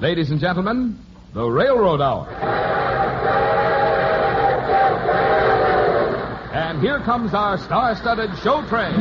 Ladies and gentlemen, the Railroad Hour. And here comes our star-studded show train.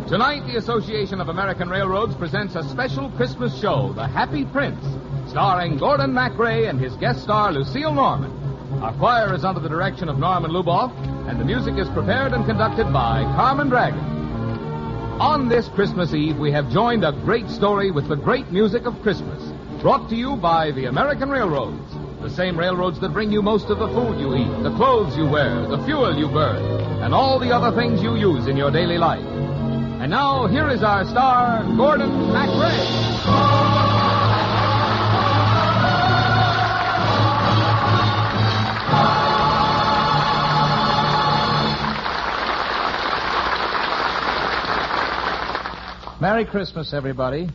Tonight, the Association of American Railroads presents a special Christmas show, The Happy Prince, starring Gordon MacRae and his guest star, Lucille Norman. Our choir is under the direction of Norman Luboff, and the music is prepared and conducted by Carmen Dragon. On this Christmas Eve, we have joined a great story with the great music of Christmas, brought to you by the American Railroads, the same railroads that bring you most of the food you eat, the clothes you wear, the fuel you burn, and all the other things you use in your daily life. And now, here is our star, Gordon MacRae. Merry Christmas, everybody.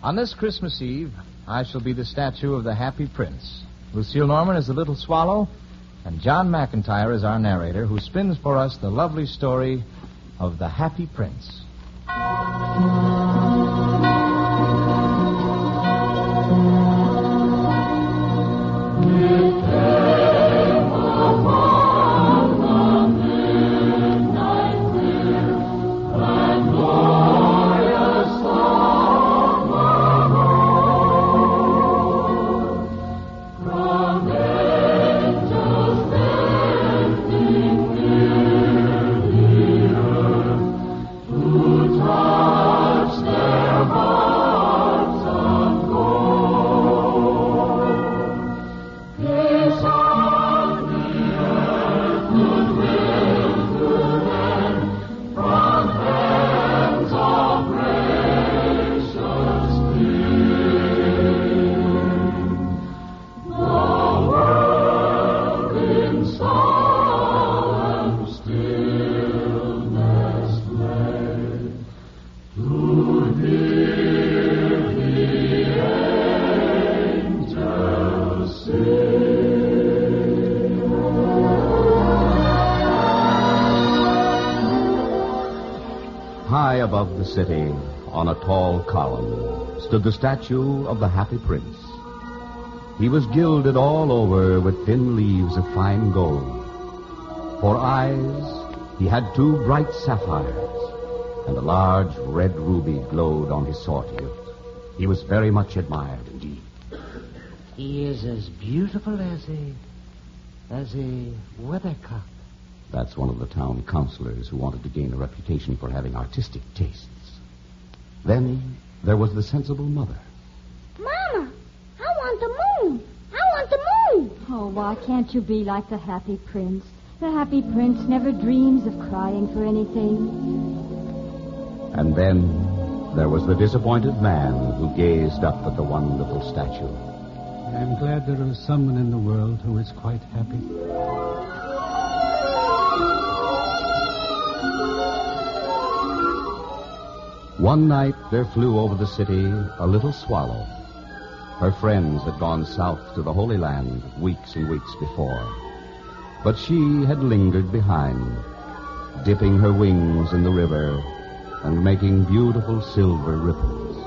On this Christmas Eve, I shall be the statue of the Happy Prince. Lucille Norman is the little swallow, and John McIntyre is our narrator, who spins for us the lovely story of the Happy Prince. High above the city, on a tall column, stood the statue of the Happy Prince. He was gilded all over with thin leaves of fine gold. For eyes, he had 2 bright sapphires, and a large red ruby glowed on his sword hilt. He was very much admired indeed. He is as beautiful as a weathercock. That's one of the town councilors who wanted to gain a reputation for having artistic tastes. Then there was the sensible mother. Mama, I want the moon. I want the moon. Oh, why can't you be like the Happy Prince? The Happy Prince never dreams of crying for anything. And then there was the disappointed man who gazed up at the wonderful statue. I'm glad there is someone in the world who is quite happy. One night there flew over the city a little swallow. Her friends had gone south to the Holy Land weeks and weeks before. But she had lingered behind, dipping her wings in the river and making beautiful silver ripples.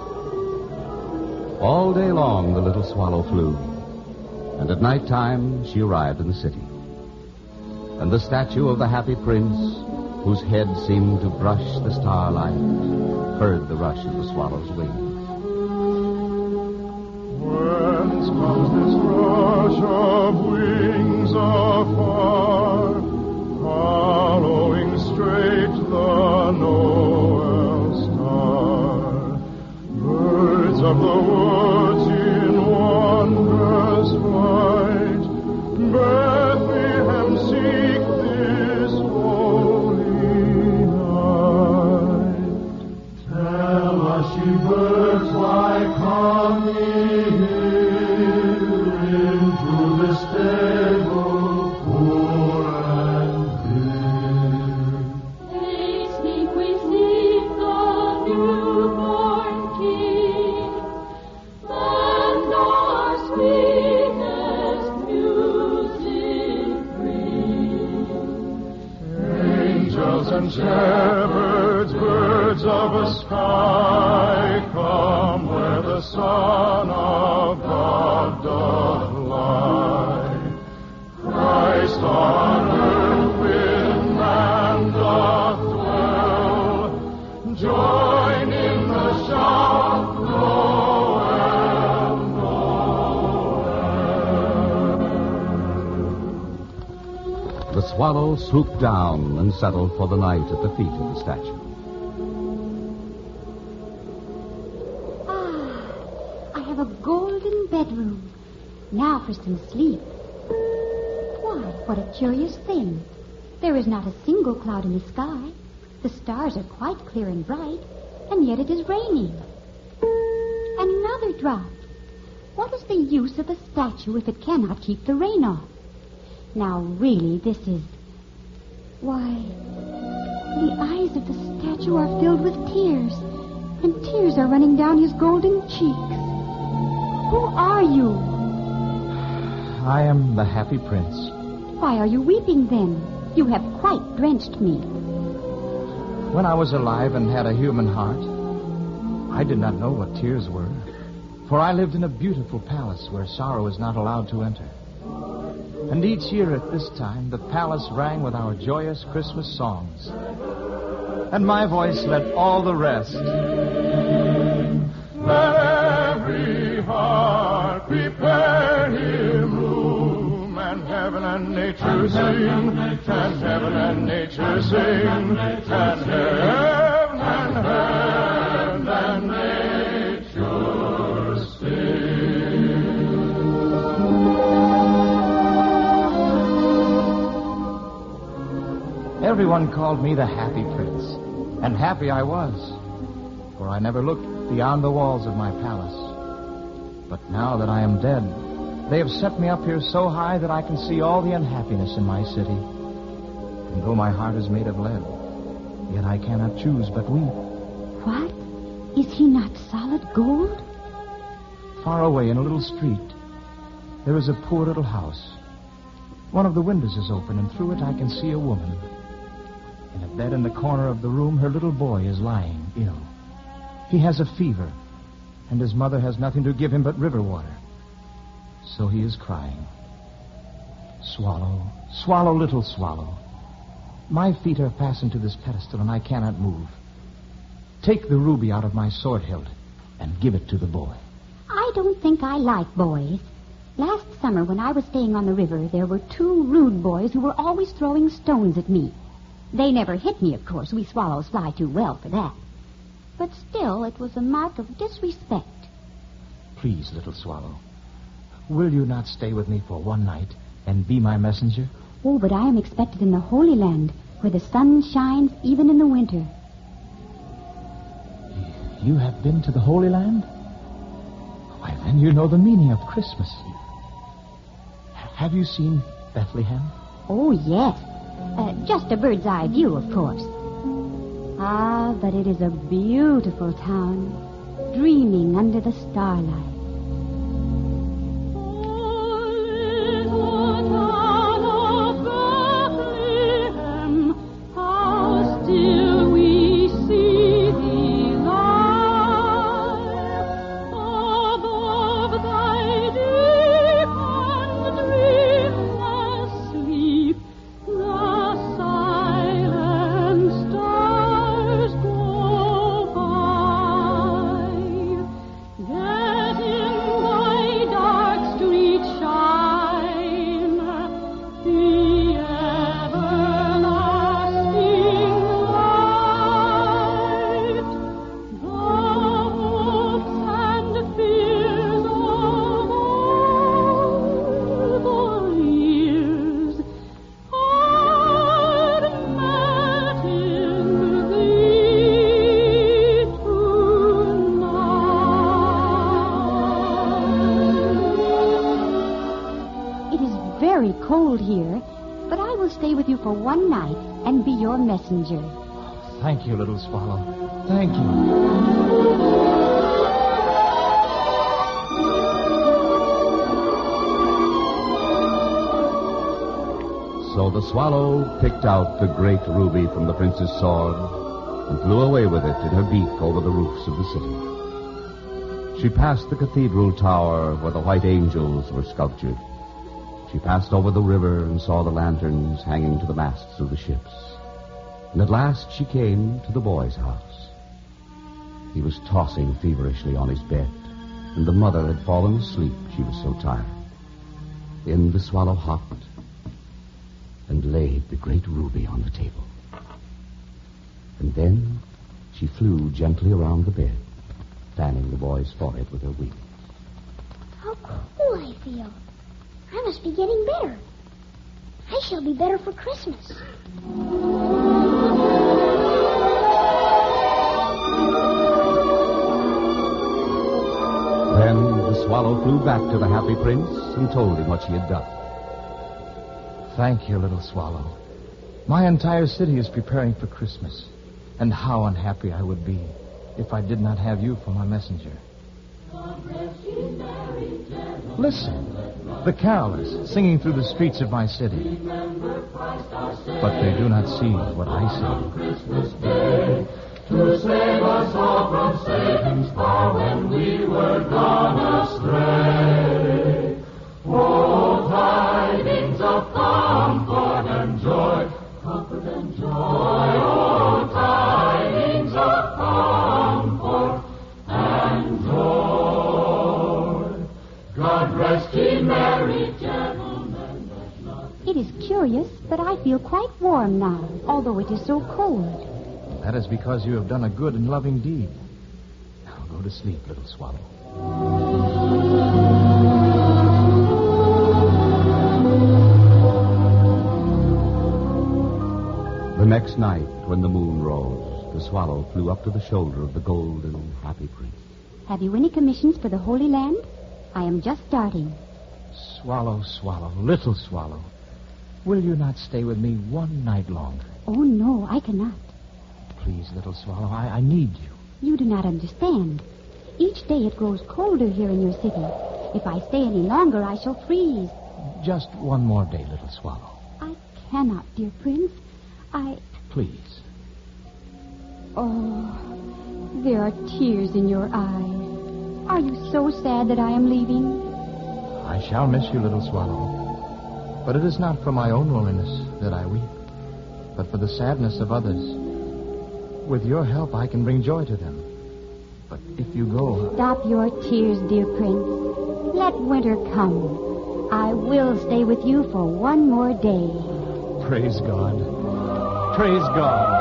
All day long the little swallow flew, and at night time she arrived in the city. And the statue of the Happy Prince, whose head seemed to brush the starlight, heard the rush of the swallow's wings. Whence comes this rush of wings afar, following straight the Noel star? Birds of the woods in wondrous flight, Bethlehem seek this holy night. Tell us, ye birds, why come ye here into the stable poor and bare? We sleep the newborn King, and our sweetest music of a sky, come where the Son of God doth lie. Christ on earth with man doth dwell. Join in the shout, Noel, Noel. The swallow swooped down and settled for the night at the feet of the statue. I have a golden bedroom. Now for some sleep. Why, what a curious thing. There is not a single cloud in the sky. The stars are quite clear and bright, and yet it is raining. Another drop. What is the use of a statue if it cannot keep the rain off? Now, really, this is... Why, the eyes of the statue are filled with tears, and tears are running down his golden cheeks. Who are you? I am the Happy Prince. Why are you weeping, then? You have quite drenched me. When I was alive and had a human heart, I did not know what tears were, for I lived in a beautiful palace where sorrow is not allowed to enter. And each year at this time, the palace rang with our joyous Christmas songs. And my voice led all the rest. Let every heart prepare him room, and heaven and nature sing, and heaven and nature sing, and heaven and nature sing. Everyone called me the Happy Prince, and happy I was, for I never looked beyond the walls of my palace. But now that I am dead, they have set me up here so high that I can see all the unhappiness in my city. And though my heart is made of lead, yet I cannot choose but weep. What? Is he not solid gold? Far away in a little street, there is a poor little house. One of the windows is open, and through it I can see a woman. In a bed in the corner of the room, her little boy is lying ill. He has a fever, and his mother has nothing to give him but river water. So he is crying. Swallow, swallow, little swallow. My feet are fastened to this pedestal, and I cannot move. Take the ruby out of my sword hilt and give it to the boy. I don't think I like boys. Last summer, when I was staying on the river, there were 2 rude boys who were always throwing stones at me. They never hit me, of course. We swallows fly too well for that. But still, it was a mark of disrespect. Please, little swallow, will you not stay with me for one night and be my messenger? Oh, but I am expected in the Holy Land, where the sun shines even in the winter. You have been to the Holy Land? Why, then you know the meaning of Christmas. Have you seen Bethlehem? Oh, yes. Just a bird's eye view, of course. Ah, but it is a beautiful town, dreaming under the starlight. Cold here, but I will stay with you for one night and be your messenger. Thank you, little swallow. Thank you. So the swallow picked out the great ruby from the prince's sword, and flew away with it in her beak over the roofs of the city. She passed the cathedral tower where the white angels were sculptured. She passed over the river and saw the lanterns hanging to the masts of the ships. And at last she came to the boy's house. He was tossing feverishly on his bed, and the mother had fallen asleep, she was so tired. In the swallow hopped and laid the great ruby on the table. And then she flew gently around the bed, fanning the boy's forehead with her wings. How cool I feel. I must be getting better. I shall be better for Christmas. Then the swallow flew back to the happy prince and told him what she had done. Thank you, little swallow. My entire city is preparing for Christmas. And how unhappy I would be if I did not have you for my messenger. Listen, the carolers singing through the streets of my city. But they do not see what I see. To save us all from Satan's power when we were gone astray. Oh, tidings of comfort and joy, comfort and joy. Oh, tidings of comfort and joy. God rest ye merry gentlemen. It is curious, but I feel quite warm now, although it is so cold. That is because you have done a good and loving deed. Now go to sleep, little swallow. The next night, when the moon rose, the swallow flew up to the shoulder of the golden, happy prince. Have you any commissions for the Holy Land? I am just starting. Swallow, swallow, little swallow. Will you not stay with me one night longer? Oh, no, I cannot. Please, little swallow, I need you. You do not understand. Each day it grows colder here in your city. If I stay any longer, I shall freeze. Just one more day, little swallow. I cannot, dear prince. Please. Oh, there are tears in your eyes. Are you so sad that I am leaving? I shall miss you, little swallow. But it is not for my own loneliness that I weep, but for the sadness of others. With your help, I can bring joy to them. But if you go... Stop your tears, dear prince. Let winter come. I will stay with you for one more day. Praise God. Praise God.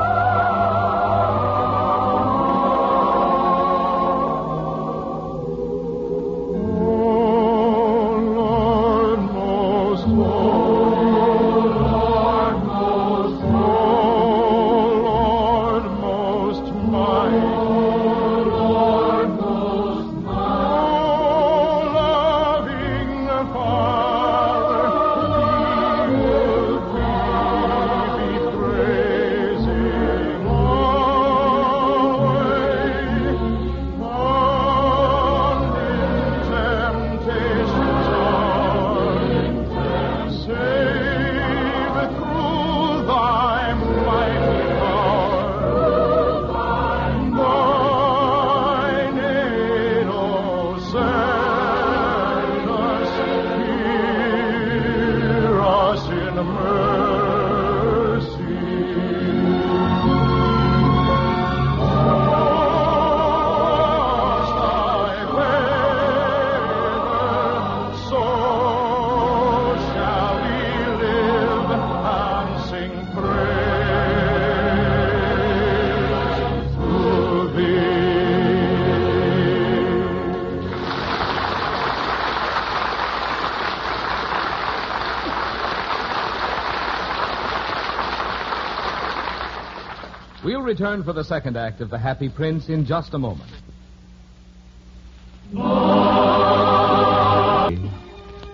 We'll return for the second act of The Happy Prince in just a moment.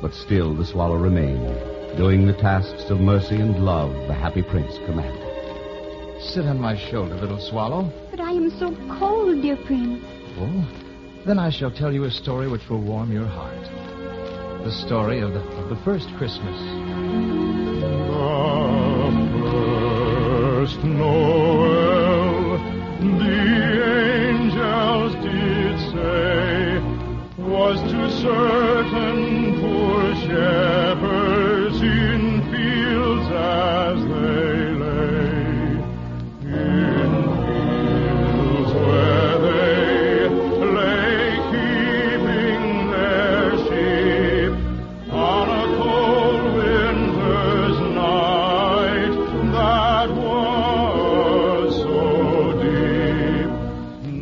But still the swallow remained, doing the tasks of mercy and love the happy prince commanded. Sit on my shoulder, little swallow. But I am so cold, dear prince. Oh, then I shall tell you a story which will warm your heart. The story of the first Christmas. The first Noel certain poor shepherds in fields as they lay, in fields where they lay keeping their sheep on a cold winter's night that was so deep.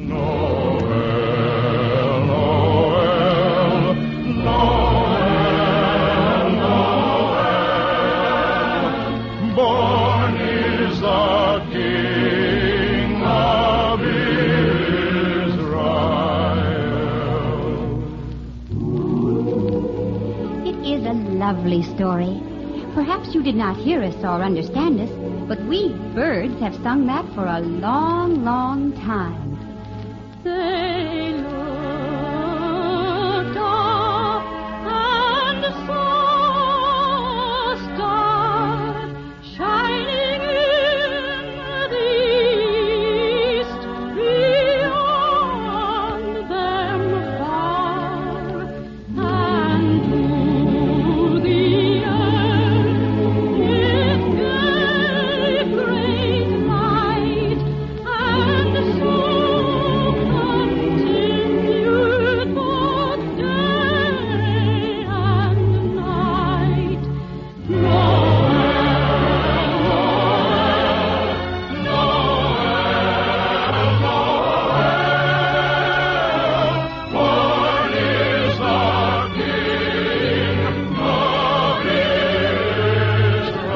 Noel, Noel, Noel, born is the King of Israel. It is a lovely story. Perhaps you did not hear us or understand us, but we birds have sung that for a long, long time. They looked up and saw a star shining in the east, beyond them far, and to the end it gave great light, and so continued both day and night. Born is the King of Israel.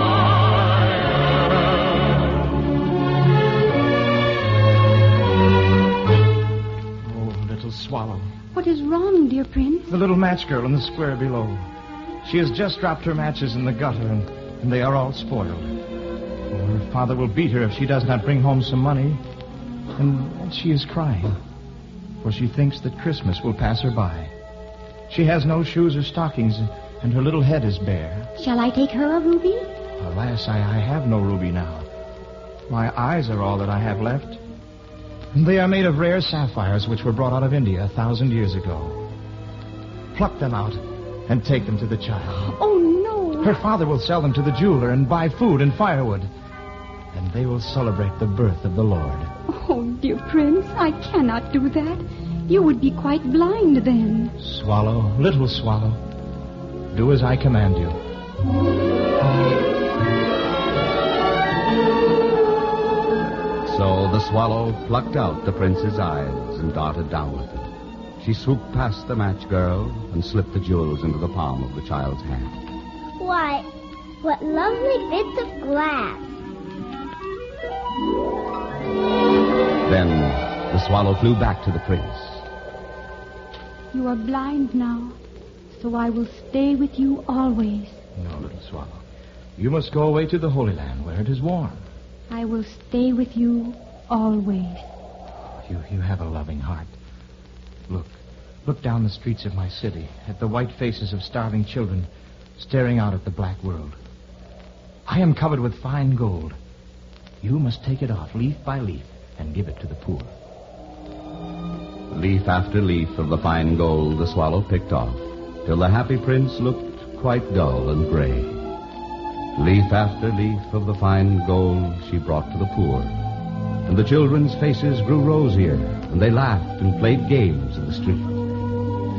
Oh, little swallow. What is wrong, dear Prince? The little match girl in the square below. She has just dropped her matches in the gutter, and they are all spoiled. Oh, her father will beat her if she does not bring home some money. And she is crying, for she thinks that Christmas will pass her by. She has no shoes or stockings, and her little head is bare. Shall I take her a ruby? Alas, I have no ruby now. My eyes are all that I have left. And they are made of rare sapphires which were brought out of India 1,000 years ago. Pluck them out and take them to the child. Oh, no. Her father will sell them to the jeweler and buy food and firewood. And they will celebrate the birth of the Lord. Oh, dear Prince, I cannot do that. You would be quite blind then. Swallow, little swallow, do as I command you. So the swallow plucked out the prince's eyes and darted down with them. She swooped past the match girl and slipped the jewels into the palm of the child's hand. Why, what lovely bits of glass. Then the swallow flew back to the prince. You are blind now, so I will stay with you always. No, little swallow. You must go away to the Holy Land where it is warm. I will stay with you always. You have a loving heart. Look down the streets of my city at the white faces of starving children staring out at the black world. I am covered with fine gold. You must take it off leaf by leaf and give it to the poor. Leaf after leaf of the fine gold the swallow picked off, till the happy prince looked quite dull and gray. Leaf after leaf of the fine gold she brought to the poor, and the children's faces grew rosier, and they laughed and played games in the street.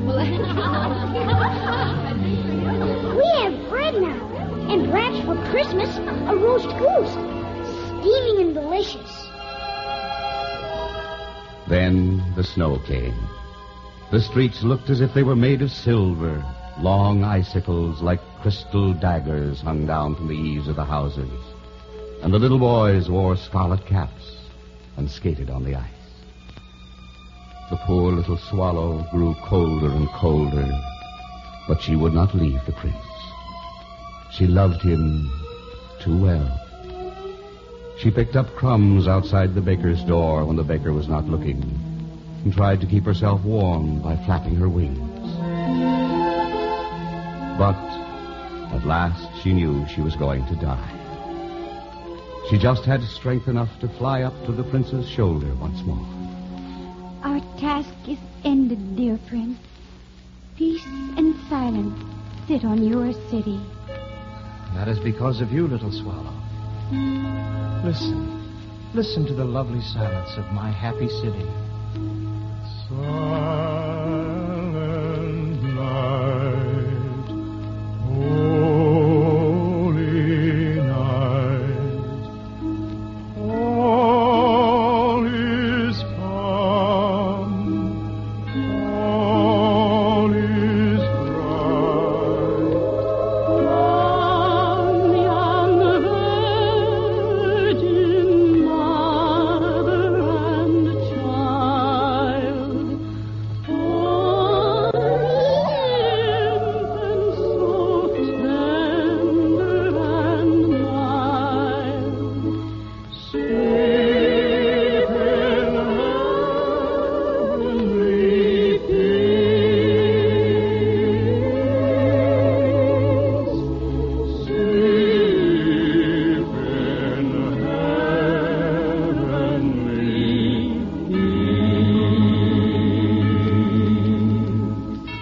We have bread now, and perhaps for Christmas, a roast goose, steaming and delicious. Then the snow came. The streets looked as if they were made of silver. Long icicles like crystal daggers hung down from the eaves of the houses. And the little boys wore scarlet caps and skated on the ice. The poor little swallow grew colder and colder, but she would not leave the prince. She loved him too well. She picked up crumbs outside the baker's door when the baker was not looking, and tried to keep herself warm by flapping her wings. But at last she knew she was going to die. She just had strength enough to fly up to the prince's shoulder once more. Our task is ended, dear Prince. peace and silence sit on your city. That is because of you, little swallow. Listen to the lovely silence of my happy city. Silent night, holy night, all is calm, all is bright. Young Virgin Mother and Child, all infant so tender and mild, sleep in heavenly peace, sleep in heavenly peace.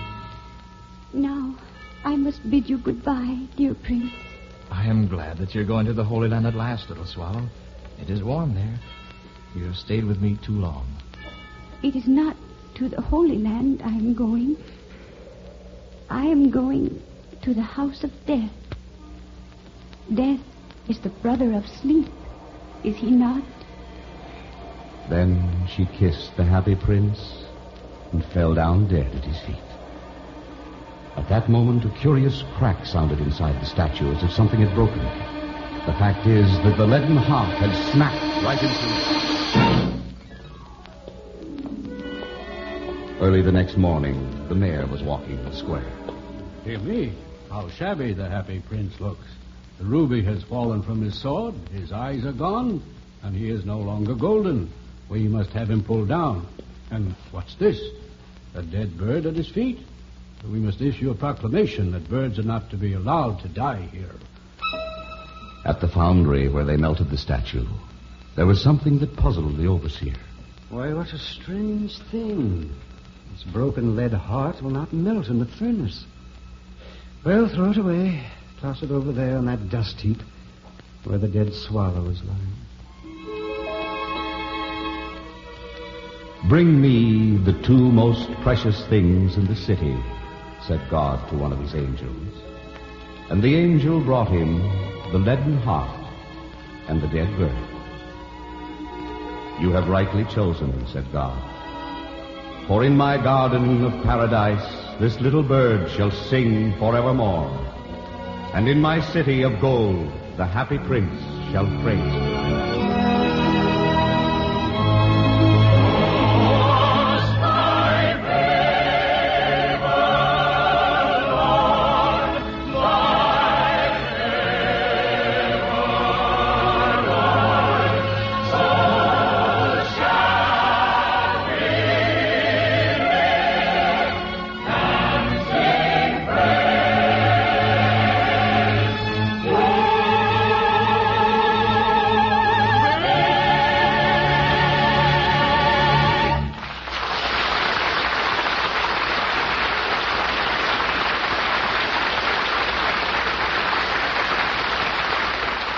Now, I must bid you goodbye, dear Prince. I am glad that you're going to the Holy Land at last, little swallow. It is warm there. You have stayed with me too long. It is not to the Holy Land I am going. I am going to the house of death. Death is the brother of sleep, is he not? Then she kissed the happy prince and fell down dead at his feet. At that moment, a curious crack sounded inside the statue as if something had broken. The fact is that the leaden heart had snapped right into it. Early the next morning, the mayor was walking the square. Dear me, how shabby the happy prince looks. The ruby has fallen from his sword, his eyes are gone, and he is no longer golden. We must have him pulled down. And what's this? A dead bird at his feet? We must issue a proclamation that birds are not to be allowed to die here. At the foundry where they melted the statue, there was something that puzzled the overseer. Why, what a strange thing. This broken lead heart will not melt in the furnace. Well, throw it away. Toss it over there on that dust heap where the dead swallow is lying. "Bring me the two most precious things in the city," said God to one of his angels. And the angel brought him the leaden heart and the dead bird. "You have rightly chosen," said God. "For in my garden of paradise this little bird shall sing forevermore. And in my city of gold the happy prince shall praise me."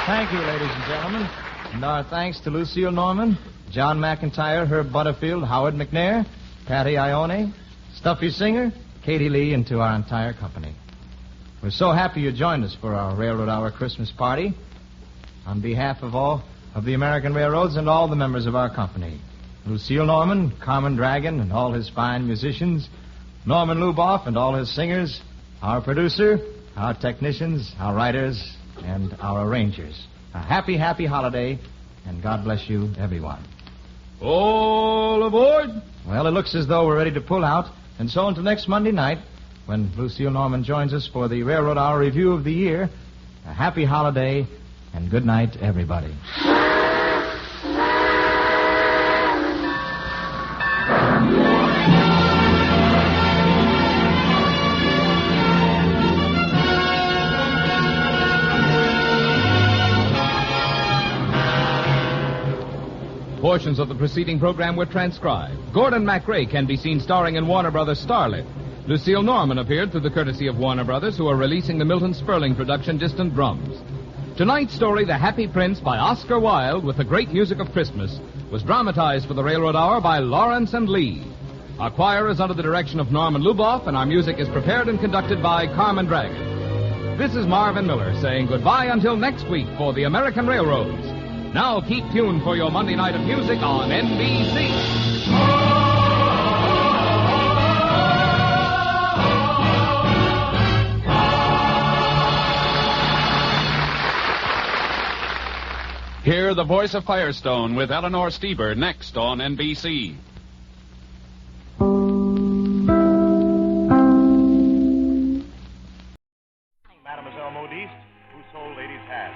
Thank you, ladies and gentlemen. And our thanks to Lucille Norman, John McIntyre, Herb Butterfield, Howard McNair, Patty Ione, Stuffy Singer, Katie Lee, and to our entire company. We're so happy you joined us for our Railroad Hour Christmas party. On behalf of all of the American Railroads and all the members of our company, Lucille Norman, Carmen Dragon, and all his fine musicians, Norman Luboff and all his singers, our producer, our technicians, our writers, and our arrangers. A happy, happy holiday, and God bless you, everyone. All aboard! Well, it looks as though we're ready to pull out, and so until next Monday night, when Lucille Norman joins us for the Railroad Hour Review of the Year, a happy holiday, and good night, everybody. Portions of the preceding program were transcribed. Gordon MacRae can be seen starring in Warner Brothers' Starlet. Lucille Norman appeared through the courtesy of Warner Brothers, who are releasing the Milton Sperling production Distant Drums. Tonight's story, The Happy Prince, by Oscar Wilde, with the great music of Christmas, was dramatized for the Railroad Hour by Lawrence and Lee. Our choir is under the direction of Norman Luboff, and our music is prepared and conducted by Carmen Dragon. This is Marvin Miller saying goodbye until next week for the American Railroads. Now keep tuned for your Monday night of music on NBC. Hear the voice of Firestone with Eleanor Steber next on NBC. Mademoiselle Modiste, who sold ladies' hats.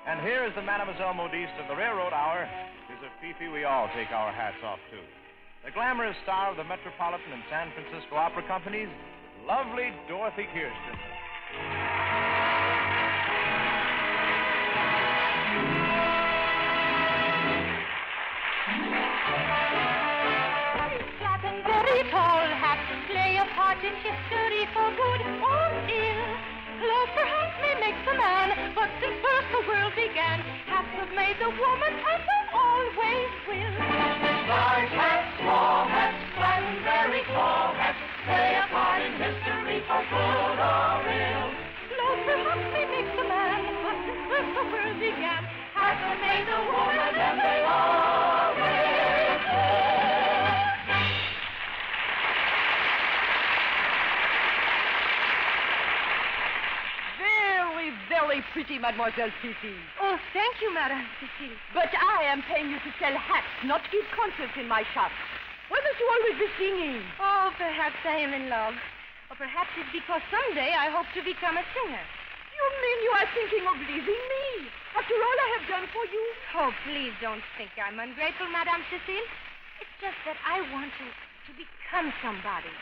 And here is the Mademoiselle Modiste of the Railroad Hour. Is a Fifi we all take our hats off to. The glamorous star of the Metropolitan and San Francisco Opera Companies, lovely Dorothy Kirsten. Very tall hats play a part in history for good or ill. Clothes perhaps may make the man, but since first the world began, hats have made the woman, and they always will. Large hats, small hats, flat and very tall hats play a part in history for good or ill. Clothes perhaps may make the man, but since first the world began, hats have made the woman, and they always will. Very pretty, Mademoiselle Fifi. Oh, thank you, Madame Cecile. But I am paying you to sell hats, not give concerts in my shop. Why must you always be singing? Oh, perhaps I am in love. Or perhaps it's because someday I hope to become a singer. You mean you are thinking of leaving me? After all I have done for you? Oh, please don't think I'm ungrateful, Madame Cecile. It's just that I want to become somebody.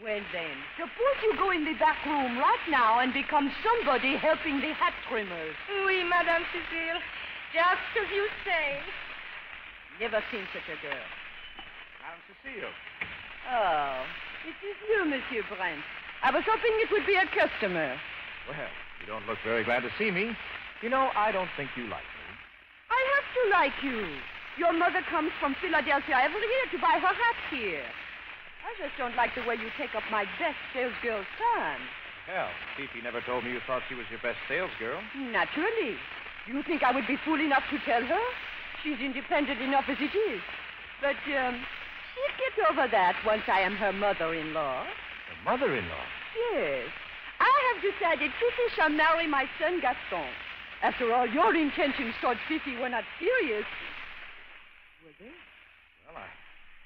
Well, then, suppose you go in the back room right now and become somebody helping the hat trimmers. Oui, Madame Cecile. Just as you say. Never seen such a girl. Madame Cecile. Oh, it is you, Monsieur Brent. I was hoping it would be a customer. Well, you don't look very glad to see me. You know, I don't think you like me. I have to like you. Your mother comes from Philadelphia every year to buy her hats here. I just don't like the way you take up my best salesgirl's time. Hell, Fifi never told me you thought she was your best salesgirl. Naturally. You think I would be fool enough to tell her? She's independent enough as it is. But, she'll get over that once I am her mother-in-law. Her mother-in-law? Yes. I have decided Fifi shall marry my son Gaston. After all, your intentions toward Fifi were not serious. Were they? Well,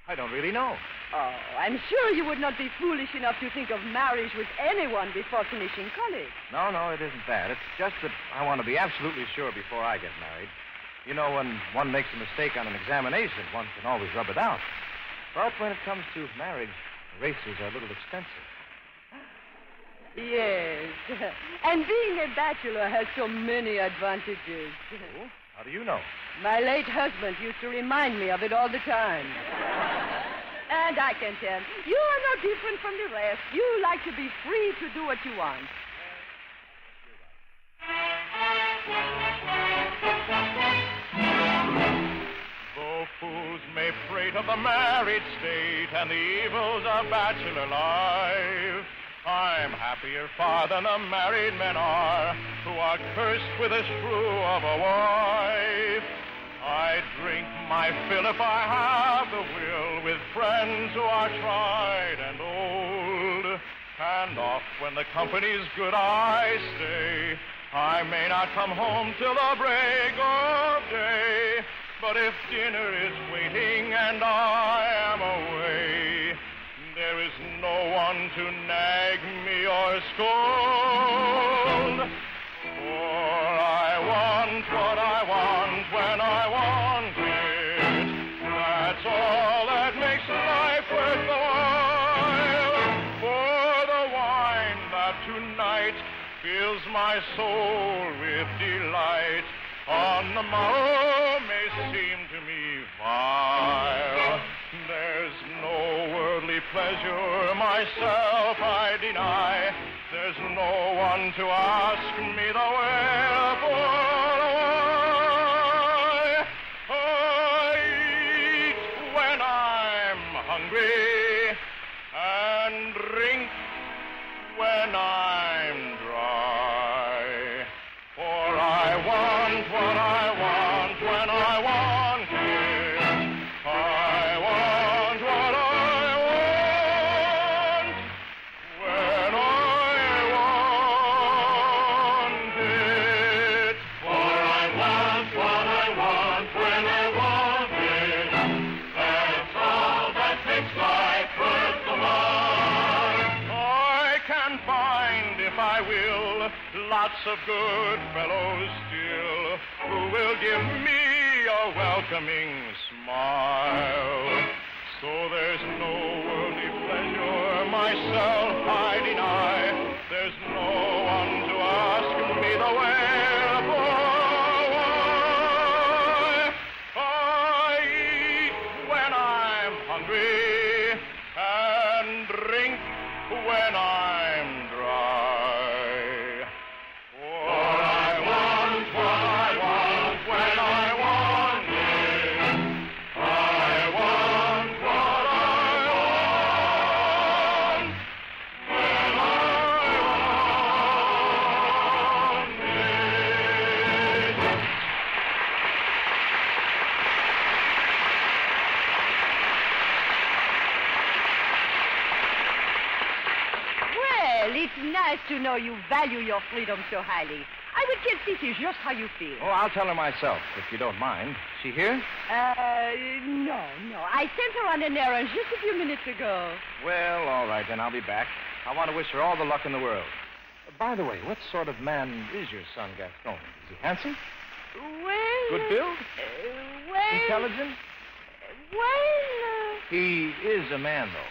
I don't really know. Oh, I'm sure you would not be foolish enough to think of marriage with anyone before finishing college. No, it isn't that. It's just that I want to be absolutely sure before I get married. You know, when one makes a mistake on an examination, one can always rub it out. But when it comes to marriage, races are a little expensive. Yes. And being a bachelor has so many advantages. Oh, how do you know? My late husband used to remind me of it all the time. And I can tell, you are no different from the rest. You like to be free to do what you want. Though fools may prate of the married state and the evils of bachelor life, I'm happier far than the married men are, who are cursed with a shrew of a wife. I drink my fill if I have the will with friends who are tried and old. And oft when the company's good I stay. I may not come home till the break of day. But if dinner is waiting and I am away, there is no one to nag me or scold. For I want what I want when I want it. That's all that makes life worth the while. For the wine that tonight fills my soul with delight, on the morrow may seem to me vile. There's no worldly pleasure myself I deny. There's no one to ask me the wherefore. I eat when I'm hungry and drink when I'm dry. For I want what I want when I want it. I want what I want when I want it. For I want what I want when I want it. That's all that makes life worth the while. I can find, if I will, lots of good fellows still who will give me a welcoming smile. So there's no worldly pleasure myself I deny. There's no one to ask me the wherefore. I eat when I'm hungry and drink when I'm dry. For I want what I want when I want it. I want what I want when I want it. Well, it's nice to know you value your freedom so highly. I will tell Fifi just how you feel. Oh, I'll tell her myself, if you don't mind. She here? No. I sent her on an errand just a few minutes ago. Well, all right, then I'll be back. I want to wish her all the luck in the world. By the way, what sort of man is your son, Gaston? Is he handsome? Well... Good build? Intelligent? He is a man, though.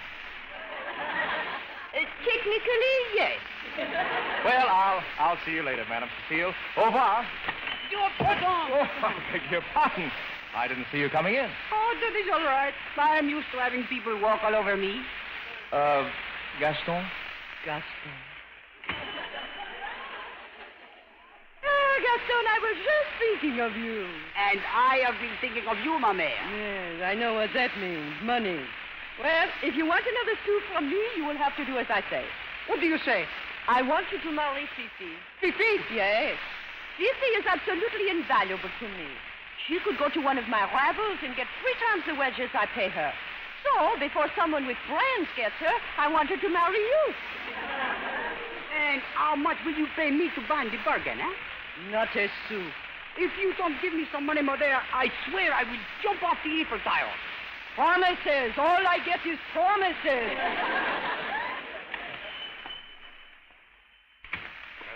Technically, yes. Well, I'll see you later, Madame Cecile. Au revoir. Your pardon. Oh, I beg your pardon. I didn't see you coming in. Oh, that is all right. I am used to having people walk all over me. Gaston? Gaston, I was just thinking of you. And I have been thinking of you, ma mère. Yes, I know what that means. Money. Well, if you want another sou from me, you will have to do as I say. What do you say? I want you to marry Fifi. Fifi? Yes. Fifi is absolutely invaluable to me. She could go to one of my rivals and get 3 times the wages I pay her. So, before someone with brains gets her, I want her to marry you. And how much will you pay me to bind the bargain, eh? Not a sou. If you don't give me some money, Mother, I swear I will jump off the Eiffel Tower. Promises. All I get is promises.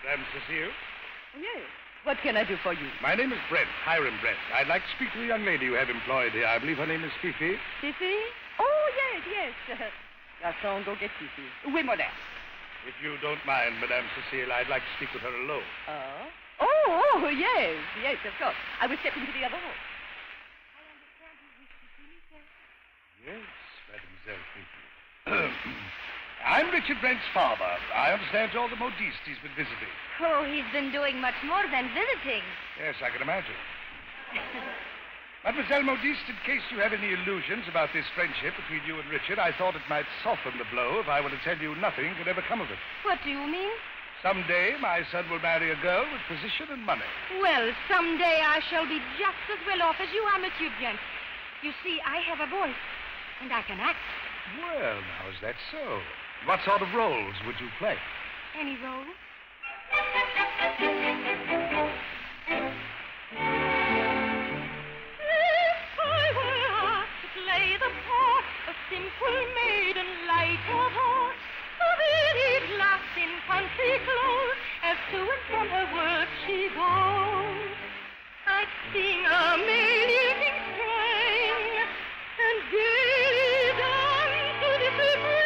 Madame Cecile? Yes. What can I do for you? My name is Brent, Hiram Brent. I'd like to speak to the young lady you have employed here. I believe her name is Fifi. Fifi? Oh, yes. Gaston, go get Fifi. Oui, Mother. If you don't mind, Madame Cecile, I'd like to speak with her alone. Oh, yes, of course. I will step into the other hall. Yes, Mademoiselle Fifi. I'm Richard Brent's father. I understand you're the modiste he's been visiting. Oh, he's been doing much more than visiting. Yes, I can imagine. Mademoiselle Modiste, in case you have any illusions about this friendship between you and Richard, I thought it might soften the blow if I were to tell you nothing could ever come of it. What do you mean? Someday my son will marry a girl with position and money. Well, someday I shall be just as well off as you are, Monsieur Brent. You see, I have a voice, and I can act. Well, now, is that so? What sort of roles would you play? Any role? If I were asked to play the part of simple maiden light of heart, a very glass in fancy clothes, as to and from her work she goes, I'd sing a amazing strain and gaily dance to this refrain.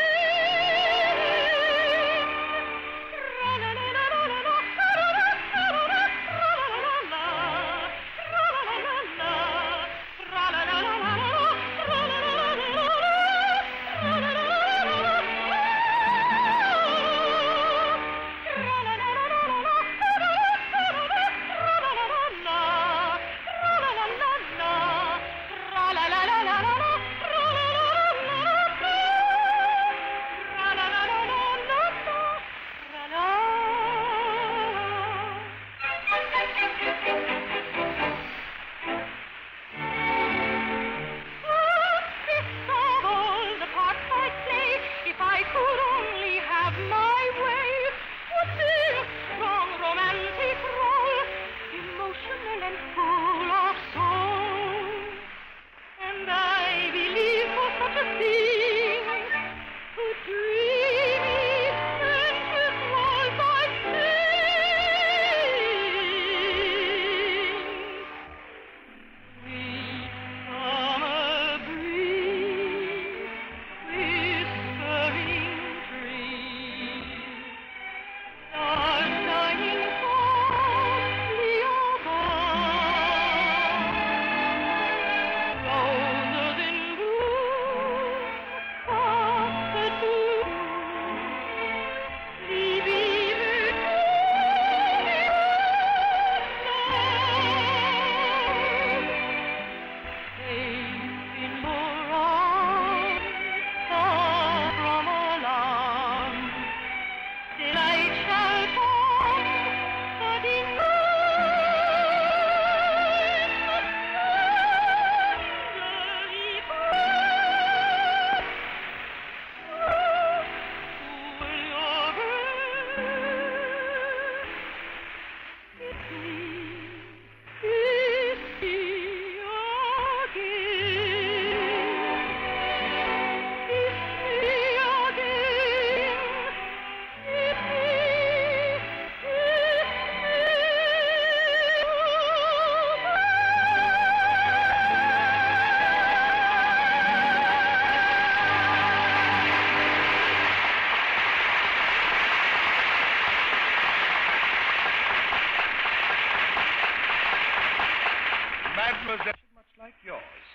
Mademoiselle is much like yours.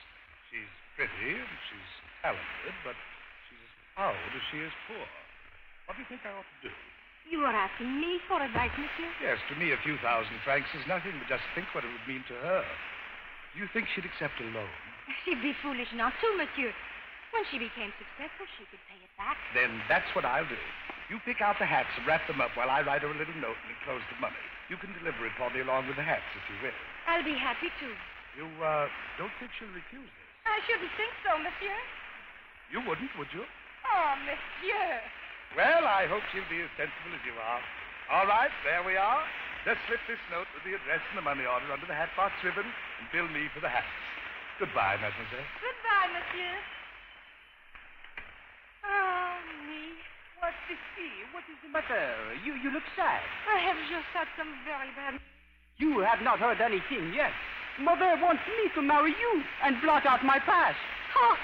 She's pretty and she's talented, but she's as proud as she is poor. What do you think I ought to do? You are asking me for advice, monsieur? Yes, to me, a few thousand francs is nothing, but just think what it would mean to her. Do you think she'd accept a loan? She'd be foolish not to, monsieur. When she became successful, she could pay it back. Then that's what I'll do. You pick out the hats and wrap them up while I write her a little note and enclose the money. You can deliver it for me along with the hats, if you will. I'll be happy to. You, don't think she'll refuse this? I shouldn't think so, monsieur. You wouldn't, would you? Oh, monsieur. Well, I hope she'll be as sensible as you are. All right, there we are. Just slip this note with the address and the money order under the hat box ribbon and bill me for the hats. Goodbye, mademoiselle. Goodbye, monsieur. Oh, me. What, Fifi? What is the matter? You look sad. I have just had some very bad... You have not heard anything yet. Mother wants me to marry you and blot out my past. Oh,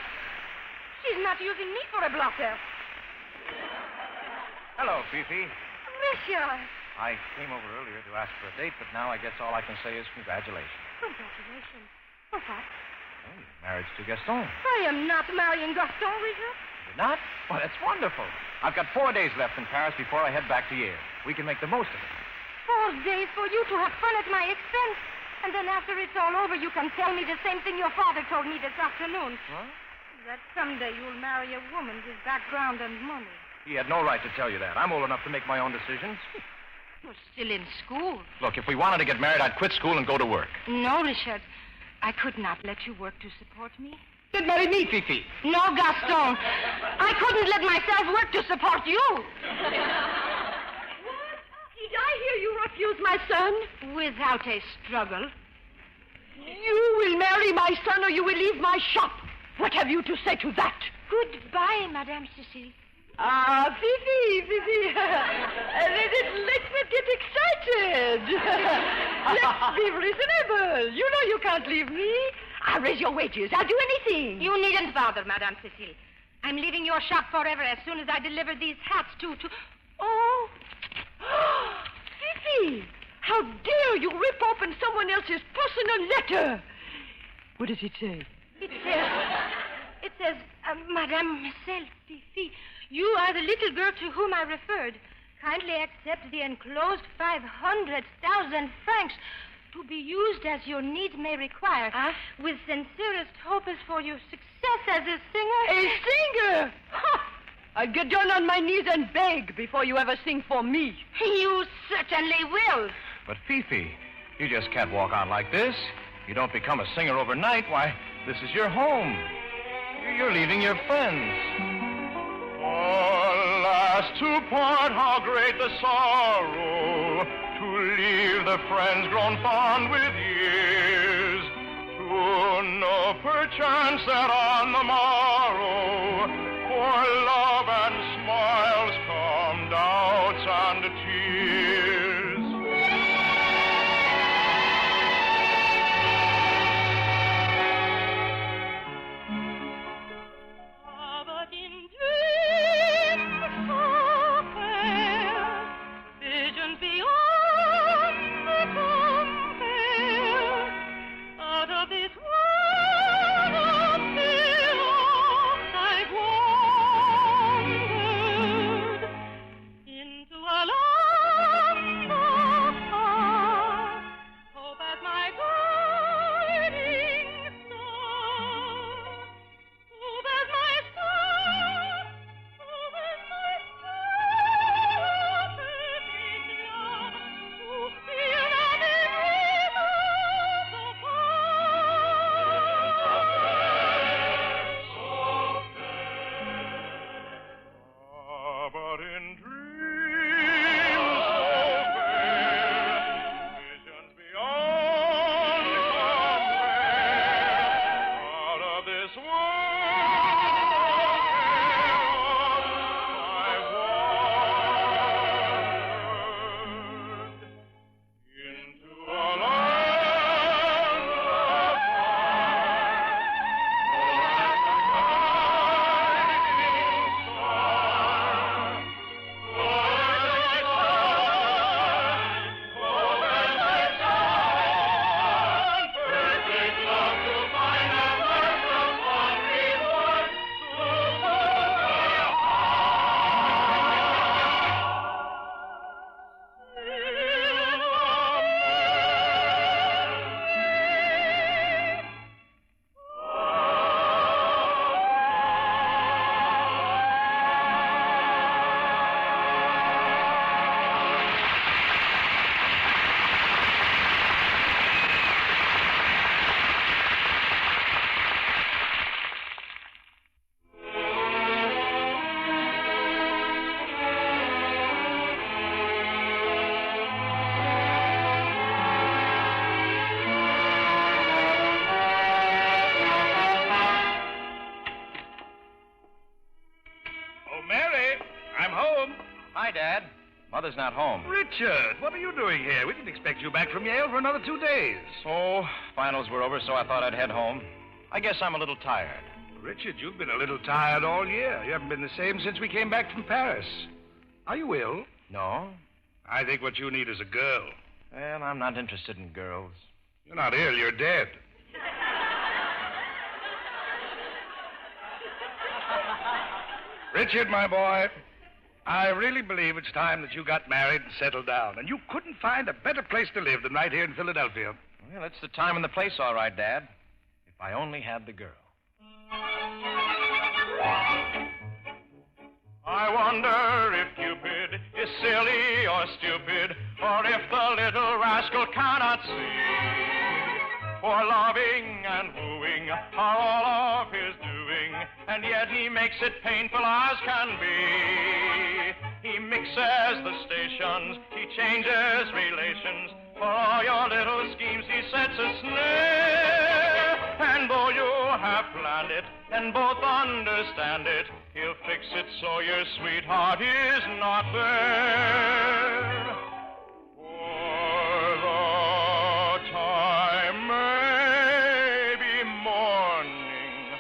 she's not using me for a blotter. Hello, Fifi. Monsieur. I came over earlier to ask for a date, but now I guess all I can say is congratulations. Congratulations. For what? Oh, your marriage to Gaston. I am not marrying Gaston, Richard. You're not? Well, that's wonderful. I've got 4 days left in Paris before I head back to Yale. We can make the most of it. 4 days for you to have fun at my expense. And then after it's all over, you can tell me the same thing your father told me this afternoon. What? That someday you'll marry a woman with background and money. He had no right to tell you that. I'm old enough to make my own decisions. You're still in school. Look, if we wanted to get married, I'd quit school and go to work. No, Richard. I could not let you work to support me. Then marry me, Fifi. No, Gaston. I couldn't let myself work to support you. What? Did I hear you refuse my son? Without a struggle. You will marry my son or you will leave my shop. What have you to say to that? Goodbye, Madame Cecile. Ah, Fifi. Let's not get excited. Let's be reasonable. You know you can't leave me. I'll raise your wages. I'll do anything. You needn't bother, Madame Cecile. I'm leaving your shop forever as soon as I deliver these hats to... Oh. Fifi, how dare you rip open someone else's personal letter? What does it say? It says, Mademoiselle Fifi, you are the little girl to whom I referred. Kindly accept the enclosed 500,000 francs to be used as your needs may require. With sincerest hopes for your success as a singer. A singer? Ha! I'll get down on my knees and beg before you ever sing for me. You certainly will. But, Fifi, you just can't walk out like this. You don't become a singer overnight. Why, this is your home. You're leaving your friends. Alas, to part, how great the sorrow, to leave the friends grown fond with years, to know perchance that on the morrow, for love and smiles come doubts and tears. Out of this world of fear, I go Mother's not home. Richard, what are you doing here? We didn't expect you back from Yale for another 2 days. Oh, finals were over, so I thought I'd head home. I guess I'm a little tired. Richard, you've been a little tired all year. You haven't been the same since we came back from Paris. Are you ill? No. I think what you need is a girl. Well, I'm not interested in girls. You're not ill, you're dead. Richard, my boy, I really believe it's time that you got married and settled down. And you couldn't find a better place to live than right here in Philadelphia. Well, it's the time and the place, all right, Dad. If I only had the girl. I wonder if Cupid is silly or stupid, or if the little rascal cannot see. For loving and wooing are all of his doing, and yet he makes it painful as can be. He mixes the stations, he changes relations. For all your little schemes he sets a snare. And though you have planned it and both understand it, he'll fix it so your sweetheart is not there. For the time may be morning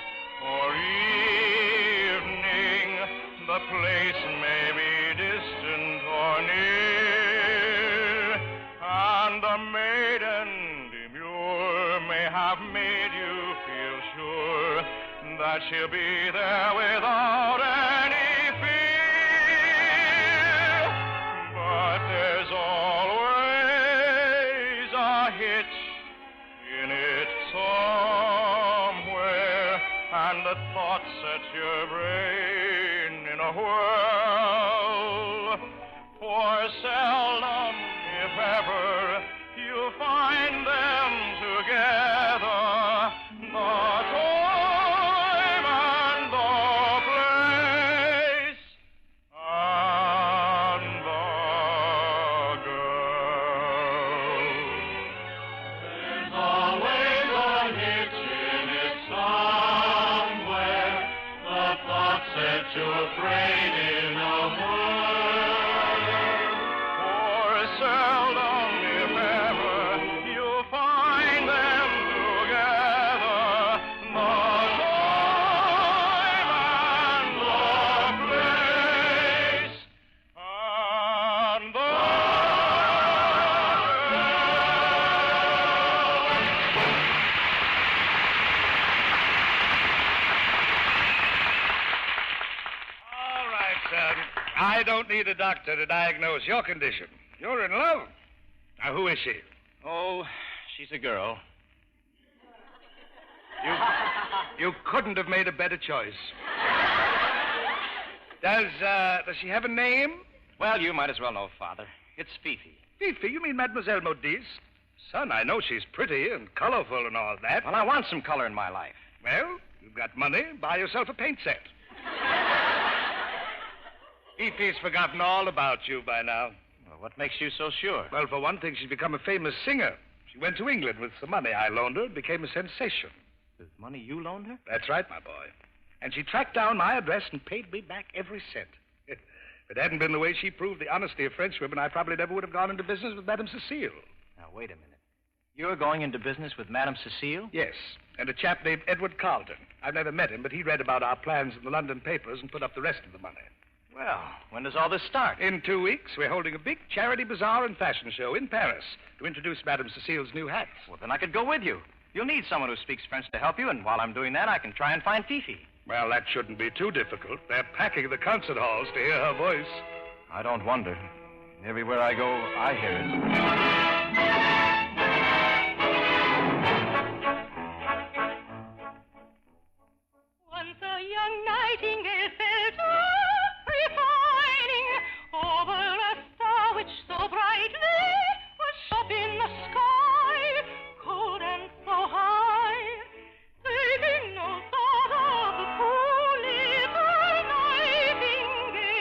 or evening, the place may be distant or near, and the maiden demure may have made you feel sure that she'll be there without any fear. But there's always a hitch in it somewhere, and the thought sets your brain in a whirl. For seldom, if ever, you find them together. The time and the place and the girl. There's always a hitch in it somewhere. The thought sets your brain in a whirl. For seldom, if ever, you find them together. The time and the place and the All right, son. I don't need a doctor to diagnose your condition. You're in love. Now, who is she? Oh, she's a girl. You couldn't have made a better choice. Does she have a name? Well, you might as well know, Father. It's Fifi. Fifi, you mean Mademoiselle Modiste? Son, I know she's pretty and colorful and all that. Well, I want some color in my life. Well, you've got money. Buy yourself a paint set. Fifi's forgotten all about you by now. Well, what makes you so sure? Well, for one thing, she's become a famous singer. She went to England with some money I loaned her and became a sensation. With money you loaned her? That's right, my boy. And she tracked down my address and paid me back every cent. If it hadn't been the way she proved the honesty of Frenchwomen, I probably never would have gone into business with Madame Cecile. Now, wait a minute. You're going into business with Madame Cecile? Yes, and a chap named Edward Carlton. I've never met him, but he read about our plans in the London papers and put up the rest of the money. Well, when does all this start? In 2 weeks, we're holding a big charity bazaar and fashion show in Paris to introduce Madame Cecile's new hats. Well, then I could go with you. You'll need someone who speaks French to help you, and while I'm doing that, I can try and find Fifi. Well, that shouldn't be too difficult. They're packing the concert halls to hear her voice. I don't wonder. Everywhere I go, I hear it. Once a young nightingale fell to repining over a star which so brightly was up in the sky, cold and so high, taking no thought of the poor little nightingale.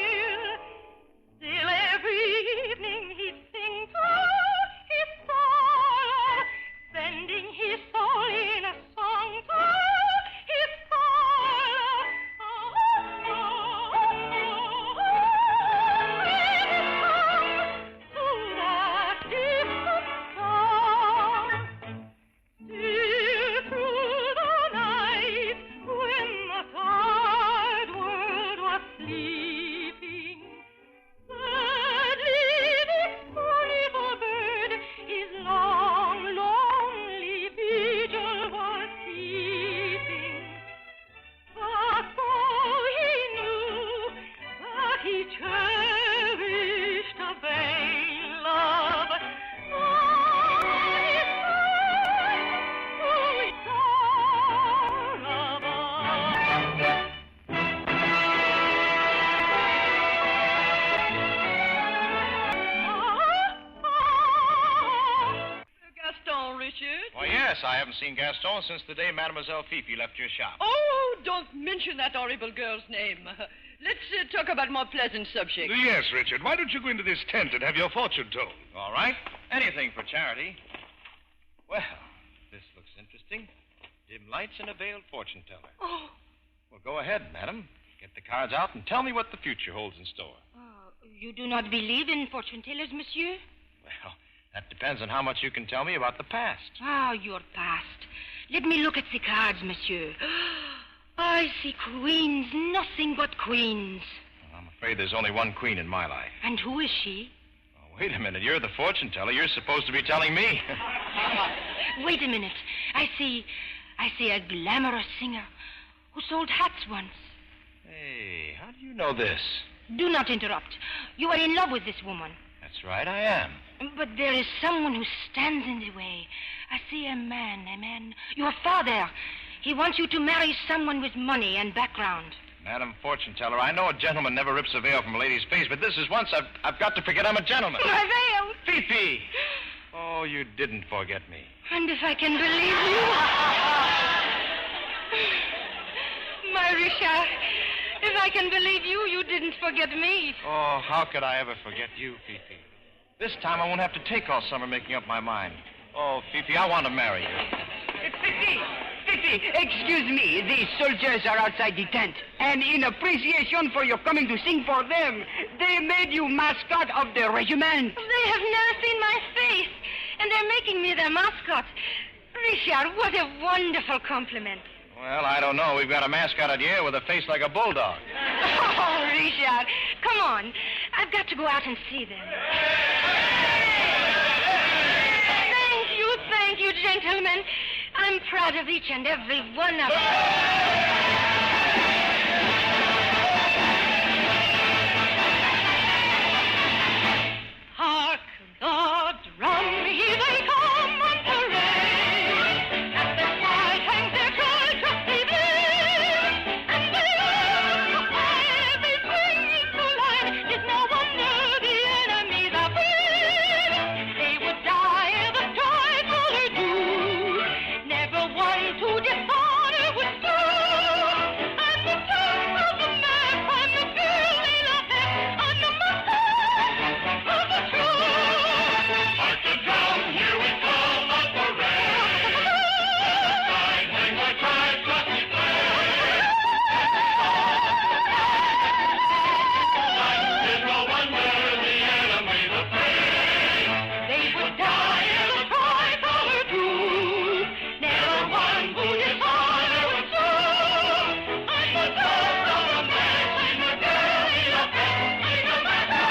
Still every evening he'd sing to Richard? Why, yes, I haven't seen Gaston since the day Mademoiselle Fifi left your shop. Oh, don't mention that horrible girl's name. Let's talk about more pleasant subjects. Yes, Richard. Why don't you go into this tent and have your fortune told? All right. Anything for charity. Well, this looks interesting. Dim lights and a veiled fortune teller. Oh. Well, go ahead, madam. Get the cards out and tell me what the future holds in store. You do not believe in fortune tellers, monsieur? Well, that depends on how much you can tell me about the past. Ah, your past. Let me look at the cards, monsieur. I see queens, nothing but queens. Well, I'm afraid there's only one queen in my life. And who is she? Oh, wait a minute. You're the fortune teller. You're supposed to be telling me. Wait a minute. I see a glamorous singer who sold hats once. Hey, how do you know this? Do not interrupt. You are in love with this woman. That's right, I am. But there is someone who stands in the way. I see a man. Your father. He wants you to marry someone with money and background. Madam Fortune Teller, I know a gentleman never rips a veil from a lady's face, but this is once I've got to forget I'm a gentleman. My veil! Fifi! Oh, you didn't forget me. And if I can believe you... My Richard, if I can believe you, you didn't forget me. Oh, how could I ever forget you, Fifi? This time I won't have to take all summer making up my mind. Oh, Fifi, I want to marry you. Fifi, excuse me. The soldiers are outside the tent. And in appreciation for your coming to sing for them, they made you mascot of the regiment. They have never seen my face, and they're making me their mascot. Richard, what a wonderful compliment. Well, I don't know. We've got a mascot out here with a face like a bulldog. Oh, Richard, come on. I've got to go out and see them. Thank you, gentlemen. I'm proud of each and every one of you. Hark the drum, here they come on parade. At the side hangs their joy trusty blade. And they occupy everything into line. 'Tis no wonder the enemies are afraid. They would die if the joyful do. Never one to dishonor would stoop. And the toast of the man from the Gilly Lafayette on the mustache of the truth. Hark the drum, here we come on parade. At the side hang our tried trusty flame. And 'tis no wonder the enemy's afraid. They would die if the tricolor drew. Never one who dishonor would stoop. I'm the toast of the man in the Gilly Lafayette in the matter.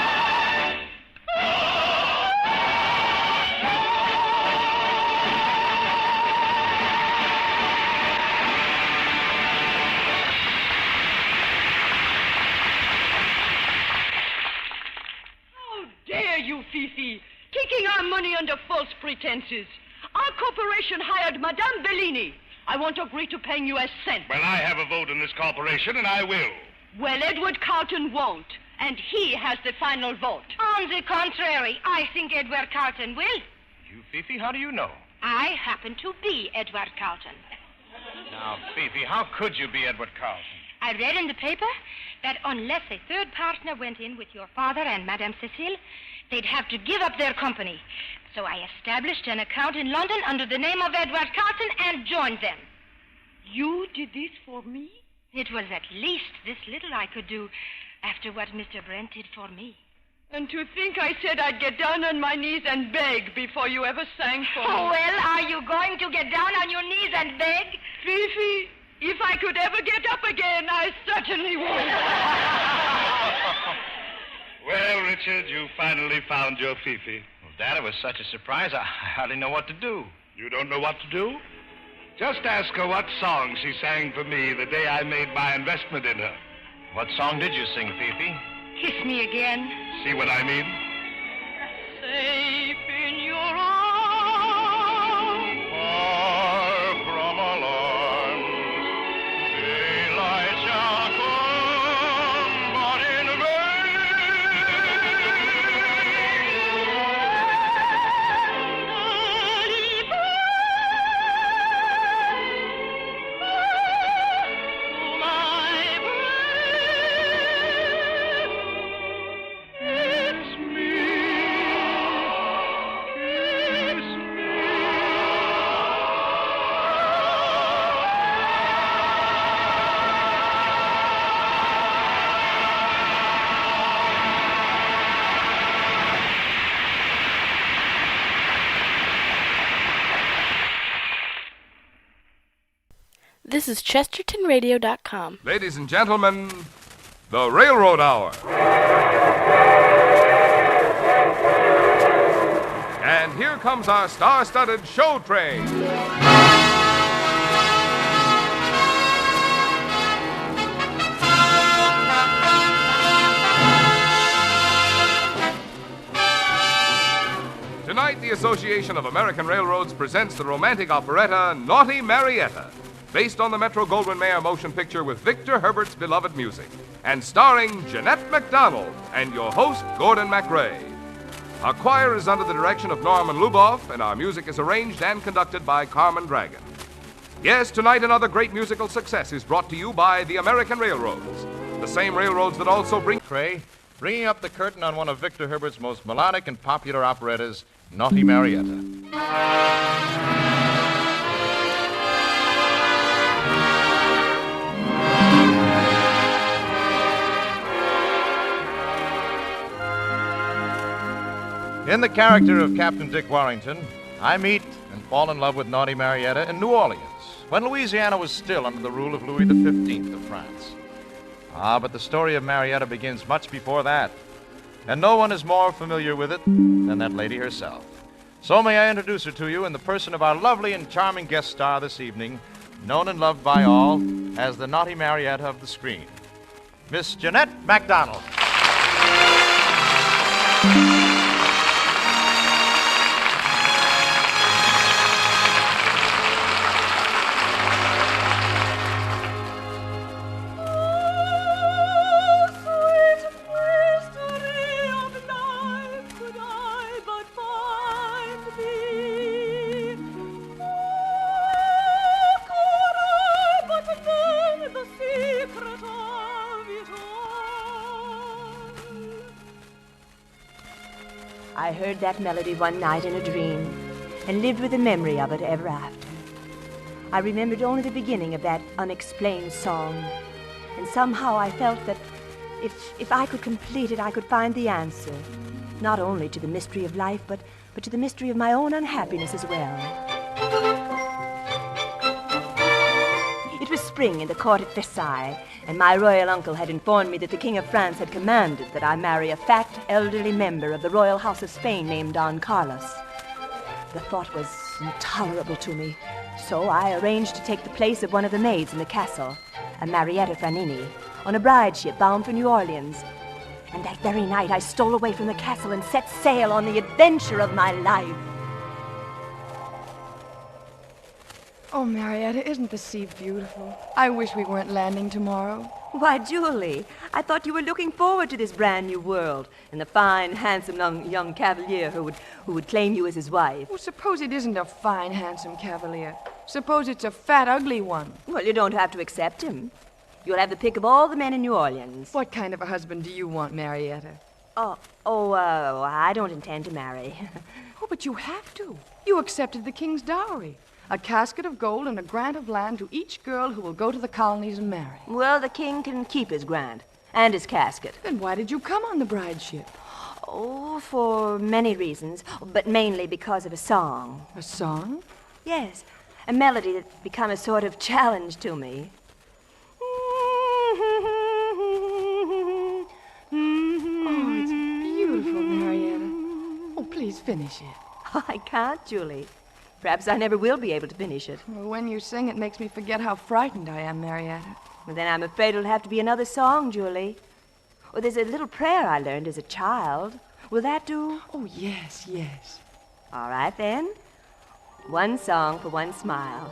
How dare you, Fifi, taking our money under false pretenses. Our corporation hired Madame Bellini. I won't agree to paying you a cent. Well, I have a vote in this corporation, and I will. Well, Edward Carlton won't, and he has the final vote. On the contrary, I think Edward Carlton will. You, Fifi, how do you know? I happen to be Edward Carlton. Now, Fifi, how could you be Edward Carlton? I read in the paper that unless a third partner went in with your father and Madame Cecile, they'd have to give up their company. So I established an account in London under the name of Edward Carlton and joined them. You did this for me? It was at least this little I could do after what Mr. Brent did for me. And to think I said I'd get down on my knees and beg before you ever sang for me. Well, are you going to get down on your knees and beg? Fifi, if I could ever get up again, I certainly would. Well, Richard, you finally found your Fifi. Well, Dad, it was such a surprise, I hardly know what to do. You don't know what to do? Just ask her what song she sang for me the day I made my investment in her. What song did you sing, Fifi? Kiss me again. See what I mean? Safe in your arms. Far from alarms, daylight shall come, but in vain. This is ChestertonRadio.com. Ladies and gentlemen, the Railroad Hour. And here comes our star-studded show train. Tonight, the Association of American Railroads presents the romantic operetta Naughty Marietta, based on the Metro-Goldwyn-Mayer motion picture with Victor Herbert's beloved music, and starring Jeanette MacDonald and your host, Gordon MacRae. Our choir is under the direction of Norman Luboff, and our music is arranged and conducted by Carmen Dragon. Yes, tonight another great musical success is brought to you by the American Railroads, the same railroads that also bring... Bringing up the curtain on one of Victor Herbert's most melodic and popular operettas, Naughty Marietta. In the character of Captain Dick Warrington, I meet and fall in love with Naughty Marietta in New Orleans, when Louisiana was still under the rule of Louis XV of France. But the story of Marietta begins much before that, and no one is more familiar with it than that lady herself. So may I introduce her to you in the person of our lovely and charming guest star this evening, known and loved by all as the Naughty Marietta of the screen, Miss Jeanette MacDonald. I heard that melody one night in a dream and lived with the memory of it ever after. I remembered only the beginning of that unexplained song, and somehow I felt that if I could complete it, I could find the answer, not only to the mystery of life, but to the mystery of my own unhappiness as well. It was spring in the court at Versailles, and my royal uncle had informed me that the King of France had commanded that I marry a fat, elderly member of the Royal House of Spain named Don Carlos. The thought was intolerable to me, so I arranged to take the place of one of the maids in the castle, a Marietta Franini, on a bride ship bound for New Orleans. And that very night I stole away from the castle and set sail on the adventure of my life. Oh, Marietta, isn't the sea beautiful? I wish we weren't landing tomorrow. Why, Julie, I thought you were looking forward to this brand new world and the fine, handsome young cavalier who would claim you as his wife. Well, suppose it isn't a fine, handsome cavalier. Suppose it's a fat, ugly one. Well, you don't have to accept him. You'll have the pick of all the men in New Orleans. What kind of a husband do you want, Marietta? I don't intend to marry. Oh, but you have to. You accepted the king's dowry. A casket of gold and a grant of land to each girl who will go to the colonies and marry. Well, the king can keep his grant and his casket. Then why did you come on the bride ship? Oh, for many reasons, but mainly because of a song. A song? Yes, a melody that's become a sort of challenge to me. Oh, it's beautiful, Marietta. Oh, please finish it. Oh, I can't, Julie. Perhaps I never will be able to finish it. Well, when you sing, it makes me forget how frightened I am, Marietta. Well, then I'm afraid it'll have to be another song, Julie. Oh, there's a little prayer I learned as a child. Will that do? Oh, yes, yes. All right, then. One song for one smile.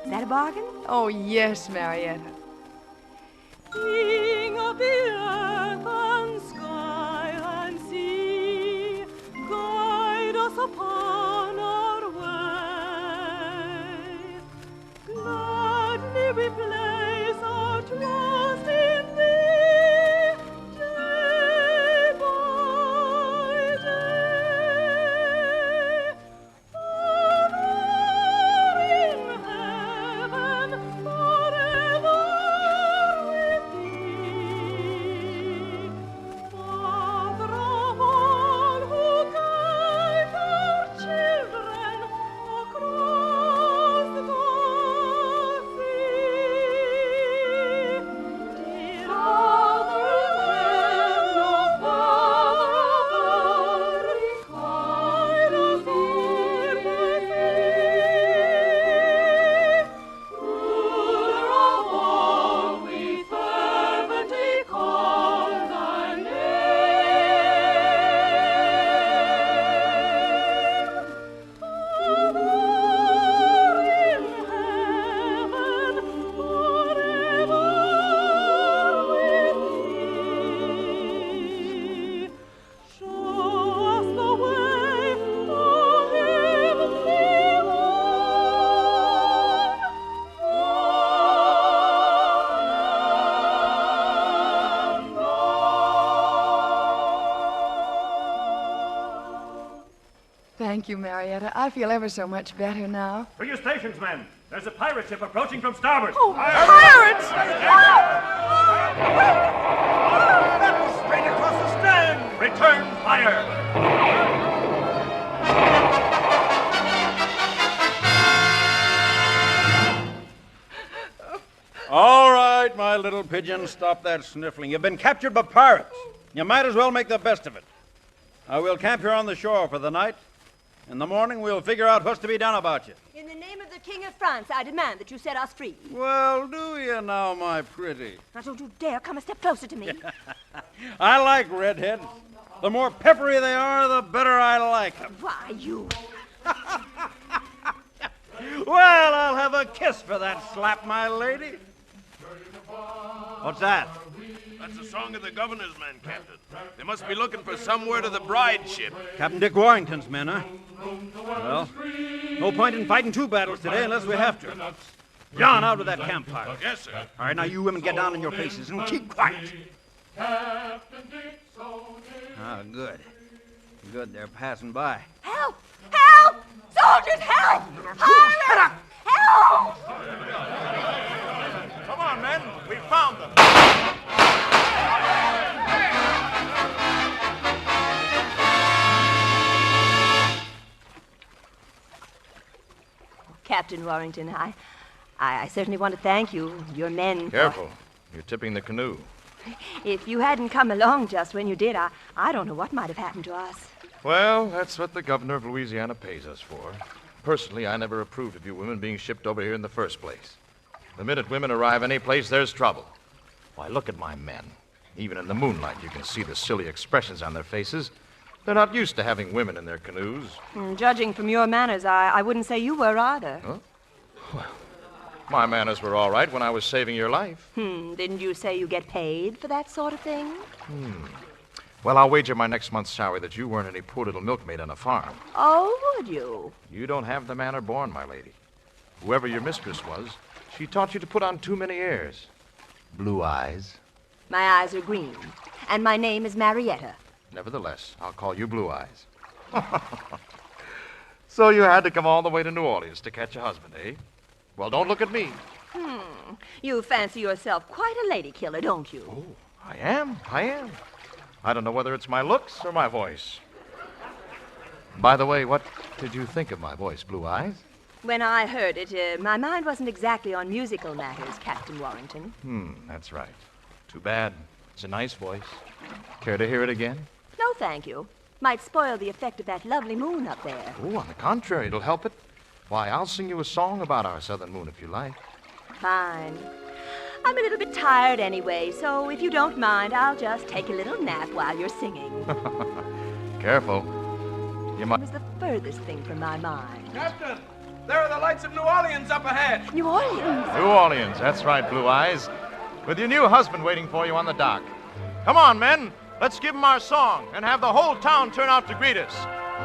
Is that a bargain? Oh, yes, Marietta. King of the earth and sky and sea, guide us upon our way. Gladly we place our trust in thee, day by day. Father in heaven, forever with thee. Father of all who guide our children across the sea. you, Marietta. I feel ever so much better now. To your stations, men. There's a pirate ship approaching from starboard. Oh, pirates! That was straight across the stern. Return fire. All right, my little pigeon, stop that sniffling. You've been captured by pirates. You might as well make the best of it. I will camp here on the shore for the night. In the morning, we'll figure out what's to be done about you. In the name of the King of France, I demand that you set us free. Well, do you now, my pretty? Now, don't you dare come a step closer to me. I like redheads. The more peppery they are, the better I like them. Why, you... Well, I'll have a kiss for that slap, my lady. What's that? That's the song of the governor's men, Captain. They must be looking for some word of the bride ship. Captain Dick Warrington's men, huh? Well, no point in fighting two battles today unless we have to. John, out with that campfire. Yes, sir. All right, now you women get down on your faces and keep quiet. Ah, good. Good, they're passing by. Help! Help! Soldiers, help! Shut up! Help! Come on, men. We found them. Captain Warrington, I certainly want to thank you, your men. Careful. You're tipping the canoe. If you hadn't come along just when you did, I don't know what might have happened to us. Well, that's what the governor of Louisiana pays us for. Personally, I never approved of you women being shipped over here in the first place. The minute women arrive any place, there's trouble. Why, look at my men. Even in the moonlight, you can see the silly expressions on their faces. They're not used to having women in their canoes. Judging from your manners, I wouldn't say you were either. Huh? Well, my manners were all right when I was saving your life. Didn't you say you get paid for that sort of thing? Well, I'll wager my next month's salary that you weren't any poor little milkmaid on a farm. Oh, would you? You don't have the manner born, my lady. Whoever your mistress was, she taught you to put on too many airs. Blue eyes. My eyes are green, and my name is Marietta. Nevertheless, I'll call you Blue Eyes. So you had to come all the way to New Orleans to catch a husband, eh? Well, don't look at me. You fancy yourself quite a lady killer, don't you? Oh, I am. I don't know whether it's my looks or my voice. By the way, what did you think of my voice, Blue Eyes? When I heard it, my mind wasn't exactly on musical matters, Captain Warrington. That's right. Too bad. It's a nice voice. Care to hear it again? No, thank you. Might spoil the effect of that lovely moon up there. Oh, on the contrary, it'll help it. Why, I'll sing you a song about our southern moon if you like. Fine. I'm a little bit tired anyway, so if you don't mind, I'll just take a little nap while you're singing. Careful. You might... It was the furthest thing from my mind. Captain, there are the lights of New Orleans up ahead. New Orleans? New Orleans, that's right, Blue Eyes. With your new husband waiting for you on the dock. Come on, men. Let's give him our song and have the whole town turn out to greet us.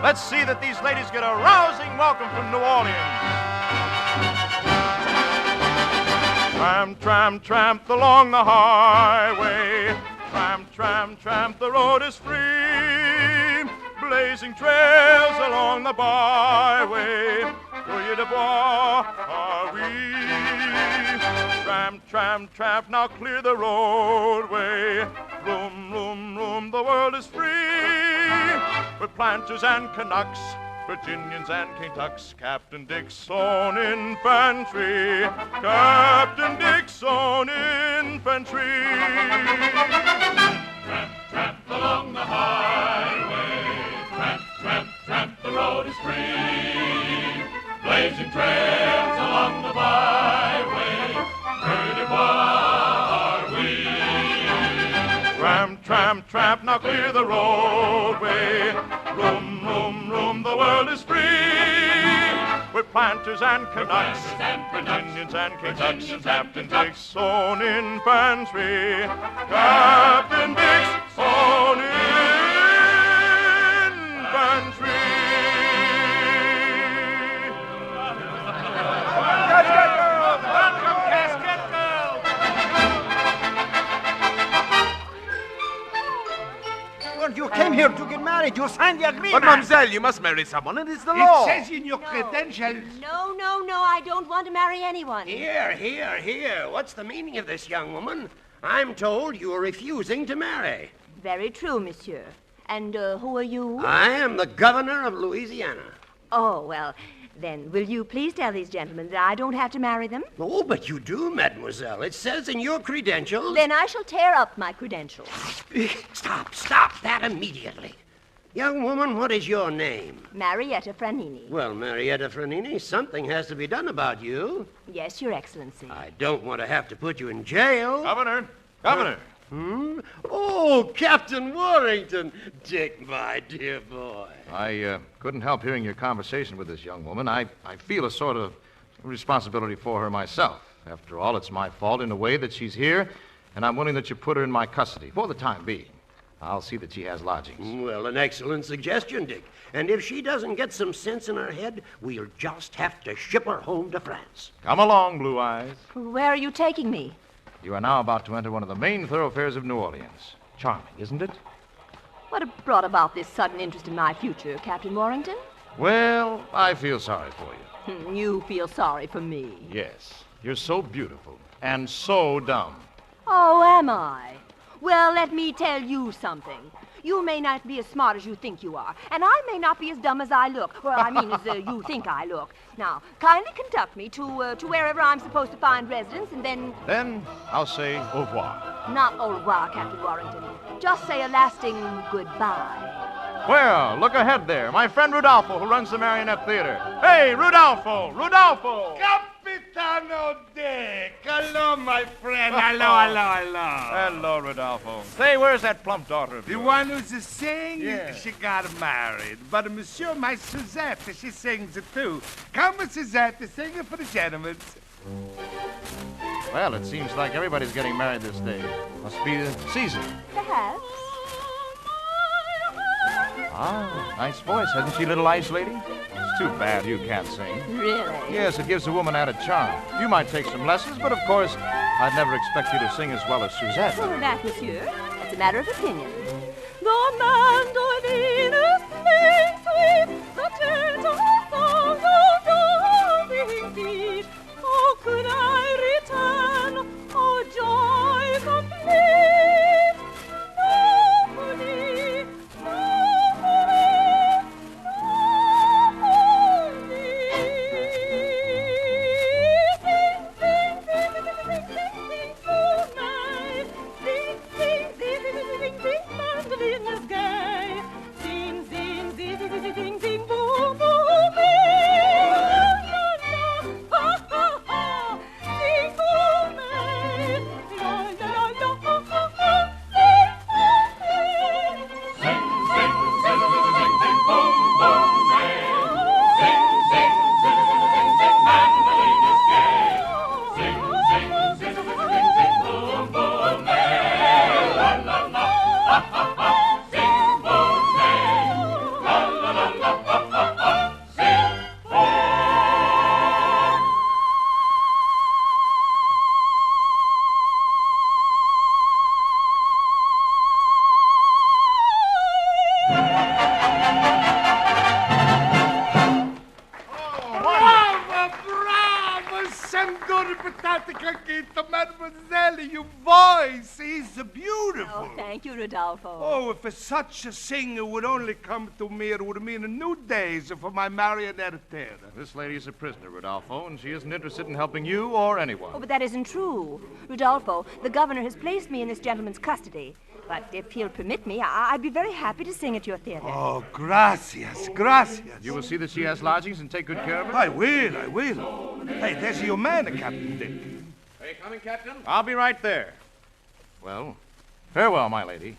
Let's see that these ladies get a rousing welcome from New Orleans. Tramp, tramp, tramp along the highway. Tramp, tramp, tramp, the road is free. Blazing trails along the byway. Courrier de bois are we. Tramp, tramp, tramp, now clear the roadway. Room, room, room, the world is free. With planters and Canucks, Virginians and Kentucks, Captain Dick's own infantry. Captain Dick's own infantry. Tramp, tramp along the highway. Tramp, tramp, tramp, the road is free. Blazing trails along the byway. Courrier de bois are we. Tramp, tramp, tramp, now clear the roadway. Room, room, room, the world is free. With planters and Canucks, Virginians and Kentucks, Captain Dick's own infantry. Captain Dick's own infantry. Casket girls! Welcome, casket girls! Well, you came here to get married. it. You signed the agreement. But, mademoiselle, you must marry someone. It is the law. It says in your credentials. No, I don't want to marry anyone. Here. What's the meaning of this, young woman? I'm told you are refusing to marry. Very true, monsieur. And who are you? I am the governor of Louisiana. Oh, well, then will you please tell these gentlemen that I don't have to marry them? Oh, but you do, mademoiselle. It says in your credentials... Then I shall tear up my credentials. Stop that immediately. Young woman, what is your name? Marietta Franini. Well, Marietta Franini, something has to be done about you. Yes, Your Excellency. I don't want to have to put you in jail. Governor. Oh, Captain Warrington. Dick, my dear boy. I couldn't help hearing your conversation with this young woman. I feel a sort of responsibility for her myself. After all, it's my fault in a way that she's here, and I'm willing that you put her in my custody for the time being. I'll see that she has lodgings. Well, an excellent suggestion, Dick. And if she doesn't get some sense in her head, we'll just have to ship her home to France. Come along, Blue Eyes. Where are you taking me? You are now about to enter one of the main thoroughfares of New Orleans. Charming, isn't it? What brought about this sudden interest in my future, Captain Warrington? Well, I feel sorry for you. You feel sorry for me. Yes. You're so beautiful and so dumb. Oh, am I? Well, let me tell you something. You may not be as smart as you think you are, and I may not be as dumb as I look. Well, I mean, as you think I look. Now, kindly conduct me to wherever I'm supposed to find residence, and then... Then I'll say au revoir. Not au revoir, Captain Warrington. Just say a lasting goodbye. Well, look ahead there. My friend Rudolfo, who runs the Marionette Theater. Hey, Rudolfo! Capitano Dick! Hello, my friend. Hello. Hello, Rudolfo. Say, where's that plump daughter of yours? The one who's a sing? Yeah. She got married. But monsieur, my Suzette, she sings it too. Come, Suzette, sing it for the gentlemen. Well, it seems like everybody's getting married this day. Must be the season. Perhaps. Ah, nice voice, hasn't she, little ice lady? It's too bad you can't sing. Really? Yes, it gives a woman added charm. You might take some lessons, but of course, I'd never expect you to sing as well as Suzette. Oh, that, monsieur, that's a matter of opinion. The mandolin is playing sweet, the gentle song of dancing feet. Oh, could I return, oh, joy complete. Nobody, Mademoiselle, your voice is beautiful. Oh, thank you, Rodolfo. Oh, if such a singer would only come to me, it would mean a new days for my marionette theater. This lady is a prisoner, Rodolfo, and she isn't interested in helping you or anyone. Oh, but that isn't true. Rodolfo, the governor has placed me in this gentleman's custody. But if he'll permit me, I'd be very happy to sing at your theater. Oh, gracias. You will see that she has lodgings and take good care of her? I will. Hey, there's your man, Captain Dick. Are you coming, Captain? I'll be right there. Well, farewell, my lady.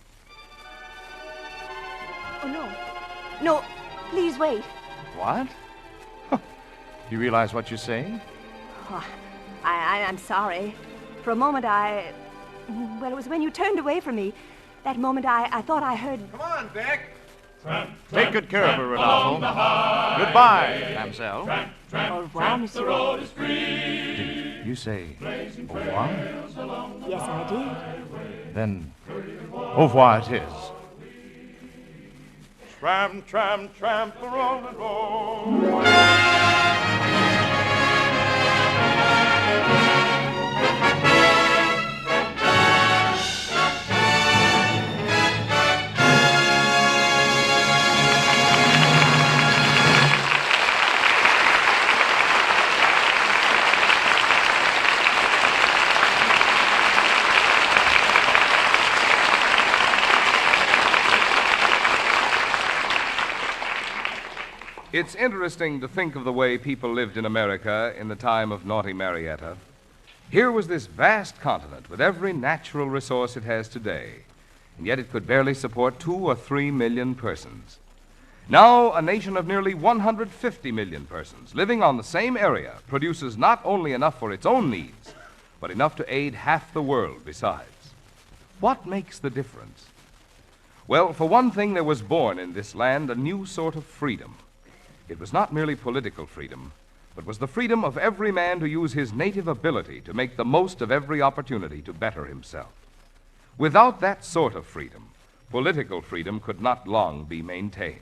Oh, no. No, please wait. What? You realize what you're saying? Oh, I'm sorry. For a moment, well, it was when you turned away from me. That moment, I thought I heard... Come on, Dick. Take good care of her, Rodolfo. Goodbye, Mamselle. Au revoir, monsieur. Did you say au revoir? Yes, I did. Then au revoir it is. Tramp, tramp, tramp the rolling road. It's interesting to think of the way people lived in America in the time of Naughty Marietta. Here was this vast continent with every natural resource it has today, and yet it could barely support 2 or 3 million persons. Now, a nation of nearly 150 million persons living on the same area produces not only enough for its own needs, but enough to aid half the world besides. What makes the difference? Well, for one thing, there was born in this land a new sort of freedom. It was not merely political freedom, but was the freedom of every man to use his native ability to make the most of every opportunity to better himself. Without that sort of freedom, political freedom could not long be maintained.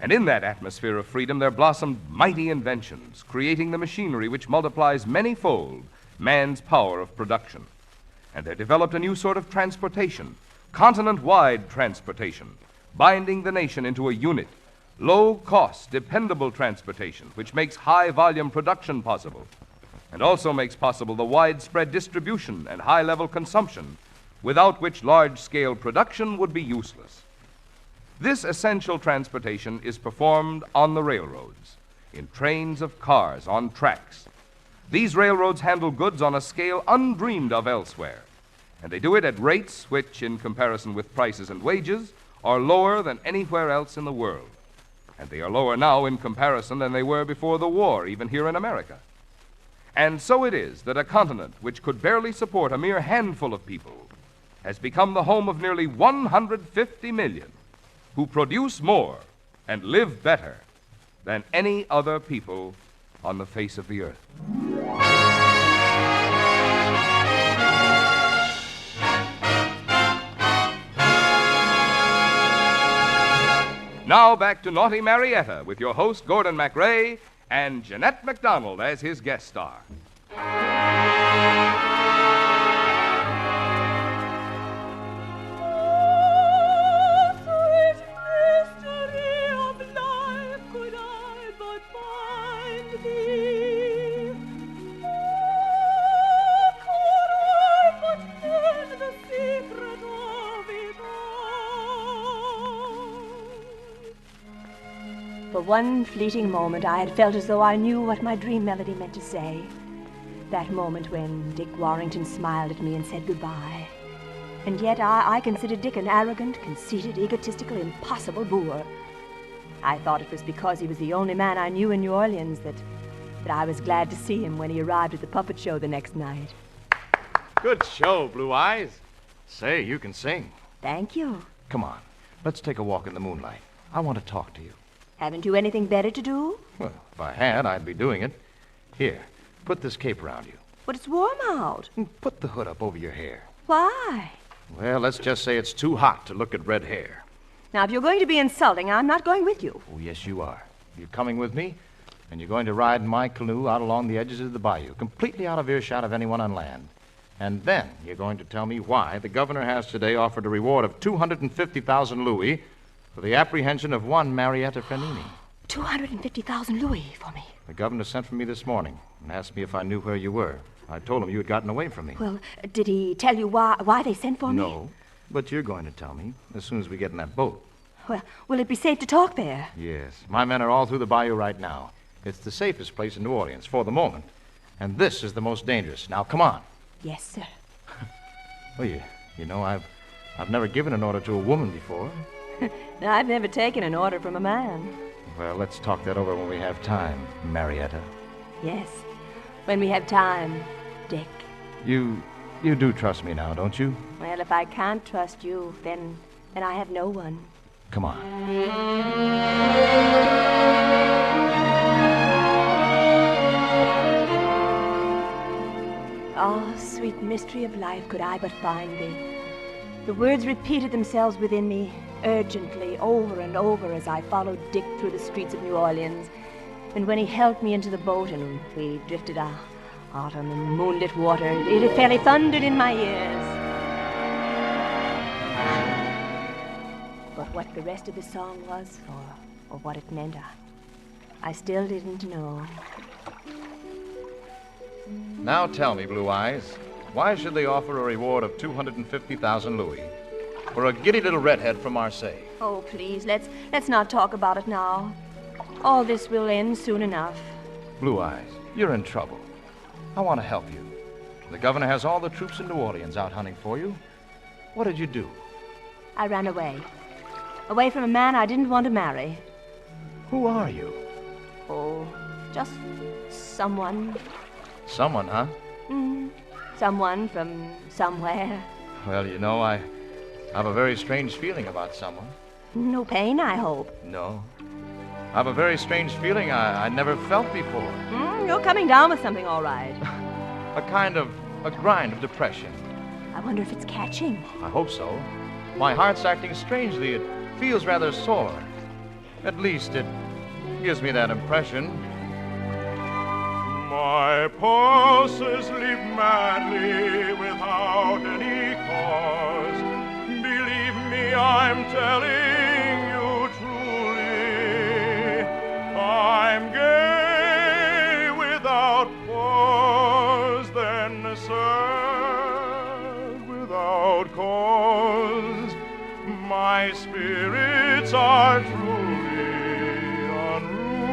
And in that atmosphere of freedom, there blossomed mighty inventions, creating the machinery which multiplies many-fold man's power of production. And there developed a new sort of transportation, continent-wide transportation, binding the nation into a unit. Low-cost, dependable transportation, which makes high-volume production possible, and also makes possible the widespread distribution and high-level consumption, without which large-scale production would be useless. This essential transportation is performed on the railroads, in trains of cars on tracks. These railroads handle goods on a scale undreamed of elsewhere, and they do it at rates which, in comparison with prices and wages, are lower than anywhere else in the world. And they are lower now in comparison than they were before the war, even here in America. And so it is that a continent which could barely support a mere handful of people has become the home of nearly 150 million who produce more and live better than any other people on the face of the earth. Now back to Naughty Marietta with your host, Gordon MacRae, and Jeanette MacDonald as his guest star. For one fleeting moment, I had felt as though I knew what my dream melody meant to say. That moment when Dick Warrington smiled at me and said goodbye. And yet I considered Dick an arrogant, conceited, egotistical, impossible boor. I thought it was because he was the only man I knew in New Orleans that I was glad to see him when he arrived at the puppet show the next night. Good show, Blue Eyes. Say, you can sing. Thank you. Come on, let's take a walk in the moonlight. I want to talk to you. Haven't you anything better to do? Well, if I had, I'd be doing it. Here, put this cape around you. But it's warm out. Put the hood up over your hair. Why? Well, let's just say it's too hot to look at red hair. Now, if you're going to be insulting, I'm not going with you. Oh, yes, you are. You're coming with me, and you're going to ride in my canoe out along the edges of the bayou, completely out of earshot of anyone on land. And then you're going to tell me why the governor has today offered a reward of 250,000 louis for the apprehension of one Marietta Frenini. 250,000 louis for me. The governor sent for me this morning and asked me if I knew where you were. I told him you had gotten away from me. Well, did he tell you why they sent for me? No, but you're going to tell me as soon as we get in that boat. Well, will it be safe to talk there? Yes. My men are all through the bayou right now. It's the safest place in New Orleans for the moment. And this is the most dangerous. Now, come on. Yes, sir. Well, you know, I've never given an order to a woman before. No, I've never taken an order from a man. Well, let's talk that over when we have time, Marietta. Yes, when we have time, Dick. You do trust me now, don't you? Well, if I can't trust you, then I have no one. Come on. Oh, sweet mystery of life, could I but find thee. The words repeated themselves within me, urgently over and over as I followed Dick through the streets of New Orleans. And when he helped me into the boat and we drifted out on the moonlit water, it fairly thundered in my ears. But what the rest of the song was, or what it meant, I still didn't know. Now tell me, Blue Eyes, why should they offer a reward of 250,000 louis for a giddy little redhead from Marseille? Oh, please, let's not talk about it now. All this will end soon enough. Blue Eyes, you're in trouble. I want to help you. The governor has all the troops in New Orleans out hunting for you. What did you do? I ran away. Away from a man I didn't want to marry. Who are you? Oh, just someone. Someone, huh? Someone from somewhere. Well, you know, I have a very strange feeling about someone. No pain, I hope. No. I have a very strange feeling I never felt before. You're coming down with something, all right. a grind of depression. I wonder if it's catching. I hope so. My heart's acting strangely. It feels rather sore. At least it gives me that impression. My pulses leap madly without any cause. Believe me, I'm telling you truly. I'm gay without pause, then sad without cause. My spirits are truly unruly.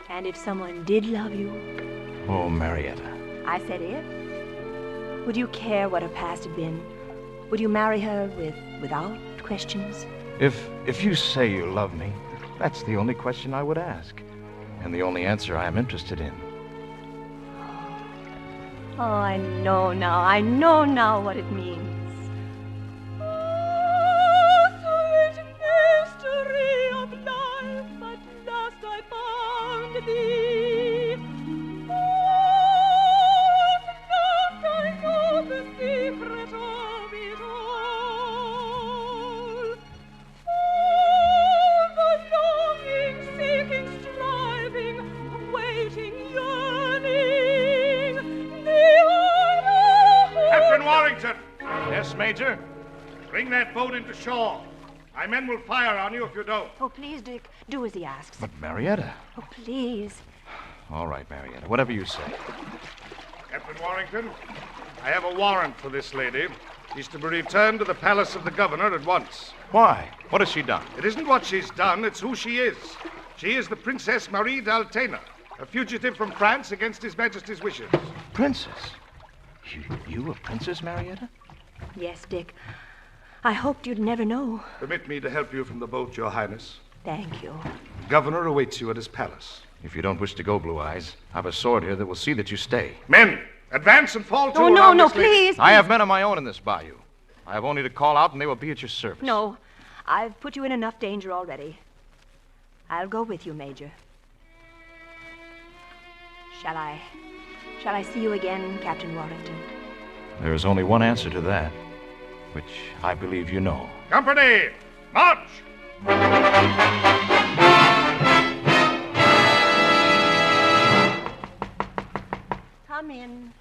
And if someone did love you? Oh, Marietta. I said if. Would you care what her past had been? Would you marry her without questions? If you say you love me, that's the only question I would ask. And the only answer I am interested in. Oh, I know now what it means. Thee. Oh, not I know the secret of it all. Oh, the longing, seeking, striving, waiting, yearning, the honor. Captain Warrington! Yes, Major? Bring that boat into shore. My men will fire on you if you don't. Oh, please, Dick, do as he asks. But Marietta. Oh, please. All right, Marietta, whatever you say. Captain Warrington, I have a warrant for this lady. She's to be returned to the palace of the governor at once. Why? What has she done? It isn't what she's done, it's who she is. She is the Princess Marie d'Altena, a fugitive from France against His Majesty's wishes. Princess? You a princess, Marietta? Yes, Dick. I hoped you'd never know. Permit me to help you from the boat, Your Highness. Thank you. The governor awaits you at his palace. If you don't wish to go, Blue Eyes, I have a sword here that will see that you stay. Men, advance and fall to. Oh, no, please. I have men of my own in this bayou. I have only to call out and they will be at your service. No, I've put you in enough danger already. I'll go with you, Major. Shall I see you again, Captain Warrington? There is only one answer to that, which I believe you know. Company, march! Come in.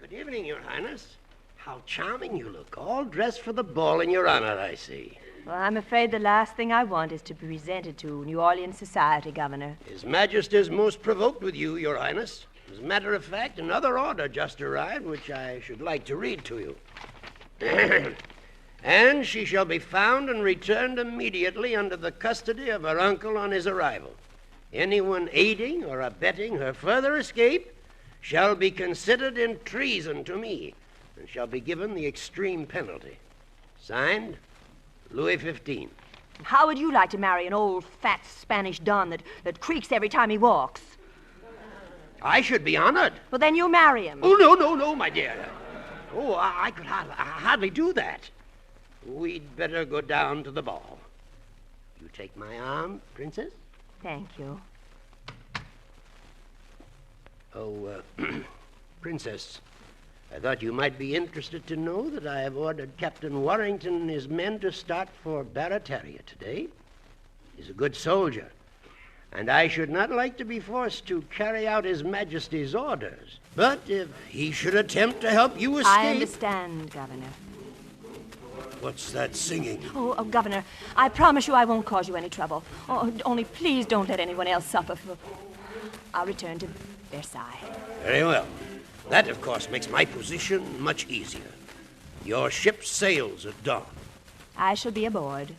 Good evening, Your Highness. How charming you look. All dressed for the ball in your honor, I see. Well, I'm afraid the last thing I want is to be presented to New Orleans society, Governor. His Majesty is most provoked with you, Your Highness. As a matter of fact, another order just arrived, which I should like to read to you. And she shall be found and returned immediately under the custody of her uncle on his arrival. Anyone aiding or abetting her further escape shall be considered in treason to me and shall be given the extreme penalty. Signed, Louis XV. How would you like to marry an old, fat Spanish don that creaks every time he walks? I should be honored. Well, then you marry him. Oh, no, my dear. Oh, I could hardly do that. We'd better go down to the ball. You take my arm, Princess? Thank you. Oh, Princess, I thought you might be interested to know that I have ordered Captain Warrington and his men to start for Barataria today. He's a good soldier, and I should not like to be forced to carry out His Majesty's orders. But if he should attempt to help you escape... I understand, Governor. What's that singing? Oh, Governor, I promise you I won't cause you any trouble. Oh, only please don't let anyone else suffer. I'll return to Versailles. Very well. That, of course, makes my position much easier. Your ship sails at dawn. I shall be aboard.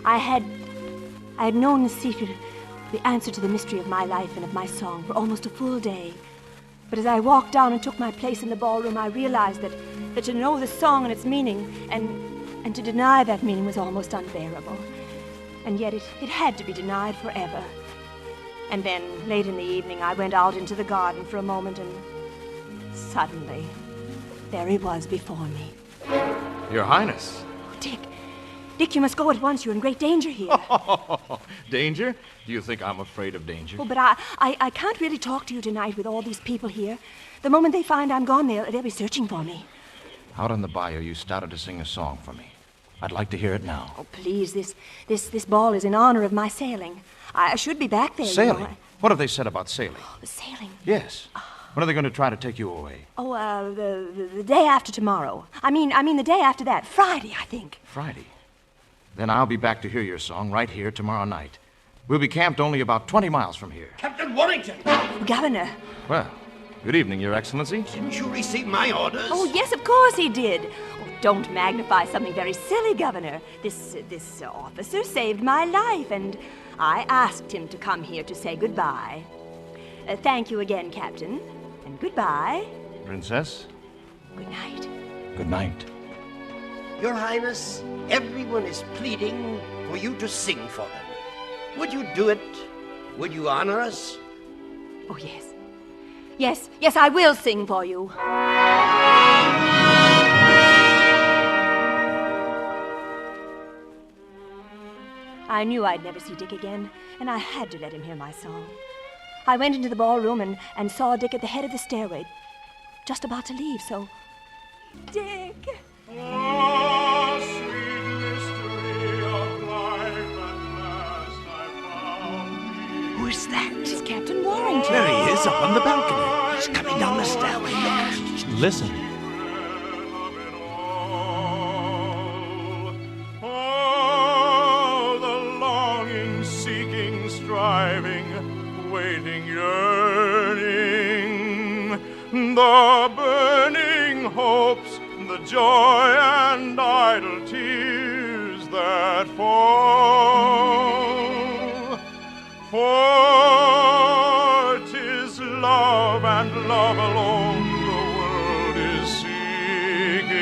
I had known the secret, the answer to the mystery of my life and of my song for almost a full day. But as I walked down and took my place in the ballroom, I realized that to know the song and its meaning and to deny that meaning was almost unbearable. And yet it had to be denied forever. And then, late in the evening, I went out into the garden for a moment, and suddenly, there he was before me. Your Highness. Dick, you must go at once. You're in great danger here. Danger? Do you think I'm afraid of danger? Oh, but I can't really talk to you tonight with all these people here. The moment they find I'm gone, they'll be searching for me. Out on the bayou, you started to sing a song for me. I'd like to hear it now. Oh, please, this ball is in honor of my sailing. I should be back there. Sailing? You know. What have they said about sailing? Oh, sailing? Yes. When are they going to try to take you away? Oh, the day after tomorrow. I mean the day after that. Friday, I think. Friday? Then I'll be back to hear your song right here tomorrow night. We'll be camped only about 20 miles from here. Captain Warrington! Governor. Well, good evening, Your Excellency. Didn't you receive my orders? Oh, yes, of course he did. Oh, don't magnify something very silly, Governor. This officer saved my life, and I asked him to come here to say goodbye. Thank you again, Captain, and goodbye. Princess? Good night. Good night. Your Highness, everyone is pleading for you to sing for them. Would you do it? Would you honor us? Oh, yes. Yes, I will sing for you. I knew I'd never see Dick again, and I had to let him hear my song. I went into the ballroom and saw Dick at the head of the stairway, just about to leave, so... Dick! Oh, sweet mystery of life, at last I found. Who is that? It's Captain Warrington. There he is, up on the balcony. He's coming down the stairway. Look. Listen. Oh, the longing, seeking, striving, waiting, yearning, the burning hopes, the joy and idle tears that fall. For 'tis love and love alone the world is seeking.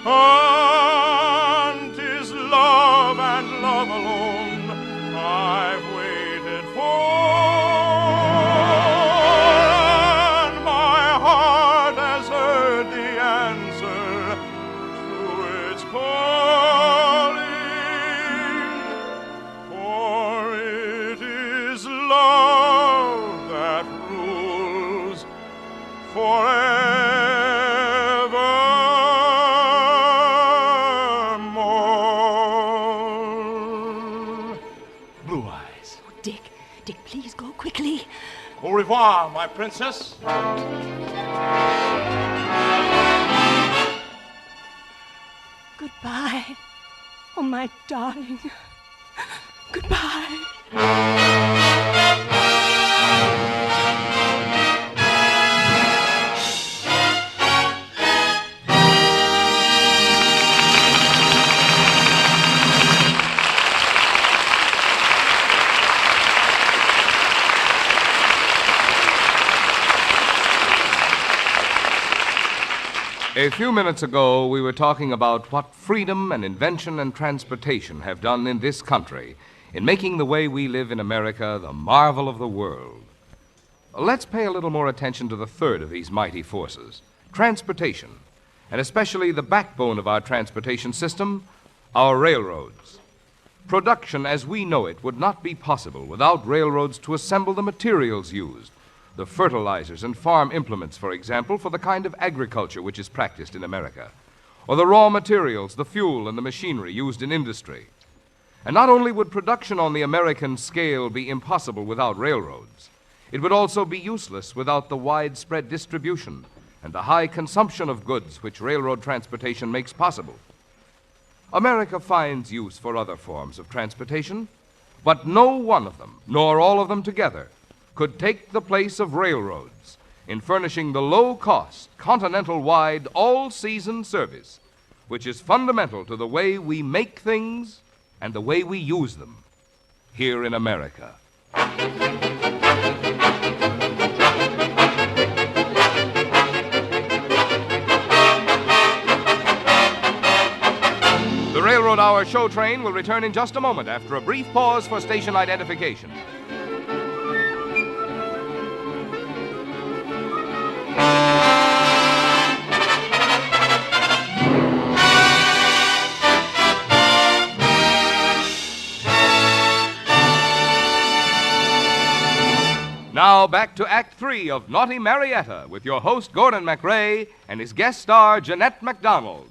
And 'tis love and love alone I've waited for. Forever. Au revoir, my princess. Goodbye. Oh, my darling. Goodbye. A few minutes ago, we were talking about what freedom and invention and transportation have done in this country in making the way we live in America the marvel of the world. Let's pay a little more attention to the third of these mighty forces, transportation, and especially the backbone of our transportation system, our railroads. Production as we know it would not be possible without railroads to assemble the materials used. The fertilizers and farm implements, for example, for the kind of agriculture which is practiced in America, or the raw materials, the fuel, and the machinery used in industry. And not only would production on the American scale be impossible without railroads, it would also be useless without the widespread distribution and the high consumption of goods which railroad transportation makes possible. America finds use for other forms of transportation, but no one of them, nor all of them together, could take the place of railroads in furnishing the low-cost, continental-wide, all-season service, which is fundamental to the way we make things and the way we use them here in America. The Railroad Hour show train will return in just a moment after a brief pause for station identification. Now back to Act 3 of Naughty Marietta with your host, Gordon MacRae, and his guest star, Jeanette MacDonald.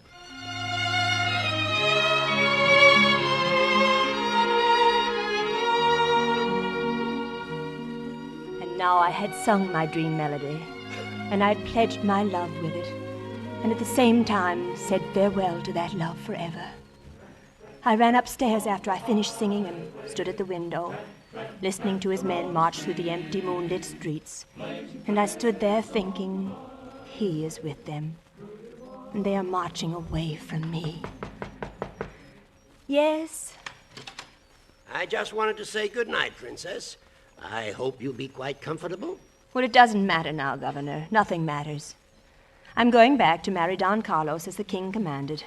And now I had sung my dream melody, and I'd pledged my love with it, and at the same time said farewell to that love forever. I ran upstairs after I finished singing and stood at the window, listening to his men march through the empty moonlit streets. And I stood there thinking, he is with them, and they are marching away from me. Yes? I just wanted to say good night, Princess. I hope you'll be quite comfortable. Well, it doesn't matter now, Governor. Nothing matters. I'm going back to marry Don Carlos as the king commanded.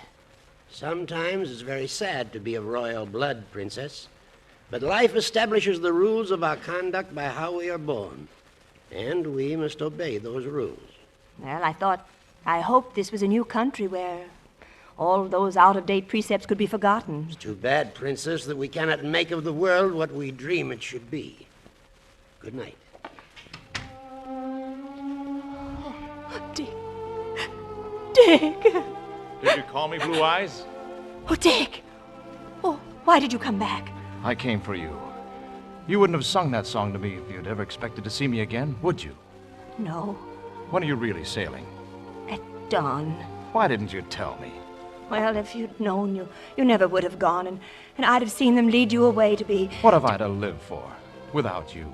Sometimes it's very sad to be of royal blood, Princess. But life establishes the rules of our conduct by how we are born, and we must obey those rules. Well, I hoped this was a new country where all those out-of-date precepts could be forgotten. It's too bad, Princess, that we cannot make of the world what we dream it should be. Good night. Oh, Dick. Dick! Did you call me, Blue Eyes? Oh, Dick! Oh, why did you come back? I came for you. You wouldn't have sung that song to me if you'd ever expected to see me again, would you? No. When are you really sailing? At dawn. Why didn't you tell me? Well, if you'd known, you never would have gone, and I'd have seen them lead you away to be... What have I to live for without you?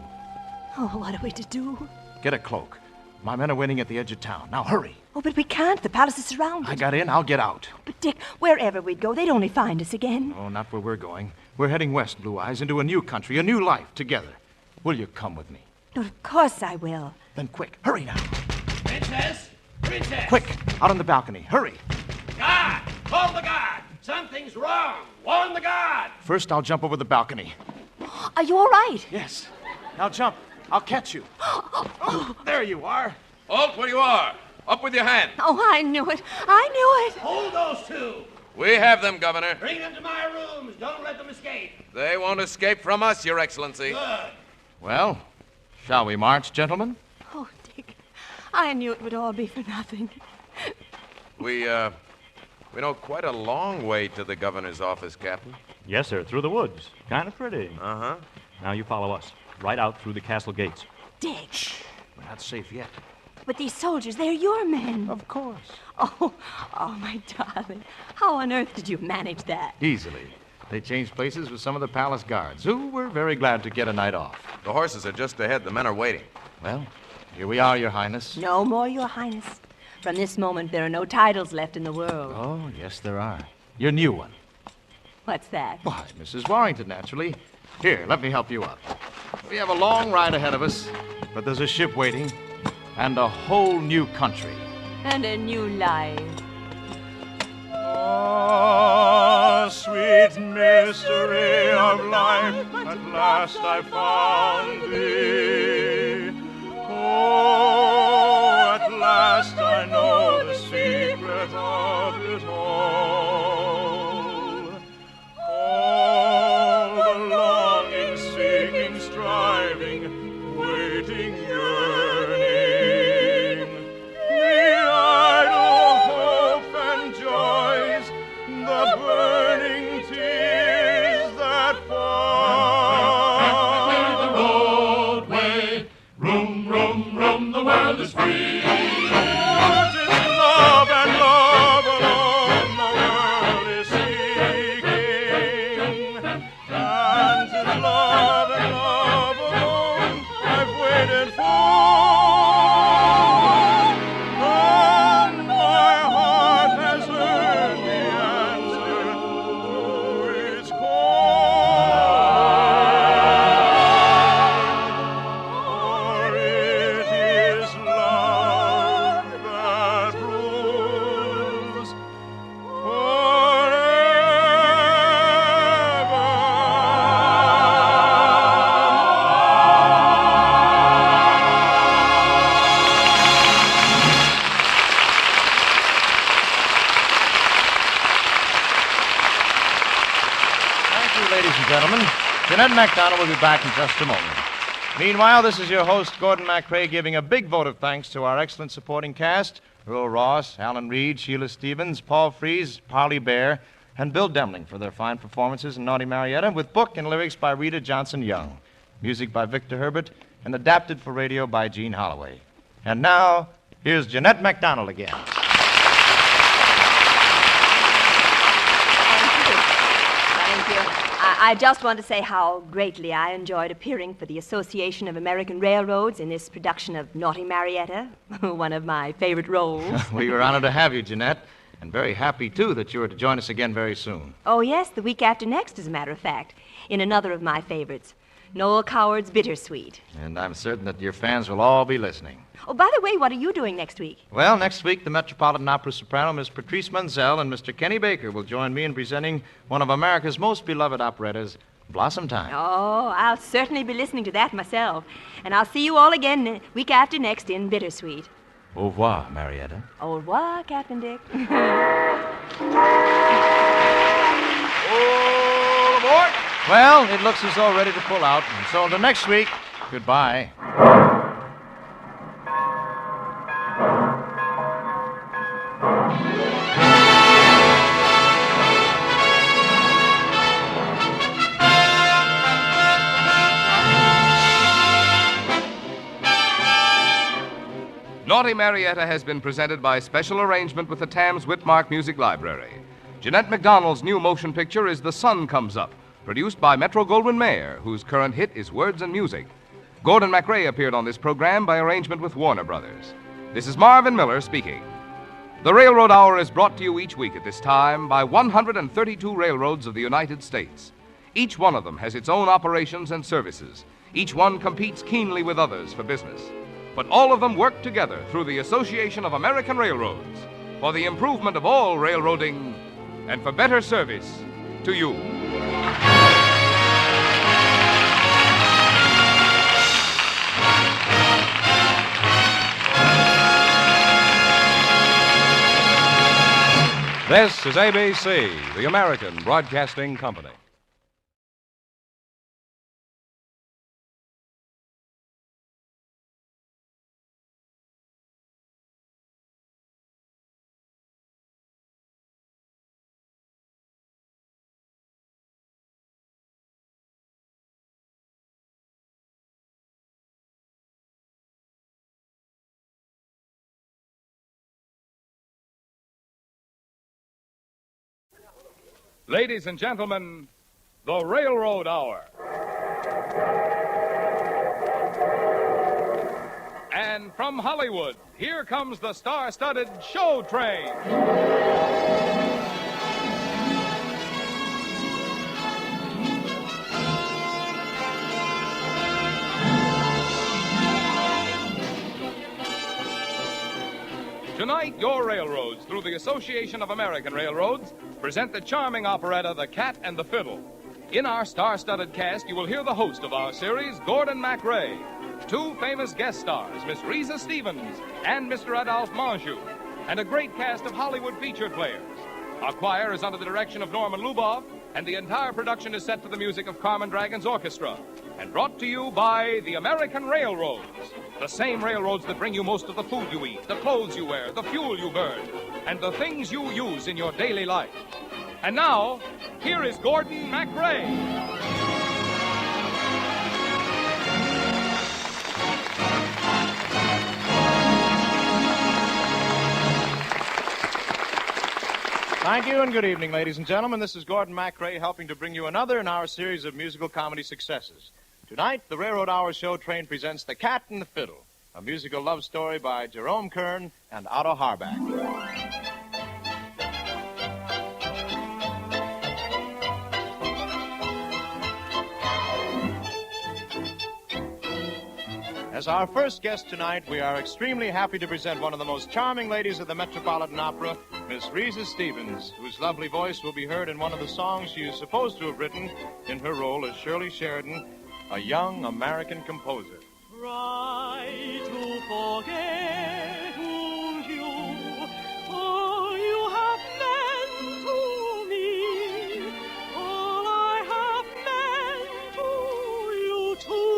Oh, what are we to do? Get a cloak. My men are waiting at the edge of town. Now, hurry. Oh, but we can't. The palace is surrounded. I got in. I'll get out. But, Dick, wherever we'd go, they'd only find us again. Oh, not where we're going. We're heading west, Blue Eyes, into a new country, a new life, together. Will you come with me? No, of course I will. Then quick, hurry now. Princess! Princess! Quick, out on the balcony, hurry. Guard! Call the guard! Something's wrong! Warn the guard! First, I'll jump over the balcony. Are you all right? Yes. Now jump. I'll catch you. Oh, there you are. Halt where you are. Up with your hand. Oh, I knew it. I knew it. Hold those two. We have them, Governor. Bring them to my rooms. Don't let them escape. They won't escape from us, Your Excellency. Good. Well, shall we march, gentlemen? Oh, Dick, I knew it would all be for nothing. We know quite a long way to the governor's office, Captain. Yes, sir, through the woods. Kind of pretty. Uh-huh. Now you follow us. Right out through the castle gates. Dick. Shh. We're not safe yet. But these soldiers, they're your men. Of course. Oh, my darling. How on earth did you manage that? Easily. They changed places with some of the palace guards, who were very glad to get a night off. The horses are just ahead. The men are waiting. Well, here we are, Your Highness. No more, Your Highness. From this moment, there are no titles left in the world. Oh, yes, there are. Your new one. What's that? Why, Mrs. Warrington, naturally. Here, let me help you up. We have a long ride ahead of us, but there's a ship waiting and a whole new country. And a new life. Ah, sweet mystery of life, at last I found thee. Oh, at last I know the secret of it all. All the longing, seeking, striving, waiting, yearning, the idle hope and joys, the burning tears that fall. The roadway, room, room, room, the world is free. But in love and love alone the world is seeking. And in love alone I've waited for. And my heart has heard the answer to its call. For it is love that rules Thank you, ladies and gentlemen. Jeanette MacDonald will be back in just a moment. Meanwhile, this is your host, Gordon MacRae, giving a big vote of thanks to our excellent supporting cast, Earl Ross, Alan Reed, Sheila Stevens, Paul Frees, Polly Bear, and Bill Demling for their fine performances in Naughty Marietta, with book and lyrics by Rita Johnson Young, music by Victor Herbert, and adapted for radio by Gene Holloway. And now, here's Jeanette MacDonald again. Thank you. I just want to say how greatly I enjoyed appearing for the Association of American Railroads in this production of Naughty Marietta, one of my favorite roles. We were honored to have you, Jeanette, and very happy, too, that you are to join us again very soon. Oh, yes, the week after next, as a matter of fact, in another of my favorites, Noel Coward's Bittersweet. And I'm certain that your fans will all be listening. Oh, by the way, what are you doing next week? Well, next week, the Metropolitan Opera soprano, Miss Patrice Menzel, and Mr. Kenny Baker will join me in presenting one of America's most beloved operettas, Blossom Time. Oh, I'll certainly be listening to that myself. And I'll see you all again week after next in Bittersweet. Au revoir, Marietta. Au revoir, Captain Dick. All aboard! Well, it looks as though ready to pull out, and so until next week, goodbye. Naughty Marietta has been presented by special arrangement with the Tams Whitmark Music Library. Jeanette MacDonald's new motion picture is The Sun Comes Up, produced by Metro-Goldwyn-Mayer, whose current hit is Words and Music. Gordon MacRae appeared on this program by arrangement with Warner Brothers. This is Marvin Miller speaking. The Railroad Hour is brought to you each week at this time by 132 railroads of the United States. Each one of them has its own operations and services. Each one competes keenly with others for business. But all of them work together through the Association of American Railroads for the improvement of all railroading and for better service to you. This is ABC, the American Broadcasting Company. Ladies and gentlemen, the Railroad Hour. And from Hollywood, here comes the star-studded Show Train. Tonight, your railroads, through the Association of American Railroads, present the charming operetta The Cat and the Fiddle. In our star-studded cast, you will hear the host of our series, Gordon MacRae, two famous guest stars, Miss Risa Stevens and Mr. Adolphe Manjou, and a great cast of Hollywood featured players. Our choir is under the direction of Norman Luboff, and the entire production is set to the music of Carmen Dragon's orchestra, and brought to you by the American Railroads, the same railroads that bring you most of the food you eat, the clothes you wear, the fuel you burn, and the things you use in your daily life. And now, here is Gordon MacRae. Thank you and good evening, ladies and gentlemen. This is Gordon MacRae helping to bring you another in our series of musical comedy successes. Tonight, the Railroad Hour Show Train presents The Cat and the Fiddle, a musical love story by Jerome Kern and Otto Harbach. As our first guest tonight, we are extremely happy to present one of the most charming ladies of the Metropolitan Opera, Miss Risa Stevens, whose lovely voice will be heard in one of the songs she is supposed to have written in her role as Shirley Sheridan, a young American composer. Try to forget who you have meant to me, all I have meant to you too.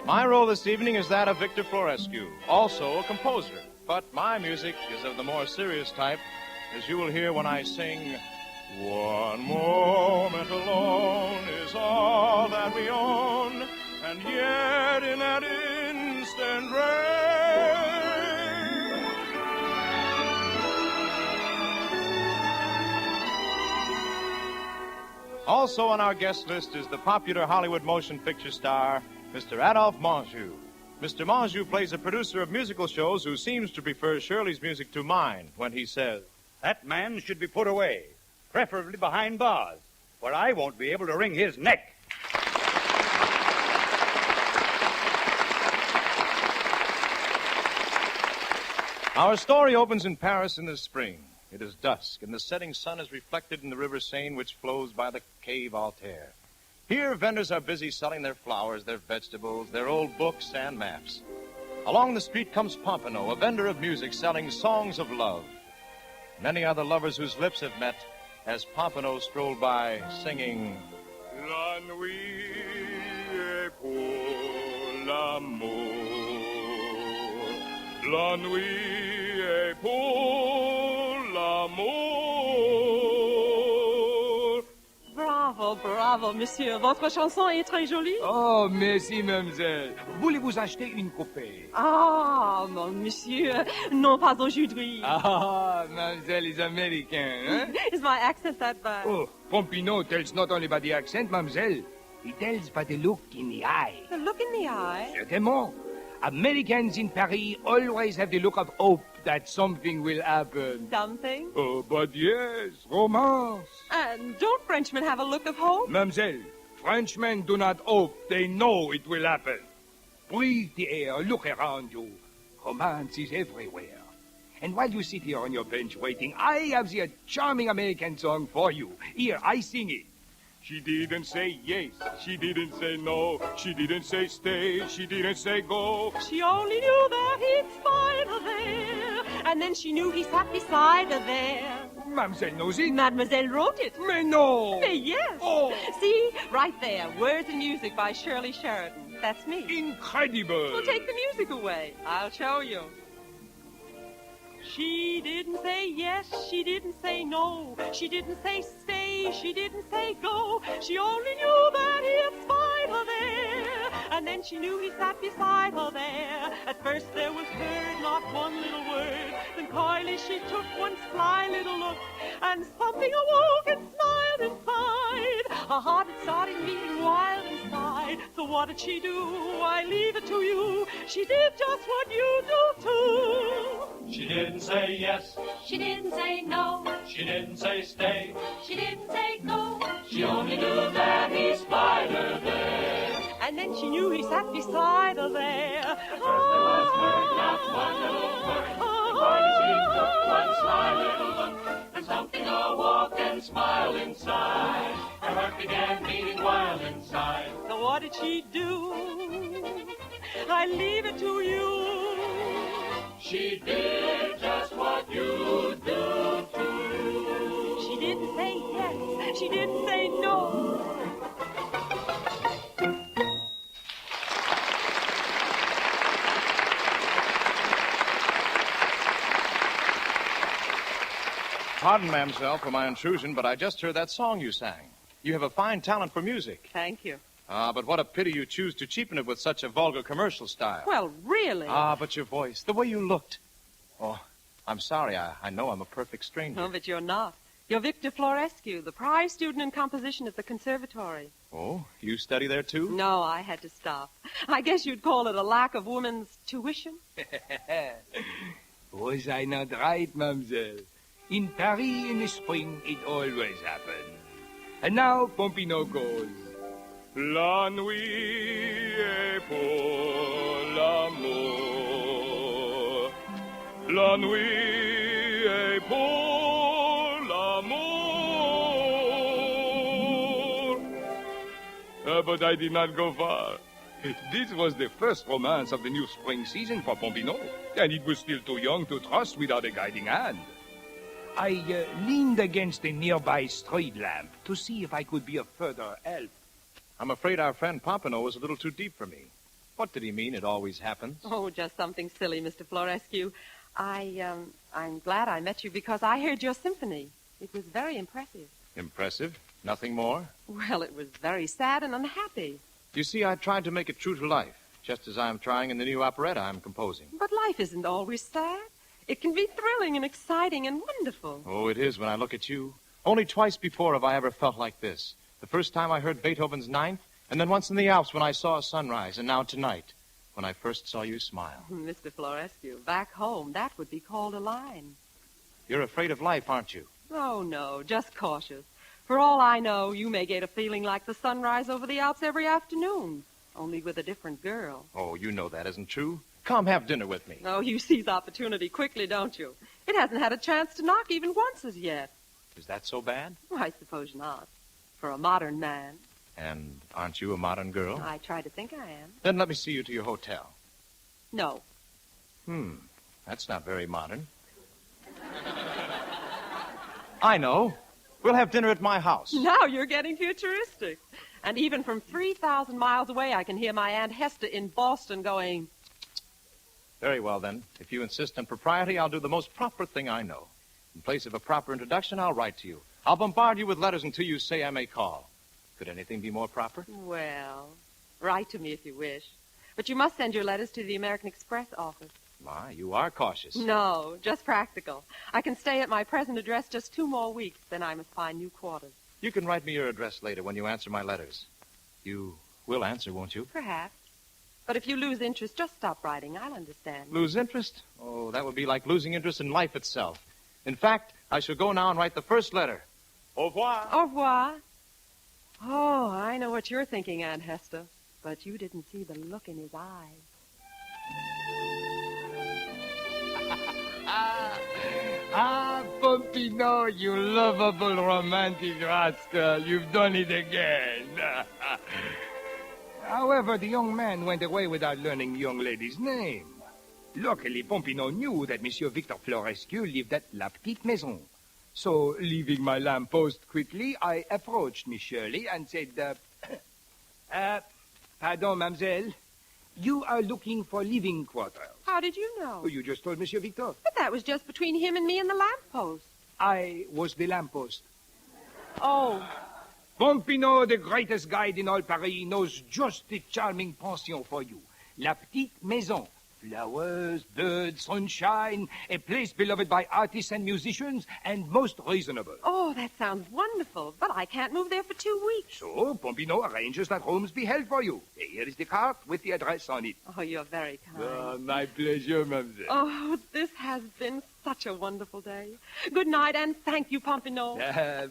My role this evening is that of Victor Florescu, also a composer. But my music is of the more serious type, as you will hear when I sing, "One moment alone is all that we own, and yet in that instant rain." Also on our guest list is the popular Hollywood motion picture star, Mr. Adolphe Manjou. Mr. Manjou plays a producer of musical shows who seems to prefer Shirley's music to mine when he says, "That man should be put away, preferably behind bars, where I won't be able to wring his neck." Our story opens in Paris in the spring. It is dusk, and the setting sun is reflected in the River Seine, which flows by the Quai Voltaire. Here, vendors are busy selling their flowers, their vegetables, their old books and maps. Along the street comes Pompano, a vendor of music selling songs of love. Many are the lovers whose lips have met as Pompano strolled by singing, "La nuit est pour l'amour, la nuit est pour l'amour." Bravo, monsieur. Votre chanson est très jolie. Oh, merci, mademoiselle. Voulez-vous acheter une coupée? Ah, mon monsieur, non pas aujourd'hui. Ah, mademoiselle, les Américains, hein? Is my accent that bad? Oh, Pompino tells not only by the accent, mademoiselle. He tells by the look in the eye. The look in the eye? Certainement. Americans in Paris always have the look of hope that something will happen. Something? Oh, but yes, romance. And don't Frenchmen have a look of hope? Mademoiselle, Frenchmen do not hope. They know it will happen. Breathe the air, look around you. Romance is everywhere. And while you sit here on your bench waiting, I have the charming American song for you. Here, I sing it. She didn't say yes, she didn't say no, she didn't say stay, she didn't say go. She only knew that he'd find her there, and then she knew he sat beside her there. Mademoiselle knows it. Mademoiselle wrote it. Mais no. Mais yes. Oh. See, right there, words and music by Shirley Sheridan. That's me. Incredible. Well, take the music away. I'll show you. She didn't say yes, she didn't say no, she didn't say stay, she didn't say go. She only knew that he'd find her there, and And then she knew he sat beside her there. At first there was heard not one little word. Then coyly she took one sly little look, and something awoke and smiled inside. Her heart had started beating wild inside. So what did she do? I leave it to you. She did just what you do too. She didn't say yes. She didn't say no. She didn't say stay. She didn't say go. She only knew that he spied her there. And then she knew he sat beside her there. At first there was heard not one little word. Before she took one sly little look, and something awoke and smiled inside. Her heart began beating wild inside. So what did she do? I leave it to you. She did just what you do too. She didn't say yes. She didn't say no. Pardon, mamselle, for my intrusion, but I just heard that song you sang. You have a fine talent for music. Thank you. But what a pity you choose to cheapen it with such a vulgar commercial style. Well, really? But your voice, the way you looked. Oh, I'm sorry. I know I'm a perfect stranger. No, but you're not. You're Victor Florescu, the prize student in composition at the conservatory. Oh, you study there, too? No, I had to stop. I guess you'd call it a lack of woman's tuition. Was I not right, mademoiselle? In Paris in the spring, it always happens. And now Pompino goes. La nuit est pour l'amour. La nuit est pour l'amour. But I did not go far. This was the first romance of the new spring season for Pompino, and it was still too young to trust without a guiding hand. I leaned against a nearby street lamp to see if I could be of further help. I'm afraid our friend Pompino was a little too deep for me. What did he mean? It always happens. Oh, just something silly, Mr. Florescu. I'm glad I met you because I heard your symphony. It was very impressive. Impressive? Nothing more? Well, it was very sad and unhappy. You see, I tried to make it true to life, just as I'm trying in the new operetta I'm composing. But life isn't always sad. It can be thrilling and exciting and wonderful. Oh, it is when I look at you. Only twice before have I ever felt like this. The first time I heard Beethoven's Ninth, and then once in the Alps when I saw a sunrise, and now tonight, when I first saw you smile. Mr. Florescu, back home, that would be called a line. You're afraid of life, aren't you? Oh, no, just cautious. For all I know, you may get a feeling like the sunrise over the Alps every afternoon, only with a different girl. Oh, you know that isn't true. Come have dinner with me. Oh, you seize opportunity quickly, don't you? It hasn't had a chance to knock even once as yet. Is that so bad? Well, I suppose not. For a modern man. And aren't you a modern girl? I try to think I am. Then let me see you to your hotel. No. That's not very modern. I know. We'll have dinner at my house. Now you're getting futuristic. And even from 3,000 miles away, I can hear my Aunt Hester in Boston going... Very well, then. If you insist on propriety, I'll do the most proper thing I know. In place of a proper introduction, I'll write to you. I'll bombard you with letters until you say I may call. Could anything be more proper? Well, write to me if you wish. But you must send your letters to the American Express office. My, you are cautious. No, just practical. I can stay at my present address just 2 more weeks, then I must find new quarters. You can write me your address later when you answer my letters. You will answer, won't you? Perhaps. But if you lose interest, just stop writing. I'll understand. Lose interest? Oh, that would be like losing interest in life itself. In fact, I shall go now and write the first letter. Au revoir. Au revoir. Oh, I know what you're thinking, Aunt Hester. But you didn't see the look in his eyes. Pompino, you lovable romantic rascal. You've done it again. However, the young man went away without learning the young lady's name. Luckily, Pompino knew that Monsieur Victor Florescu lived at La Petite Maison. So, leaving my lamppost quickly, I approached Miss Shirley and said, pardon, mademoiselle, you are looking for living quarters. How did you know? Oh, you just told Monsieur Victor. But that was just between him and me and the lamppost. I was the lamppost. Oh. Pompino, the greatest guide in all Paris, knows just the charming pension for you. La Petite Maison. Flowers, birds, sunshine, a place beloved by artists and musicians, and most reasonable. Oh, that sounds wonderful, but I can't move there for 2 weeks. So, Pompino arranges that rooms be held for you. Here is the card with the address on it. Oh, you're very kind. My pleasure, mademoiselle. Oh, this has been such a wonderful day. Good night, and thank you, Pompino.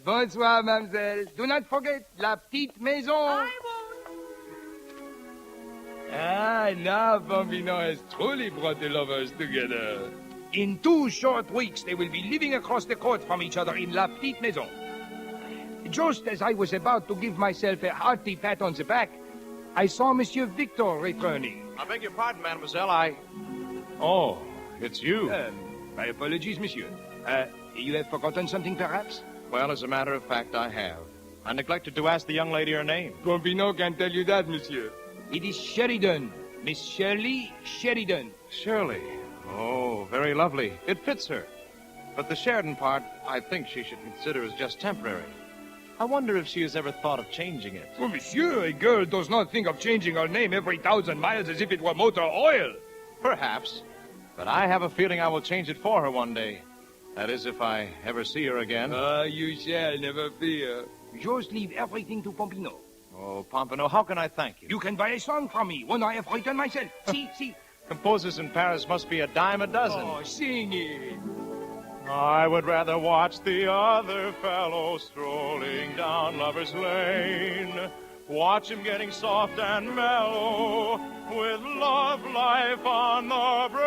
Bonsoir, mademoiselle. Do not forget La Petite Maison. I won't. Now Pompino has truly brought the lovers together. In 2 short weeks, they will be living across the court from each other in La Petite Maison. Just as I was about to give myself a hearty pat on the back, I saw Monsieur Victor returning. I beg your pardon, mademoiselle. Oh, it's you. My apologies, monsieur. You have forgotten something, perhaps? Well, as a matter of fact, I have. I neglected to ask the young lady her name. Pompino can tell you that, monsieur. It is Sheridan. Miss Shirley Sheridan. Shirley. Oh, very lovely. It fits her. But the Sheridan part, I think she should consider as just temporary. I wonder if she has ever thought of changing it. Oh, monsieur, a girl does not think of changing her name every 1,000 miles as if it were motor oil. Perhaps. But I have a feeling I will change it for her one day. That is, if I ever see her again. You shall, never fear. Just leave everything to Pompino. Oh, Pompino, how can I thank you? You can buy a song from me, one I have written myself. See. Composers in Paris must be a dime a dozen. Oh, sing it. I would rather watch the other fellow strolling down Lover's Lane. Watch him getting soft and mellow with love life on the brain.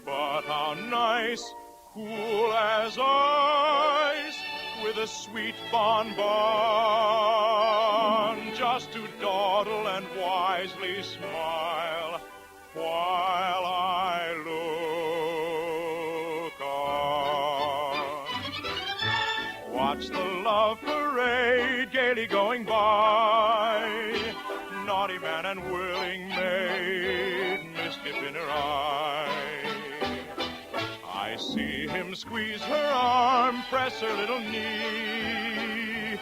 But how nice, cool as ice, with a sweet bonbon, just to dawdle and wisely smile while I look on. Watch the love parade gaily going by, naughty man and willing maid, mischief in her eye. I see him squeeze her arm, press her little knee,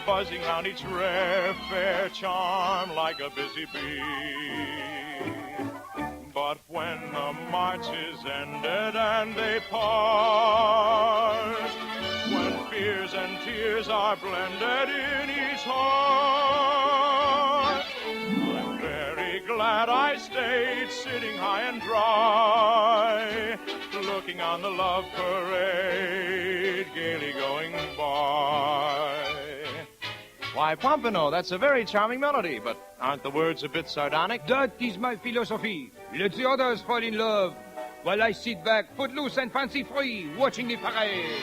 buzzing round each rare fair charm like a busy bee. But when the march is ended and they part, when fears and tears are blended in each heart, I'm very glad I stayed sitting high and dry, looking on the love parade gaily going by. Why, Pompino, that's a very charming melody, but aren't the words a bit sardonic? That is my philosophy. Let the others fall in love, while I sit back, footloose and fancy-free, watching the parade.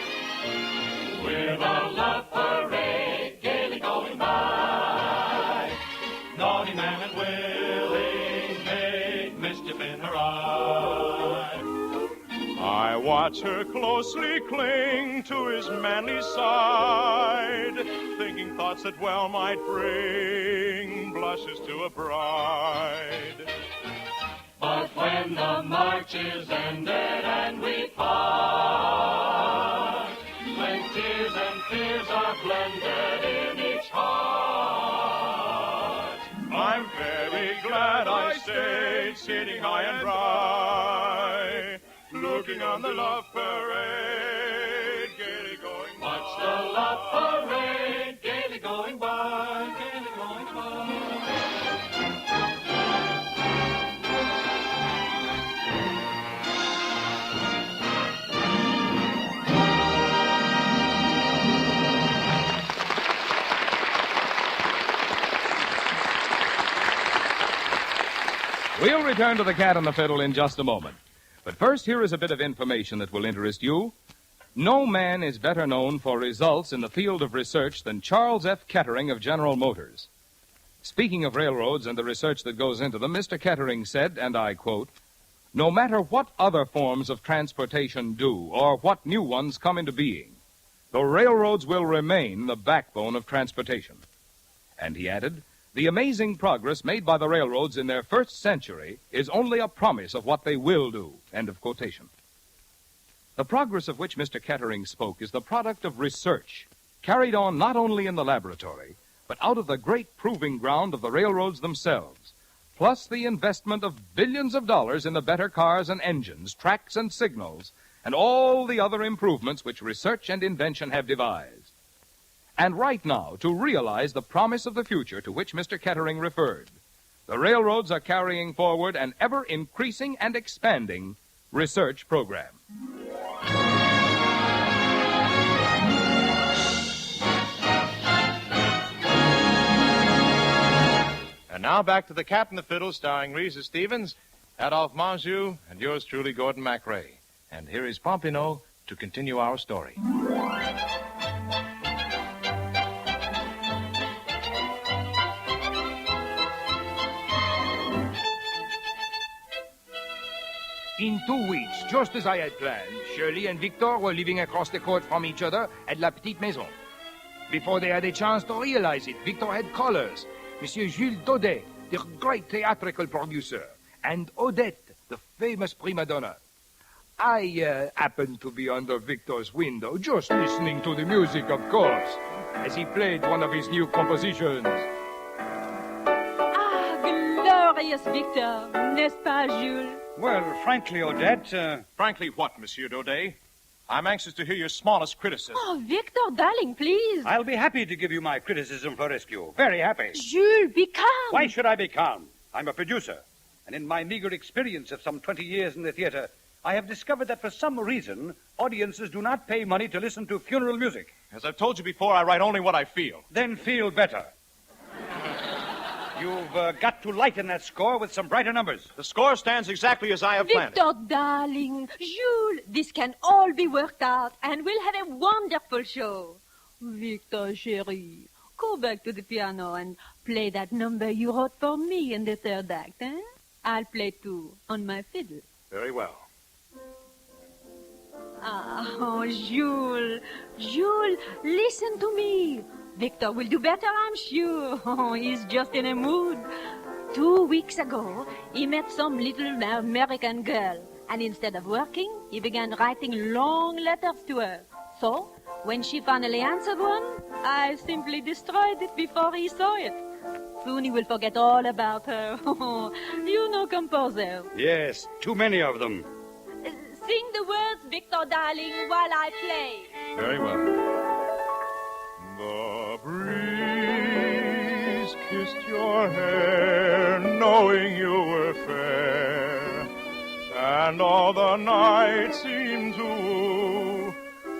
We're the love parade, gaily going by. Naughty man and willing maid, mischief in her eye. I watch her closely cling to his manly side, thinking thoughts that well might bring blushes to a bride. But when the march is ended and we part, when tears and fears are blended in each heart, I'm very glad I stayed sitting high and dry, looking on the love parade, gaily going by. Watch the love parade, gaily going by, gaily going by. We'll return to the Cat and the Fiddle in just a moment. But first, here is a bit of information that will interest you. No man is better known for results in the field of research than Charles F. Kettering of General Motors. Speaking of railroads and the research that goes into them, Mr. Kettering said, and I quote, "No matter what other forms of transportation do or what new ones come into being, the railroads will remain the backbone of transportation." And he added, "The amazing progress made by the railroads in their first century is only a promise of what they will do." End of quotation. The progress of which Mr. Kettering spoke is the product of research, carried on not only in the laboratory, but out of the great proving ground of the railroads themselves, plus the investment of billions of dollars in the better cars and engines, tracks and signals, and all the other improvements which research and invention have devised. And right now, to realize the promise of the future to which Mr. Kettering referred, the railroads are carrying forward an ever-increasing and expanding research program. And now back to The Cat and the Fiddle, starring Risa Stevens, Adolphe Manjou, and yours truly, Gordon MacRae. And here is Pompino to continue our story. In 2 weeks, just as I had planned, Shirley and Victor were living across the court from each other at La Petite Maison. Before they had a chance to realize it, Victor had callers. Monsieur Jules Daudet, the great theatrical producer, and Odette, the famous prima donna. I happened to be under Victor's window, just listening to the music, of course, as he played one of his new compositions. Ah, glorious Victor, n'est-ce pas, Jules? Well, frankly, Odette... Frankly what, Monsieur Daudet? I'm anxious to hear your smallest criticism. Oh, Victor, darling, please. I'll be happy to give you my criticism for rescue. Very happy. Jules, be calm. Why should I be calm? I'm a producer. And in my meager experience of some 20 years in the theater, I have discovered that for some reason, audiences do not pay money to listen to funeral music. As I've told you before, I write only what I feel. Then feel better. You've got to lighten that score with some brighter numbers. The score stands exactly as I have planned. Victor, darling, Jules, this can all be worked out, and we'll have a wonderful show. Victor, chéri, go back to the piano and play that number you wrote for me in the third act, eh? I'll play too, on my fiddle. Very well. Oh, Jules, listen to me. Victor will do better, I'm sure. Oh, he's just in a mood. 2 weeks ago, he met some little American girl, and instead of working, he began writing long letters to her. So, when she finally answered one, I simply destroyed it before he saw it. Soon he will forget all about her. You know composer. Yes, too many of them. Sing the words, Victor, darling, while I play. Very well. The breeze kissed your hair, knowing you were fair, and all the night seemed to woo.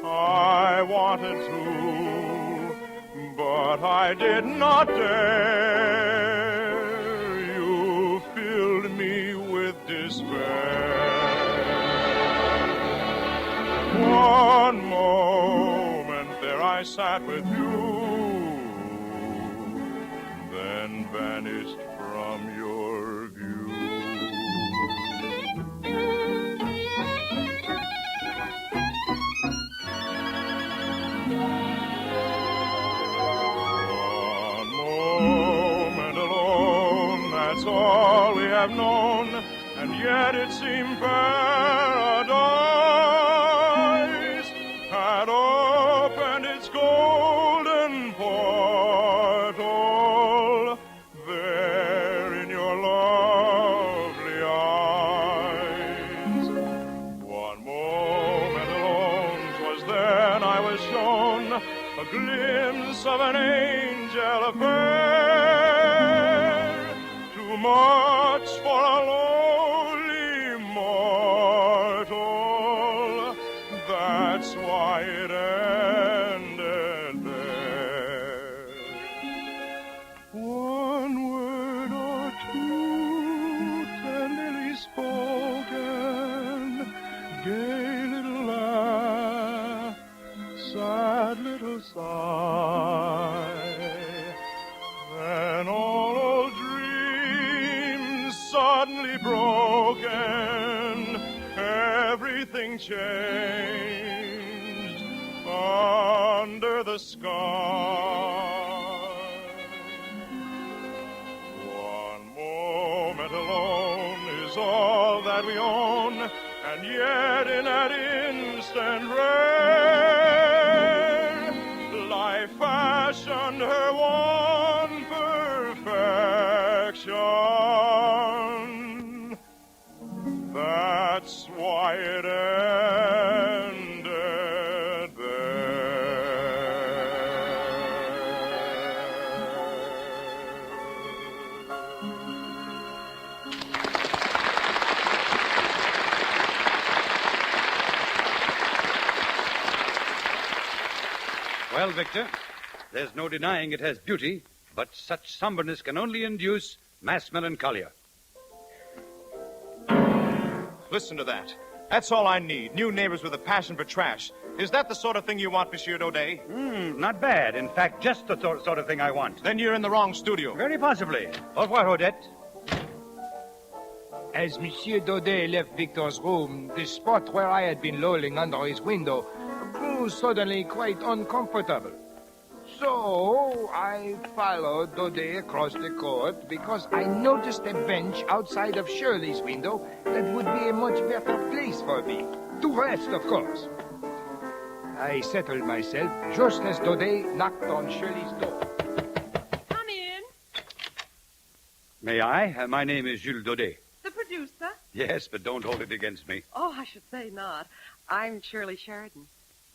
I wanted to, but I did not dare. You filled me with despair. One moment there I sat with you, then vanished from your view. One moment alone, that's all we have known, and yet it seemed paradise had opened its golden portal there in your lovely eyes. One moment alone 'twas then I was shown a glimpse of an angel fair, too much for a lowly mortal. That's why it ended there. One word or two tenderly spoken, gay little laugh, sad little sigh, then all old dreams suddenly broken, everything changed under the sky. One moment alone is all that we own, and yet in that instant rare, life fashioned her one perfection. That's why it ended Well, Victor, there's no denying it has beauty, but such somberness can only induce mass melancholia. Listen to that. That's all I need. New neighbors with a passion for trash. Is that the sort of thing you want, Monsieur Daudet? Not bad. In fact, just the sort of thing I want. Then you're in the wrong studio. Very possibly. Au revoir, Odette. As Monsieur Daudet left Victor's room, the spot where I had been lolling under his window grew suddenly quite uncomfortable. So I followed Daudet across the court because I noticed a bench outside of Shirley's window that would be a much better place for me. To rest, of course. I settled myself just as Daudet knocked on Shirley's door. Come in. May I? My name is Jules Daudet. The producer? Yes, but don't hold it against me. Oh, I should say not. I'm Shirley Sheridan.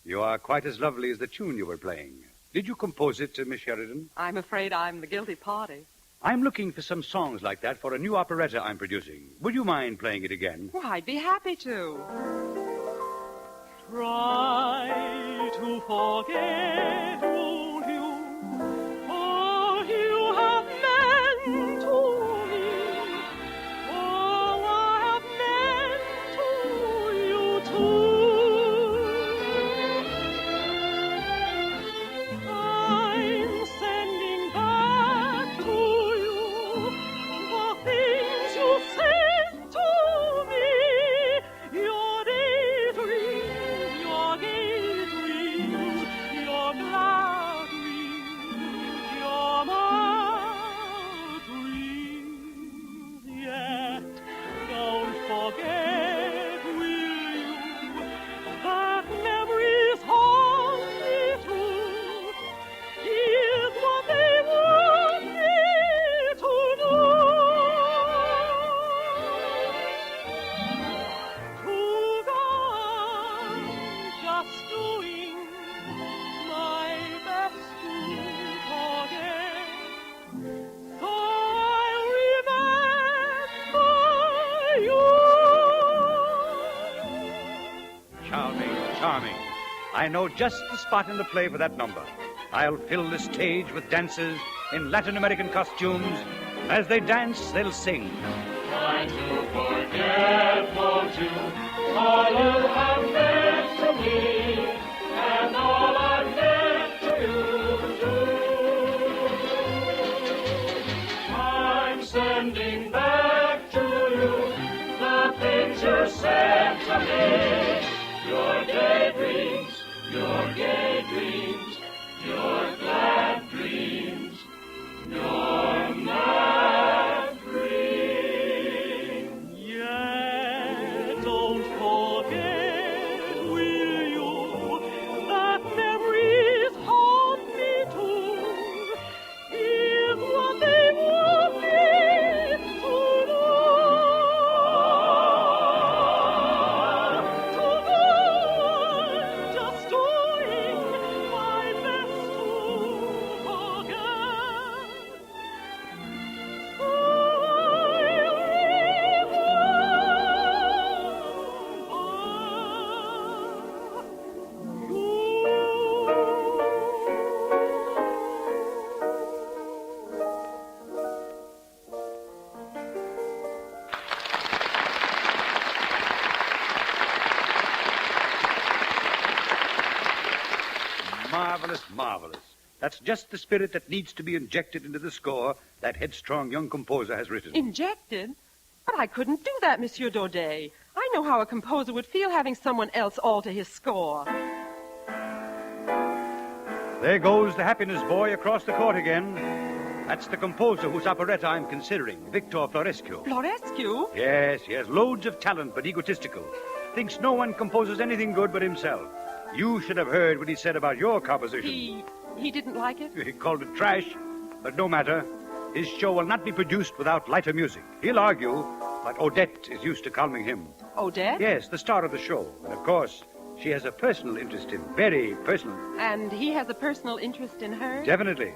You are quite as lovely as the tune you were playing. Did you compose it, Miss Sheridan? I'm afraid I'm the guilty party. I'm looking for some songs like that for a new operetta I'm producing. Would you mind playing it again? Well, I'd be happy to. Try to forget, won't you? All you have meant to me. All I have meant to you too. I'm sending back to you the things you sent to me. Your daydreams, your gay dreams, your glad dreams, your mad dreams. Yet don't forget, will you, that memories haunt me too. Is what they want me to do. To go on just doing my best to forget. So I'll remember you. Charming, charming. I know just the spot in the play for that number. I'll fill the stage with dancers in Latin American costumes. As they dance, they'll sing. Try to forget, won't you, all you have meant to me, and all I've meant to you too. I'm sending back to you the things you sent to me, your daydreams, your gay dreams, your glad dreams, your mad dreams. Yet don't forget, will you, that memories haunt me too. Is what they want me to do. To go on just doing my best to forget. Marvelous, marvelous. That's just the spirit that needs to be injected into the score that headstrong young composer has written. Injected? But I couldn't do that, Monsieur Daudet. I know how a composer would feel having someone else alter his score. There goes the happiness boy across the court again. That's the composer whose operetta I'm considering, Victor Florescu. Florescu? Yes, he has loads of talent, but egotistical. thinks no one composes anything good but himself. You should have heard what he said about your composition. He didn't like it? He called it trash, but no matter. His show will not be produced without lighter music. He'll argue, but Odette is used to calming him. Odette? Yes, the star of the show. And of course, she has a personal interest in, very personal. And he has a personal interest in her? Definitely.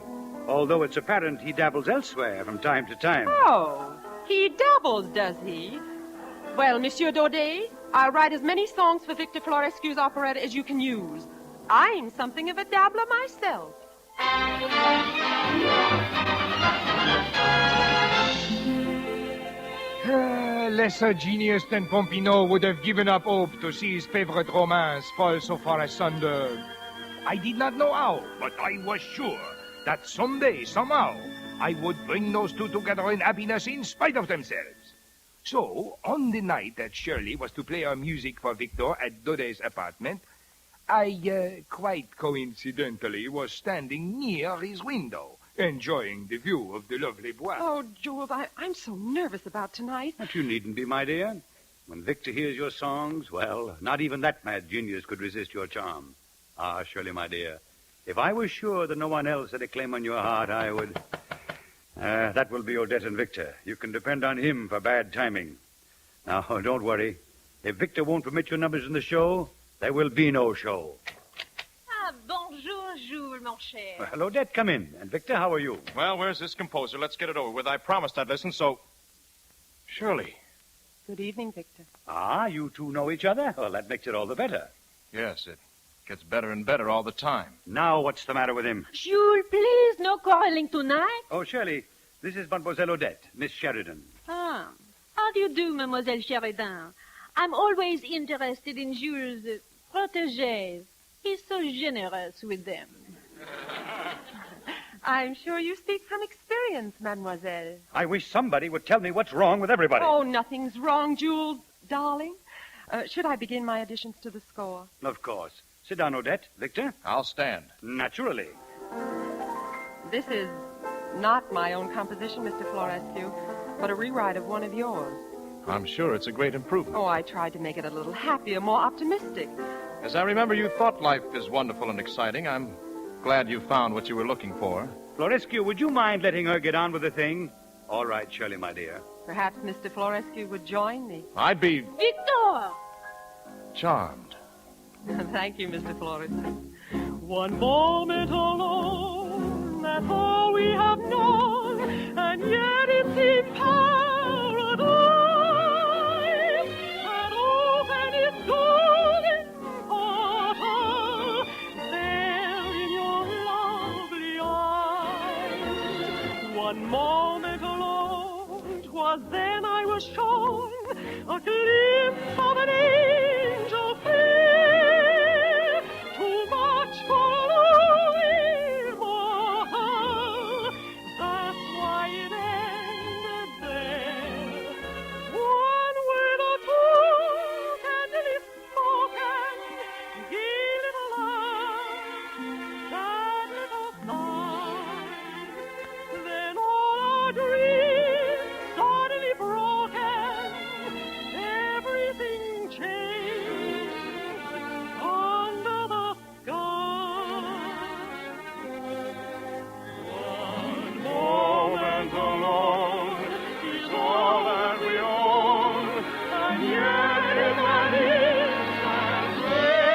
Although it's apparent he dabbles elsewhere from time to time. Oh, he dabbles, does he? Well, Monsieur Daudet, I'll write as many songs for Victor Florescue's operetta as you can use. I'm something of a dabbler myself. Lesser genius than Pompino would have given up hope to see his favorite romance fall so far asunder. I did not know how, but I was sure that someday, somehow, I would bring those two together in happiness in spite of themselves. So, on the night that Shirley was to play her music for Victor at Daudet's apartment, I, quite coincidentally, was standing near his window, enjoying the view of the lovely Bois. Oh, Jules, I'm so nervous about tonight. But you needn't be, my dear. When Victor hears your songs, well, not even that mad genius could resist your charm. Ah, Shirley, my dear, if I was sure that no one else had a claim on your heart, I would... that will be Odette and Victor. You can depend on him for bad timing. Now, don't worry. If Victor won't permit your numbers in the show, there will be no show. Ah, bonjour, Jules, mon cher. Well, Odette, come in. And Victor, how are you? Well, where's this composer? Let's get it over with. I promised I'd listen, so... Shirley. Good evening, Victor. Ah, you two know each other? Well, that makes it all the better. Yes, it gets better and better all the time. Now, what's the matter with him? Jules, please, no quarreling tonight. Oh, Shirley, this is Mademoiselle Odette, Miss Sheridan. Ah, how do you do, Mademoiselle Sheridan? I'm always interested in Jules' protégés. He's so generous with them. I'm sure you speak from experience, mademoiselle. I wish somebody would tell me what's wrong with everybody. Oh, nothing's wrong, Jules, darling. Should I begin my additions to the score? Of course. Sit down, Odette. Victor? I'll stand. Naturally. This is not my own composition, Mr. Florescu, but a rewrite of one of yours. I'm sure it's a great improvement. Oh, I tried to make it a little happier, more optimistic. As I remember, you thought life is wonderful and exciting. I'm glad you found what you were looking for. Florescu, would you mind letting her get on with the thing? All right, Shirley, my dear. Perhaps Mr. Florescu would join me. I'd be... Victor! charmed. Thank you, Mr. Florescu. One moment alone, that's all we have known, and yet it seems paradise. And open its golden portal, there in your lovely eyes. One moment alone, 'twas then I was shown a glimpse of an angel fair, too much for a immortal. That's why it ended there. One word or two tenderly spoken, gay little laugh, sad little sigh. Then all our dreams suddenly broken, everything changed under the sky. One moment alone is all that we own, and yet in an instant there,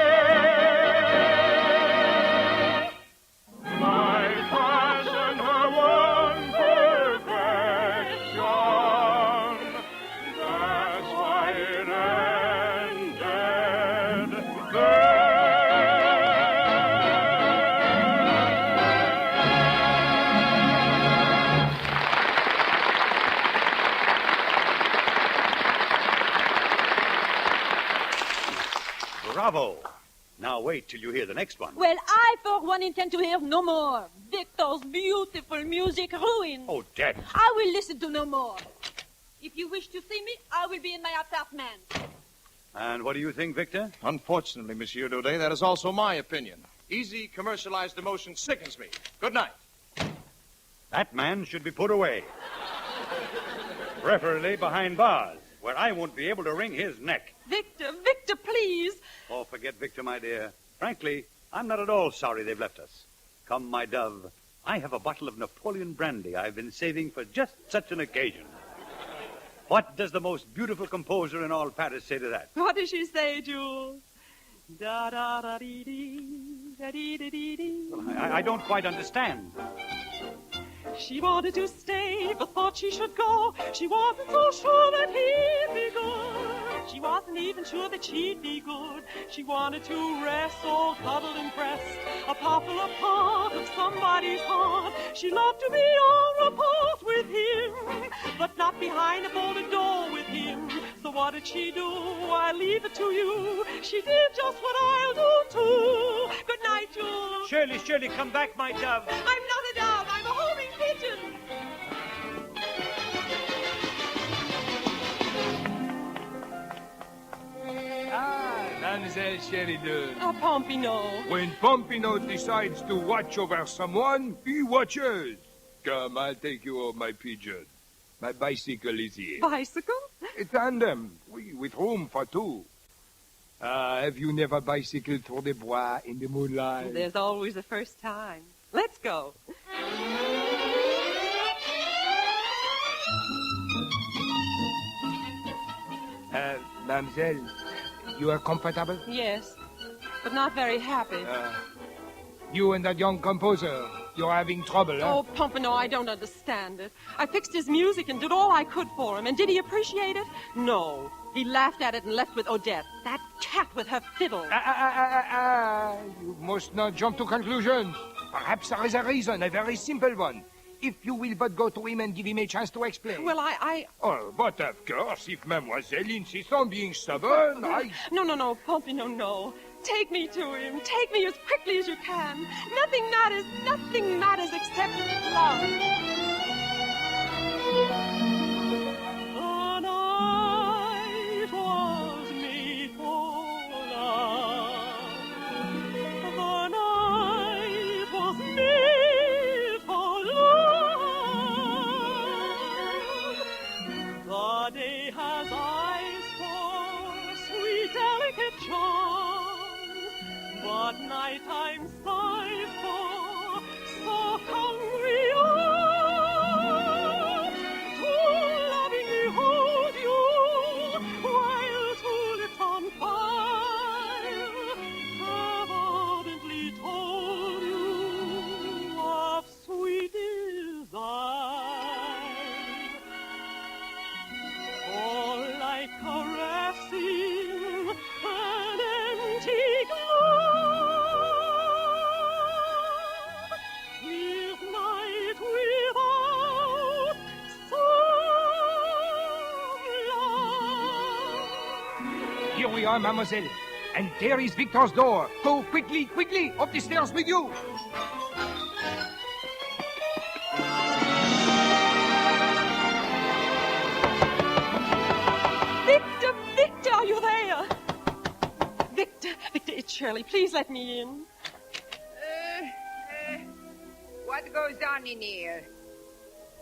my passion, her one perfection, that's why it ended there. Bravo. Now wait till you hear the next one. Well, I, for one, intend to hear no more. Victor's beautiful music ruined. Odette. I will listen to no more. If you wish to see me, I will be in my apartment. And what do you think, Victor? Unfortunately, Monsieur Daudet, that is also my opinion. Easy commercialized emotion sickens me. Good night. That man should be put away. Preferably behind bars, where I won't be able to wring his neck. Victor, please. Oh, forget Victor, my dear. Frankly, I'm not at all sorry they've left us. Come, my dove, I have a bottle of Napoleon brandy I've been saving for just such an occasion. What does the most beautiful composer in all Paris say to that? What does she say, Jules? Da-da-da-dee-dee, da-dee-dee-dee-dee. Well, I don't quite understand. She wanted to stay, but thought she should go. She wasn't so sure that he'd be good. She wasn't even sure that she'd be good. She wanted to rest, all cuddled and pressed, a popular part of somebody's heart. She loved to be on report with him, but not behind a bolted door with him. So what did she do? I leave it to you. She did just what I'll do too. Good night, Jules. Shirley, come back, my dove. I'm not a dove. I'm a homing pigeon. Mademoiselle Sheridan. Oh, Pompino. When Pompino decides to watch over someone, he watches. Come, I'll take you home, my pigeon. My bicycle is here. Bicycle? A tandem, with room for two. Have you never bicycled through the bois in the moonlight? There's always a first time. Let's go. Mademoiselle, you are comfortable? Yes, but not very happy. You and that young composer, you're having trouble, huh? Oh, Pompano, I don't understand it. I fixed his music and did all I could for him, and did he appreciate it? No. He laughed at it and left with Odette, that cat with her fiddle. You must not jump to conclusions. Perhaps there is a reason, a very simple one. If you will but go to him and give him a chance to explain. Well, I... Oh, but of course, if Mademoiselle insists on being stubborn, No, Pompino, no. Take me to him. Take me as quickly as you can. Nothing matters except love. The night was made for love. The night was made for love. The day has eyes for sweet, delicate charm, but nighttime sighs for soft, hungry arms. To lovingly hold you while tulips on fire have ardently told you of sweet desire. For like caressing an empty glove is night without some love. Here we are, mademoiselle. And there is Victor's door. Go quickly, up the stairs with you. Victor, are you there? Victor, it's Shirley. Please let me in. What goes on in here?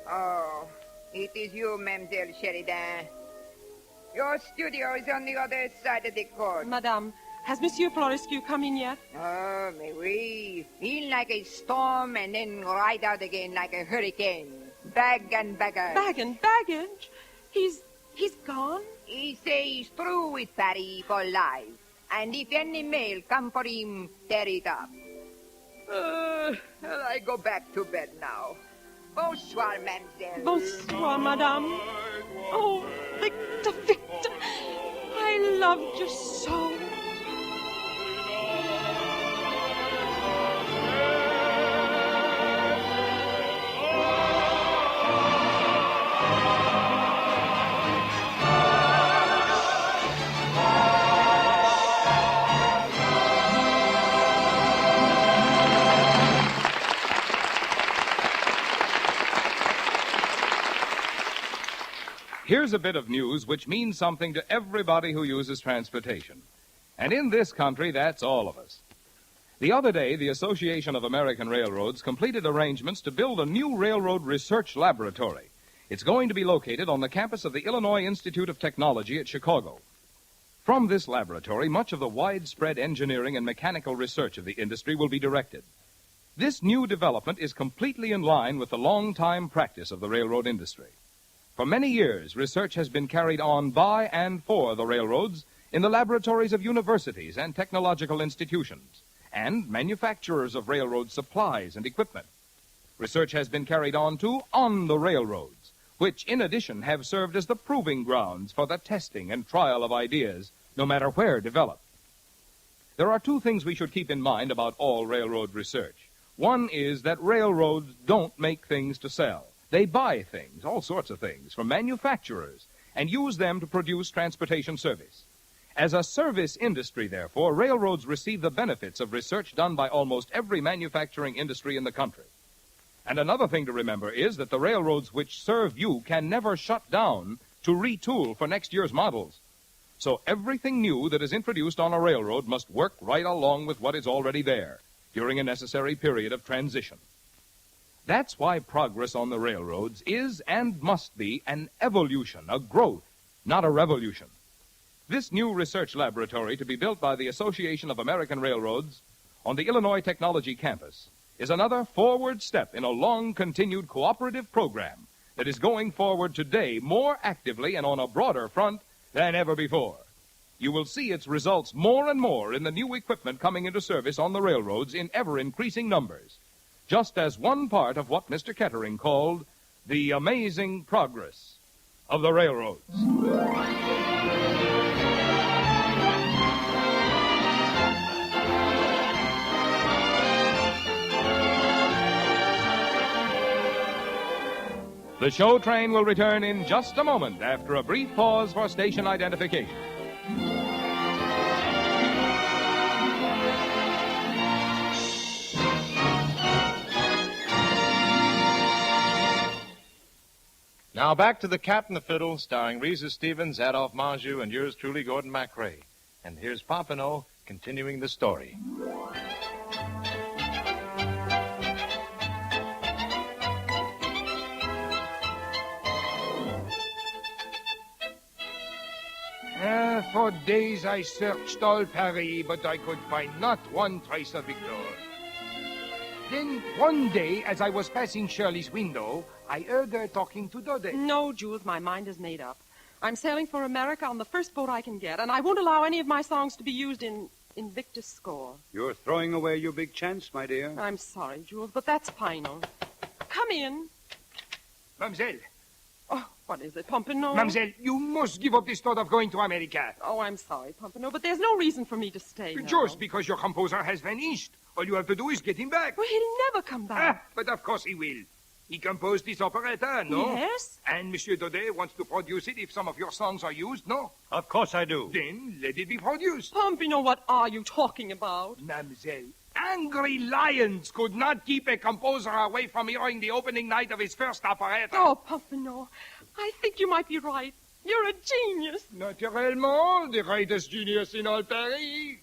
Oh, it is you, Mademoiselle Sheridan. Your studio is on the other side of the court. Madame, has Monsieur Florescu come in yet? Oh, mais oui. In like a storm and then right out again like a hurricane. Bag and baggage. Bag and baggage? He's gone? He say he's through with Paris for life. And if any mail come for him, tear it up. I go back to bed now. Bonsoir, mademoiselle. Bonsoir, madame. Oh, Victor, I loved you so. Here's a bit of news which means something to everybody who uses transportation. And in this country, that's all of us. The other day, the Association of American Railroads completed arrangements to build a new railroad research laboratory. It's going to be located on the campus of the Illinois Institute of Technology at Chicago. From this laboratory, much of the widespread engineering and mechanical research of the industry will be directed. This new development is completely in line with the long-time practice of the railroad industry. For many years, research has been carried on by and for the railroads in the laboratories of universities and technological institutions, and manufacturers of railroad supplies and equipment. Research has been carried on, too, on the railroads, which, in addition, have served as the proving grounds for the testing and trial of ideas, no matter where developed. There are two things we should keep in mind about all railroad research. One is that railroads don't make things to sell. They buy things, all sorts of things, from manufacturers, and use them to produce transportation service. As a service industry, therefore, railroads receive the benefits of research done by almost every manufacturing industry in the country. And another thing to remember is that the railroads which serve you can never shut down to retool for next year's models. So everything new that is introduced on a railroad must work right along with what is already there during a necessary period of transition. That's why progress on the railroads is and must be an evolution, a growth, not a revolution. This new research laboratory to be built by the Association of American Railroads on the Illinois Technology campus is another forward step in a long-continued cooperative program that is going forward today more actively and on a broader front than ever before. You will see its results more and more in the new equipment coming into service on the railroads in ever-increasing numbers, just as one part of what Mr. Kettering called the amazing progress of the railroads. The show train will return in just a moment after a brief pause for station identification. Now back to The Cat and the Fiddle, starring Reza Stevens, Adolphe Manjou, and yours truly, Gordon MacRae. And here's Pompano continuing the story. For days I searched all Paris, but I could find not one trace of Victor. Then one day, as I was passing Shirley's window, I heard her talking to Daudet. No, Jules, my mind is made up. I'm sailing for America on the first boat I can get, and I won't allow any of my songs to be used in Victor's score. You're throwing away your big chance, my dear. I'm sorry, Jules, but that's final. Come in. Mademoiselle. Oh, what is it, Pompano? Mademoiselle, you must give up this thought of going to America. Oh, I'm sorry, Pompano, but there's no reason for me to stay now. Just because your composer has vanished. All you have to do is get him back. Well, he'll never come back. But of course he will. He composed this operetta, no? Yes. And Monsieur Daudet wants to produce it if some of your songs are used, no? Of course I do. Then let it be produced. Pompano, what are you talking about? Mademoiselle, angry lions could not keep a composer away from hearing the opening night of his first operetta. Oh, Pompano, I think you might be right. You're a genius. Naturellement, the greatest genius in all Paris.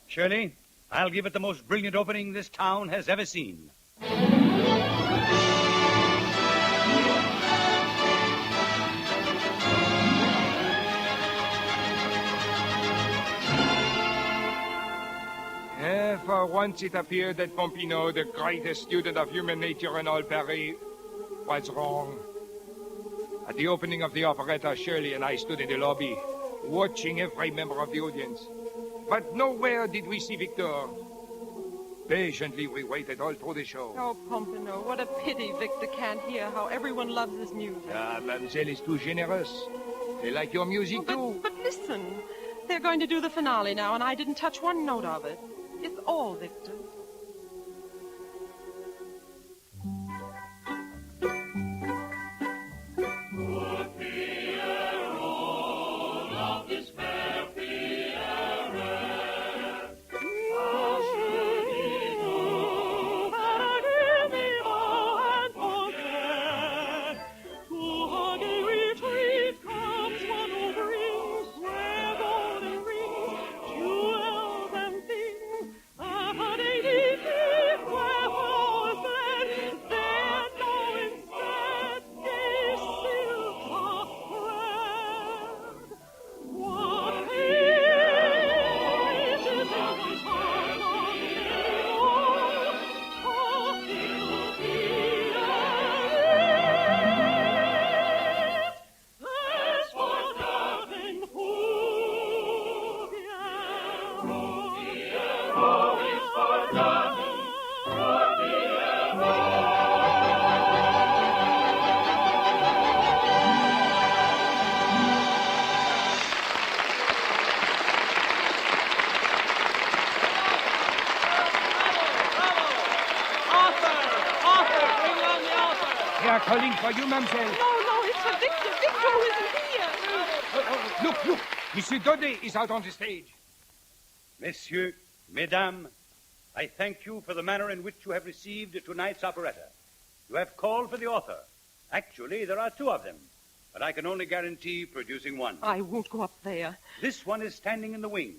Shirley, I'll give it the most brilliant opening this town has ever seen. For once it appeared that Pompino, the greatest student of human nature in all Paris, was wrong. At the opening of the operetta, Shirley and I stood in the lobby, watching every member of the audience. But nowhere did we see Victor. Patiently we waited all through the show. Oh, Pompano, what a pity Victor can't hear how everyone loves his music. Mademoiselle is too generous. They like your music, too. But listen, they're going to do the finale now, and I didn't touch one note of it. It's all Victor. Jewels and things, for you, mademoiselle. No, it's for Victor. Victor who isn't here. Look. Monsieur Daudet is out on the stage. Messieurs, mesdames, I thank you for the manner in which you have received tonight's operetta. You have called for the author. Actually, there are two of them, but I can only guarantee producing one. I won't go up there. This one is standing in the wing,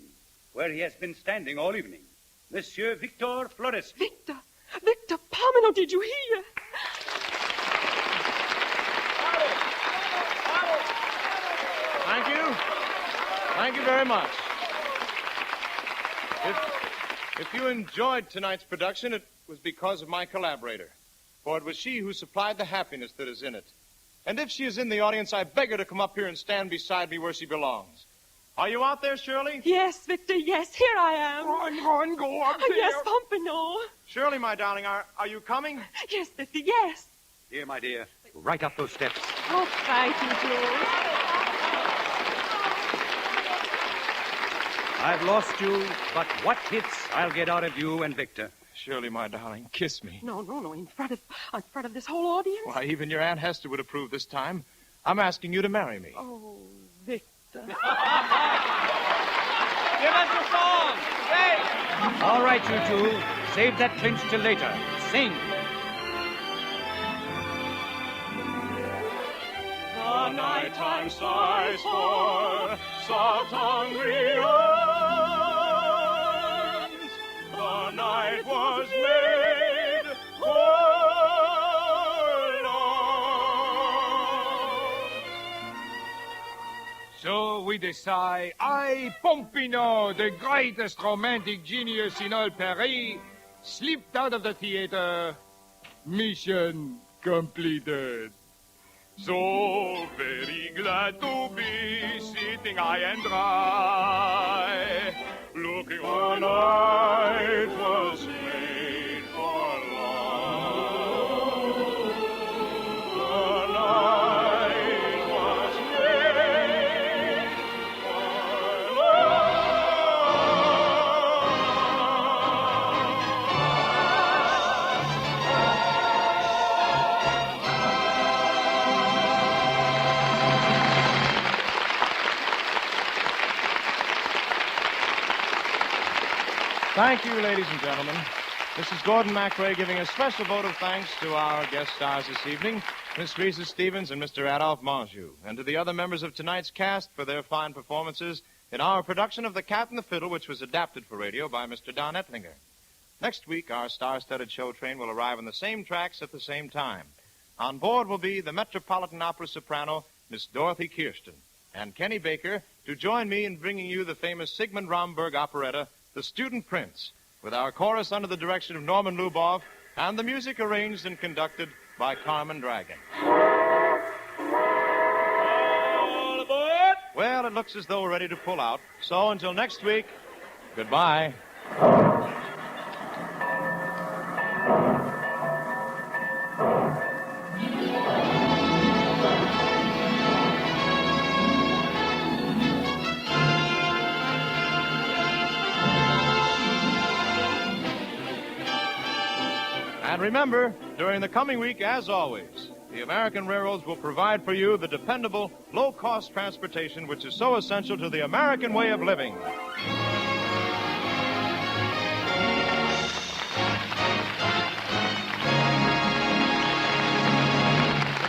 where he has been standing all evening. Monsieur Victor Flores. Victor Pomino, did you hear? Thank you. Thank you very much. If you enjoyed tonight's production, it was because of my collaborator. For it was she who supplied the happiness that is in it. And if she is in the audience, I beg her to come up here and stand beside me where she belongs. Are you out there, Shirley? Yes, Victor, yes, here I am. Run, go up there. Yes, Pompano. Shirley, my darling, are you coming? Yes, Victor, yes. Here, my dear, go right up those steps. Oh, thank you, Jules. I've lost you, but what hits I'll get out of you and Victor. Shirley, my darling, kiss me. No, in front of this whole audience? Why, even your Aunt Hester would approve this time. I'm asking you to marry me. Oh, Victor. Give us a song! Hey! All right, you two. Save that clinch till later. Sing. The nighttime sighs for soft, hungry arms. The night was made for love. So we decide, I, Pompino, the greatest romantic genius in all Paris, slipped out of the theater. Mission completed. So very glad to be sitting high and dry, looking on night was made for love. The night was made for love. Thank you, ladies and gentlemen. This is Gordon MacRae giving a special vote of thanks to our guest stars this evening, Miss Risa Stevens and Mr. Adolphe Manjou, and to the other members of tonight's cast for their fine performances in our production of The Cat and the Fiddle, which was adapted for radio by Mr. Don Ettlinger. Next week, our star-studded show train will arrive on the same tracks at the same time. On board will be the Metropolitan Opera soprano, Miss Dorothy Kirsten, and Kenny Baker to join me in bringing you the famous Sigmund Romberg operetta, The Student Prince, with our chorus under the direction of Norman Luboff and the music arranged and conducted by Carmen Dragon. All aboard! Well, it looks as though we're ready to pull out. So until next week, goodbye. And remember, during the coming week, as always, the American railroads will provide for you the dependable, low-cost transportation which is so essential to the American way of living. The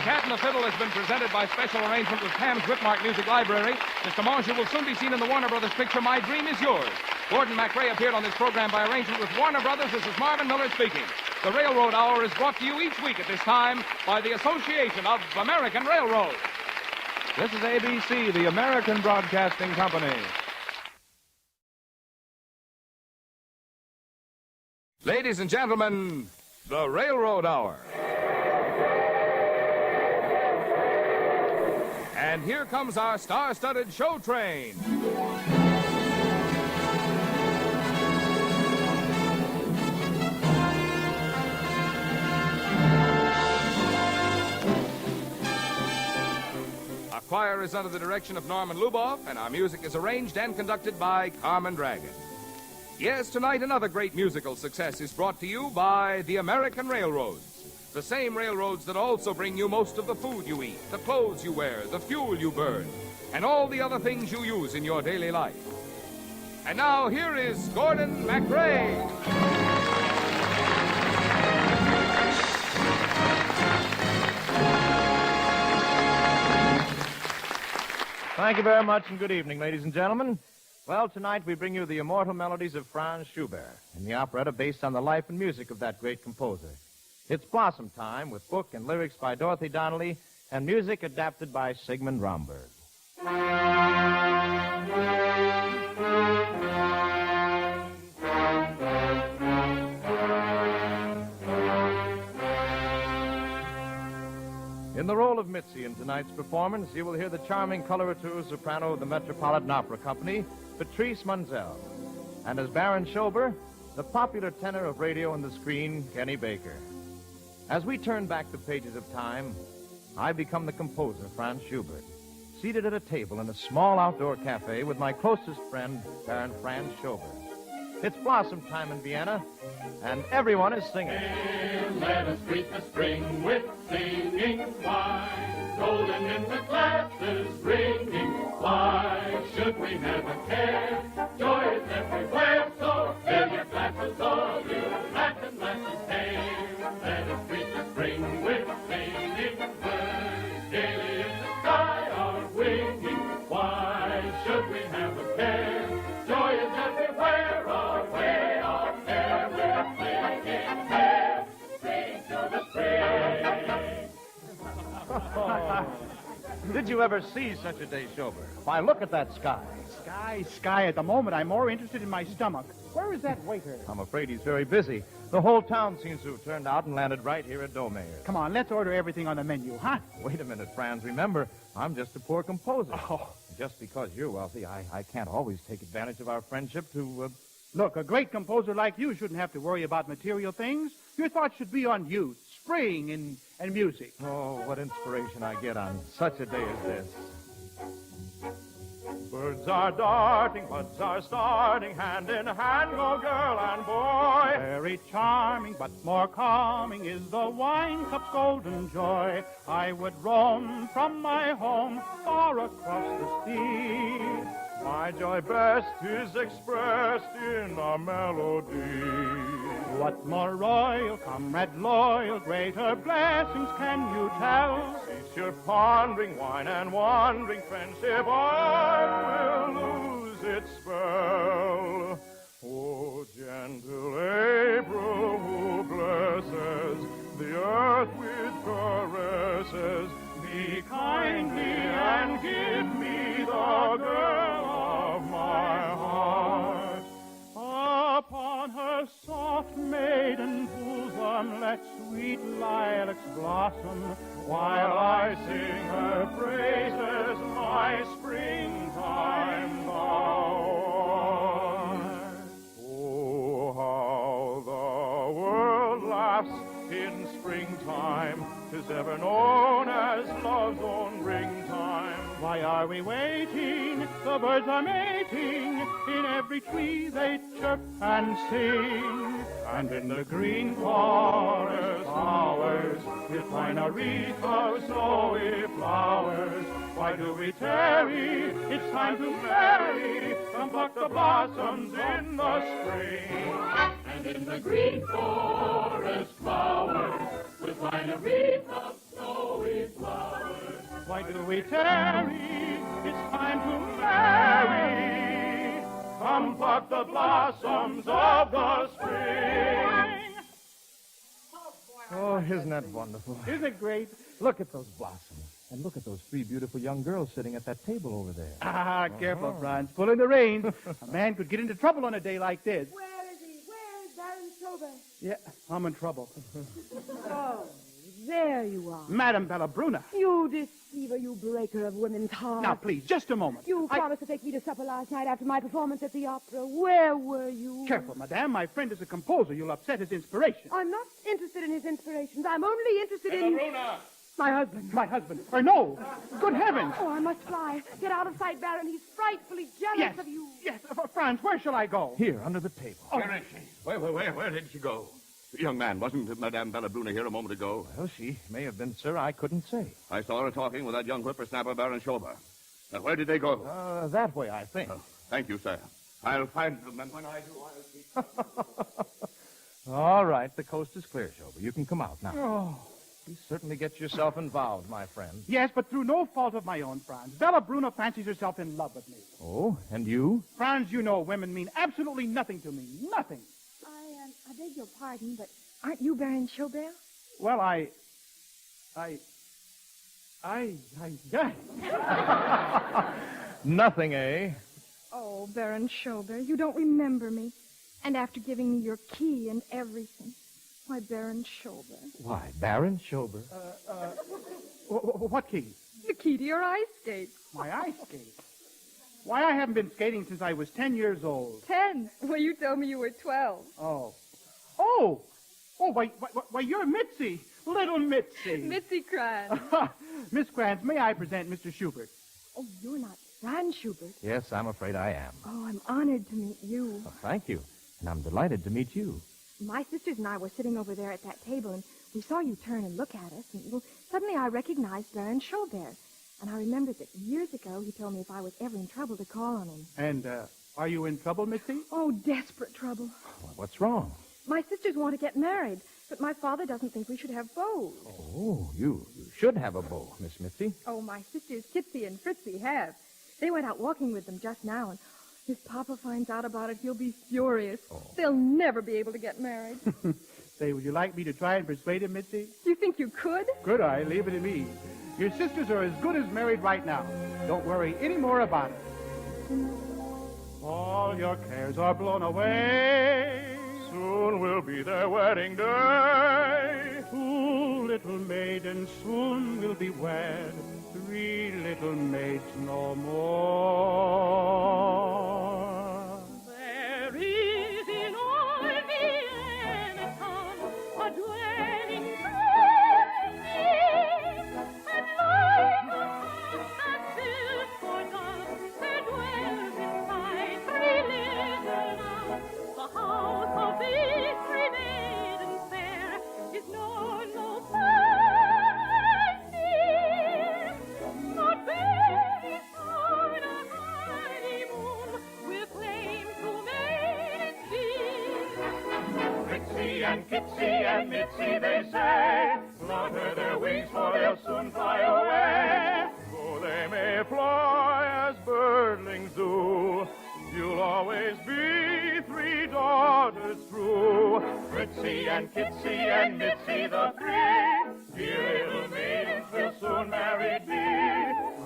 Cat and the Fiddle has been presented by special arrangement with Ham's Whitmark Music Library. Mr. Manjou will soon be seen in the Warner Brothers picture My Dream Is Yours. Gordon MacRae appeared on this program by arrangement with Warner Brothers. This is Marvin Miller speaking. The Railroad Hour is brought to you each week at this time by the Association of American Railroads. This is ABC, the American Broadcasting Company. Ladies and gentlemen, the Railroad Hour. And here comes our star-studded show train. Our choir is under the direction of Norman Luboff, and our music is arranged and conducted by Carmen Dragon. Yes, tonight another great musical success is brought to you by the American Railroads. The same railroads that also bring you most of the food you eat, the clothes you wear, the fuel you burn, and all the other things you use in your daily life. And now, here is Gordon MacRae. Thank you very much, and good evening, ladies and gentlemen. Well, tonight we bring you the immortal melodies of Franz Schubert in the operetta based on the life and music of that great composer. It's Blossom Time with book and lyrics by Dorothy Donnelly and music adapted by Sigmund Romberg. In the role of Mitzi in tonight's performance, you will hear the charming coloratura soprano of the Metropolitan Opera Company, Patrice Munzel. And as Baron Schober, the popular tenor of radio and the screen, Kenny Baker. As we turn back the pages of time, I become the composer, Franz Schubert, seated at a table in a small outdoor cafe with my closest friend, Baron Franz Schober. It's Blossom Time in Vienna, and everyone is singing. Let us greet the spring with singing. Why, golden in the glasses ringing. Why should we never care? Joy is everywhere, so fill your glasses all you Latin lasses hail. Let us greet the spring with singing. Birds gaily in the sky are winging. Why should we never care? Joy is everywhere, away on air, we're singing there. Sing to the spring. Did you ever see such a day, Schober? Why, look at that sky. Sky. At the moment, I'm more interested in my stomach. Where is that waiter? I'm afraid he's very busy. The whole town seems to have turned out and landed right here at Domayer. Come on, let's order everything on the menu, huh? Wait a minute, Franz. Remember, I'm just a poor composer. Oh. Just because you're wealthy, I can't always take advantage of our friendship to, Look, a great composer like you shouldn't have to worry about material things. Your thoughts should be on youth, spring, and music. Oh, what inspiration I get on such a day as this. Birds are darting, buds are starting, hand in hand go girl and boy. Very charming, but more calming is the wine cup's golden joy. I would roam from my home far across the sea. My joy best is expressed in a melody. What more royal, comrade loyal, greater blessings can you tell? Cease your pondering, wine and wandering, friendship art will lose its spell. Oh, gentle April, who blesses the earth with caresses, be kindly and give me the girl of my heart. Upon her soft maiden bosom let sweet lilacs blossom, while I sing her praises, my springtime thou art. Oh, how the world laughs in springtime, 'tis ever known as love's own ringtime. Why are we waiting? The birds are mating. In every tree they chirp and sing. And in the green forest flowers, we'll find a wreath of snowy flowers. Why do we tarry? It's time to marry. Come pluck the blossoms in the spring. And in the green forest flowers, we'll find a wreath of snowy flowers. Why do we tarry? It's time to marry. Come pluck the blossoms of the spring. Oh, isn't that wonderful? Isn't it great? Look at those blossoms. And look at those three beautiful young girls sitting at that table over there. Careful, Franz. Pulling the reins. A man could get into trouble on a day like this. Where is he? Where is Baron Schober? Yeah, I'm in trouble. Oh, there you are. Madame Bellabruna. You deceiver, you breaker of women's hearts. Now, please, just a moment. You promised to take me to supper last night after my performance at the opera. Where were you? Careful, madame. My friend is a composer. You'll upset his inspiration. I'm not interested in his inspirations. I'm only interested in... Bellabruna! My husband. My husband. Or no. Good heavens. Oh, I must fly. Get out of sight, Baron. He's frightfully jealous of you. Yes. Franz, where shall I go? Here, under the table. Where is she? Where did she go? Young man, wasn't Madame Bellabruna here a moment ago? Well, she may have been, sir. I couldn't say. I saw her talking with that young whippersnapper, Baron Schober. Now, where did they go? That way, I think. Thank you, sir. I'll find them, and when I do, I'll see. All right, the coast is clear, Schober. You can come out now. Oh. You certainly get yourself involved, my friend. Yes, but through no fault of my own, Franz. Bellabruna fancies herself in love with me. Oh, and you? Franz, you know women mean absolutely nothing to me. Nothing. I beg your pardon, but aren't you Baron Schober? Well, Nothing, eh? Oh, Baron Schober, you don't remember me. And after giving me your key and everything. Why, Baron Schober. Why, Baron Schober? What key? The key to your ice skate. My ice skate? Why, I haven't been skating since I was 10 years old. 10? Well, you told me you were 12. Oh, why, you're Mitzi. Little Mitzi. Mitzi Kranz. Miss Kranz, may I present Mr. Schubert? Oh, you're not Franz Schubert. Yes, I'm afraid I am. Oh, I'm honored to meet you. Oh, thank you. And I'm delighted to meet you. My sisters and I were sitting over there at that table, and we saw you turn and look at us, and well, suddenly I recognized Baron Schober. And I remembered that years ago he told me if I was ever in trouble to call on him. And, are you in trouble, Mitzi? Oh, desperate trouble. Well, what's wrong? My sisters want to get married, but my father doesn't think we should have bows. Oh, you should have a bow, Miss Mitzi. Oh, my sisters Kitsy and Fritzy have. They went out walking with them just now, and if Papa finds out about it, he'll be furious. Oh. They'll never be able to get married. Say, would you like me to try and persuade him, Mitzi? You think you could? Could I? Leave it to me. Your sisters are as good as married right now. Don't worry any more about it. All your cares are blown away. Soon will be their wedding day. 2 little maidens soon will be wed. 3 little maids no more. There is in all Vienna town a dwelling place, and like a house that's built for doves, there dwells inside 3 little nuns. The house of these 3 maidens fair is known no far and near. Not very soon a honeymoon will claim 2 maidens dear. Trixie and Kitsy and Mitzi, they say, flutter their wings, for they'll soon fly away. Though they may fly as birdlings do, you'll always be 3 daughters true. Trixie and Kitsy and Mitzi, the 3 dear little maidens will soon married be.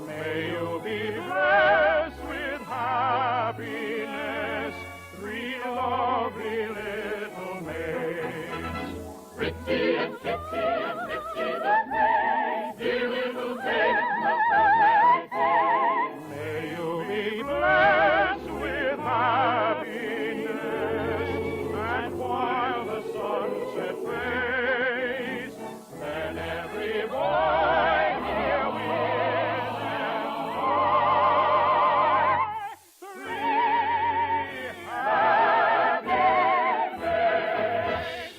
May you be blessed with happiness, 3 lovely little maids. Trixie and Kitsy and Mitzi, the 3 dear little maidens of the merry day. May you be blessed with happiness, and while the sunset fades, then every boy here will enjoy 3 happy days.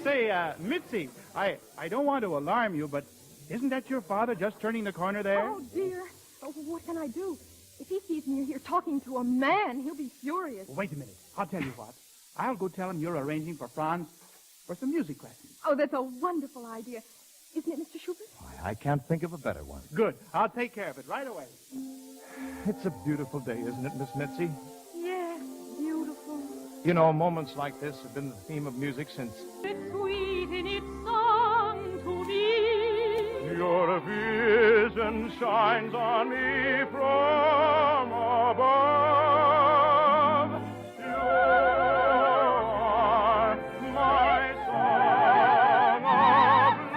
Say, Mitzi, I don't want to alarm you, but isn't that your father just turning the corner there? Oh, dear. Oh, what can I do? If he sees me here talking to a man, he'll be furious. Wait a minute. I'll tell you what. I'll go tell him you're arranging for Franz for some music lessons. Oh, that's a wonderful idea. Isn't it, Mr. Schubert? I can't think of a better one. Good. I'll take care of it right away. It's a beautiful day, isn't it, Miss Mitzi? Yes, beautiful. You know, moments like this have been the theme of music since... It's sweet in its song to me. Your vision shines on me from above. You are my song of love.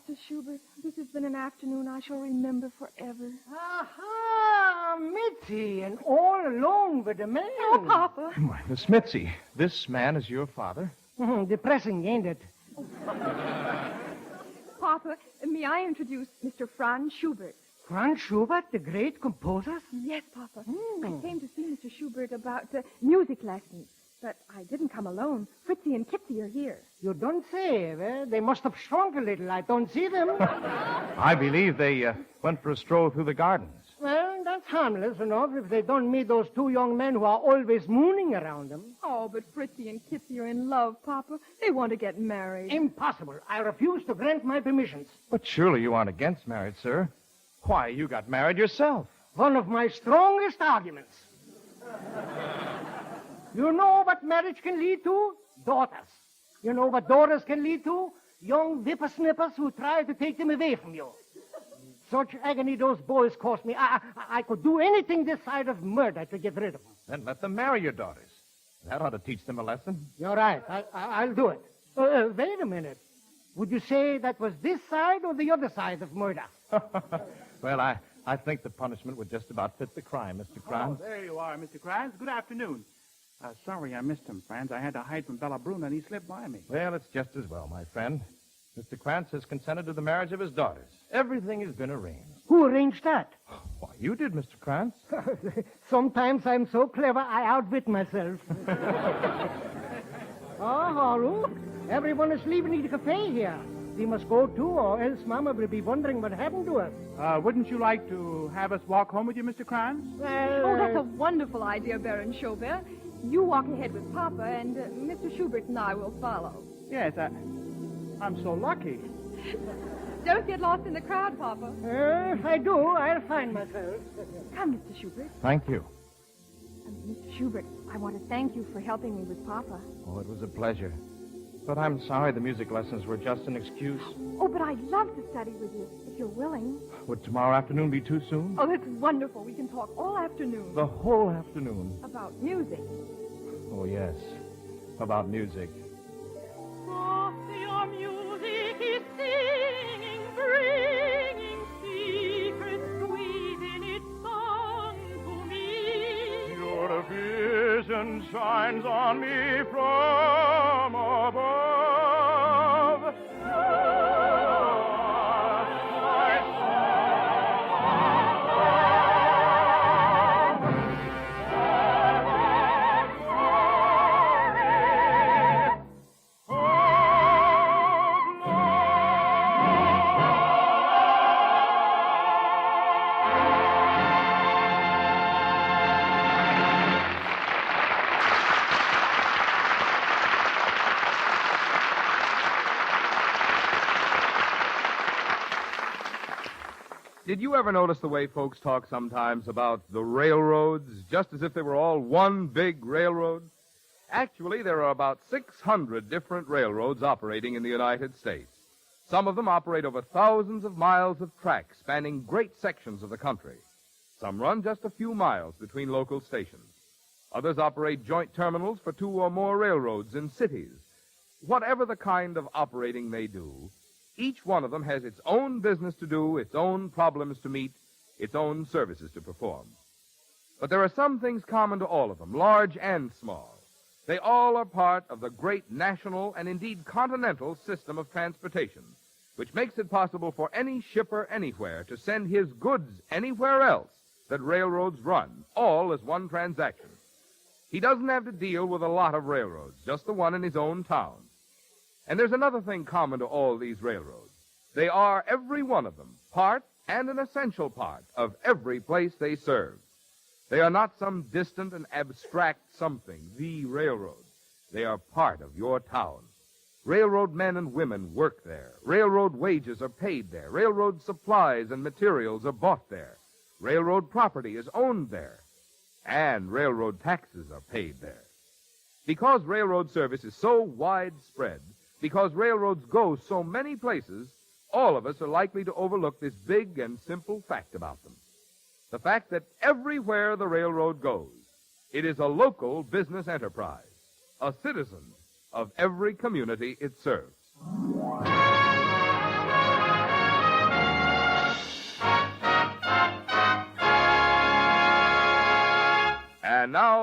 Of Schubert, this has been an afternoon I shall remember forever. Aha! Mitzi, and all alone with a man. Oh, Papa. Why, Miss Mitzi, this man is your father? Depressing, ain't it? Papa, may I introduce Mr. Franz Schubert? Franz Schubert, the great composer? Yes, Papa. I came to see Mr. Schubert about music lessons. But I didn't come alone. Fritzy and Kitsy are here. You don't say. Well, they must have shrunk a little. I don't see them. I believe they went for a stroll through the gardens. Well, that's harmless enough if they don't meet those two young men who are always mooning around them. Oh, but Fritzy and Kitsy are in love, Papa. They want to get married. Impossible. I refuse to grant my permissions. But surely you aren't against marriage, sir. Why, you got married yourself. One of my strongest arguments. You know what marriage can lead to? Daughters. You know what daughters can lead to? Young whippersnippers who try to take them away from you. Such agony those boys cost me. I could do anything this side of murder to get rid of them. Then let them marry your daughters. That ought to teach them a lesson. You're right. I'll do it. Wait a minute. Would you say that was this side or the other side of murder? Well, I think the punishment would just about fit the crime, Mr. Kranz. Oh, there you are, Mr. Kranz. Good afternoon. Sorry I missed him, Franz. I had to hide from Bella Bruna, and he slipped by me. Well, it's just as well, my friend. Mr. Krantz has consented to the marriage of his daughters. Everything has been arranged. Who arranged that? Why, you did, Mr. Krantz. Sometimes I'm so clever I outwit myself. Oh, look. Everyone is leaving the cafe here. We must go too, or else Mama will be wondering what happened to us. Wouldn't you like to have us walk home with you, Mr. Kranz? Oh, that's a wonderful idea, Baron Schubert. You walk ahead with Papa, and Mr. Schubert and I will follow. Yes, I'm so lucky. Don't get lost in the crowd, Papa. If I do, I'll find myself. Come, Mr. Schubert. Thank you. Mr. Schubert, I want to thank you for helping me with Papa. Oh, it was a pleasure. But I'm sorry the music lessons were just an excuse. Oh, but I'd love to study with you, if you're willing. Would tomorrow afternoon be too soon? Oh, that's wonderful. We can talk all afternoon. The whole afternoon. About music. Oh, yes. About music. Softly your music is singing, bringing secrets sweet in its song to me. Your vision shines on me from above. Did you ever notice the way folks talk sometimes about the railroads, just as if they were all one big railroad? Actually, there are about 600 different railroads operating in the United States. Some of them operate over thousands of miles of track spanning great sections of the country. Some run just a few miles between local stations. Others operate joint terminals for 2 or more railroads in cities. Whatever the kind of operating they do, each one of them has its own business to do, its own problems to meet, its own services to perform. But there are some things common to all of them, large and small. They all are part of the great national and indeed continental system of transportation, which makes it possible for any shipper anywhere to send his goods anywhere else that railroads run, all as one transaction. He doesn't have to deal with a lot of railroads, just the one in his own town. And there's another thing common to all these railroads. They are, every one of them, part and an essential part of every place they serve. They are not some distant and abstract something, the railroad. They are part of your town. Railroad men and women work there. Railroad wages are paid there. Railroad supplies and materials are bought there. Railroad property is owned there. And railroad taxes are paid there. Because railroad service is so widespread, because railroads go so many places, all of us are likely to overlook this big and simple fact about them. The fact that everywhere the railroad goes, it is a local business enterprise, a citizen of every community it serves.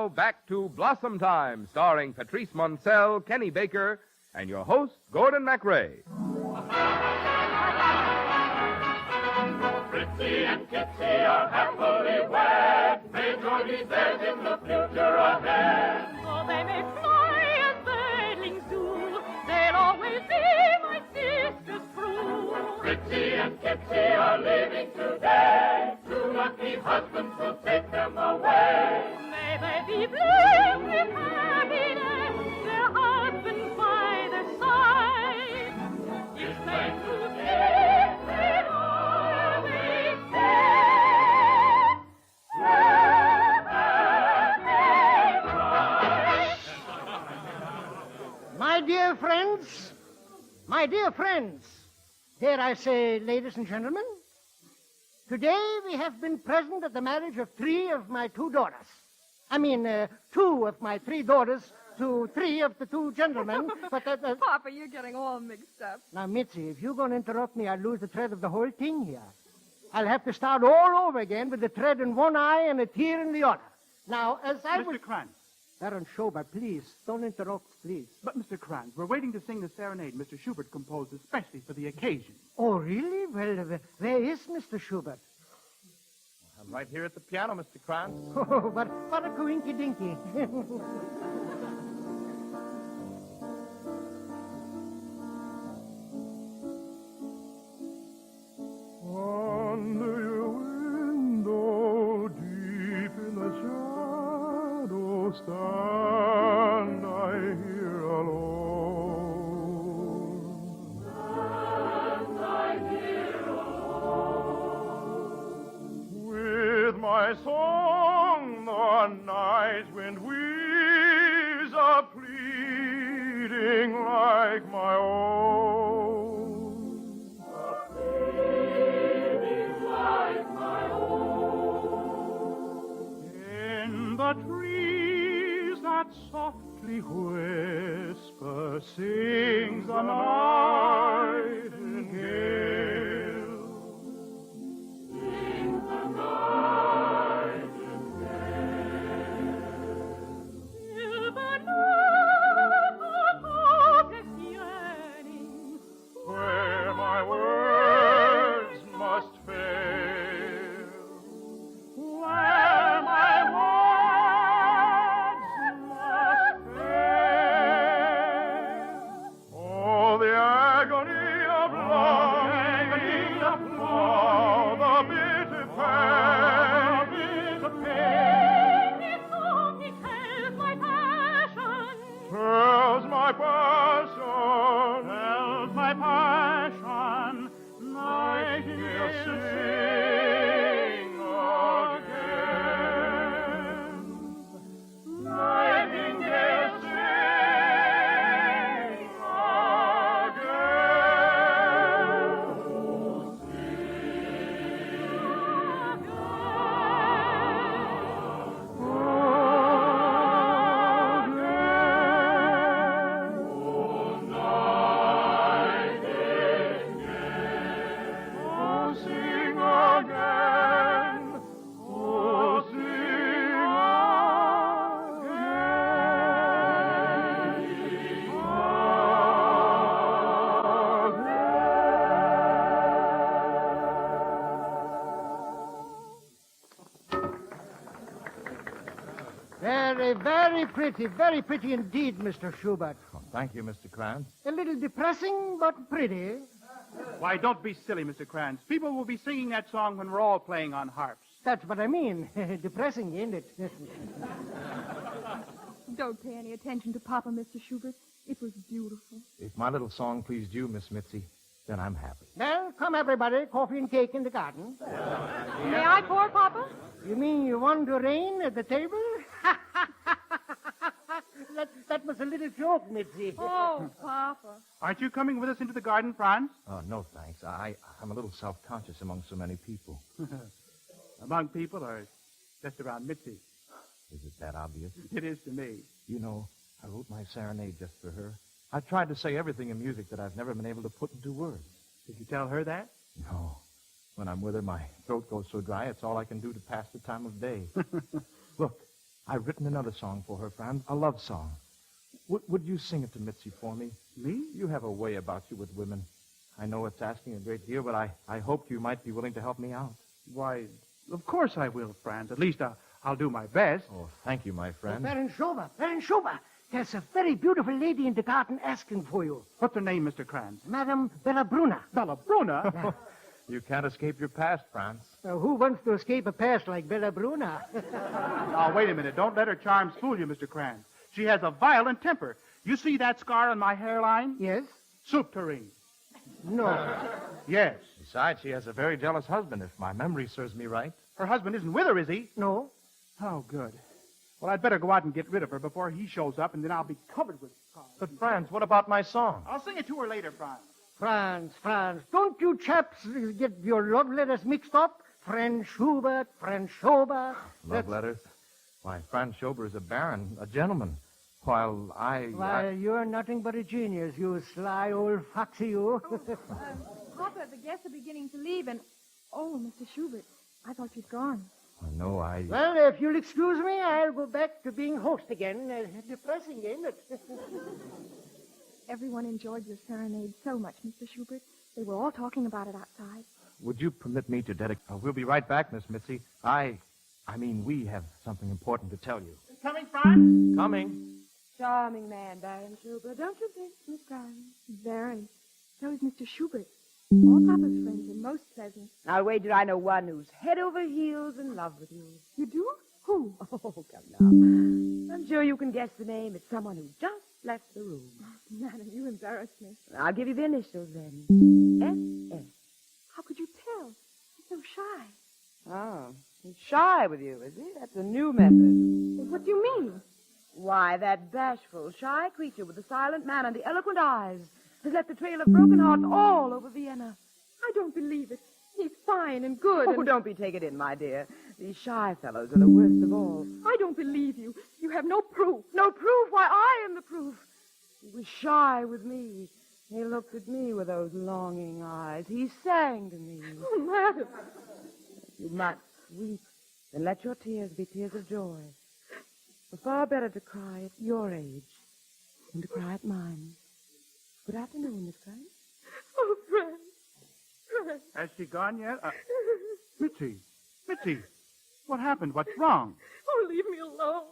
now, back to Blossom Time, starring Patrice Moncel, Kenny Baker, and your host, Gordon MacRae. Fritzy and Kitsy are happily wed. May joy be theirs in the future ahead. Though they may fly as birdlings do, they'll always be my sister's crew. Fritzy and Kitsy are leaving today. Two lucky husbands will take them away. May they be blessed with happiness, their husbands by their side. Give thanks to Kitsy and always stay. My dear friends, dare I say, ladies and gentlemen, today we have been present at the marriage of three of my two daughters. I mean, two of my three daughters to three of the two gentlemen. But Papa, you're getting all mixed up. Now, Mitzi, if you're going to interrupt me, I'll lose the thread of the whole thing here. I'll have to start all over again with a thread in one eye and a tear in the other. Now, as I Mr. Krantz. Baron Schober, please, don't interrupt, please. But, Mr. Krantz, we're waiting to sing the serenade Mr. Schubert composed especially for the occasion. Oh, really? Well, where is Mr. Schubert? I'm right here at the piano, Mr. Krantz. Oh, what a coinky-dinky. Under your window, deep in the shadow, stand I here alone. Stand I here alone. With my song, the night wind weaves a pleading like my own. The trees that softly whisper sings the nightingale. Sings the nightingale. Where my words must fail. Where my Very pretty indeed, Mr. Schubert. Oh, thank you, Mr. Krantz. A little depressing, but pretty. Why, don't be silly, Mr. Krantz. People will be singing that song when we're all playing on harps. That's what I mean. Depressing, ain't it? Don't pay any attention to Papa, Mr. Schubert. It was beautiful. If my little song pleased you, Miss Mitzi, then I'm happy. Well, come everybody. Coffee and cake in the garden. May I pour, Papa? You mean you want to reign at the table? That was a little joke, Mitzi. Oh, Papa. Aren't you coming with us into the garden, Franz? Oh, no, thanks. I'm a little self-conscious among so many people. Among people or just around Mitzi? Is it that obvious? It is to me. You know, I wrote my serenade just for her. I've tried to say everything in music that I've never been able to put into words. Did you tell her that? No. When I'm with her, my throat goes so dry, it's all I can do to pass the time of day. Look, I've written another song for her, Franz, a love song. Would you sing it to Mitzi for me? Me? You have a way about you with women. I know it's asking a great deal, but I hoped you might be willing to help me out. Why, of course I will, Franz. At least I'll do my best. Oh, thank you, my friend. Baron Schober, there's a very beautiful lady in the garden asking for you. What's her name, Mr. Kranz? Madame Bellabruna. Bellabruna? You can't escape your past, Franz. Who wants to escape a past like Bellabruna? Now, wait a minute. Don't let her charms fool you, Mr. Kranz. She has a violent temper. You see that scar on my hairline? Yes. Soup tureen. No. Yes. Besides, she has a very jealous husband, if my memory serves me right. Her husband isn't with her, is he? No. Oh, good. Well, I'd better go out and get rid of her before he shows up, and then I'll be covered with scars. But, Franz, what about my song? I'll sing it to her later, Franz. Franz, don't you chaps get your love letters mixed up? Franz Schubert, Franz Schober. Love letters? Why, Franz Schober is a baron, a gentleman, while Why, you're nothing but a genius, you sly old foxy, you. Papa, the guests are beginning to leave, and... Oh, Mr. Schubert, I thought you'd gone. No, Well, if you'll excuse me, I'll go back to being host again. Depressing, ain't it? Everyone enjoyed your serenade so much, Mr. Schubert. They were all talking about it outside. Would you permit me to dedicate... we'll be right back, Miss Mitzi. We have something important to tell you. Coming, Franz? Coming. Charming man, Baron Schubert, don't you think, Miss Brown? Very. So is Mr. Schubert. All Papa's friends are most pleasant. I'll wager I know one who's head over heels in love with you. You do? Who? Oh, come now. I'm sure you can guess the name. It's someone who just left the room. Nana, you embarrass me. I'll give you the initials then. S.S. How could you tell? He's so shy. Oh, he's shy with you, is he? That's a new method. What do you mean? Why, that bashful, shy creature with the silent man and the eloquent eyes has left a trail of broken hearts all over Vienna. I don't believe it. He's fine and good. Oh, don't be taken in, my dear. These shy fellows are the worst of all. I don't believe you. You have no proof. No proof? Why, I am the proof. He was shy with me. He looked at me with those longing eyes. He sang to me. Oh, madam. You must weep, and let your tears be tears of joy. It's far better to cry at your age than to cry at mine. Good afternoon, Miss Frank. Oh, Frank. Has she gone yet? Mitzi, what happened? What's wrong? Oh, leave me alone.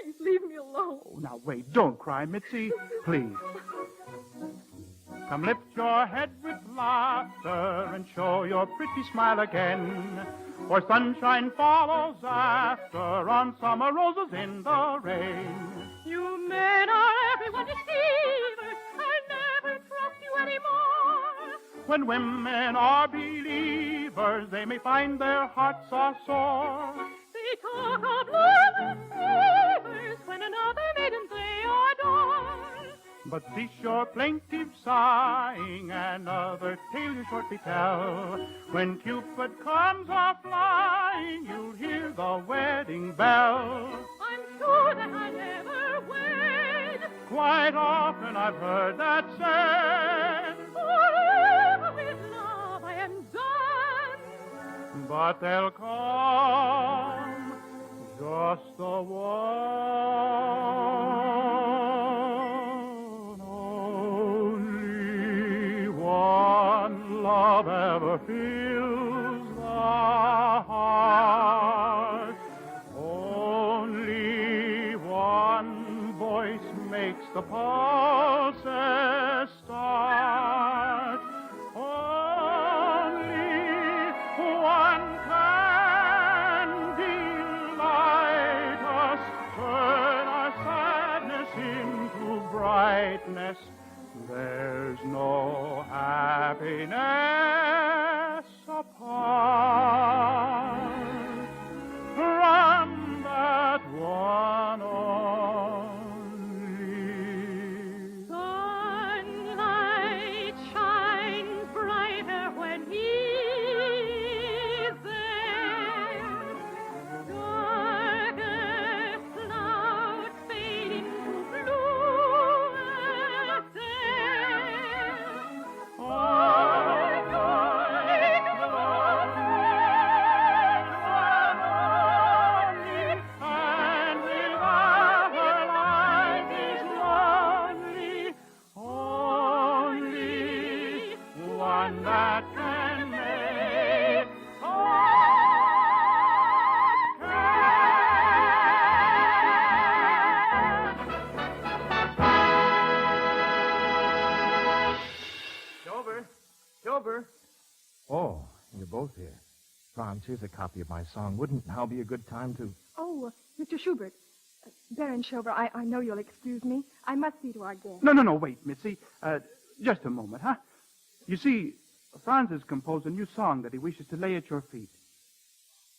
Please, leave me alone. Oh, now, wait. Don't cry, Mitzi. Please. Come lift your head with laughter and show your pretty smile again. For sunshine follows after on summer roses in the rain. You men are everyone deceivers. I never trust you anymore. When women are believers, they may find their hearts are sore. They talk of lovers, lovers, when another maiden they adore. But cease your plaintive sighing, another tale you shortly tell. When Cupid comes a-flying, you'll hear the wedding bell. I'm sure that I never wed. Quite often I've heard that said. Forever with love I am done. But there'll come just the one. Love ever fills the heart. Only one voice makes the pulses start. Only one can delight us, turn our sadness into brightness. There's no happiness apart from that one only. Sunlight shines brighter when he's there. Darker clouds fade into bluer And one that can make Silver. Oh, you're both here. Franz, here's a copy of my song. Wouldn't now be a good time to... Oh, Mr. Schubert. Baron Schober, I know you'll excuse me. I must see to our guest. No, wait, Mitzi. Just a moment, huh? You see, Franz has composed a new song that he wishes to lay at your feet.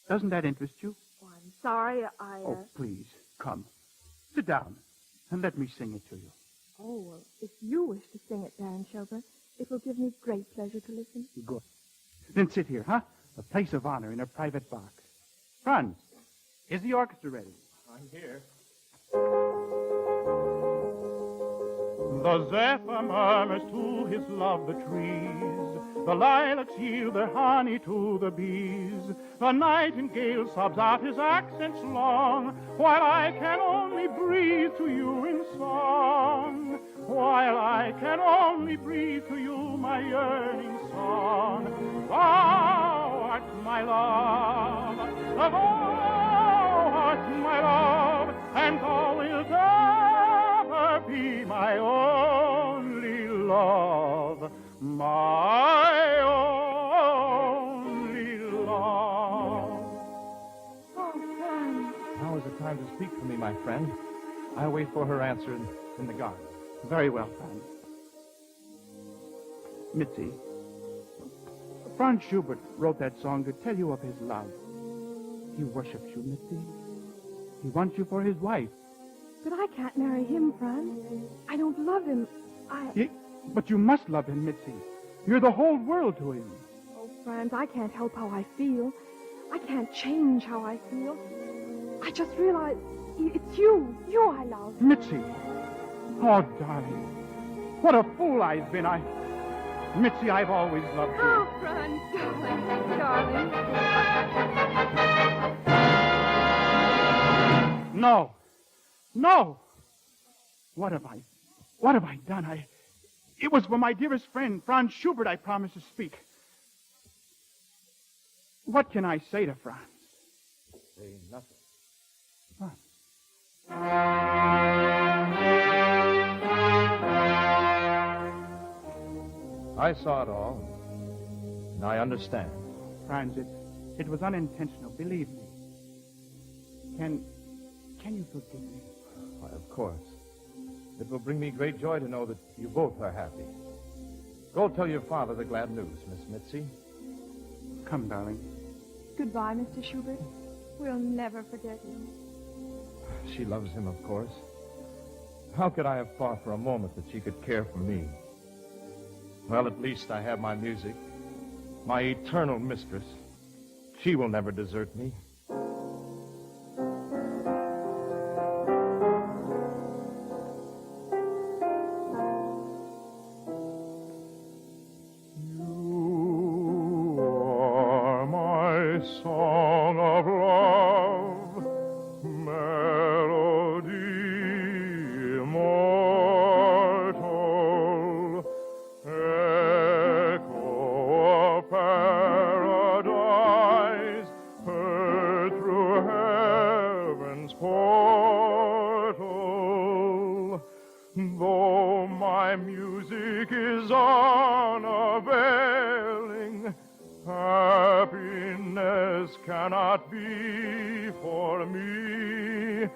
Doesn't that interest you? Oh, I'm sorry, Oh, please, come. Sit down, and let me sing it to you. Oh, well, if you wish to sing it, Baron Schober, it will give me great pleasure to listen. Good. Then sit here, huh? A place of honor in a private box. Franz, is the orchestra ready? I'm here. The zephyr murmurs to his love the trees. The lilacs yield their honey to the bees. The nightingale sobs out his accents long, while I can only breathe to you in song. While I can only breathe to you my yearning song. Thou art my love, thou art my love, and thou wilt ever be my only love, my only love. Oh, Franz. Now is the time to speak for me, my friend. I'll wait for her answer in the garden. Very well, Franz. Mitzi, Franz Schubert wrote that song to tell you of his love. He worships you, Mitzi. He wants you for his wife. But I can't marry him, Franz. I don't love him. But you must love him, Mitzi. You're the whole world to him. Oh, Franz, I can't help how I feel. I can't change how I feel. I just realize it's you. You I love. Mitzi. Oh, darling. What a fool I've been. Mitzi, I've always loved you. Oh, Franz, darling. No. What have I done? It was for my dearest friend, Franz Schubert, I promised to speak. What can I say to Franz? Say nothing. I saw it all, and I understand. Franz, it was unintentional, believe me. Can you forgive me? Why, of course. It will bring me great joy to know that you both are happy. Go tell your father the glad news, Miss Mitzi. Come, darling. Goodbye, Mr. Schubert. We'll never forget you. She loves him, of course. How could I have thought for a moment that she could care for me? Well, at least I have my music, my eternal mistress. She will never desert me. Song of love, melody immortal, echo of paradise, heard through heaven's portal. Though my music is unavailing, happiness cannot be for me.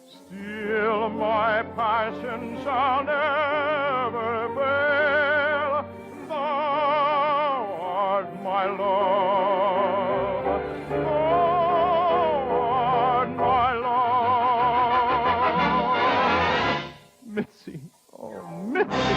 Still my passion shall never fail. Thou art my love. Thou art my love. Mitzi. Oh, Mitzi.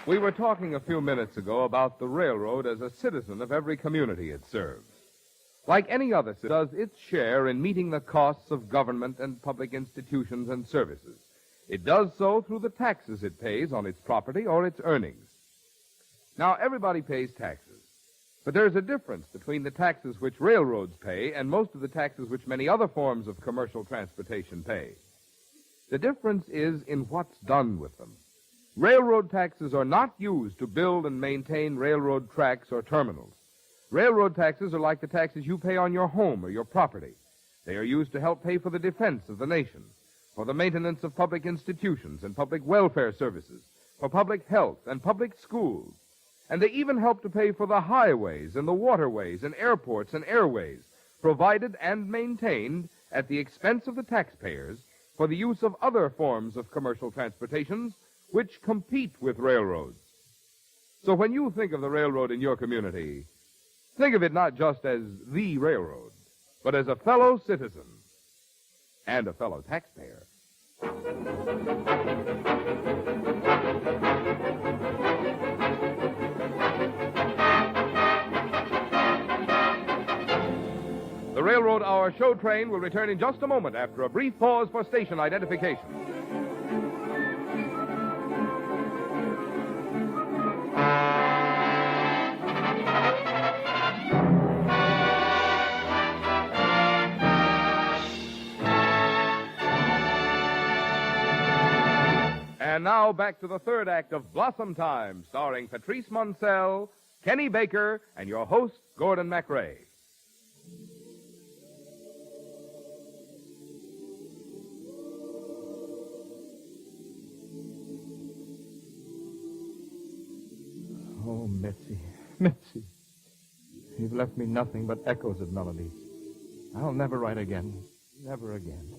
We were talking a few minutes ago about the railroad as a citizen of every community it serves. Like any other citizen, it does its share in meeting the costs of government and public institutions and services. It does so through the taxes it pays on its property or its earnings. Now, everybody pays taxes, but there's a difference between the taxes which railroads pay and most of the taxes which many other forms of commercial transportation pay. The difference is in what's done with them. Railroad taxes are not used to build and maintain railroad tracks or terminals. Railroad taxes are like the taxes you pay on your home or your property. They are used to help pay for the defense of the nation, for the maintenance of public institutions and public welfare services, for public health and public schools. And they even help to pay for the highways and the waterways and airports and airways, provided and maintained at the expense of the taxpayers for the use of other forms of commercial transportations which compete with railroads. So when you think of the railroad in your community, think of it not just as the railroad, but as a fellow citizen and a fellow taxpayer. The Railroad Hour show train will return in just a moment after a brief pause for station identification. And now back to the third act of Blossom Time, starring Patrice Munsell, Kenny Baker, and your host, Gordon MacRae. Oh, Mitzi, Mitzi. You've left me nothing but echoes of melodies. I'll never write again. Never again.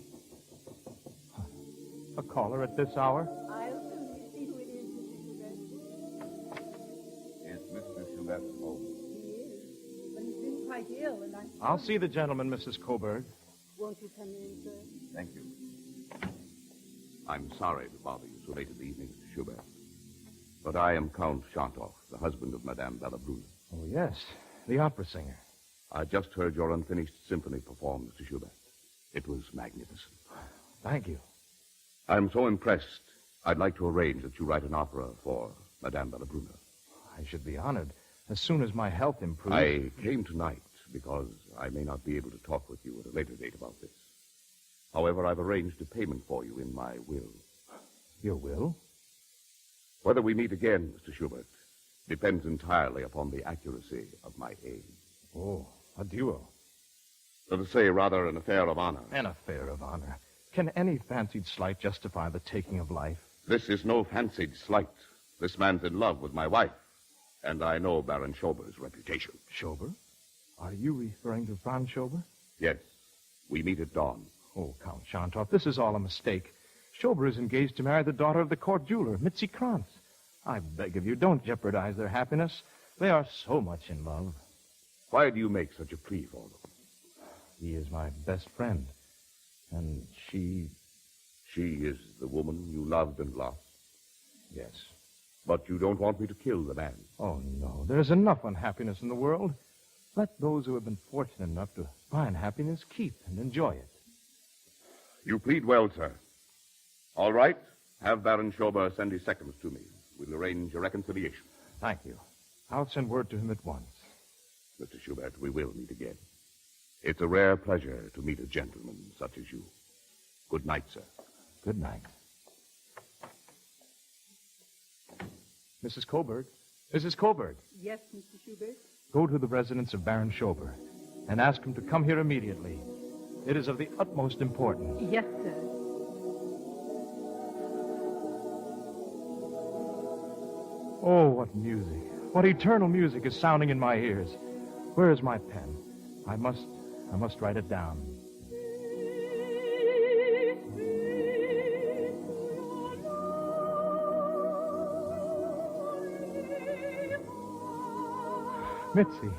A caller at this hour? I'll soon see who it is, Mr. Schubert. Is Mr. Schubert home? He is, but he's been quite ill, and I'll see the gentleman, Mrs. Coburg. Won't you come in, sir? Thank you. I'm sorry to bother you so late in the evening, Mr. Schubert. But I am Count Chantoff, the husband of Madame Ballabruna. Oh, yes, the opera singer. I just heard your unfinished symphony performed, Mr. Schubert. It was magnificent. Thank you. I'm so impressed, I'd like to arrange that you write an opera for Madame Ballabruna. I should be honored. As soon as my health improves. I came tonight because I may not be able to talk with you at a later date about this. However, I've arranged a payment for you in my will. Your will? Whether we meet again, Mr. Schubert, depends entirely upon the accuracy of my aim. Oh, a duel. Let us say, rather, an affair of honor. An affair of honor. Can any fancied slight justify the taking of life? This is no fancied slight. This man's in love with my wife, and I know Baron Schober's reputation. Schober? Are you referring to Franz Schober? Yes. We meet at dawn. Oh, Count Chantoff, this is all a mistake. Schober is engaged to marry the daughter of the court jeweler, Mitzi Krantz. I beg of you, don't jeopardize their happiness. They are so much in love. Why do you make such a plea for them? He is my best friend. And she... She is the woman you loved and lost? Yes. But you don't want me to kill the man? Oh, no. There's enough unhappiness in the world. Let those who have been fortunate enough to find happiness keep and enjoy it. You plead well, sir. All right. Have Baron Schober send his seconds to me. We'll arrange a reconciliation. Thank you. I'll send word to him at once. Mr. Schubert, we will meet again. It's a rare pleasure to meet a gentleman such as you. Good night, sir. Good night. Mrs. Coburg. Mrs. Coburg. Yes, Mr. Schubert? Go to the residence of Baron Schober and ask him to come here immediately. It is of the utmost importance. Yes, sir. Oh, what music. What eternal music is sounding in my ears. Where is my pen? I must write it down. Mitzi.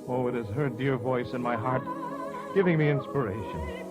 Oh, it is her dear voice in my heart giving me inspiration.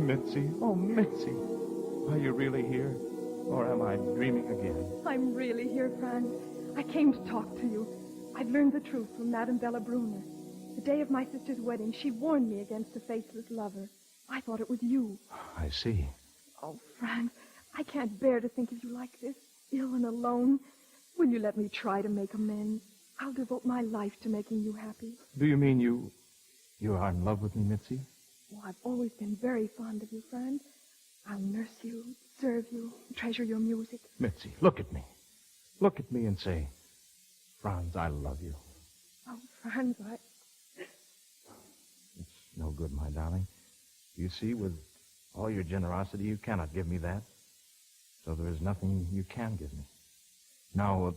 Mitzi. Oh, Mitzi. Are you really here? Or am I dreaming again? I'm really here, Franz. I came to talk to you. I've learned the truth from Madame Bellebrune. The day of my sister's wedding, she warned me against a faithless lover. I thought it was you. I see. Oh, Franz, I can't bear to think of you like this, ill and alone. Will you let me try to make amends? I'll devote my life to making you happy. Do you mean you are in love with me, Mitzi? Oh, I've always been very fond of you, Franz. I'll nurse you, serve you, treasure your music. Mitzi, look at me. Look at me and say, Franz, I love you. Oh, Franz, It's no good, my darling. You see, with all your generosity, you cannot give me that. So there is nothing you can give me. Now,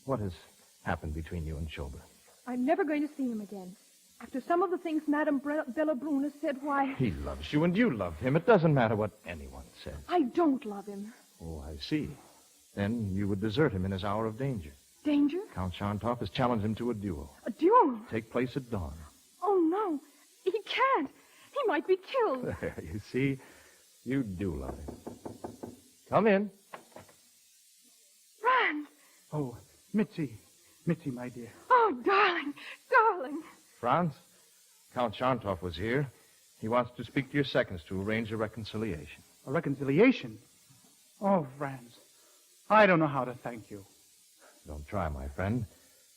what has happened between you and Schober? I'm never going to see him again. After some of the things Madame Bellebrune said, why... He loves you and you love him. It doesn't matter what anyone says. I don't love him. Oh, I see. Then you would desert him in his hour of danger. Danger? Count Shantov has challenged him to a duel. A duel? Take place at dawn. Oh, no. He can't. He might be killed. There, you see, you do love him. Come in. Franz! Oh, Mitzi. Mitzi, my dear. Oh, darling, darling. Franz, Count Shantov was here. He wants to speak to your seconds to arrange a reconciliation. A reconciliation? Oh, Franz, I don't know how to thank you. Don't try, my friend.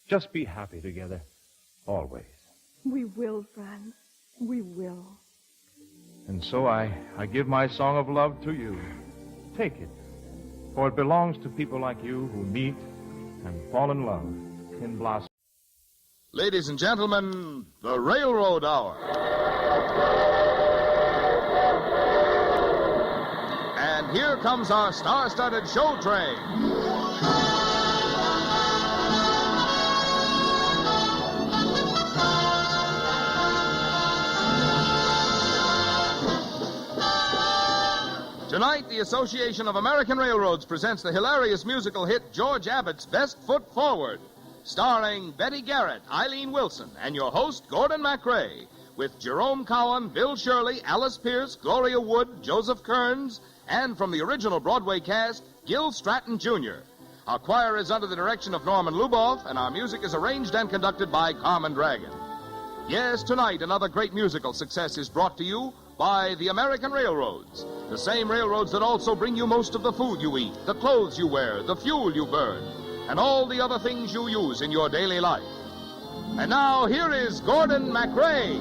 Just be happy together. Always. We will, Franz. We will. And so I give my song of love to you. Take it. For it belongs to people like you who meet and fall in love in blossom. Ladies and gentlemen, the Railroad Hour. And here comes our star-studded show train. Tonight, the Association of American Railroads presents the hilarious musical hit George Abbott's Best Foot Forward, starring Betty Garrett, Eileen Wilson, and your host, Gordon MacRae, with Jerome Cowan, Bill Shirley, Alice Pierce, Gloria Wood, Joseph Kearns, and from the original Broadway cast, Gil Stratton, Jr. Our choir is under the direction of Norman Luboff, and our music is arranged and conducted by Carmen Dragon. Yes, tonight, another great musical success is brought to you by the American Railroads, the same railroads that also bring you most of the food you eat, the clothes you wear, the fuel you burn, and all the other things you use in your daily life. And now, here is Gordon MacRae.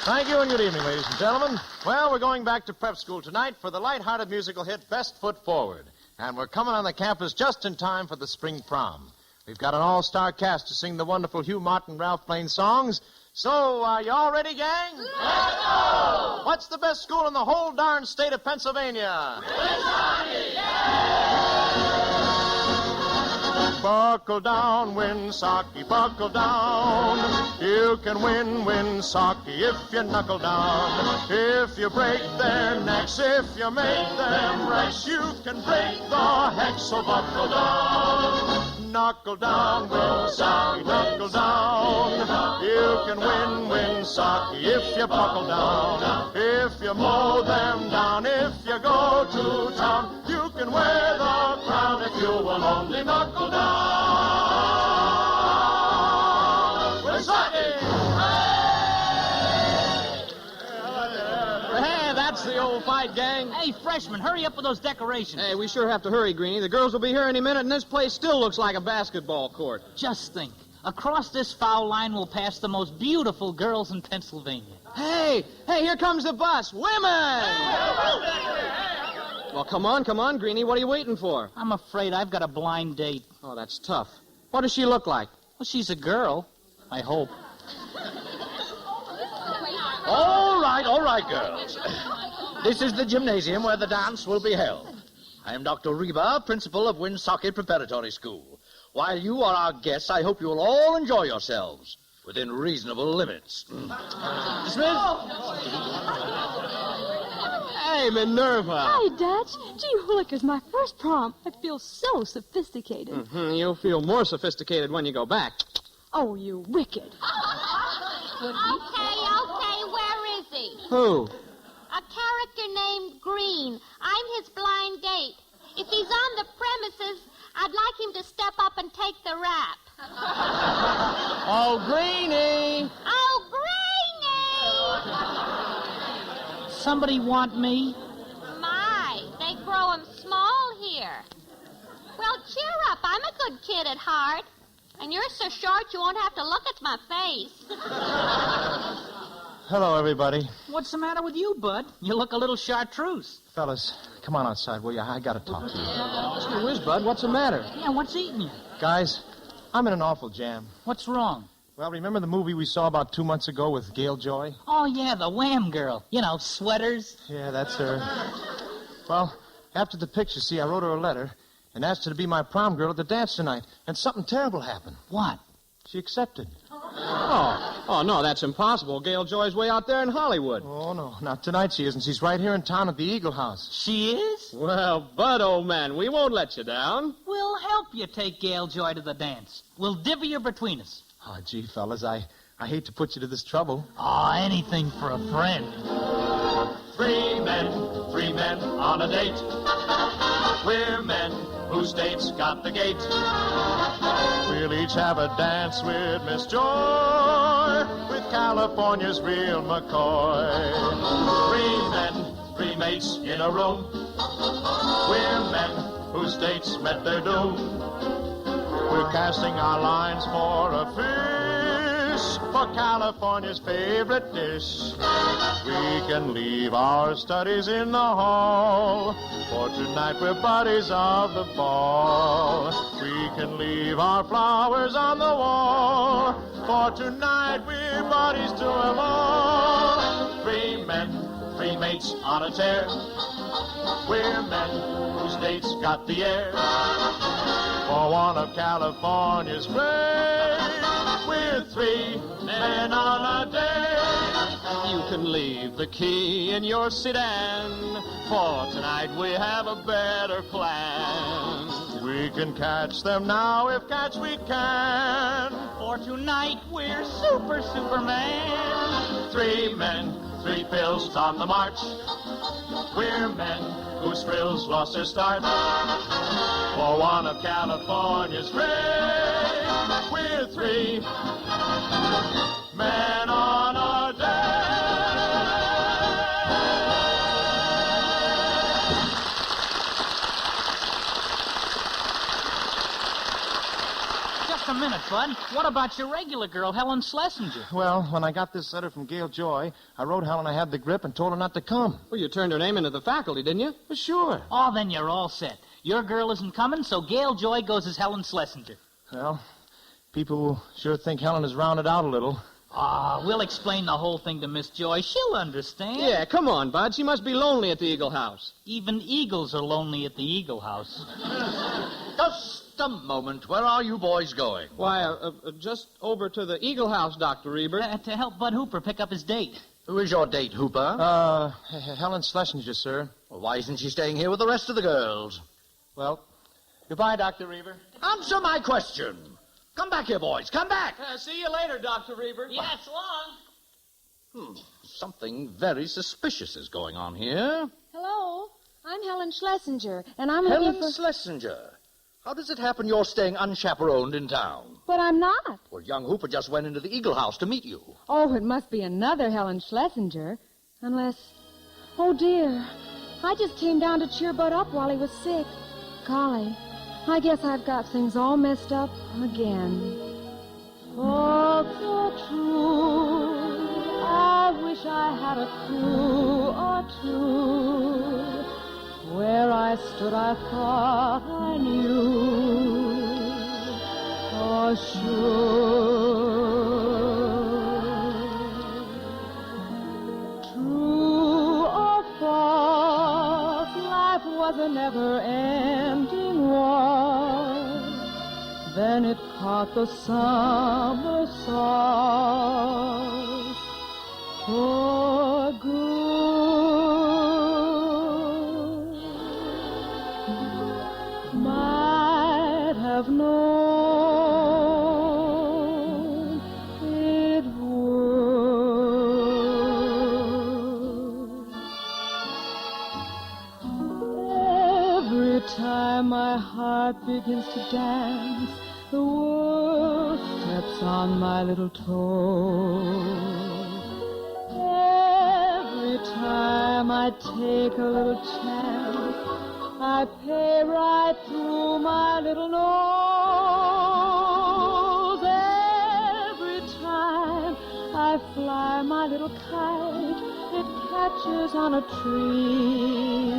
Thank you and good evening, ladies and gentlemen. Well, we're going back to prep school tonight for the light-hearted musical hit Best Foot Forward. And we're coming on the campus just in time for the spring prom. We've got an all-star cast to sing the wonderful Hugh Martin, Ralph Blaine songs. So, are you all ready, gang? Let's go! What's the best school in the whole darn state of Pennsylvania? Buckle down, Winsocki, buckle down. You can win, Winsocki, if you knuckle down. If you break their necks, if you make them wrecks, you can break the hex, so buckle down. Knuckle down, Winsocki, knuckle down. You can win, Winsocki, if you buckle down. If you mow them down, if you go to town, you can wear the crown if you will only knuckle down. Hey, that's the old fight, gang. Hey, freshman, hurry up with those decorations. Hey, we sure have to hurry, Greenie. The girls will be here any minute, and this place still looks like a basketball court. Just think. Across this foul line will pass the most beautiful girls in Pennsylvania. Hey, here comes the bus. Women! Well, come on, Greenie. What are you waiting for? I'm afraid I've got a blind date. Oh, that's tough. What does she look like? Well, she's a girl. I hope. All right, girls. This is the gymnasium where the dance will be held. I am Dr. Reba, principal of Winsocki Preparatory School. While you are our guests, I hope you will all enjoy yourselves within reasonable limits. Dismissed? Hey, Minerva. Hi, Dutch. Gee willikers, my first prom. I feel so sophisticated. Mm-hmm. You'll feel more sophisticated when you go back. Oh, you wicked. Okay, where is he? Who? A character named Green. I'm his blind date. If he's on the premises, I'd like him to step up and take the rap. Oh, Greenie! Oh, Greenie! Somebody want me? My, they grow 'em small here. Well, cheer up. I'm a good kid at heart. And you're so short you won't have to look at my face. Hello, everybody. What's the matter with you, Bud? You look a little chartreuse. Fellas, come on outside, will you? I gotta talk to you. Gee whiz, Bud, what's the matter? Yeah, what's eating you? Guys, I'm in an awful jam. What's wrong? Well, remember the movie we saw about 2 months ago with Gail Joy? Oh, yeah, the Wham girl. You know, sweaters. Yeah, that's her. Well, after the picture, see, I wrote her a letter and asked her to be my prom girl at the dance tonight. And something terrible happened. What? She accepted. Oh, no, that's impossible. Gail Joy's way out there in Hollywood. Oh, no, not tonight she isn't. She's right here in town at the Eagle House. She is? Well, Bud, old man, we won't let you down. We'll help you take Gail Joy to the dance. We'll divvy her between us. Oh, gee, fellas, I hate to put you to this trouble. Oh, anything for a friend. 3 men on a date. We're men whose dates got the gate. We'll each have a dance with Miss Joy, with California's real McCoy. 3 men, 3 mates in a room. We're men whose dates met their doom. We're casting our lines for a fish, for California's favorite dish. We can leave our studies in the hall, for tonight we're buddies of the ball. We can leave our flowers on the wall, for tonight we're buddies to them all. 3 men, 3 mates on a tear. We're men whose dates got the air. For one of California's great, we're 3 men on a date. You can leave the key in your sedan, for tonight we have a better plan. We can catch them now if catch we can. For tonight we're Superman. 3 men, 3 pills on the march. We're men whose thrills lost their start. For one of California's great, we're 3 men on a date. Just a minute, Bud. What about your regular girl, Helen Schlesinger? Well, when I got this letter from Gail Joy, I wrote Helen I had the grip and told her not to come. Well, you turned her name into the faculty, didn't you? Well, sure. Oh, then you're all set. Your girl isn't coming, so Gail Joy goes as Helen Schlesinger. Well, people will sure think Helen has rounded out a little. Ah, we'll explain the whole thing to Miss Joy. She'll understand. Yeah, come on, Bud. She must be lonely at the Eagle House. Even eagles are lonely at the Eagle House. Just a moment. Where are you boys going? Why, just over to the Eagle House, Dr. Reber. To help Bud Hooper pick up his date. Who is your date, Hooper? Helen Schlesinger, sir. Well, why isn't she staying here with the rest of the girls? Well, goodbye, Dr. Reber. Answer my question. Come back here, boys. Come back. See you later, Dr. Reber. Yes, long. Something very suspicious is going on here. Hello, I'm Helen Schlesinger, and I'm looking Helen for... Schlesinger. How does it happen you're staying unchaperoned in town? But I'm not. Well, young Hooper just went into the Eagle House to meet you. Oh, it must be another Helen Schlesinger. Unless... Oh, dear. I just came down to cheer Bud up while he was sick. Golly, I guess I've got things all messed up again. Folks are true. I wish I had a clue or two. Where I stood, I thought I knew for sure. True or false, life was a never-ending war. Then it caught the summer sauce for good. time my heart begins to dance, the world steps on my little toe. Every time I take a little chance, I pay right through my little nose. Every time I fly my little kite, it catches on a tree.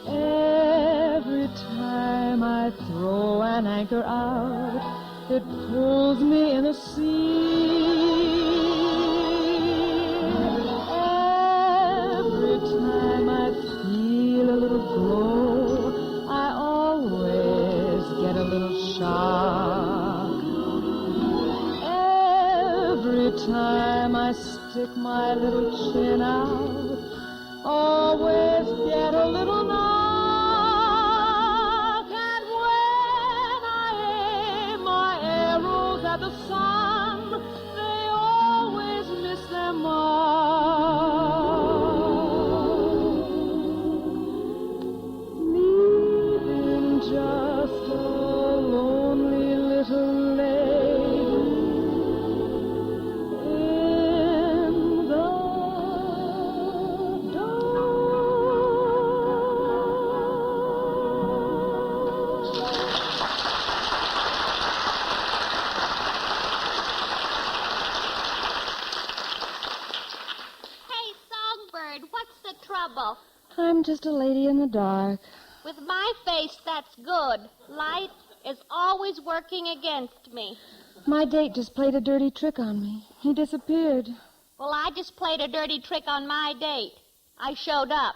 Every time I throw an anchor out, it pulls me in a sea. Every time I feel a little glow, I always get a little shock. Every time I stick my little chin out, always get a little knock. And when I aim my arrows at the sun, they always miss their mark, leaving just a lonely little lady in the trouble? I'm just a lady in the dark. With my face, that's good. Light is always working against me. My date just played a dirty trick on me. He disappeared. Well, I just played a dirty trick on my date. I showed up.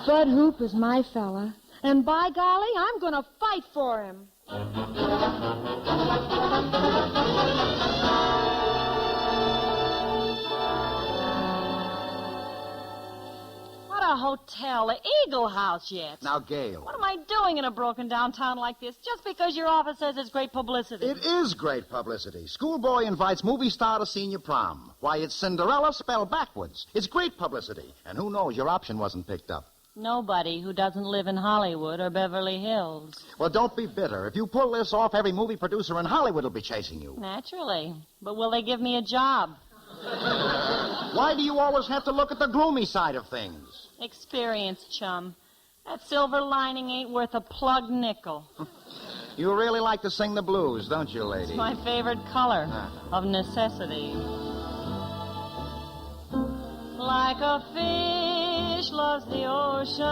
Bud Hoop is my fella. And by golly, I'm going to fight for him. What a hotel, the Eagle House yet. Now, Gail. What am I doing in a broken down town like this just because your office says it's great publicity? It is great publicity. Schoolboy invites movie star to senior prom. Why, it's Cinderella spelled backwards. It's great publicity. And who knows, your option wasn't picked up. Nobody who doesn't live in Hollywood or Beverly Hills. Well, don't be bitter. If you pull this off, every movie producer in Hollywood will be chasing you. Naturally. But will they give me a job? Why do you always have to look at the gloomy side of things? Experience, chum. That silver lining ain't worth a plugged nickel. You really like to sing the blues, don't you, lady? It's my favorite color of necessity. Like a fish loves the ocean,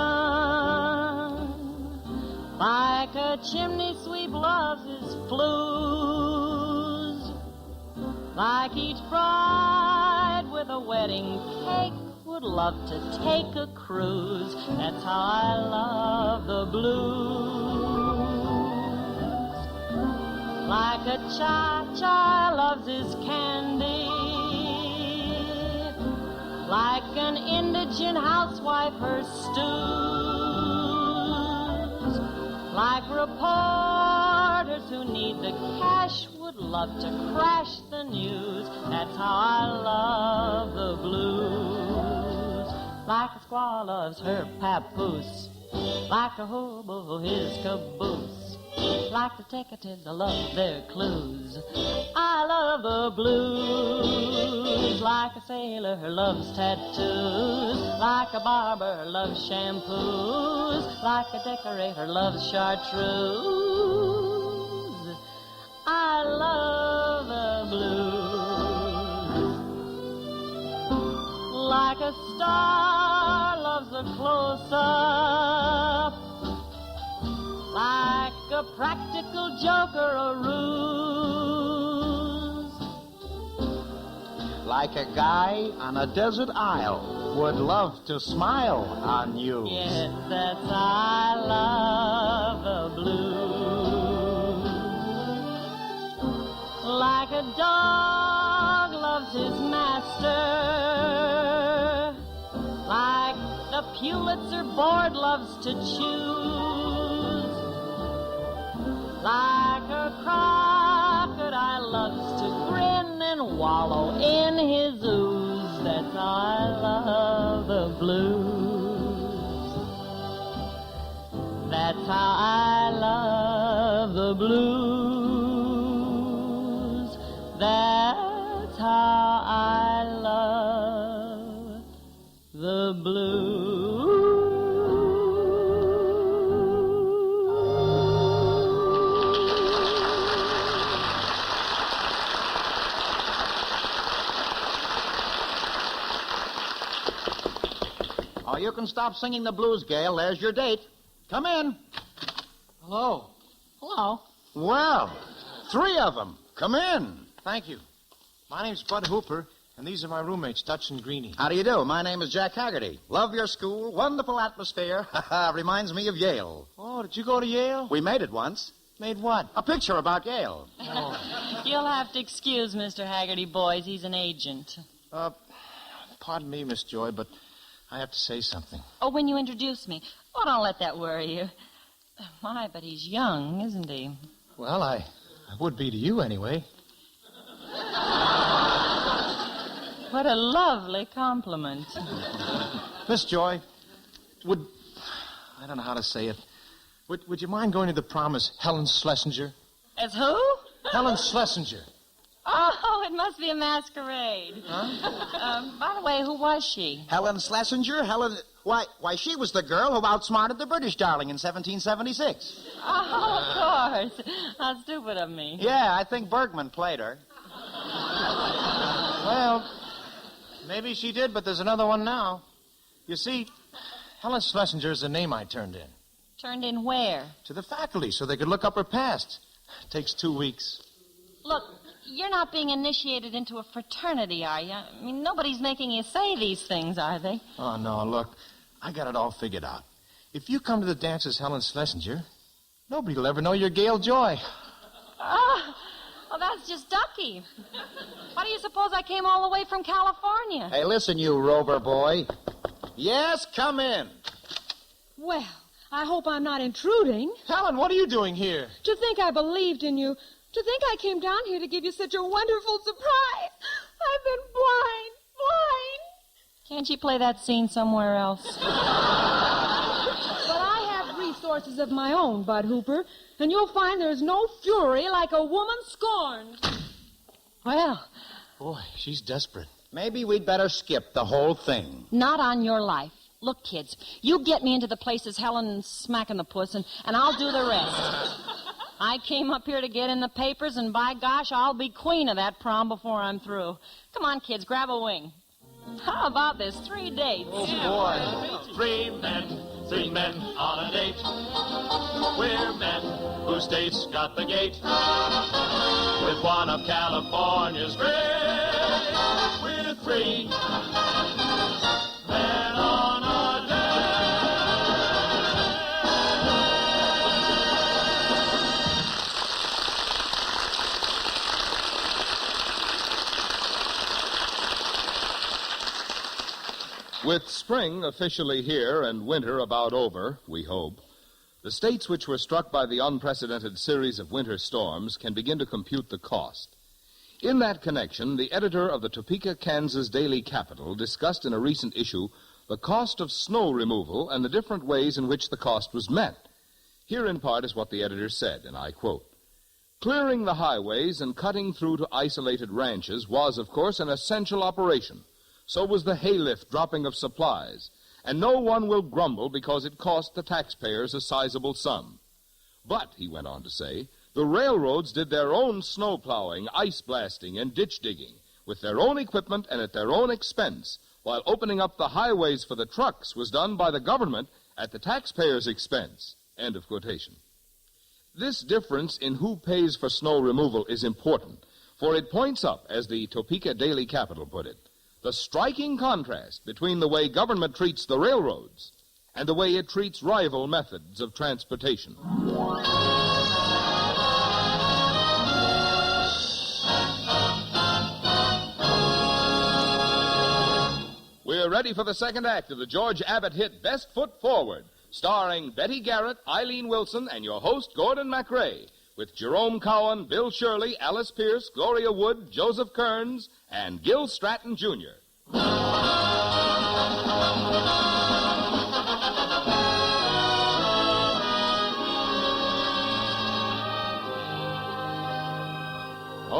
like a chimney sweep loves his flues, like each bride with a wedding cake would love to take a cruise. That's how I love the blues. Like a cha-cha loves his candy, like an indigent housewife her stews, like reporters who need the cash would love to crash the news. That's how I love the blues. Like a squaw loves her papoose, like a hobo his caboose, like detectives I love their clues. I love the blues. Like a sailor loves tattoos, like a barber loves shampoos, like a decorator loves chartreuse. I love the blues. Like a star loves a close-up, like a practical joker a ruse, like a guy on a desert isle would love to smile on you. Yes, that's how I love the blues. Like a dog loves his master, like the Pulitzer board loves to choose, like a crocodile loves to grin and wallow in his ooze. That's how I love the blues. That's how I love the blues. That's how I love the blues. Oh, you can stop singing the blues, Gail. There's your date. Come in. Hello. Hello. Well, 3 of them. Come in. Thank you. My name's Bud Hooper, and these are my roommates, Dutch and Greenie. How do you do? My name is Jack Haggerty. Love your school. Wonderful atmosphere. Reminds me of Yale. Oh, did you go to Yale? We made it once. Made what? A picture about Yale. You'll have to excuse Mr. Haggerty, boys. He's an agent. Pardon me, Miss Joy, but I have to say something. Oh, when you introduce me. Oh, don't let that worry you. My, but he's young, isn't he? Well, I would be to you anyway. What a lovely compliment. Miss Joy, I don't know how to say it. Would you mind going to the prom as Helen Schlesinger? As who? Helen Schlesinger. Oh, it must be a masquerade. Huh? By the way, who was she? Helen Schlesinger? Why, she was the girl who outsmarted the British darling in 1776. Oh, of course. How stupid of me. Yeah, I think Bergman played her. Well, maybe she did, but there's another one now. You see, Helen Schlesinger is the name I turned in. Turned in where? To the faculty, so they could look up her past. Takes 2 weeks. Look, you're not being initiated into a fraternity, are you? I mean, nobody's making you say these things, are they? Oh, no, look, I got it all figured out. If you come to the dance as Helen Schlesinger, nobody will ever know you're Gail Joy. Oh, well, that's just ducky. Why do you suppose I came all the way from California? Hey, listen, you rover boy. Yes, come in. Well, I hope I'm not intruding. Helen, what are you doing here? To think I believed in you. To think I came down here to give you such a wonderful surprise. I've been blind. Can't you play that scene somewhere else? But I have resources of my own, Bud Hooper, and you'll find there's no fury like a woman scorned. Well, boy, she's desperate. Maybe we'd better skip the whole thing. Not on your life. Look, kids, you get me into the places Helen's smacking the puss, and I'll do the rest. I came up here to get in the papers, and by gosh, I'll be queen of that prom before I'm through. Come on, kids, grab a wing. How about this? 3 dates? Oh, boy. 3 men on a date. We're men whose dates got the gate. With one of California's great. We're 3 men on a With spring officially here and winter about over, we hope, the states which were struck by the unprecedented series of winter storms can begin to compute the cost. In that connection, the editor of the Topeka, Kansas Daily Capital discussed in a recent issue the cost of snow removal and the different ways in which the cost was met. Here in part is what the editor said, and I quote, "Clearing the highways and cutting through to isolated ranches was, of course, an essential operation. So was the haylift dropping of supplies, and no one will grumble because it cost the taxpayers a sizable sum. But," he went on to say, "the railroads did their own snow plowing, ice blasting, and ditch digging with their own equipment and at their own expense, while opening up the highways for the trucks was done by the government at the taxpayers' expense." End of quotation. This difference in who pays for snow removal is important, for it points up, as the Topeka Daily Capital put it, the striking contrast between the way government treats the railroads and the way it treats rival methods of transportation. We're ready for the second act of the George Abbott hit Best Foot Forward, starring Betty Garrett, Eileen Wilson, and your host, Gordon MacRae, with Jerome Cowan, Bill Shirley, Alice Pierce, Gloria Wood, Joseph Kearns, and Gil Stratton, Jr.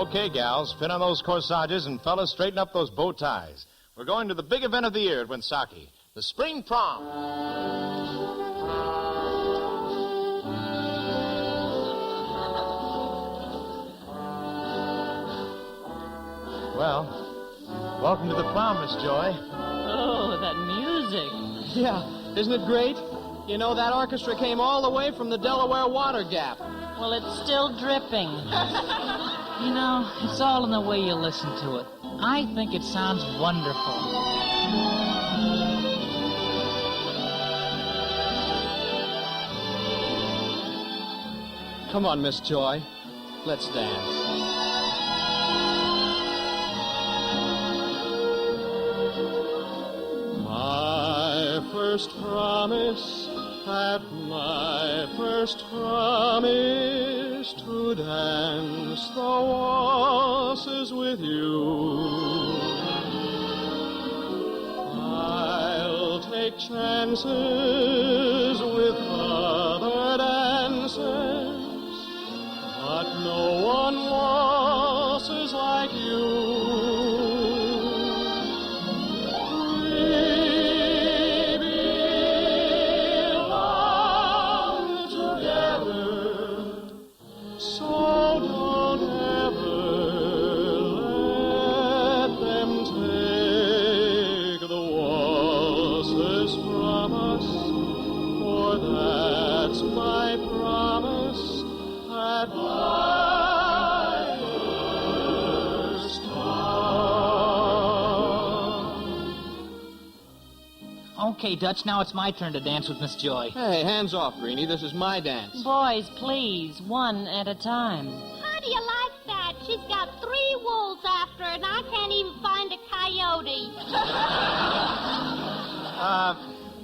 Okay, gals, pin on those corsages, and fellas, straighten up those bow ties. We're going to the big event of the year at Winsaki, the spring prom. Well, welcome to the prom, Miss Joy. Oh, that music. Yeah, isn't it great? You know, that orchestra came all the way from the Delaware Water Gap. Well, it's still dripping. You know, it's all in the way you listen to it. I think it sounds wonderful. Come on, Miss Joy. Let's dance. My first promise at my first promise to dance the waltzes with you. I'll take chances with other dances, but no one waltzes like you. Okay, Dutch, now it's my turn to dance with Miss Joy. Hey, hands off, Greenie. This is my dance. Boys, please, one at a time. How do you like that? She's got 3 wolves after her, and I can't even find a coyote.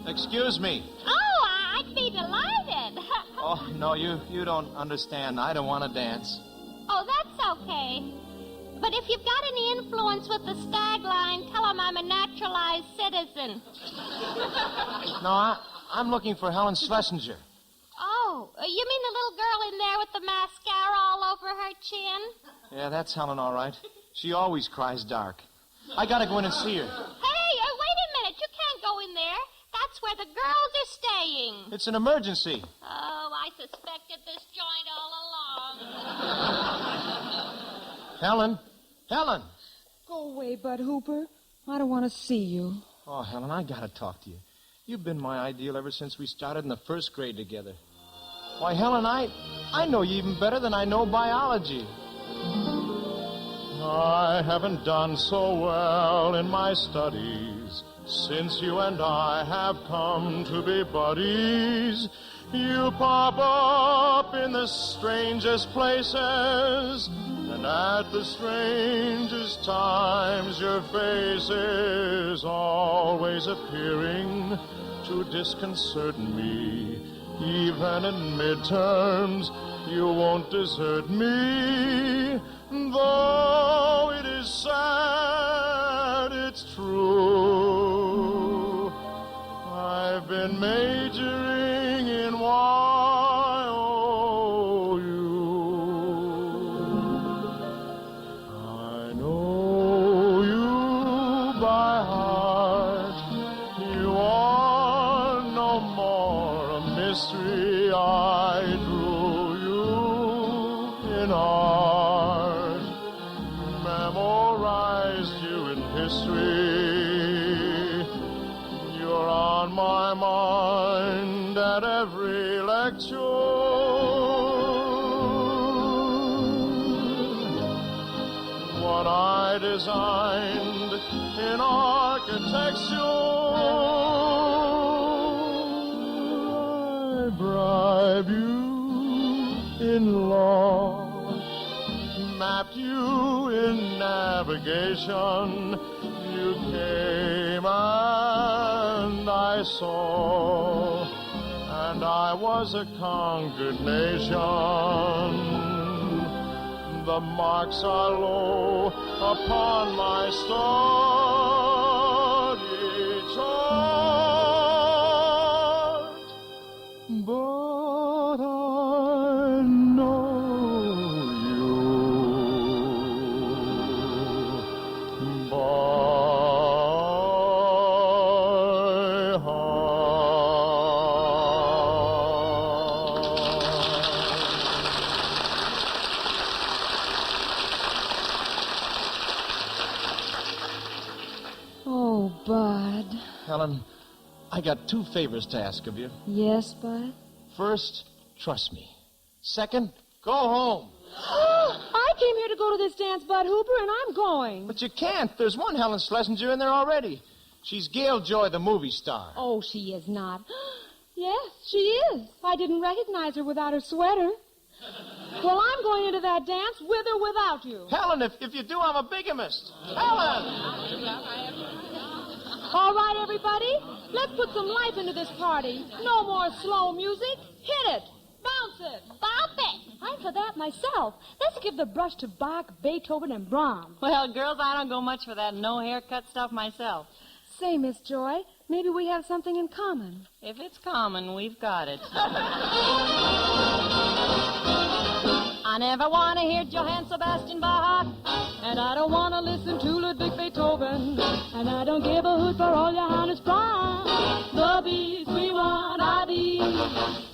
Excuse me. Oh, I'd be delighted. Oh, no, you don't understand. I don't want to dance. Oh, that's okay. But if you've got any influence with the stag line, tell them I'm a naturalized citizen. No, I'm looking for Helen Schlesinger. Oh, you mean the little girl in there with the mascara all over her chin? Yeah, that's Helen, all right. She always cries dark. I gotta go in and see her. Hey, wait a minute. You can't go in there. That's where the girls are staying. It's an emergency. Oh, I suspected this joint all along. Helen? Helen! Go away, Bud Hooper. I don't want to see you. Oh, Helen, I gotta talk to you. You've been my ideal ever since we started in the first grade together. Why, Helen, I know you even better than I know biology. I haven't done so well in my studies since you and I have come to be buddies. You pop up in the strangest places, and at the strangest times your face is always appearing to disconcert me. Even in midterms, you won't desert me. Though it is sad, it's true. I've been majoring in Y-O-U. I know you by heart. You are no more a mystery. I drew you in art, memorized you in history. You're on my mind at every lecture. What I designed in architecture, I bribe you in law, mapped you in navigation. You came and I saw, and I was a conquered nation. The marks are low upon my study chart, but I know you Oh, Bud. Helen, I got 2 favors to ask of you. Yes, Bud? First, trust me. Second, go home. I came here to go to this dance, Bud Hooper, and I'm going. But you can't. There's one Helen Schlesinger in there already. She's Gail Joy, the movie star. Oh, she is not. Yes, she is. I didn't recognize her without her sweater. Well, I'm going into that dance with or without you. Helen, if you do, I'm a bigamist. Helen! All right, everybody, let's put some life into this party. No more slow music. Hit it. Bounce it. Bump it. I'm for that myself. Let's give the brush to Bach, Beethoven, and Brahms. Well, girls, I don't go much for that no-haircut stuff myself. Say, Miss Joy, maybe we have something in common. If it's common, we've got it. I never want to hear Johann Sebastian Bach, and I don't want to listen to Ludwig Beethoven, and I don't give a hoot for all Johannes Brahms. The bees we want are these.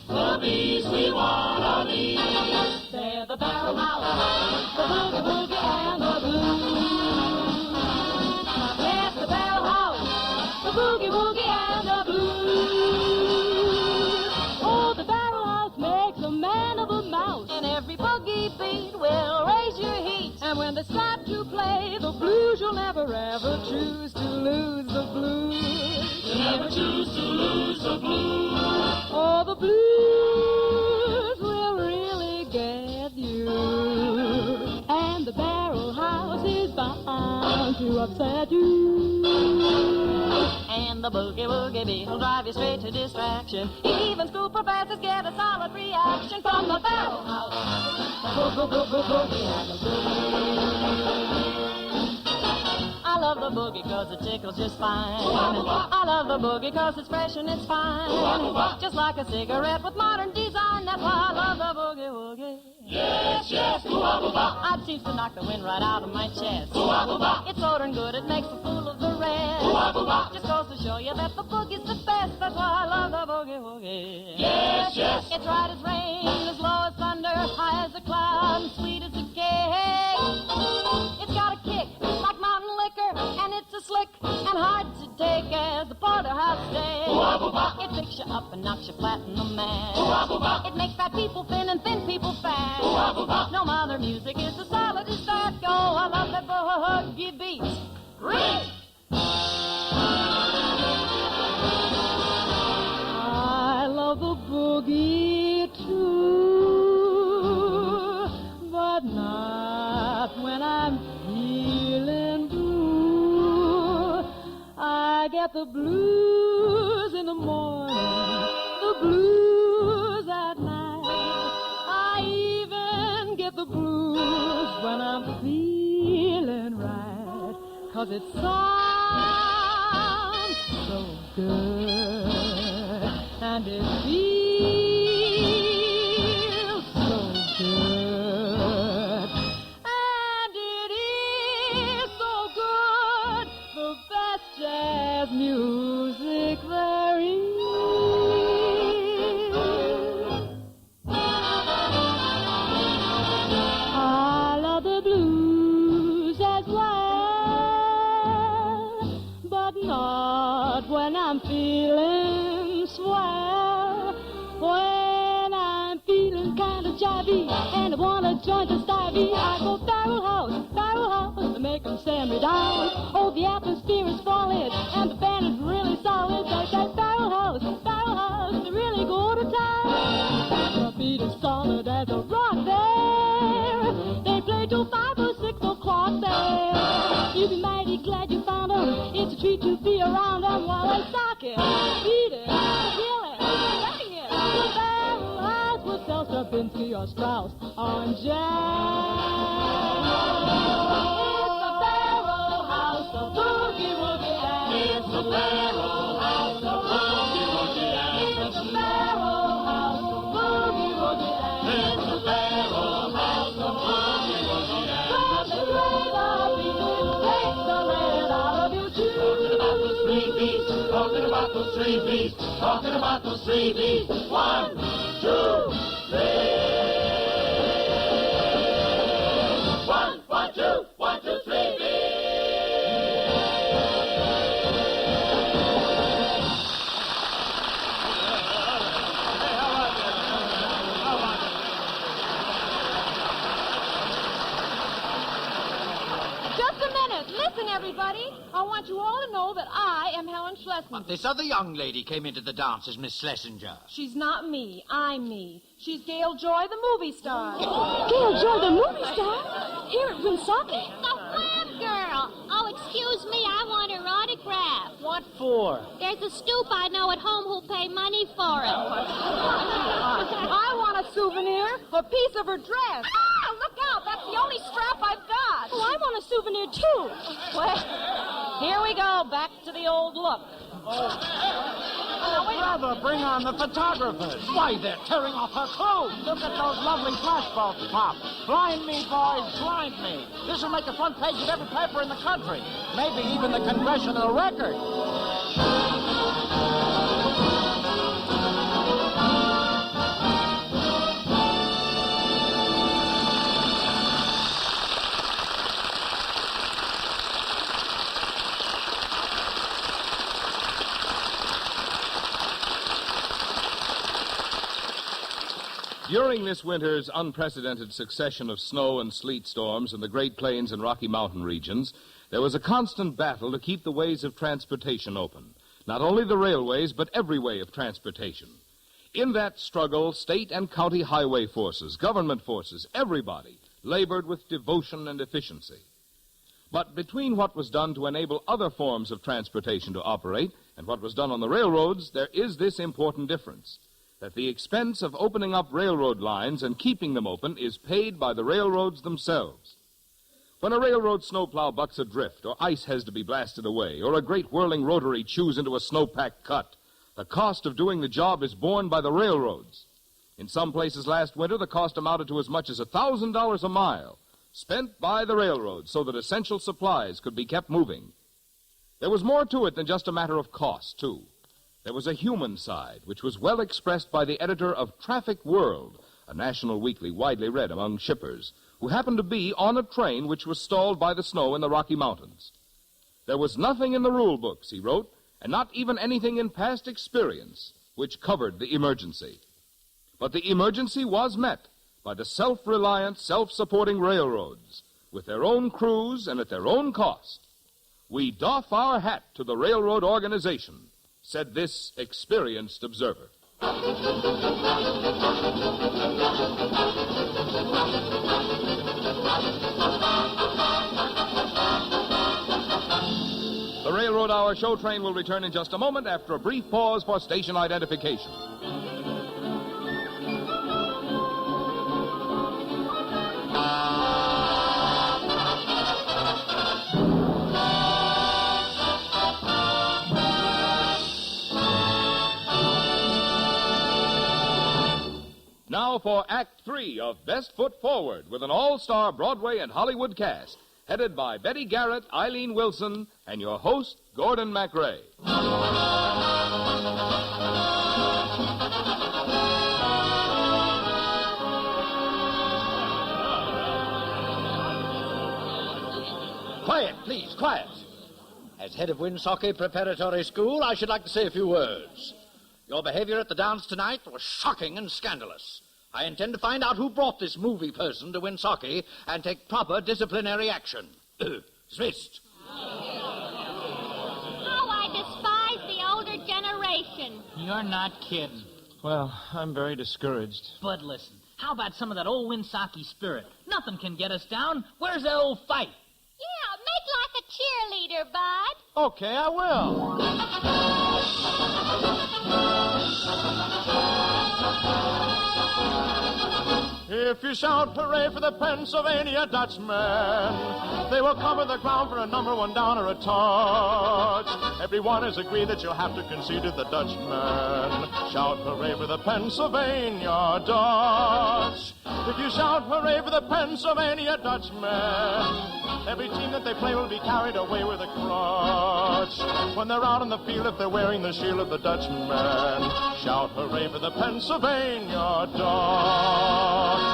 The bees we want are these. They're the barrel house, the boogie woogie and the blues. Yes, the barrel house, the boogie woogie and the blues. Oh, the barrel house makes a man of a mouse, and every boogie beat will raise your heat. And when they start to play the blues, you'll never ever choose to lose the blues. You'll never choose to lose the blues. Oh, the blues will really get you, and the barrel house is bound to upset you. And the boogie-woogie beat will drive you straight to distraction. Even school professors get a solid reaction from the barrel house. Boogie and the boogie. I love the boogie 'cause it tickles just fine. I love the boogie 'cause it's fresh and it's fine. Just like a cigarette with modern design. That's why I love the boogie-woogie. Yes, yes, it seems to knock the wind right out of my chest. It's so darn good, it makes a fool of the rest. Just goes to show you that the boogie's the best. That's why I love the boogie-woogie. Yes, yes. It's right as rain, as low as thunder, high as a cloud, and sweet as a cake. It's got a kick like mountain liquor, and it's as slick and hard to take as the porterhouse steak. It picks you up and knocks you flat in the mat. It makes fat people thin and thin people fat. No other music is as solid as that. Go, I love that boogie beat. Great! I love the boogie too, but not when I'm feeling blue. I get the blues in the morning, the blues at night. I even get the blues when I'm feeling right, 'cause it sounds so good, and it feels so good, and it is so good, the best jazz music there is. I love the blues as well, but not when I'm feeling swell. When I'm feeling kind of jivey and I want to join the stivey, I go barrel house, to make them stand me down. Oh, the atmosphere is falling and the band is really solid. They say barrel house, they really go to town. The beat is solid as a rock there. They play till 5 or 6 o'clock there. You'll be mighty glad you found them. It's a treat to be around them while they sock it, beat it, kill it, bang it. The barrel house will sell Stravinsky or Strauss on jazz. It's the barrel house of boogie-woogie, and it's the barrel house of boogie-woogie, and it's the barrel house of boogie-woogie, and it's the barrel house of boogie-woogie. From the great of you, take the lead out of you too. Talking about those three beats, talking about those three beats. 1, 2, 3. 1, 1, 2, 1, 2, 3 beats. you all to know that I am Helen Schlesinger. But this other young lady came into the dance as Miss Schlesinger. She's not me. I'm me. She's Gail Joy, the movie star. Gail Joy, the movie star? Here at Woonsocket. The web girl. Oh, excuse me, I want her autograph. What for? There's a stoop I know at home who'll pay money for it. I want a souvenir, a piece of her dress. Ah, look out, that's the only strap I've got. Oh, I want a souvenir, too. Well, here we go, back to the old look. Brother, bring on the photographers. Why, they're tearing off her clothes. Look at those lovely flashbulbs pop. Blind me, boys, blind me. This will make a front page of every paper in the country. Maybe even the Congressional Record. During this winter's unprecedented succession of snow and sleet storms in the Great Plains and Rocky Mountain regions, there was a constant battle to keep the ways of transportation open. Not only the railways, but every way of transportation. In that struggle, state and county highway forces, government forces, everybody labored with devotion and efficiency. But between what was done to enable other forms of transportation to operate and what was done on the railroads, there is this important difference, that the expense of opening up railroad lines and keeping them open is paid by the railroads themselves. When a railroad snowplow bucks adrift, or ice has to be blasted away, or a great whirling rotary chews into a snowpack cut, the cost of doing the job is borne by the railroads. In some places last winter, the cost amounted to as much as $1,000 a mile, spent by the railroads so that essential supplies could be kept moving. There was more to it than just a matter of cost, too. There was a human side, which was well expressed by the editor of Traffic World, a national weekly widely read among shippers, who happened to be on a train which was stalled by the snow in the Rocky Mountains. There was nothing in the rule books, he wrote, and not even anything in past experience, which covered the emergency. But the emergency was met by the self-reliant, self-supporting railroads, with their own crews and at their own cost. We doff our hat to the railroad organization, said this experienced observer. The Railroad Hour show train will return in just a moment after a brief pause for station identification. Now for Act 3 of Best Foot Forward with an all-star Broadway and Hollywood cast, headed by Betty Garrett, Eileen Wilson, and your host, Gordon MacRae. Quiet, please, quiet. As head of Woonsocket Preparatory School, I should like to say a few words. Your behavior at the dance tonight was shocking and scandalous. I intend to find out who brought this movie person to Woonsocket and take proper disciplinary action. Dismissed. Oh, I despise the older generation. You're not kidding. Well, I'm very discouraged. But listen, how about some of that old Woonsocket spirit? Nothing can get us down. Where's that old fight? Yeah, make like a cheerleader, Bud. Okay, I will. If you shout hooray for the Pennsylvania Dutchman, they will cover the ground for a number one down or a touch. Everyone has agreed that you'll have to concede to the Dutchman. Shout hooray for the Pennsylvania Dutch. If you shout hooray for the Pennsylvania Dutchman, every team that they play will be carried away with a crutch. When they're out on the field, if they're wearing the shield of the Dutchman, shout hooray for the Pennsylvania Dutch.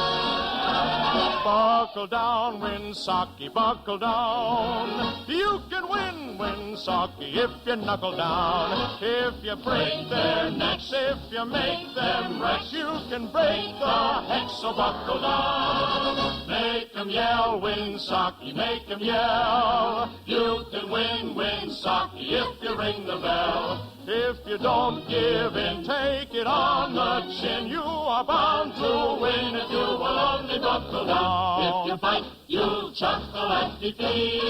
Buckle down, Woonsocket, buckle down. You can win win, Socky, if you knuckle down. If you break their necks, if you make them wrecks, you can break the hex, so buckle down. Make 'em yell, win, Socky, make 'em yell. You can win, Socky, if you ring the bell. If you don't give in, take it on the chin. You are bound to win if you will only buckle down. If you fight, you'll chuckle at defeat.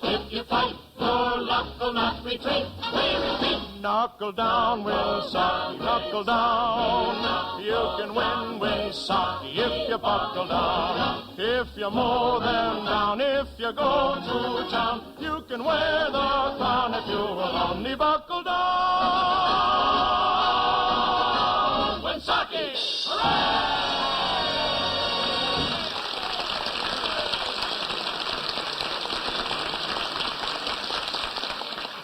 If you fight, your luck will not retreat. We repeat. Knuckle down, Will Socky, knuckle down. You can win, Socky, if you buckle down. If you mow them down, if you go to town, you can wear the crown if you will only buckle down. Win Socky! Hooray!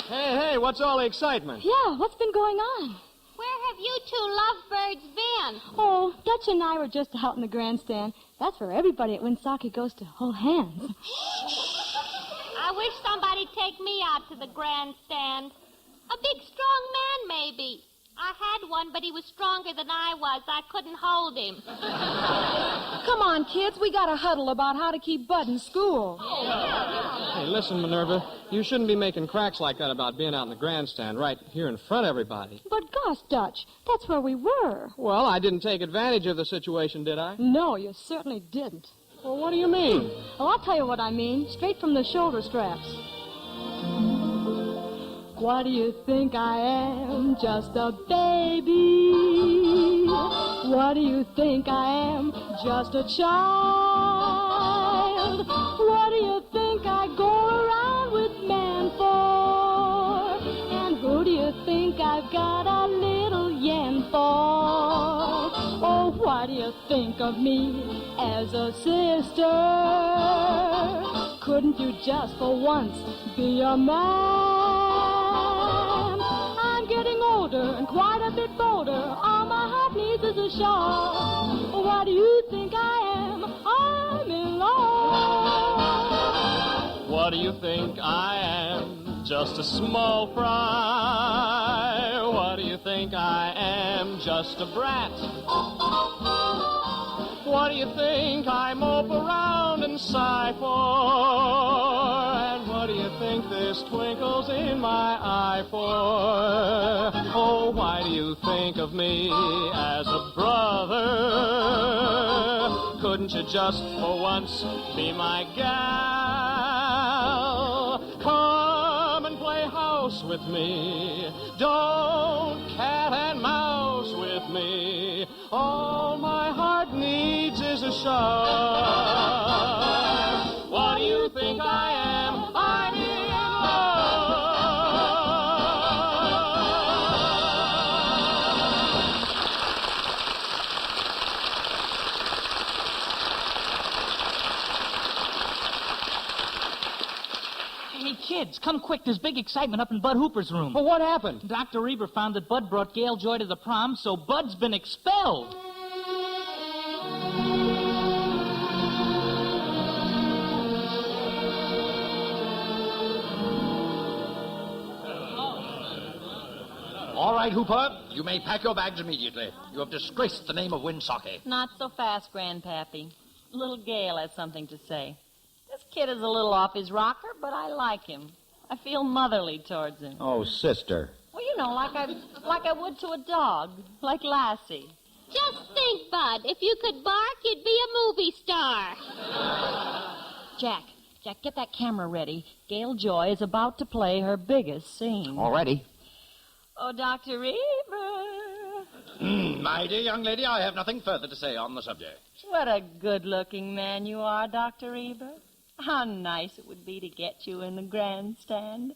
Hey, what's all the excitement? Yeah, what's been going on? Where have you two lovebirds been? Oh, Dutch and I were just out in the grandstand. That's where everybody at Winsaki goes to hold hands. I wish somebody'd take me out to the grandstand. A big, strong man, maybe. I had one, but he was stronger than I was. I couldn't hold him. Come on, kids. We got to huddle about how to keep Bud in school. Hey, listen, Minerva. You shouldn't be making cracks like that about being out in the grandstand right here in front of everybody. But gosh, Dutch, that's where we were. Well, I didn't take advantage of the situation, did I? No, you certainly didn't. Well, what do you mean? Oh, I'll tell you what I mean. Straight from the shoulder straps. What do you think I am? Just a baby. What do you think I am? Just a child. What do you think I go around with man for? And who do you think I've got a little yen for? Oh, what do you think of me as a sister? Couldn't you just for once be a man? Getting older and quite a bit bolder. All my heart needs is a shawl. What do you think I am? I'm in love. What do you think I am? Just a small fry. What do you think I am? Just a brat. What do you think I mope around and sigh for? And what do you think this twinkles in my eye for? Oh, why do you think of me as a brother? Couldn't you just for once be my gal? Come and play house with me. Don't cat and mouse with me. All my heart needs is a shove. What do you think I am? I'm in Hey, kids, come quick. There's big excitement up in Bud Hooper's room. Well, what happened? Dr. Reber found that Bud brought Gail Joy to the prom, so Bud's been expelled. All right, Hooper, you may pack your bags immediately. You have disgraced the name of Winsocki. Not so fast, Grandpappy. Little Gail has something to say. This kid is a little off his rocker, but I like him. I feel motherly towards him. Oh, sister. Well, you know, like I would to a dog, like Lassie. Just think, Bud. If you could bark, you'd be a movie star. Jack, get that camera ready. Gail Joy is about to play her biggest scene. All ready. Oh, Dr. Reber. My dear young lady, I have nothing further to say on the subject. What a good-looking man you are, Dr. Reber. How nice it would be to get you in the grandstand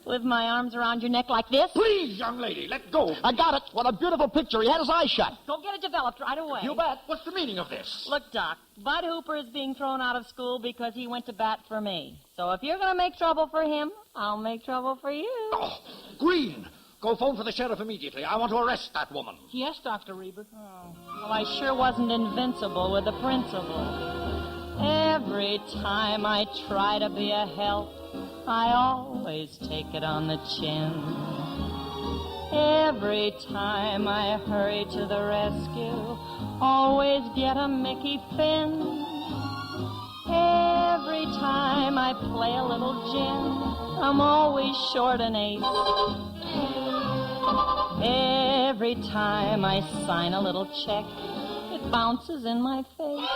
with my arms around your neck like this. Please, young lady, let go. I got it. What a beautiful picture. He had his eyes shut. Go get it developed right away. You bet. What's the meaning of this? Look, Doc, Bud Hooper is being thrown out of school because he went to bat for me. So if you're going to make trouble for him, I'll make trouble for you. Oh, Green, go phone for the sheriff immediately. I want to arrest that woman. Yes, Dr. Reber. Oh, well, I sure wasn't invincible with the principal. Every time I try to be a help, I always take it on the chin. Every time I hurry to the rescue, always get a Mickey fin. Every time I play a little gin, I'm always short an ace. Every time I sign a little check, it bounces in my face.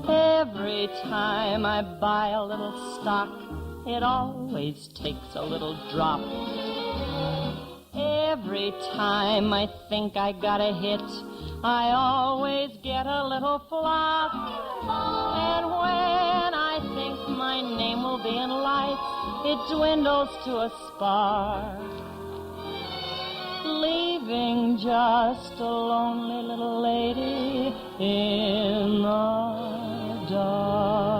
Every time I buy a little stock, it always takes a little drop. Every time I think I got a hit, I always get a little flop. And when I think my name will be in lights, it dwindles to a spark, leaving just a lonely little lady in the dark.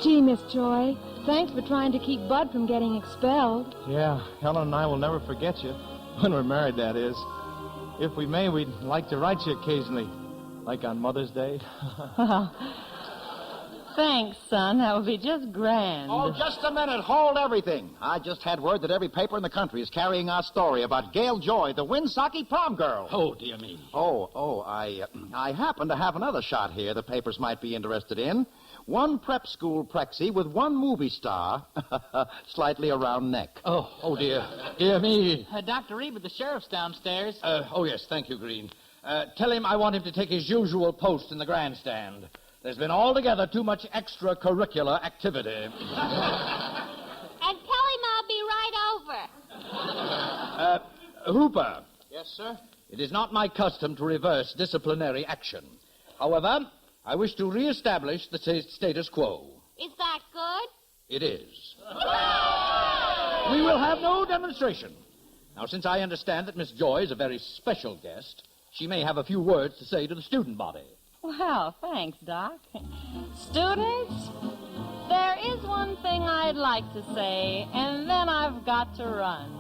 Gee, Miss Joy, thanks for trying to keep Bud from getting expelled. Yeah, Helen and I will never forget you. When we're married, that is. If we may, we'd like to write you occasionally, like on Mother's Day. Thanks, son. That would be just grand. Oh, just a minute. Hold everything. I just had word that every paper in the country is carrying our story about Gail Joy, the Winsocki prom girl. Oh, dear me. I happen to have another shot here the papers might be interested in. One prep school prexy with one movie star, slightly around neck. Oh, dear. Dear me. Dr. Reba, the sheriff's downstairs. Oh, yes, thank you, Green. Tell him I want him to take his usual post in the grandstand. There's been altogether too much extracurricular activity. And tell him I'll be right over. Hooper. Yes, sir? It is not my custom to reverse disciplinary action. However, I wish to reestablish the status quo. Is that good? It is. We will have no demonstration. Now, since I understand that Miss Joy is a very special guest, she may have a few words to say to the student body. Well, thanks, Doc. Students, there is one thing I'd like to say, and then I've got to run.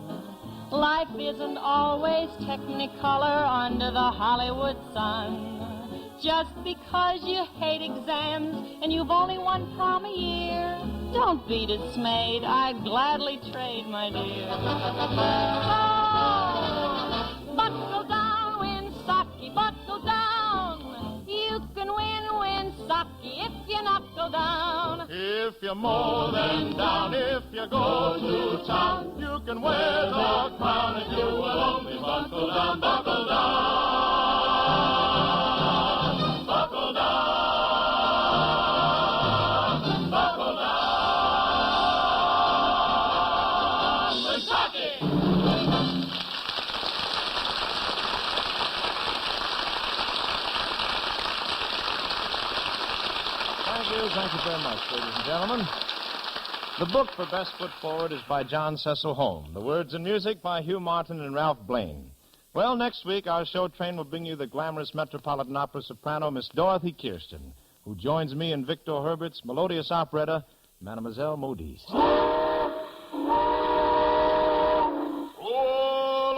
Life isn't always technicolor under the Hollywood sun. Just because you hate exams and you've only one prom a year, don't be dismayed. I'd gladly trade, my dear. Oh, buckle down, Winsocki, buckle down. You can win, Winsocki, if you knuckle down. If you're more than down, if you go to town, you can wear the crown if you will only buckle down, buckle down. Buckle down, buckle down, Winsocki! Thank you very much, ladies and gentlemen. The book for Best Foot Forward is by John Cecil Home. The words and music by Hugh Martin and Ralph Blaine. Well, next week, our show train will bring you the glamorous Metropolitan Opera soprano, Miss Dorothy Kirsten, who joins me in Victor Herbert's melodious operetta, Mademoiselle Modiste. All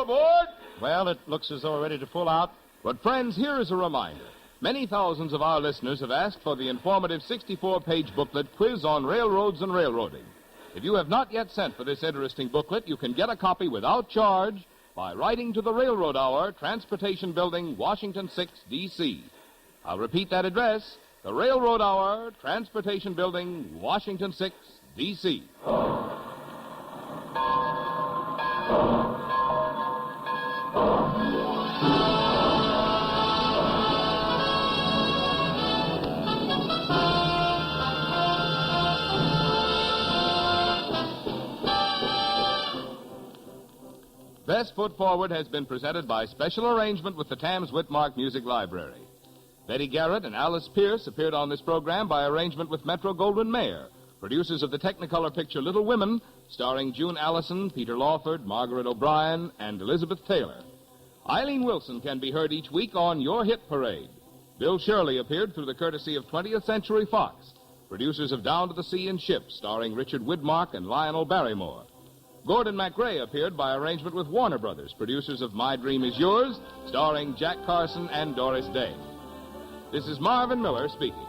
aboard! Well, it looks as though we're ready to pull out. But, friends, here is a reminder. Many thousands of our listeners have asked for the informative 64-page booklet, Quiz on Railroads and Railroading. If you have not yet sent for this interesting booklet, you can get a copy without charge by writing to the Railroad Hour, Transportation Building, Washington 6, D.C. I'll repeat that address, the Railroad Hour, Transportation Building, Washington 6, D.C. Best Foot Forward has been presented by special arrangement with the Tams Whitmark Music Library. Betty Garrett and Alice Pierce appeared on this program by arrangement with Metro-Goldwyn-Mayer, producers of the Technicolor picture Little Women, starring June Allison, Peter Lawford, Margaret O'Brien, and Elizabeth Taylor. Eileen Wilson can be heard each week on Your Hit Parade. Bill Shirley appeared through the courtesy of 20th Century Fox, producers of Down to the Sea and Ships, starring Richard Widmark and Lionel Barrymore. Gordon MacRae appeared by arrangement with Warner Brothers, producers of My Dream Is Yours, starring Jack Carson and Doris Day. This is Marvin Miller speaking.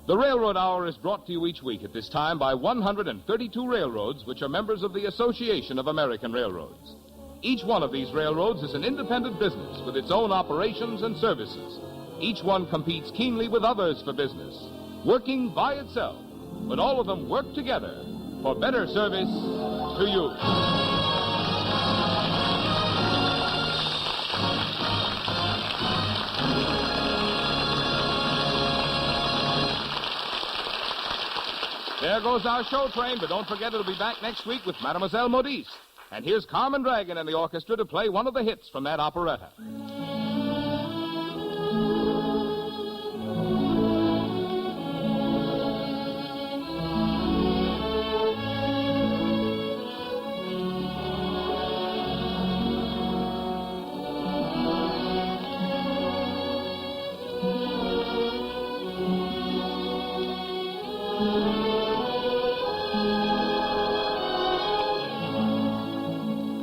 The Railroad Hour is brought to you each week at this time by 132 railroads, which are members of the Association of American Railroads. Each one of these railroads is an independent business with its own operations and services. Each one competes keenly with others for business, working by itself, but all of them work together for better service to you. There goes our show train, but don't forget it'll be back next week with Mademoiselle Modiste. And here's Carmen Dragon and the orchestra to play one of the hits from that operetta.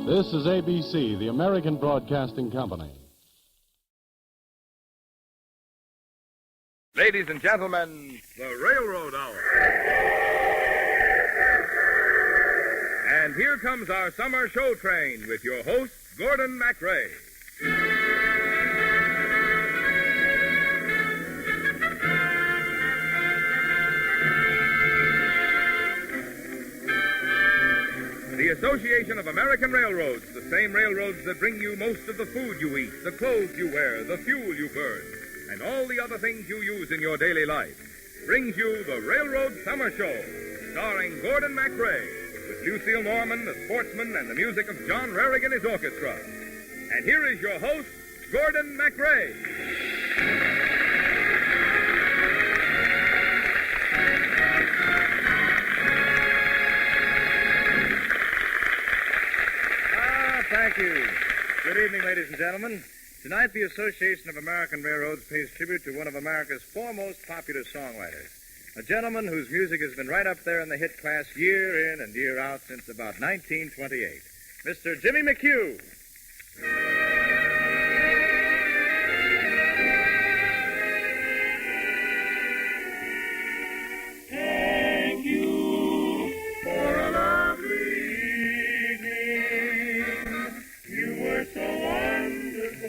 This is ABC, the American Broadcasting Company. Ladies and gentlemen, the Railroad Hour. And here comes our summer show train with your host, Gordon MacRae. The Association of American Railroads, the same railroads that bring you most of the food you eat, the clothes you wear, the fuel you burn, and all the other things you use in your daily life, brings you the Railroad Summer Show, starring Gordon MacRae, with Lucille Norman, the sportsman, and the music of John Rarick and his orchestra. And here is your host, Gordon MacRae. Thank you. Good evening, ladies and gentlemen. Tonight, the Association of American Railroads pays tribute to one of America's foremost popular songwriters, a gentleman whose music has been right up there in the hit class year in and year out since about 1928, Mr. Jimmy McHugh. Thank you for a lovely You were so wonderful,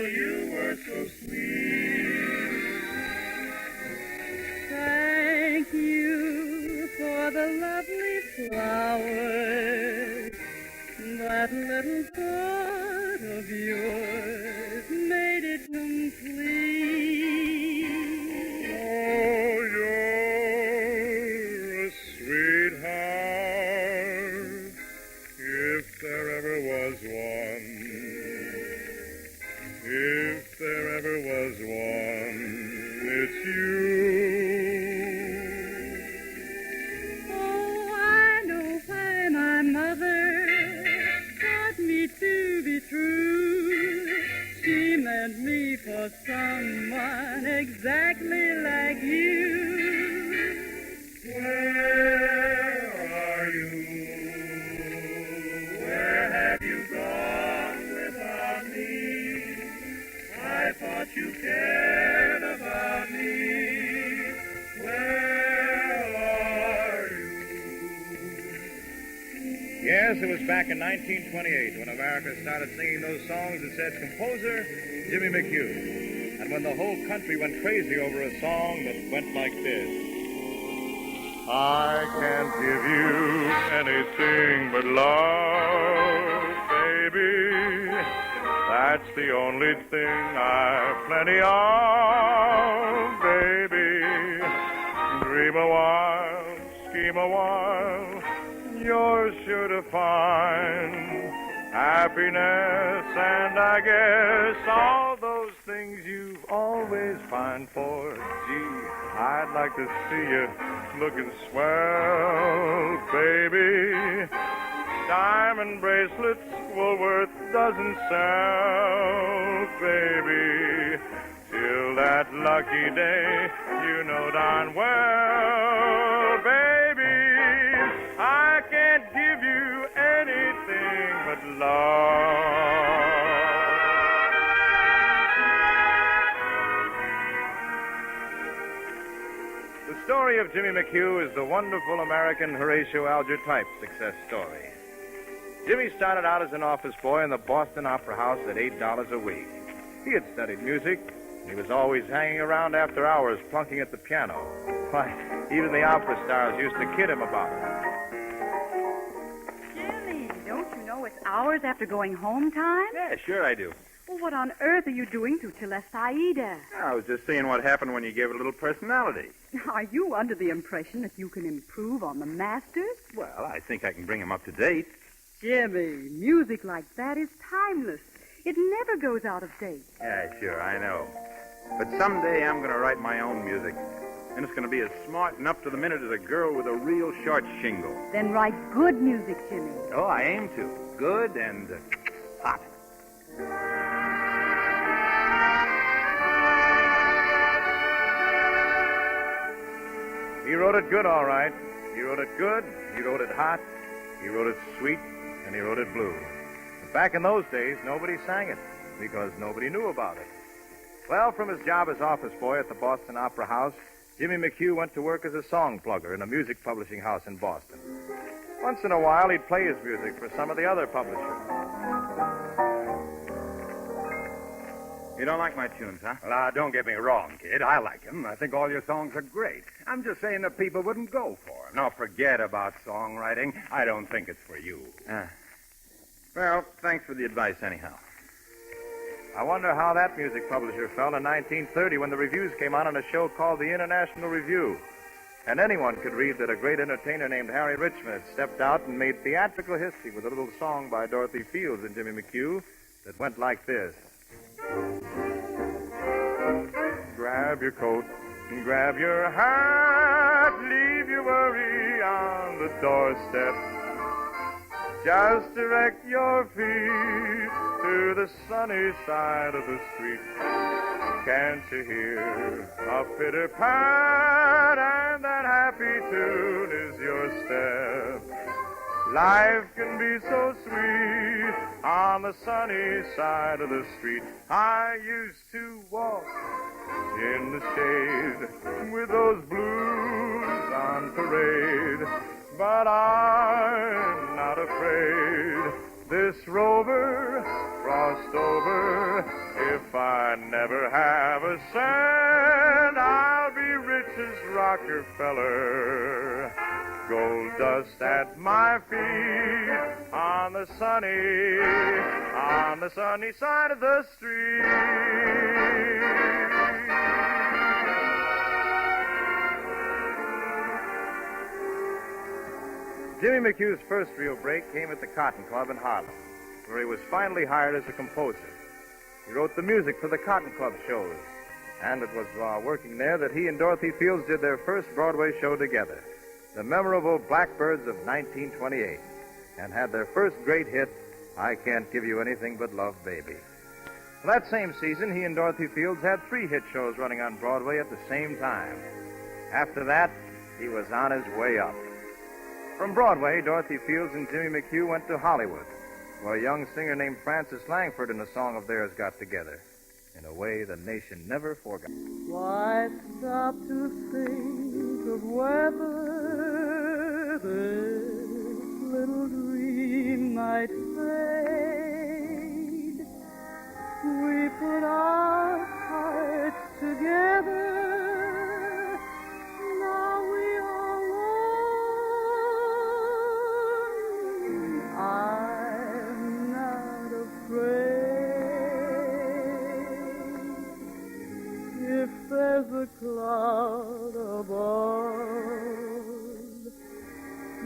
you were so sweet. Thank you for the lovely flowers. That little thought of yours made it complete. Oh, you're a sweetheart, if there ever was one. If there ever was one, it's you. Oh, I know why my mother taught me to be true. She meant me for someone exactly like you. Where are you? Where have you gone without me? I thought you cared about me. Where are you? Yes, it was back in 1928 when America started singing those songs that said composer Jimmy McHugh. And when the whole country went crazy over a song that went like this. I can't give you anything but love, baby. That's the only thing I've plenty of, baby. Dream a while, scheme a while, you're sure to find happiness, and I guess all those things you've always pined for. Gee, I'd like to see you looking swell, baby. Diamond bracelets Woolworth doesn't sell, baby. Till that lucky day, you know darn well, baby, I can't give you anything but love. story of Jimmy McHugh is the wonderful American Horatio Alger type success story. Jimmy started out as an office boy in the Boston Opera House at $8 a week. He had studied music, and he was always hanging around after hours plunking at the piano. Why, even the opera stars used to kid him about it. Jimmy, don't you know it's hours after going home time? Yeah, sure I do. Well, what on earth are you doing to Celeste Aida? I was just seeing what happened when you gave it a little personality. Are you under the impression that you can improve on the masters? Well, I think I can bring him up to date. Jimmy, music like that is timeless. It never goes out of date. Yeah, sure, I know. But someday I'm going to write my own music. And it's going to be as smart and up to the minute as a girl with a real short shingle. Then write good music, Jimmy. Oh, I aim to. Good and hot. He wrote it good, all right. He wrote it good, he wrote it hot, he wrote it sweet, and he wrote it blue. But back in those days, nobody sang it because nobody knew about it. Well, from his job as office boy at the Boston Opera House, Jimmy McHugh went to work as a song plugger in a music publishing house in Boston. Once in a while, he'd play his music for some of the other publishers. You don't like my tunes, huh? Well, don't get me wrong, kid. I like them. I think all your songs are great. I'm just saying that people wouldn't go for them. Now, forget about songwriting. I don't think it's for you. Well, thanks for the advice anyhow. I wonder how that music publisher felt in 1930 when the reviews came on a show called the International Review. And anyone could read that a great entertainer named Harry Richmond had stepped out and made theatrical history with a little song by Dorothy Fields and Jimmy McHugh that went like this. Grab your coat and grab your hat, leave your worry on the doorstep. Just direct your feet to the sunny side of the street. Can't you hear a pitter-pat, and that happy tune is your step? Life can be so sweet on the sunny side of the street. I used to walk in the shade with those blues on parade, but I'm not afraid. This rover crossed over. If I never have a cent, I'll be rich as Rockefeller. Gold dust at my feet on the sunny side of the street. Jimmy McHugh's first real break came at the Cotton Club in Harlem, where he was finally hired as a composer. He wrote the music for the Cotton Club shows, and it was while working there that he and Dorothy Fields did their first Broadway show together, the memorable Blackbirds of 1928, and had their first great hit, I Can't Give You Anything But Love, Baby. Well, that same season, he and Dorothy Fields had 3 hit shows running on Broadway at the same time. After that, he was on his way up. From Broadway, Dorothy Fields and Jimmy McHugh went to Hollywood, where a young singer named Frances Langford and a song of theirs got together in a way the nation never forgot. Why stop to think of whether this little dream might fade? We put our hearts together. Now we are one. I'm not afraid. If there's a cloud above,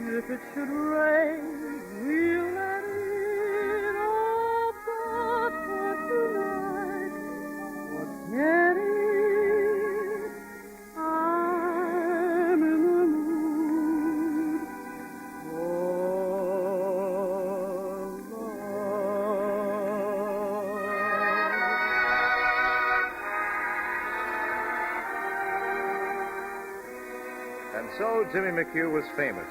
if it should rain, we'll let it all. But for tonight, forget it. I'm in the mood for And so Jimmy McHugh was famous.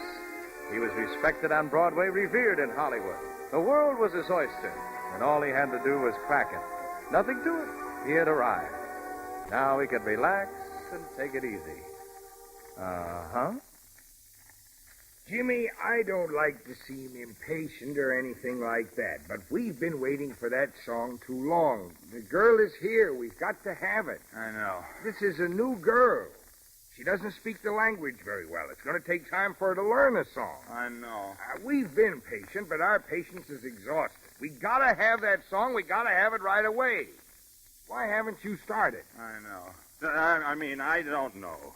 He was respected on Broadway, revered in Hollywood. The world was his oyster, and all he had to do was crack it. Nothing to it. He had arrived. Now he could relax and take it easy. Uh-huh. Jimmy, I don't like to seem impatient or anything like that, but we've been waiting for that song too long. The girl is here. We've got to have it. I know. This is a new girl. She doesn't speak the language very well. It's going to take time for her to learn a song. I know. We've been patient, but our patience is exhausted. We got to have that song. We got to have it right away. Why haven't you started? I know. I don't know.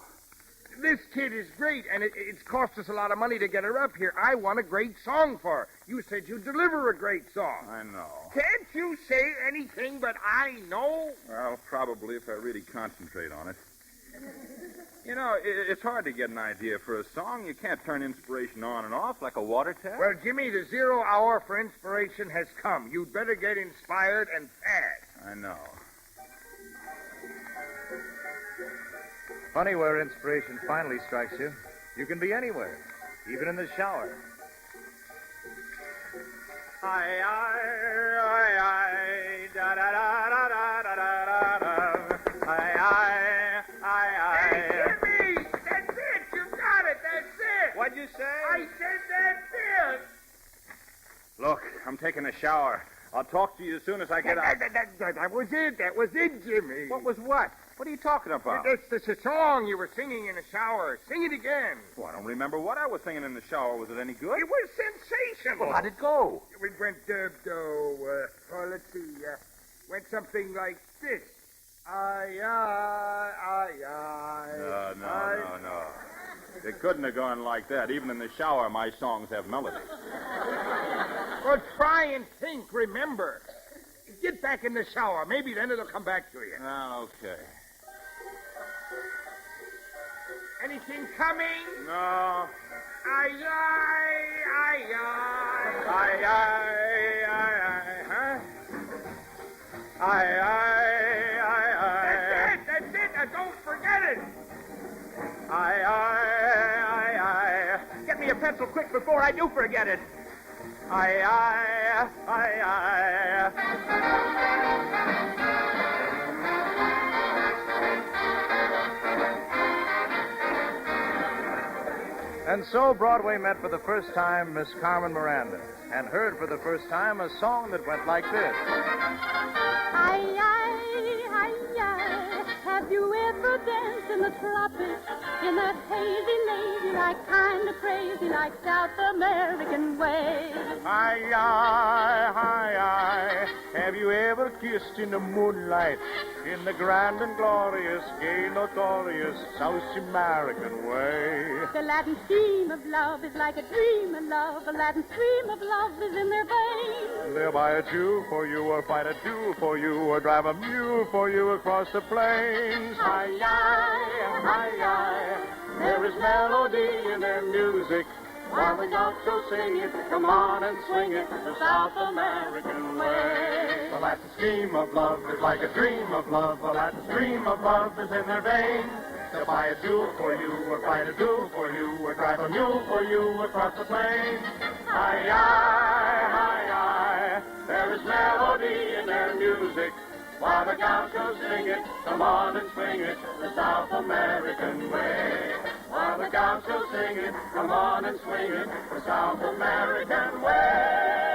This kid is great, and it's cost us a lot of money to get her up here. I want a great song for her. You said you'd deliver a great song. I know. Can't you say anything but I know? Well, probably if I really concentrate on it. You know, it's hard to get an idea for a song. You can't turn inspiration on and off like a water tap. Well, Jimmy, the 0 hour for inspiration has come. You'd better get inspired and fast. I know. Funny where inspiration finally strikes you. You can be anywhere, even in the shower. Aye, aye, aye, aye, da da da da da da da da. Aye, aye, aye, aye. Hey, Jimmy! That's it! You got it! That's it! What'd you say? I said that's it! Look, I'm taking a shower. I'll talk to you as soon as I get out. That was it. That was it, Jimmy. What was what? What are you talking about? That's the song you were singing in the shower. Sing it again. Well, I don't remember what I was singing in the shower. Was it any good? It was sensational. Well, how'd it go? It went, let's see, went something like this. Aye, aye, aye, aye. No. It couldn't have gone like that. Even in the shower, my songs have melody. Well, try and think. Remember. Get back in the shower. Maybe then it'll come back to you. Okay. Anything coming? No. Aye, aye, aye, aye. Aye, aye, aye, aye, huh? Aye, aye, aye, aye. That's it. Now, don't forget it. Aye, aye, aye, aye. Get me a pencil quick before I do forget it. Aye, aye, aye, aye. And so Broadway met for the first time Miss Carmen Miranda and heard for the first time a song that went like this. Aye, aye, aye, aye. Have you ever danced in the tropics in that hazy, lazy, like kind of crazy, like South American way? Aye, aye, aye, aye. Have you ever kissed in the moonlight in the grand and glorious, gay, notorious South American way? The Latin scheme of love is like a dream of love. The Latin stream of love is in their veins. They'll buy a Jew for you, or fight a Jew for you, or drive a mule for you across the plains. Aye, aye, aye, aye. There is melody in their music. While the gauchos sing it, come on and swing it the South American way. The Latin scheme of love is like a dream of love. The Latin stream of love is in their veins. They'll buy a Jew for you, or fight a Jew for you, or drive a mule for you across the plains. Aye, aye, aye, aye. There is melody in their music. While the gauchos sing it, come on and swing it the South American way. While the gauchos sing it, come on and swing it the South American way.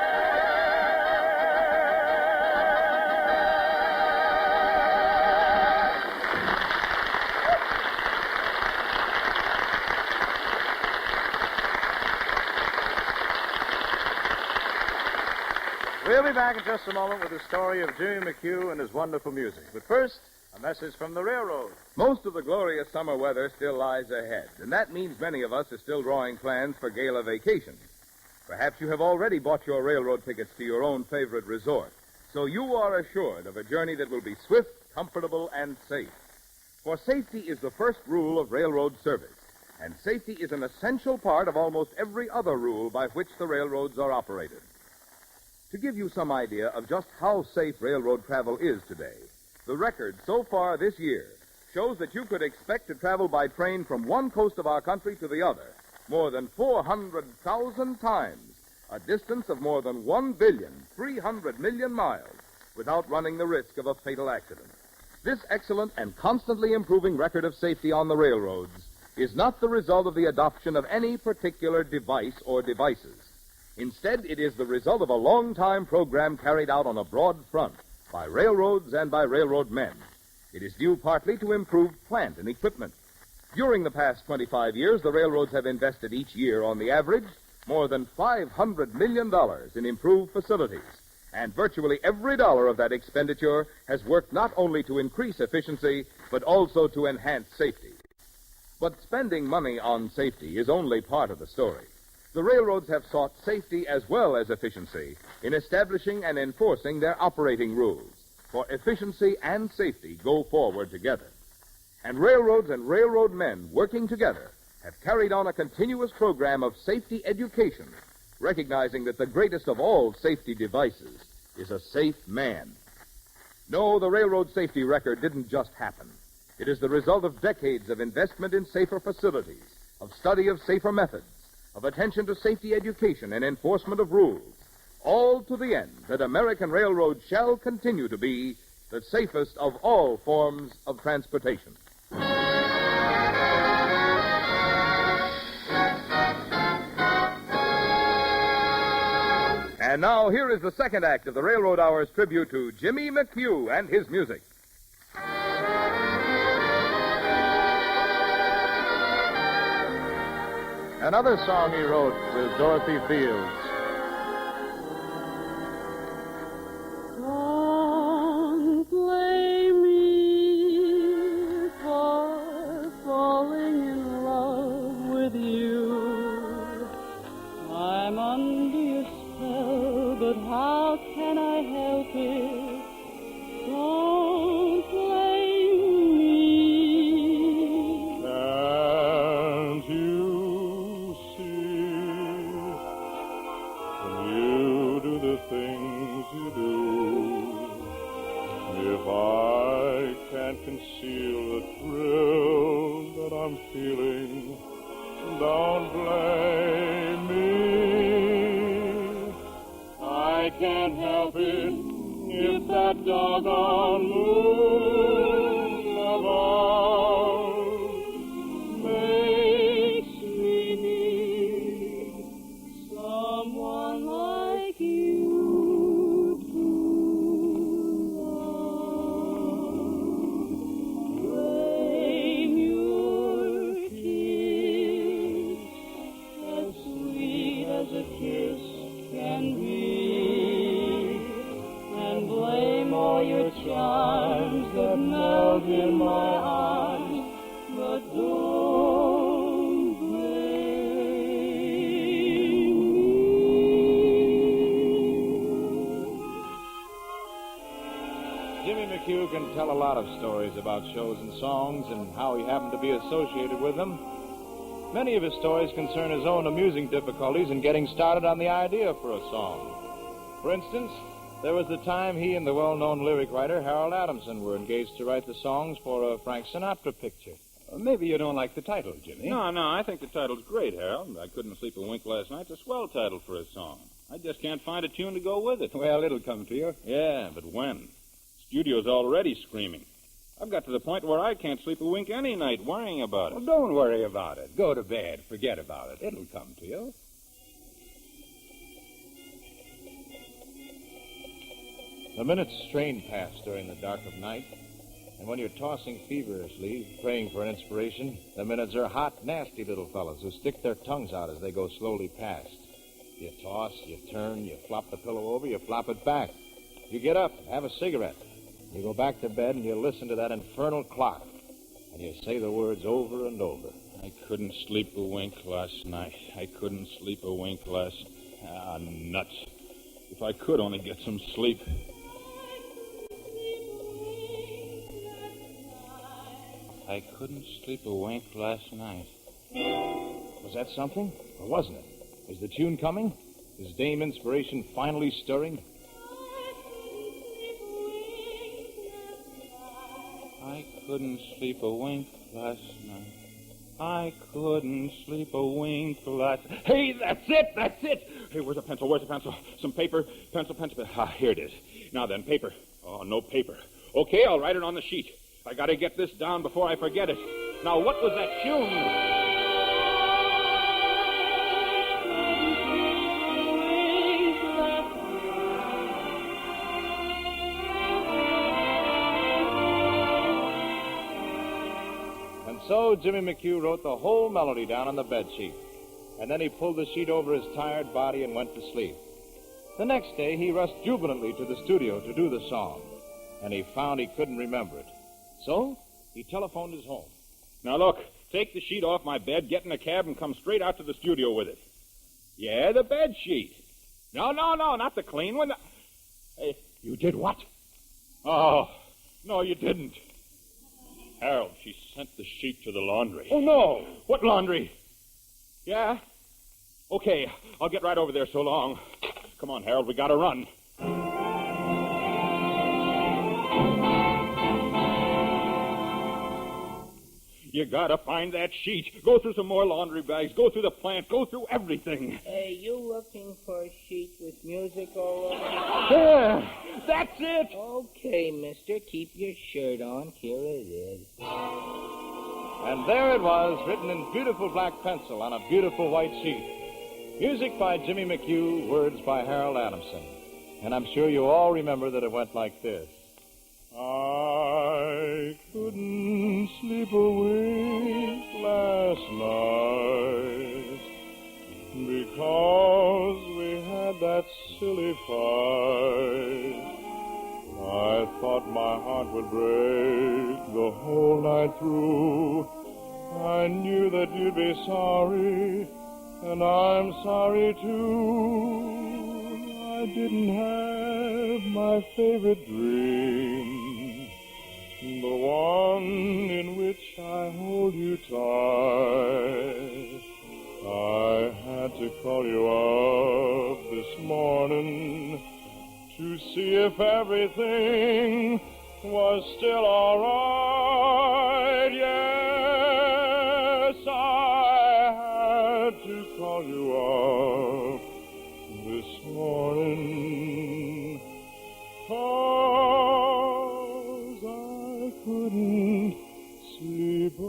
We'll be back in just a moment with the story of Jimmy McHugh and his wonderful music. But first, a message from the railroad. Most of the glorious summer weather still lies ahead, and that means many of us are still drawing plans for gala vacations. Perhaps you have already bought your railroad tickets to your own favorite resort, so you are assured of a journey that will be swift, comfortable, and safe. For safety is the first rule of railroad service, and safety is an essential part of almost every other rule by which the railroads are operated. To give you some idea of just how safe railroad travel is today, the record so far this year shows that you could expect to travel by train from one coast of our country to the other more than 400,000 times, a distance of more than 1,300,000,000 miles, without running the risk of a fatal accident. This excellent and constantly improving record of safety on the railroads is not the result of the adoption of any particular device or devices. Instead, it is the result of a long-time program carried out on a broad front by railroads and by railroad men. It is due partly to improved plant and equipment. During the past 25 years, the railroads have invested each year, on the average, more than $500 million in improved facilities. And virtually every dollar of that expenditure has worked not only to increase efficiency, but also to enhance safety. But spending money on safety is only part of the story. The railroads have sought safety as well as efficiency in establishing and enforcing their operating rules. For efficiency and safety go forward together. And railroads and railroad men working together have carried on a continuous program of safety education, recognizing that the greatest of all safety devices is a safe man. No, the railroad safety record didn't just happen. It is the result of decades of investment in safer facilities, of study of safer methods, of attention to safety education and enforcement of rules, all to the end that American railroads shall continue to be the safest of all forms of transportation. And now, here is the second act of the Railroad Hour's tribute to Jimmy McHugh and his music. Another song he wrote with Dorothy Fields. Don't blame me for falling in love with you. I'm under your spell, but how can I help it? Don't blame me. Can't you see? When you do the things you do, if I can't conceal the thrill that I'm feeling, don't blame me. I can't help it if that doggone moon above makes me need someone like you to love. Blame your kiss, as sweet as a kiss can be, and blame all your charms that melt in my arms, but don't blame Jimmy McHugh can tell a lot of stories about shows and songs and how he happened to be associated with them. Many of his stories concern his own amusing difficulties in getting started on the idea for a song. For instance, there was the time he and the well-known lyric writer Harold Adamson were engaged to write the songs for a Frank Sinatra picture. Maybe you don't like the title, Jimmy. No, I think the title's great, Harold. I Couldn't Sleep a Wink Last Night. It's a swell title for a song. I just can't find a tune to go with it. Well, it'll come to you. Yeah, but when? Studio's already screaming. I've got to the point where I can't sleep a wink any night worrying about it. Well, don't worry about it. Go to bed. Forget about it. It'll come to you. The minutes strain past during the dark of night, and when you're tossing feverishly, praying for an inspiration, the minutes are hot, nasty little fellows who stick their tongues out as they go slowly past. You toss, you turn, you flop the pillow over, you flop it back. You get up, have a cigarette. You go back to bed and you listen to that infernal clock, and you say the words over and over. I couldn't sleep a wink last night. I couldn't sleep a wink last... nuts. If I could only get some sleep. I couldn't sleep a wink last night. Was that something? Or wasn't it? Is the tune coming? Is Dame Inspiration finally stirring? I couldn't sleep a wink last night. I couldn't sleep a wink last... Hey, that's it! Hey, where's a pencil? Some paper, pencil. Here it is. Now then, paper. Oh, no paper. Okay, I'll write it on the sheet. I gotta get this down before I forget it. Now, what was that tune? So Jimmy McHugh wrote the whole melody down on the bedsheet. And then he pulled the sheet over his tired body and went to sleep. The next day, he rushed jubilantly to the studio to do the song. And he found he couldn't remember it. So he telephoned his home. Now, look, take the sheet off my bed, get in a cab, and come straight out to the studio with it. Yeah, the bed sheet. No, not the clean one. Hey, you did what? Oh, no, you didn't. Harold, she sent the sheet to the laundry. Oh, no. What laundry? Yeah? Okay, I'll get right over there so long. Come on, Harold, we gotta run. You gotta find that sheet. Go through some more laundry bags. Go through the plant. Go through everything. Hey, you looking for a sheet with music all over? Yeah, that's it. Okay, mister, keep your shirt on. Here it is. And there it was, written in beautiful black pencil on a beautiful white sheet. Music by Jimmy McHugh, words by Harold Adamson. And I'm sure you all remember that it went like this. I couldn't sleep a wink last night because we had that silly fight. I thought my heart would break the whole night through. I knew that you'd be sorry, and I'm sorry too. I didn't have my favorite dream, the one in which I hold you tight. I had to call you up this morning to see if everything was still all right. Yes, I had to call you up this morning, 'cause I couldn't sleep a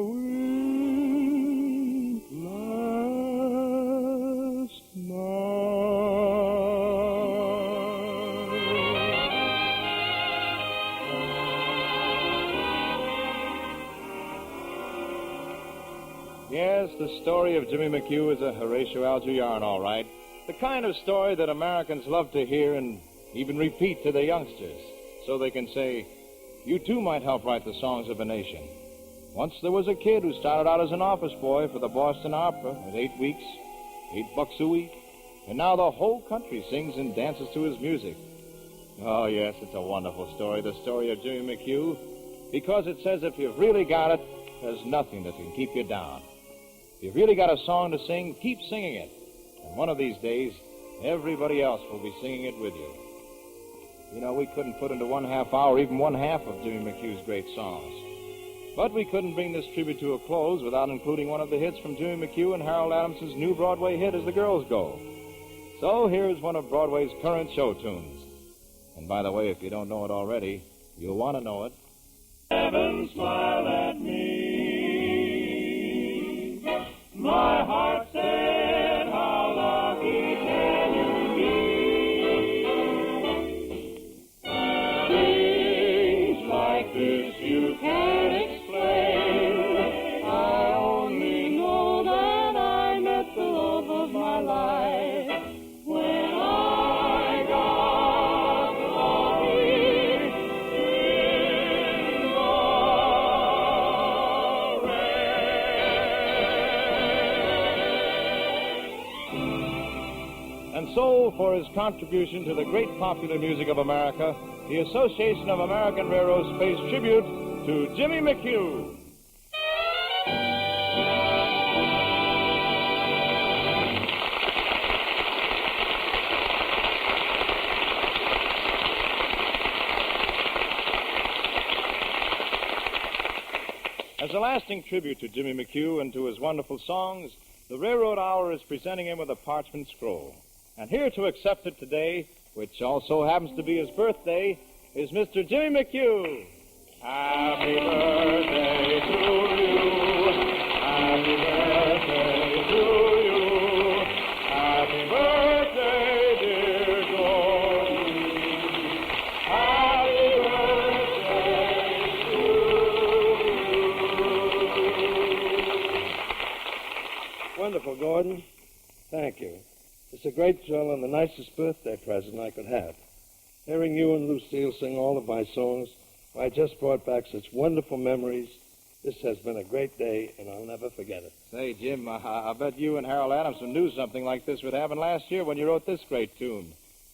wink last night. Yes, the story of Jimmy McHugh is a Horatio Alger yarn, all right. The kind of story that Americans love to hear and even repeat to their youngsters, so they can say, you too might help write the songs of a nation. Once there was a kid who started out as an office boy for the Boston Opera at 8 weeks, $8 a week, and now the whole country sings and dances to his music. Oh, yes, it's a wonderful story, the story of Jimmy McHugh, because it says if you've really got it, there's nothing that can keep you down. If you've really got a song to sing, keep singing it. And one of these days, everybody else will be singing it with you. You know, we couldn't put into 1/2 hour even one half of Jimmy McHugh's great songs. But we couldn't bring this tribute to a close without including one of the hits from Jimmy McHugh and Harold Adamson's new Broadway hit, As the Girls Go. So here's one of Broadway's current show tunes. And by the way, if you don't know it already, you'll want to know it. Heaven smiled at me. My heart said, how lucky can you be? Things like this you can't explain. I only know that I met the love of my life when I got lonely in the And so, for his contribution to the great popular music of America, the Association of American Railroads pays tribute to Jimmy McHugh. As a lasting tribute to Jimmy McHugh and to his wonderful songs, the Railroad Hour is presenting him with a parchment scroll. And here to accept it today, which also happens to be his birthday, is Mr. Jimmy McHugh. Happy birthday to you. Wonderful, Gordon. Thank you. It's a great thrill and the nicest birthday present I could have. Hearing you and Lucille sing all of my songs, I just brought back such wonderful memories. This has been a great day, and I'll never forget it. Say, Jim, I bet you and Harold Adamson knew something like this would happen last year when you wrote this great tune.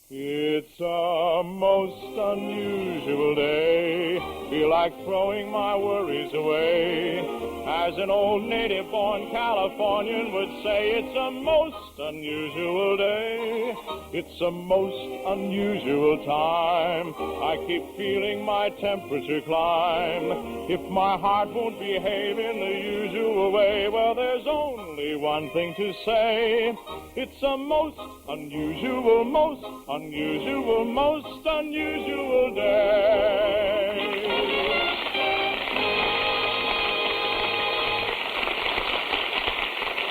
It's a most unusual day. Feel like throwing my worries away. As an old native-born Californian would say, it's a most unusual day. It's a most unusual time. I keep feeling my temperature climb. If my heart won't behave in the usual way, well, there's only one thing to say. It's a most unusual, most unusual day.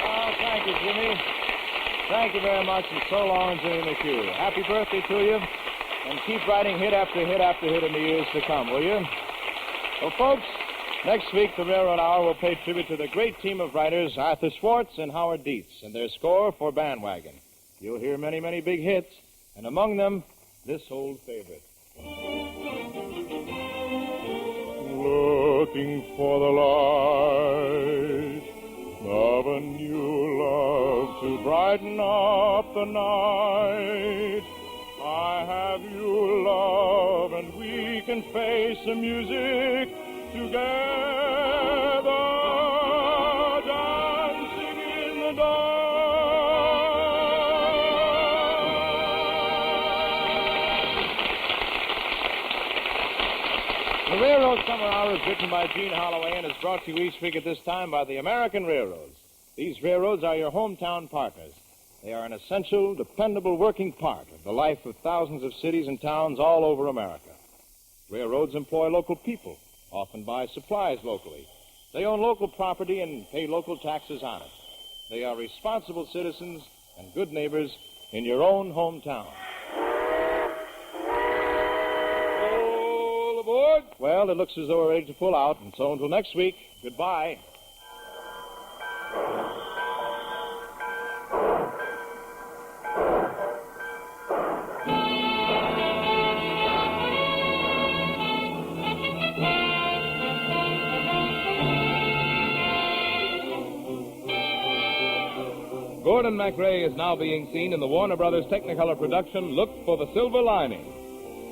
Oh, thank you, Jimmy. Thank you very much, and so long, Jimmy McHugh. Happy birthday to you, and keep writing hit after hit after hit in the years to come, will you? Well, folks, next week the Railroad Hour will pay tribute to the great team of writers Arthur Schwartz and Howard Dietz and their score for Bandwagon. You'll hear many, many big hits, and among them, this old favorite. Looking for the light of a new love to brighten up the night. I have you, love, and we can face the music together, dancing in the dark. The Railroad Summer Hour is written by Gene Holloway and is brought to you each week at this time by the American Railroads. These railroads are your hometown partners. They are an essential, dependable working part of the life of thousands of cities and towns all over America. Railroads employ local people, often buy supplies locally. They own local property and pay local taxes on it. They are responsible citizens and good neighbors in your own hometown. All aboard? Well, it looks as though we're ready to pull out, and so until next week, goodbye. Gordon MacRae is now being seen in the Warner Brothers Technicolor production, Look for the Silver Lining.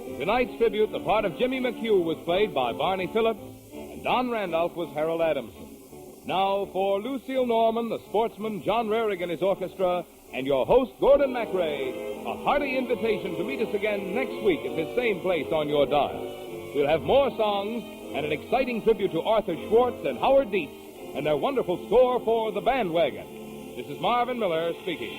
In tonight's tribute, the part of Jimmy McHugh was played by Barney Phillips, and Don Randolph was Harold Adamson. Now, for Lucille Norman, the sportsman, John Rarig and his orchestra, and your host, Gordon MacRae, a hearty invitation to meet us again next week at this same place on your dial. We'll have more songs and an exciting tribute to Arthur Schwartz and Howard Dietz and their wonderful score for The Bandwagon. This is Marvin Miller speaking.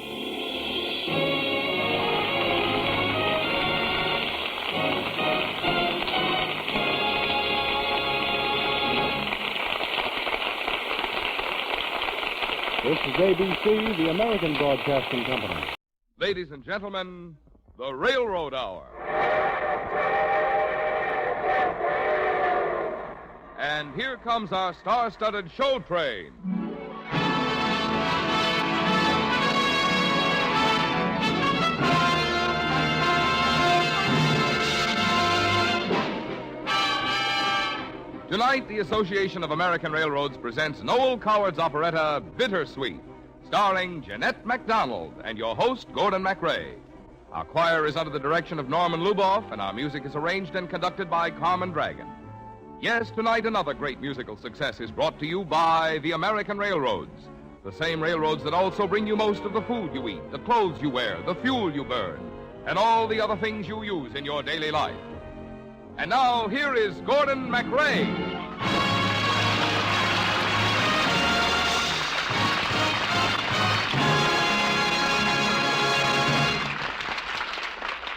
This is ABC, the American Broadcasting Company. Ladies and gentlemen, the Railroad Hour. And here comes our star-studded show train. Tonight, the Association of American Railroads presents Noel Coward's operetta, Bittersweet, starring Jeanette MacDonald and your host, Gordon MacRae. Our choir is under the direction of Norman Luboff, and our music is arranged and conducted by Carmen Dragon. Yes, tonight another great musical success is brought to you by the American Railroads, the same railroads that also bring you most of the food you eat, the clothes you wear, the fuel you burn, and all the other things you use in your daily life. And now, here is Gordon MacRae.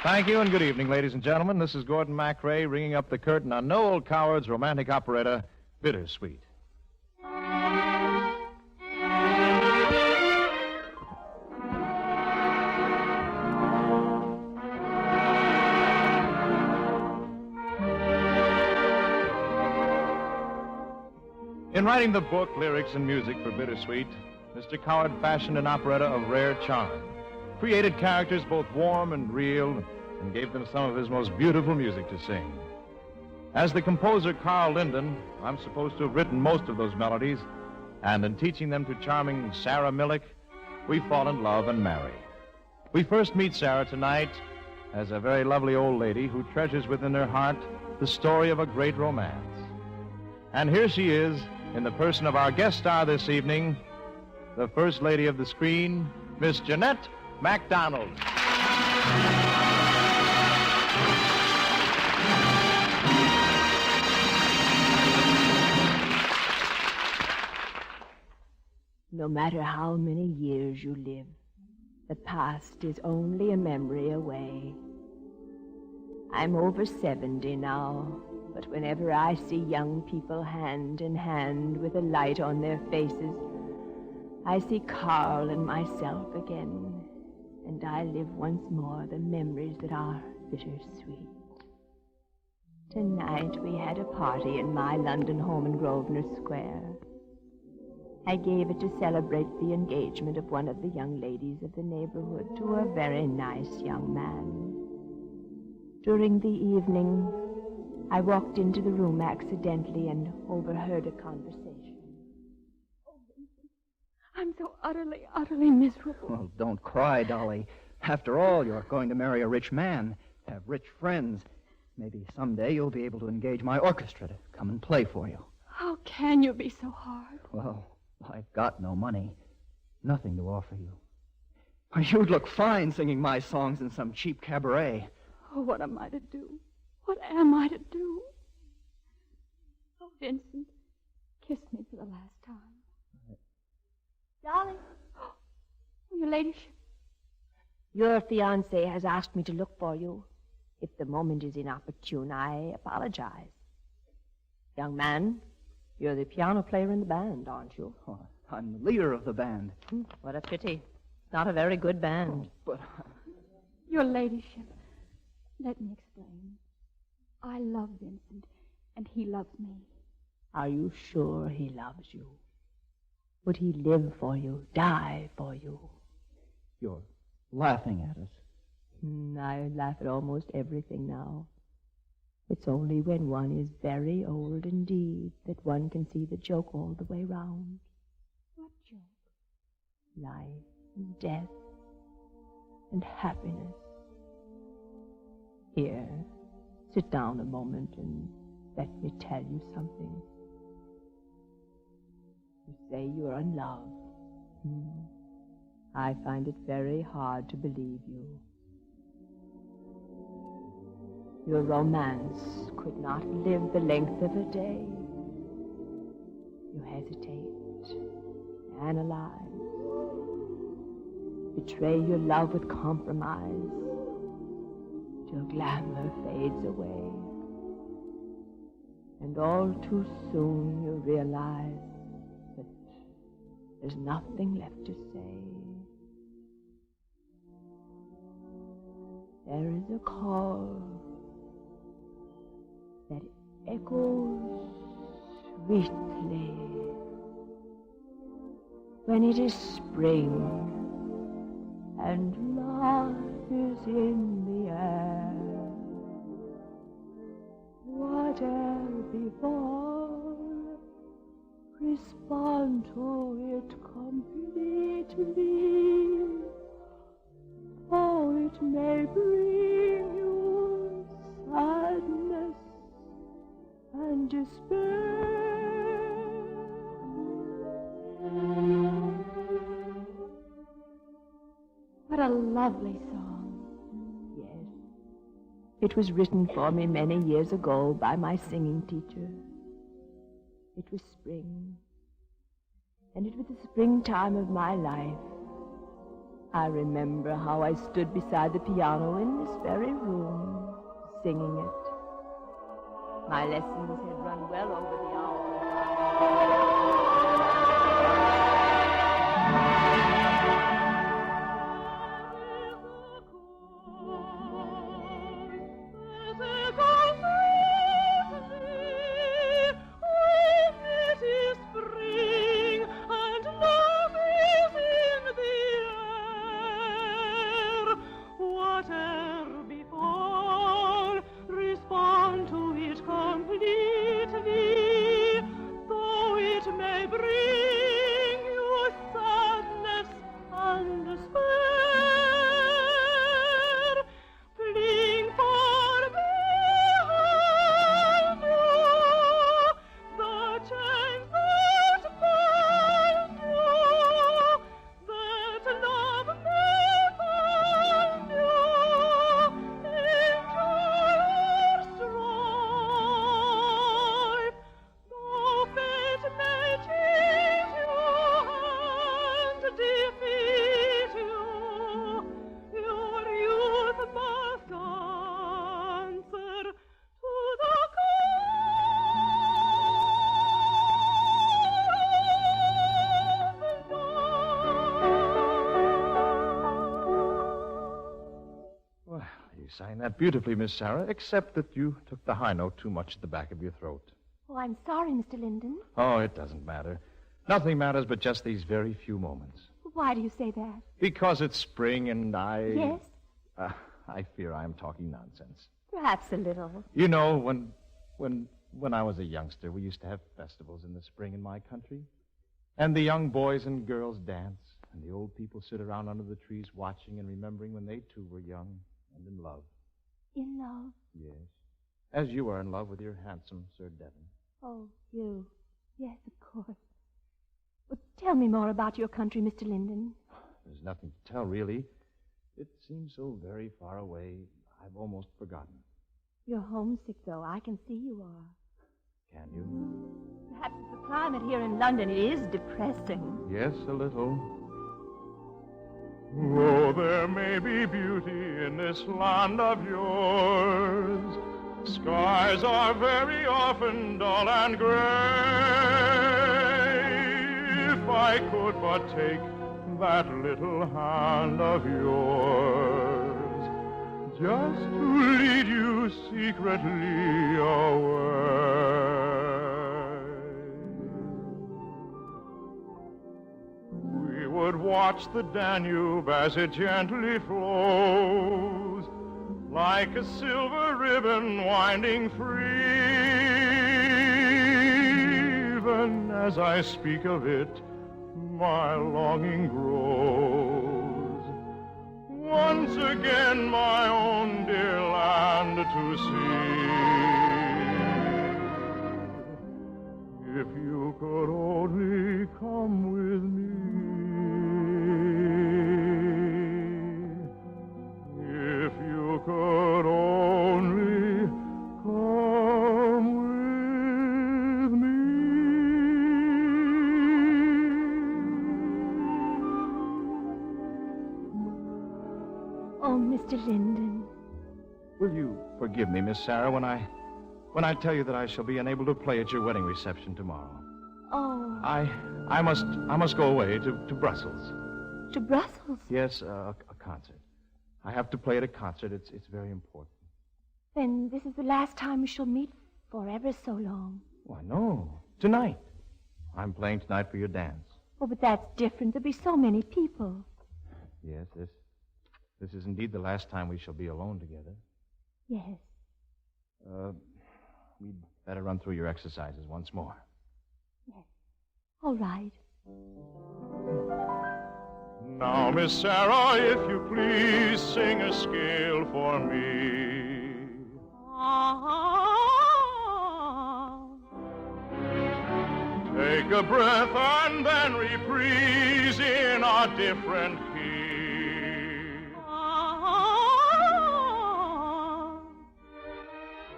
Thank you and good evening, ladies and gentlemen. This is Gordon MacRae ringing up the curtain on Noel Coward's romantic operetta, Bittersweet. In writing the book, lyrics, and music for Bittersweet, Mr. Coward fashioned an operetta of rare charm, created characters both warm and real, and gave them some of his most beautiful music to sing. As the composer Carl Linden, I'm supposed to have written most of those melodies, and in teaching them to charming Sarah Millick, we fall in love and marry. We first meet Sarah tonight as a very lovely old lady who treasures within her heart the story of a great romance. And here she is, in the person of our guest star this evening, the first lady of the screen, Miss Jeanette MacDonald. No matter how many years you live, the past is only a memory away. I'm over 70 now, but whenever I see young people hand in hand with a light on their faces, I see Carl and myself again, and I live once more the memories that are bittersweet. Tonight we had a party in my London home in Grosvenor Square. I gave it to celebrate the engagement of one of the young ladies of the neighborhood to a very nice young man. During the evening, I walked into the room accidentally and overheard a conversation. I'm so utterly miserable. Well, don't cry, Dolly. After all, you're going to marry a rich man, have rich friends. Maybe someday you'll be able to engage my orchestra to come and play for you. How can you be so hard? Well, I've got no money. Nothing to offer you. You'd look fine singing my songs in some cheap cabaret. Oh, what am I to do? What am I to do? Oh, Vincent, kiss me for the last time. Darling. Oh, your ladyship. Your fiancé has asked me to look for you. If the moment is inopportune, I apologize. Young man, you're the piano player in the band, aren't you? Oh, I'm the leader of the band. What a pity. It's not a very good band. Oh, but... Your ladyship, let me explain. I love Vincent, and he loves me. Are you sure he loves you? Would he live for you, die for you? You're laughing at us. I laugh at almost everything now. It's only when one is very old indeed that one can see the joke all the way round. What joke? Life and death and happiness. Here, sit down a moment and let me tell you something. You say you're in love. I find it very hard to believe you. Your romance could not live the length of a day. You hesitate, analyze, betray your love with compromise, till glamour fades away. And all too soon you realize that there's nothing left to say. There is a call that echoes sweetly when it is spring and life is in the air. Whatever befall, respond to it completely, for it may bring you sadness and despair. What a lovely song. Yes. It was written for me many years ago by my singing teacher. It was spring, and it was the springtime of my life. I remember how I stood beside the piano in this very room, singing it. My lessons had run well over the hour. It is spring and love sang that beautifully, Miss Sarah, except that you took the high note too much at the back of your throat. Oh, I'm sorry, Mr. Linden. Oh, it doesn't matter. Nothing matters but just these very few moments. Why do you say that? Because it's spring and I... Yes? I fear I'm talking nonsense. Perhaps a little. You know, when I was a youngster, we used to have festivals in the spring in my country. And the young boys and girls dance, and the old people sit around under the trees watching and remembering when they too were young and in love. In love? Yes. As you are in love with your handsome Sir Devon. Oh, you. Yes, of course. Well, tell me more about your country, Mr. Linden. There's nothing to tell, really. It seems so very far away, I've almost forgotten. You're homesick, though. I can see you are. Can you? Perhaps the climate here in London is depressing. Yes, a little. Oh, there may be beauty in this land of yours. Skies are very often dull and gray. If I could but take that little hand of yours, just to lead you secretly away. We would watch the Danube as it gently flows, like a silver ribbon winding free. Even as I speak of it, my longing grows. Once again my own dear land to see. If you could only come with me, if you could only come with me. Oh, Mr. Linden. Will you forgive me, Miss Sarah, when I tell you that I shall be unable to play at your wedding reception tomorrow? Oh. I must go away to Brussels. To Brussels? Yes, a concert. I have to play at a concert. It's very important. Then this is the last time we shall meet for ever so long. Why, no. Tonight. I'm playing tonight for your dance. Oh, but that's different. There'll be so many people. Yes, this is indeed the last time we shall be alone together. Yes. We'd better run through your exercises once more. Yes. All right. Now, Miss Sarah, if you please, sing a scale for me. Take a breath and then reprise in a different key.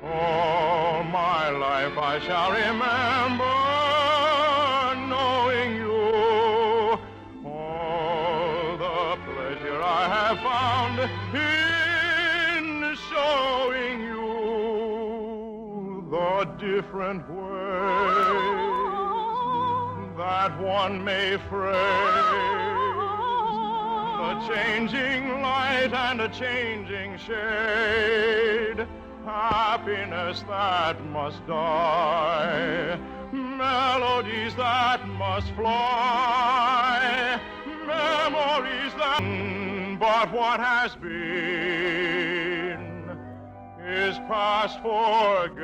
All my life I shall remember knowing you. All the pleasure I have found in showing you the different ways that one may phrase the changing light and a changing shade. Happiness that must die, melodies that must fly, memories that... But what has been is past forgetting.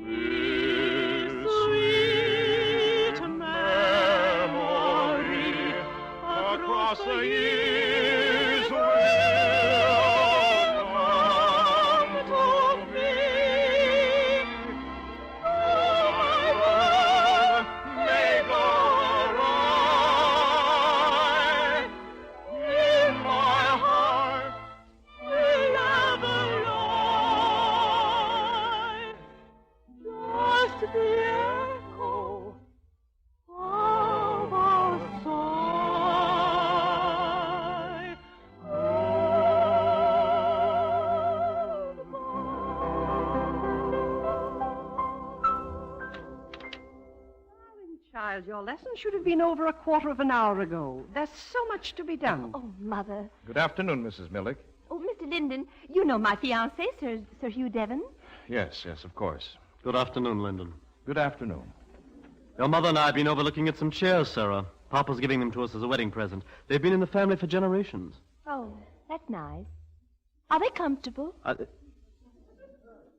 This sweet memory across the years will come to me. Oh, my world may go awry. In my heart will ever lie. Child, your lesson should have been over a quarter of an hour ago. There's so much to be done. Oh, Mother. Good afternoon, Mrs. Millick. Oh, Mr. Linden, you know my fiancé, Sir Hugh Devon. Yes, of course. Good afternoon, Lyndon. Good afternoon. Your mother and I have been overlooking at some chairs, Sarah. Papa's giving them to us as a wedding present. They've been in the family for generations. Oh, that's nice. Are they comfortable?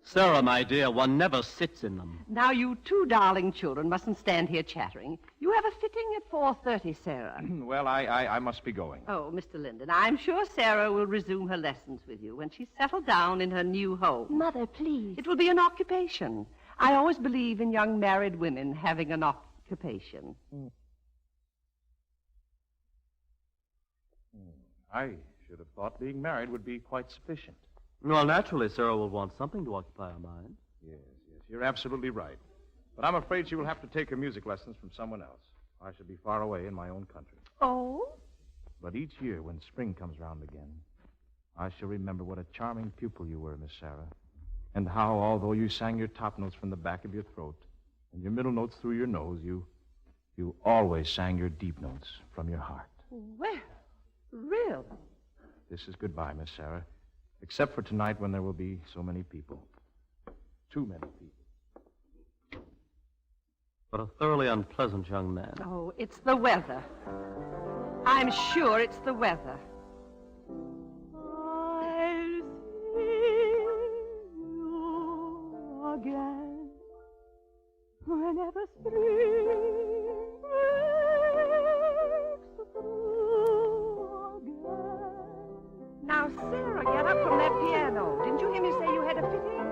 Sarah, my dear, one never sits in them. Now, you two darling children mustn't stand here chattering. You have a fitting at 4:30, Sarah. Well, I must be going. Oh, Mr. Linden, I'm sure Sarah will resume her lessons with you when she's settled down in her new home. Mother, please. It will be an occupation. I always believe in young married women having an occupation. I should have thought being married would be quite sufficient. Well, naturally, Sarah will want something to occupy her mind. Yes, you're absolutely right. But I'm afraid she will have to take her music lessons from someone else. I shall be far away in my own country. Oh? But each year, when spring comes round again, I shall remember what a charming pupil you were, Miss Sarah, and how, although you sang your top notes from the back of your throat and your middle notes through your nose, you always sang your deep notes from your heart. Well, really? This is goodbye, Miss Sarah, except for tonight when there will be so many people. Too many people. But a thoroughly unpleasant young man. Oh, it's the weather. I'm sure it's the weather. I'll see you again whenever spring breaks through again. Now, Sarah, get up from that piano. Didn't you hear me say you had a fitting?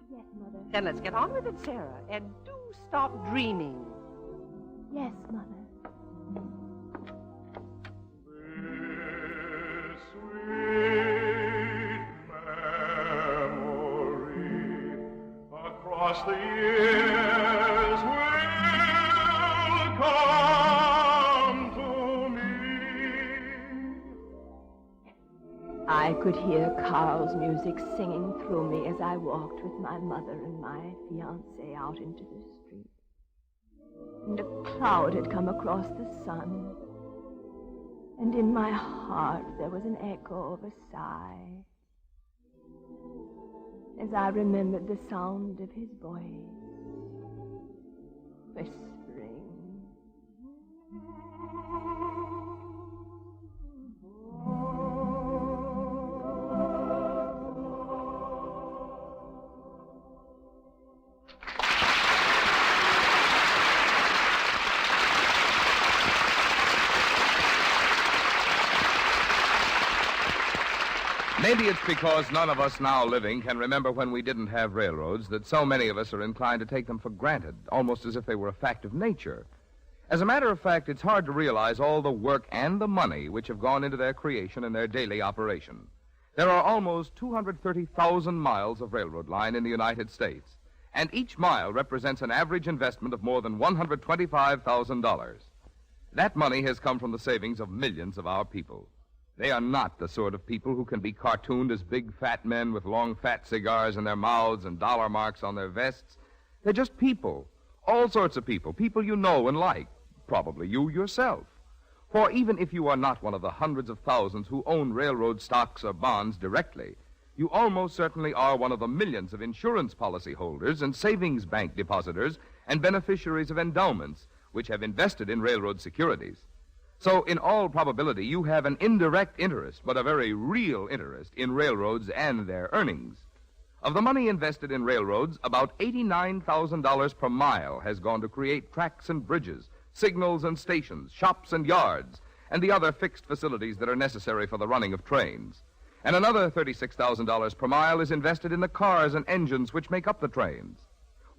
Yes, Mother. Then let's get on with it, Sarah. And do stop dreaming. Yes, Mother. Across the years will come to me. I could hear Carl's music singing through me as I walked with my mother and my fiancé out into the street. And a cloud had come across the sun. And in my heart there was an echo of a sigh as I remembered the sound of his voice whispering. Maybe it's because none of us now living can remember when we didn't have railroads that so many of us are inclined to take them for granted, almost as if they were a fact of nature. As a matter of fact, it's hard to realize all the work and the money which have gone into their creation and their daily operation. There are almost 230,000 miles of railroad line in the United States, and each mile represents an average investment of more than $125,000. That money has come from the savings of millions of our people. They are not the sort of people who can be cartooned as big, fat men with long, fat cigars in their mouths and dollar marks on their vests. They're just people, all sorts of people, people you know and like, probably you yourself. For even if you are not one of the hundreds of thousands who own railroad stocks or bonds directly, you almost certainly are one of the millions of insurance policy holders and savings bank depositors and beneficiaries of endowments which have invested in railroad securities. So, in all probability, you have an indirect interest, but a very real interest, in railroads and their earnings. Of the money invested in railroads, about $89,000 per mile has gone to create tracks and bridges, signals and stations, shops and yards, and the other fixed facilities that are necessary for the running of trains. And another $36,000 per mile is invested in the cars and engines which make up the trains.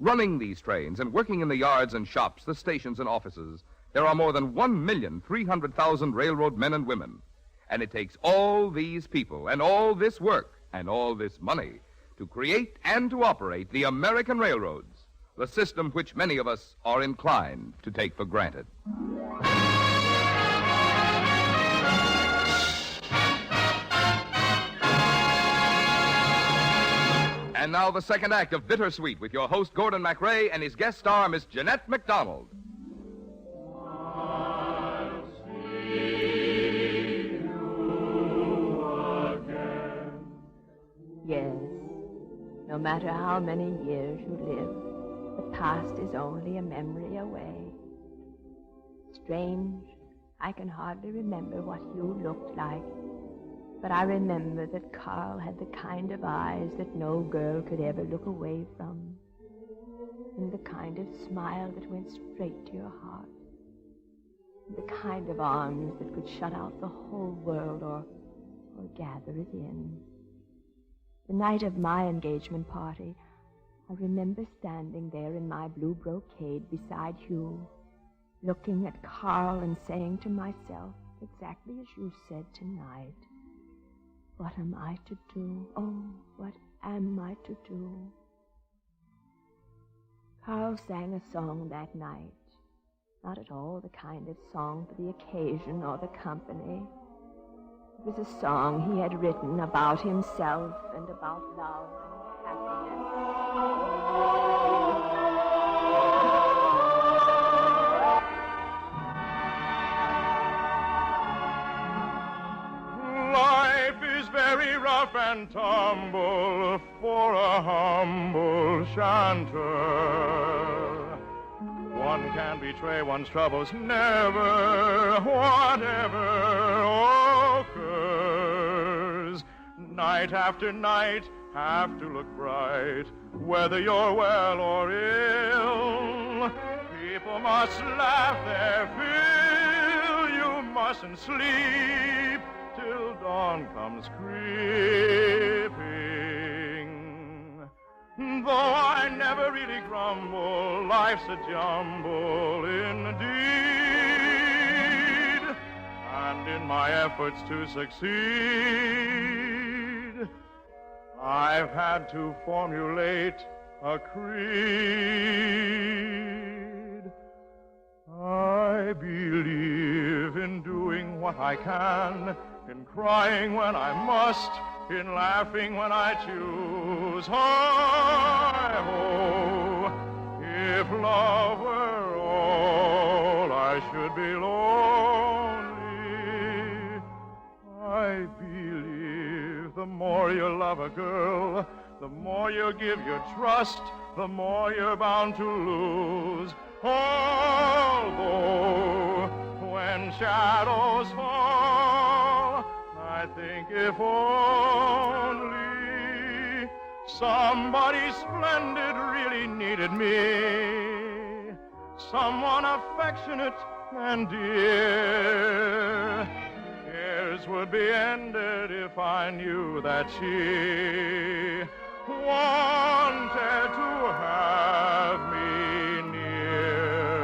Running these trains and working in the yards and shops, the stations and offices, there are more than 1,300,000 railroad men and women. And it takes all these people and all this work and all this money to create and to operate the American railroads, the system which many of us are inclined to take for granted. And now the second act of Bittersweet with your host, Gordon MacRae, and his guest star, Miss Jeanette MacDonald. I'll see you again. Yes, no matter how many years you live, the past is only a memory away. Strange, I can hardly remember what you looked like, but I remember that Carl had the kind of eyes that no girl could ever look away from, and the kind of smile that went straight to your heart, and the kind of arms that could shut out the whole world or gather it in. The night of my engagement party, I remember standing there in my blue brocade beside Hugh, looking at Carl and saying to myself, exactly as you said tonight, what am I to do? Oh, what am I to do? Carl sang a song that night, not at all the kind of song for the occasion or the company. It was a song he had written about himself and about love and happiness. Life is very rough and tumble for a humble chanter. One can betray one's troubles never, whatever occurs. Night after night, have to look bright, whether you're well or ill. People must laugh their fill, you mustn't sleep till dawn comes creeping. Though I never really grumble, life's a jumble indeed. And in my efforts to succeed, I've had to formulate a creed. I believe in doing what I can, in crying when I must, in laughing when I choose. Hi-ho, if love were all, I should be lonely. I believe the more you love a girl, the more you give your trust, the more you're bound to lose. Although when shadows fall, I think if only somebody splendid really needed me, someone affectionate and dear, years would be ended if I knew that she wanted to have me near.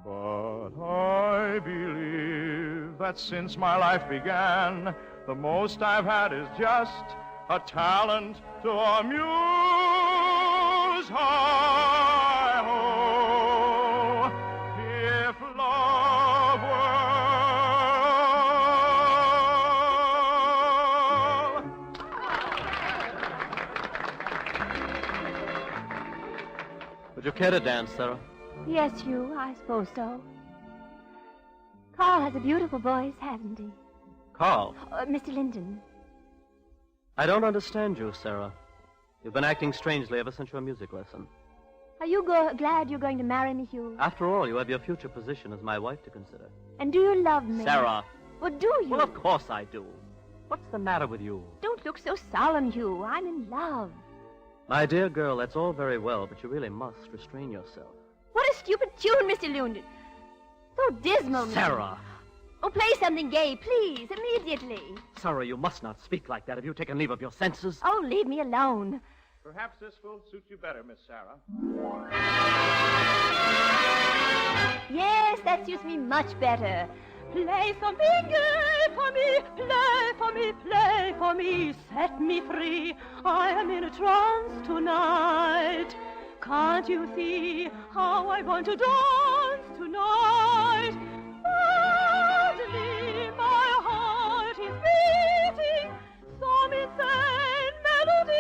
But I believe that since my life began, the most I've had is just a talent to amuse. Hi-ho, if love Would you care to dance, Sarah? Yes, Hugh, I suppose so. Carl has a beautiful voice, hasn't he? Carl? Mr. Linden. I don't understand you, Sarah. You've been acting strangely ever since your music lesson. Are you glad you're going to marry me, Hugh? After all, you have your future position as my wife to consider. And do you love me? Sarah. Well, do you? Well, of course I do. What's the matter with you? Don't look so solemn, Hugh. I'm in love. My dear girl, that's all very well, but you really must restrain yourself. What a stupid tune, Mr. Linden. So dismal. Sarah! Oh, play something gay, please, immediately. Sarah, you must not speak like that. Have you taken leave of your senses? Oh, leave me alone. Perhaps this will suit you better, Miss Sarah. Yes, that suits me much better. Play something gay for me, play for me, play for me, set me free. I am in a trance tonight. Can't you see how I want to dance tonight? Madly, my heart is beating some insane melody.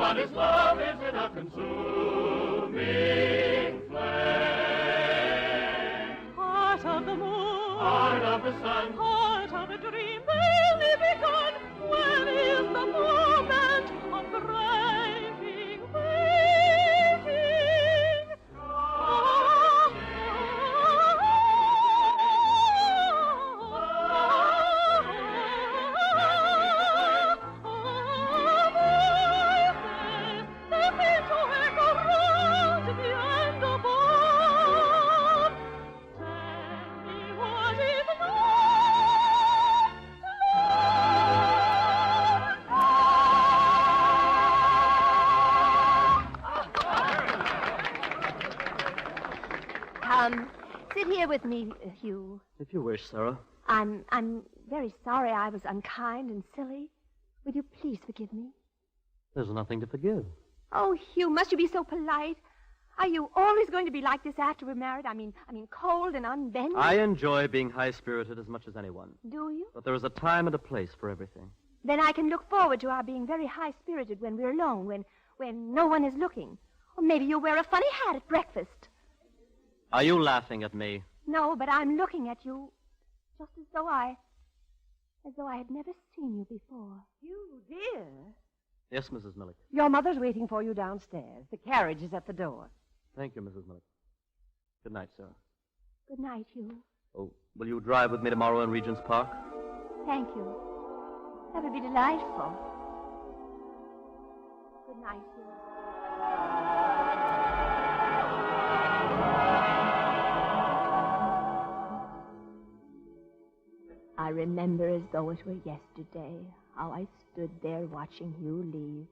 But his love is in a consuming flame. Heart of the moon, Heart of the sun, heart of a dream barely begun. When is the moment of breaking, waiting? Sit here with me, Hugh. If you wish, Sarah. I'm very sorry I was unkind and silly. Will you please forgive me? There's nothing to forgive. Oh, Hugh, must you be so polite? Are you always going to be like this after we're married? I mean, cold and unbending? I enjoy being high-spirited as much as anyone. Do you? But there is a time and a place for everything. Then I can look forward to our being very high-spirited when we're alone, when no one is looking. Or maybe you'll wear a funny hat at breakfast. Are you laughing at me? No, but I'm looking at you just as though I had never seen you before. You, dear. Yes, Mrs. Millick. Your mother's waiting for you downstairs. The carriage is at the door. Thank you, Mrs. Millick. Good night, Sarah. Good night, Hugh. Oh, will you drive with me tomorrow in Regent's Park? Thank you. That would be delightful. Good night, Hugh. I remember as though it were yesterday how I stood there watching Hugh leave.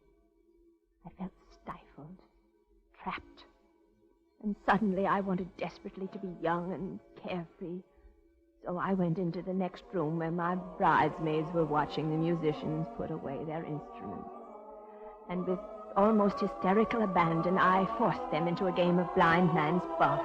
I felt stifled, trapped. And suddenly I wanted desperately to be young and carefree. So I went into the next room where my bridesmaids were watching the musicians put away their instruments. And with almost hysterical abandon, I forced them into a game of blind man's buff.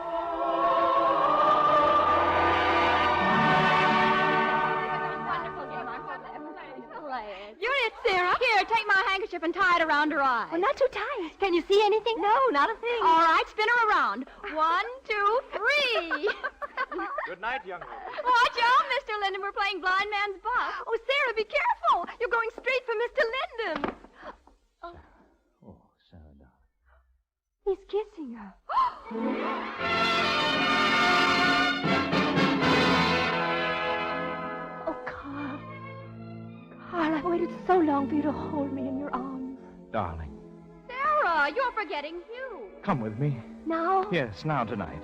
You're it, Sarah. Here, take my handkerchief and tie it around her eye. Well, not too tight. Can you see anything? No, not a thing. All right, spin her around. 1, 2, 3. Good night, young lady. Watch out, Mr. Linden. We're playing blind man's buff. Oh, Sarah, be careful. You're going straight for Mr. Linden. Oh, Sarah, darling. He's kissing her. Oh, Carl. Carl, I've waited so long for you to hold me in your arms. Darling, Sarah, you're forgetting Hugh. come with me. Now? Yes, now tonight.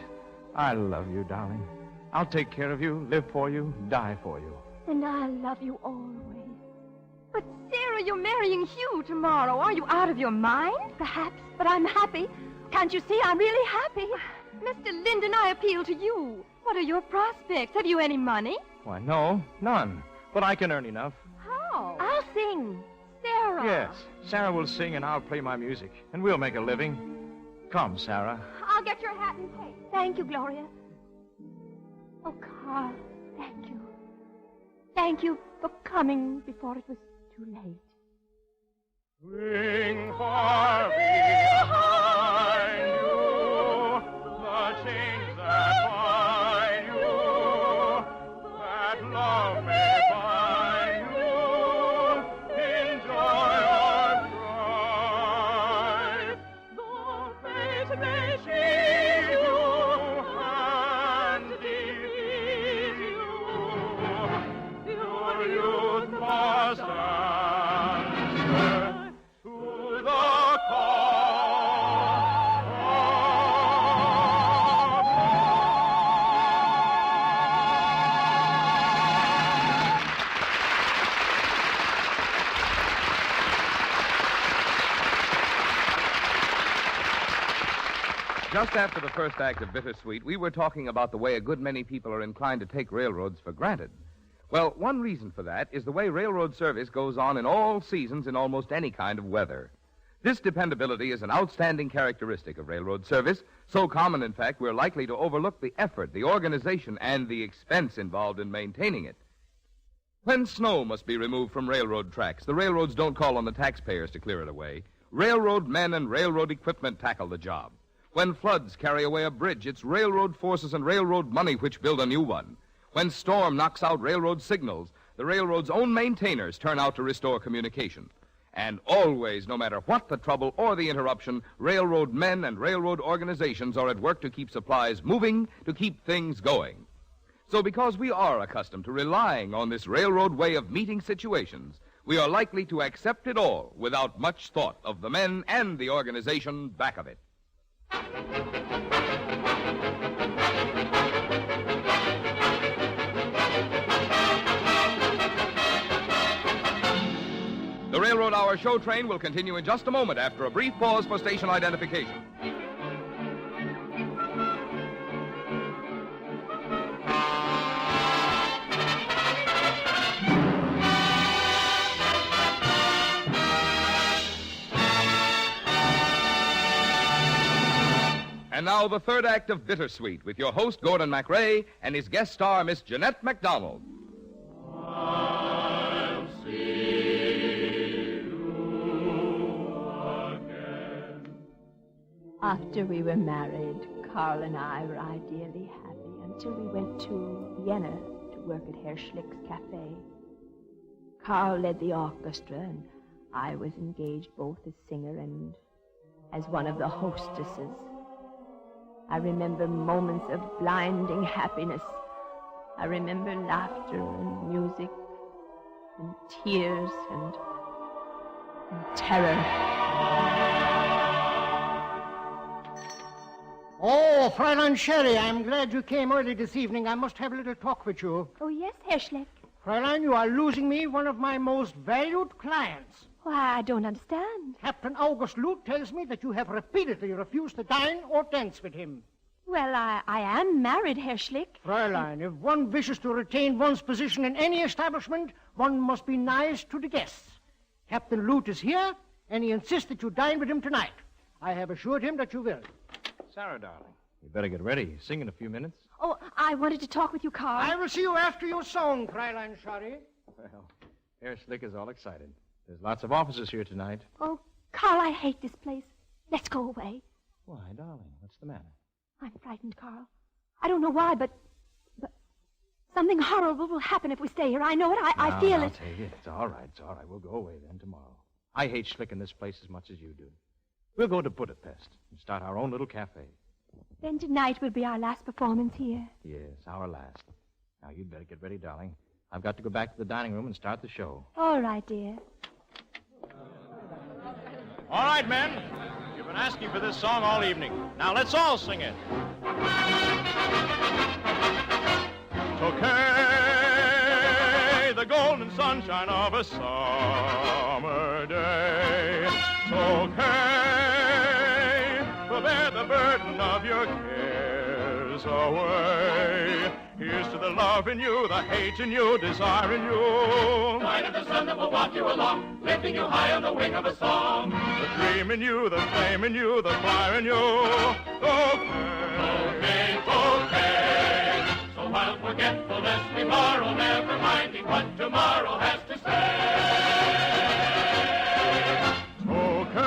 I love you, darling. I'll take care of you, live for you, die for you. And I'll love you always. But, Sarah, you're marrying Hugh tomorrow. Are you out of your mind? Perhaps, but I'm happy. Can't you see I'm really happy? Mr. Linden, I appeal to you. What are your prospects? Have you any money? Why, no, none. But I can earn enough. How? I'll sing. Sarah. Yes, Sarah will sing and I'll play my music, and we'll make a living. Come, Sarah. I'll get your hat and cape. Thank you, Gloria. Oh, Carl, thank you. Thank you for coming before it was too late. Ring far behind you the chains that bind you, that love may find you in joy or strife. Though fate may shield you and defeat you, your youth must answer to the Just after the first act of Bittersweet, we were talking about the way a good many people are inclined to take railroads for granted. Well, one reason for that is the way railroad service goes on in all seasons in almost any kind of weather. This dependability is an outstanding characteristic of railroad service, so common, in fact, we're likely to overlook the effort, the organization, and the expense involved in maintaining it. When snow must be removed from railroad tracks, the railroads don't call on the taxpayers to clear it away. Railroad men and railroad equipment tackle the job. When floods carry away a bridge, it's railroad forces and railroad money which build a new one. When storm knocks out railroad signals, the railroad's own maintainers turn out to restore communication. And always, no matter what the trouble or the interruption, railroad men and railroad organizations are at work to keep supplies moving, to keep things going. So because we are accustomed to relying on this railroad way of meeting situations, we are likely to accept it all without much thought of the men and the organization back of it. The Railroad Hour show train will continue in just a moment after a brief pause for station identification. And now the third act of Bittersweet with your host, Gordon MacRae, and his guest star, Miss Jeanette MacDonald. I'll see you again. After we were married, Carl and I were ideally happy until we went to Vienna to work at Herr Schlick's cafe. Carl led the orchestra, and I was engaged both as singer and as one of the hostesses. I remember moments of blinding happiness. I remember laughter and music and tears and terror. Oh, Fräulein Sherry, I'm glad you came early this evening. I must have a little talk with you. Oh, yes, Herr Schlick. Fräulein, you are losing me one of my most valued clients. Why, I don't understand. Captain August Lute tells me that you have repeatedly refused to dine or dance with him. Well, I am married, Herr Schlick. Fräulein, if one wishes to retain one's position in any establishment, one must be nice to the guests. Captain Lute is here, and he insists that you dine with him tonight. I have assured him that you will. Sarah, darling, you better get ready. Sing in a few minutes. Oh, I wanted to talk with you, Carl. I will see you after your song, Fräulein Sherry. Well, Herr Schlick is all excited. There's lots of officers here tonight. Oh, Carl, I hate this place. Let's go away. Why, darling, what's the matter? I'm frightened, Carl. I don't know why, but something horrible will happen if we stay here. I know it. I feel it. I'll take it. It's all right. It's all right. We'll go away then tomorrow. I hate Schlick in this place as much as you do. We'll go to Budapest and start our own little cafe. Then tonight will be our last performance here. Yes, our last. Now, you'd better get ready, darling. I've got to go back to the dining room and start the show. All right, dear. All right, men. You've been asking for this song all evening. Now, let's all sing it. Okay, the golden sunshine of a summer day. Okay, we'll bear the burden of your cares away. Here's to the love in you, the hate in you, desire in you. Light of the sun that will walk you along, lifting you high on the wing of a song. The dream in you, the flame in you, the fire in you. Okay, okay. So while forgetfulness we borrow, never minding what tomorrow has to say. Okay,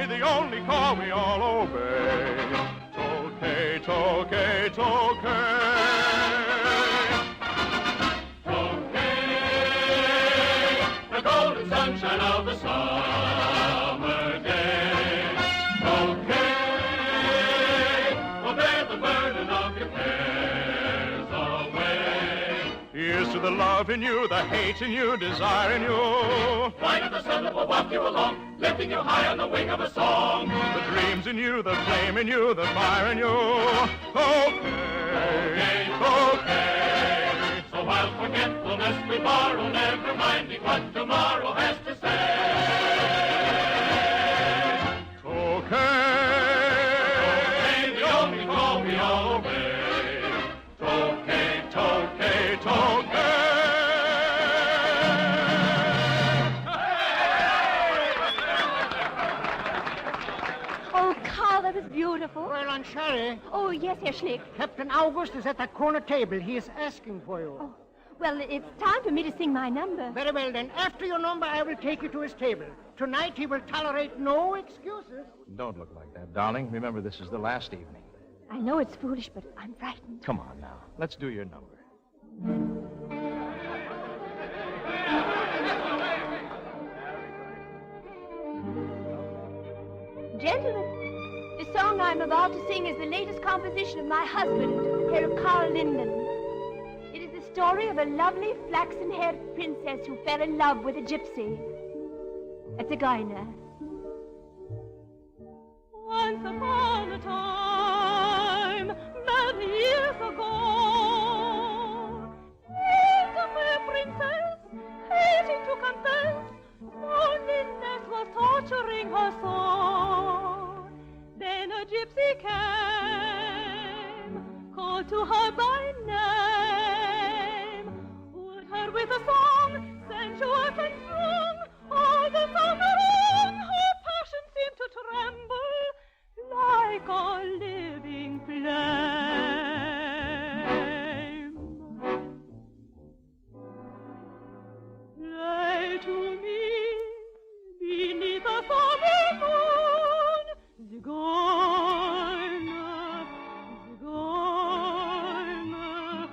the only call we all obey. Okay, okay, okay. The golden sunshine of a summer day. Okay, we'll bear the burden of your cares away. Here's to the love in you, the hate in you, desire in you. Light of the sun that will walk you along, lifting you high on the wing of a song. The dreams in you, the flame in you, the fire in you. Okay, okay. So while forgetfulness we borrow, never minding what tomorrow has to say. Okay, the only call we all obey. Okay, okay, okay. Oh, Carl, that was beautiful. Fräulein Sherry. Oh, yes, Herr Schlick. Captain August is at that corner table. He is asking for you. Oh, Well, it's time for me to sing my number. Very well, then. After your number, I will take you to his table. Tonight, he will tolerate no excuses. Don't look like that, darling. Remember, this is the last evening. I know it's foolish, but I'm frightened. Come on now. Let's do your number. Gentlemen, the song I'm about to sing is the latest composition of my husband, Herr Carl Linden. It is the story of a lovely flaxen-haired princess who fell in love with a gypsy, a zigeuner. Once upon a time, many years ago, lived a fair princess, hating to confess, loneliness was torturing her soul. Then a gypsy came, called to her by name, wooed her with a song, sensuous and strong. All the summer long, her passion seemed to tremble like a living flame. Lay to me beneath the summer moon, zigeuner, zigeuner,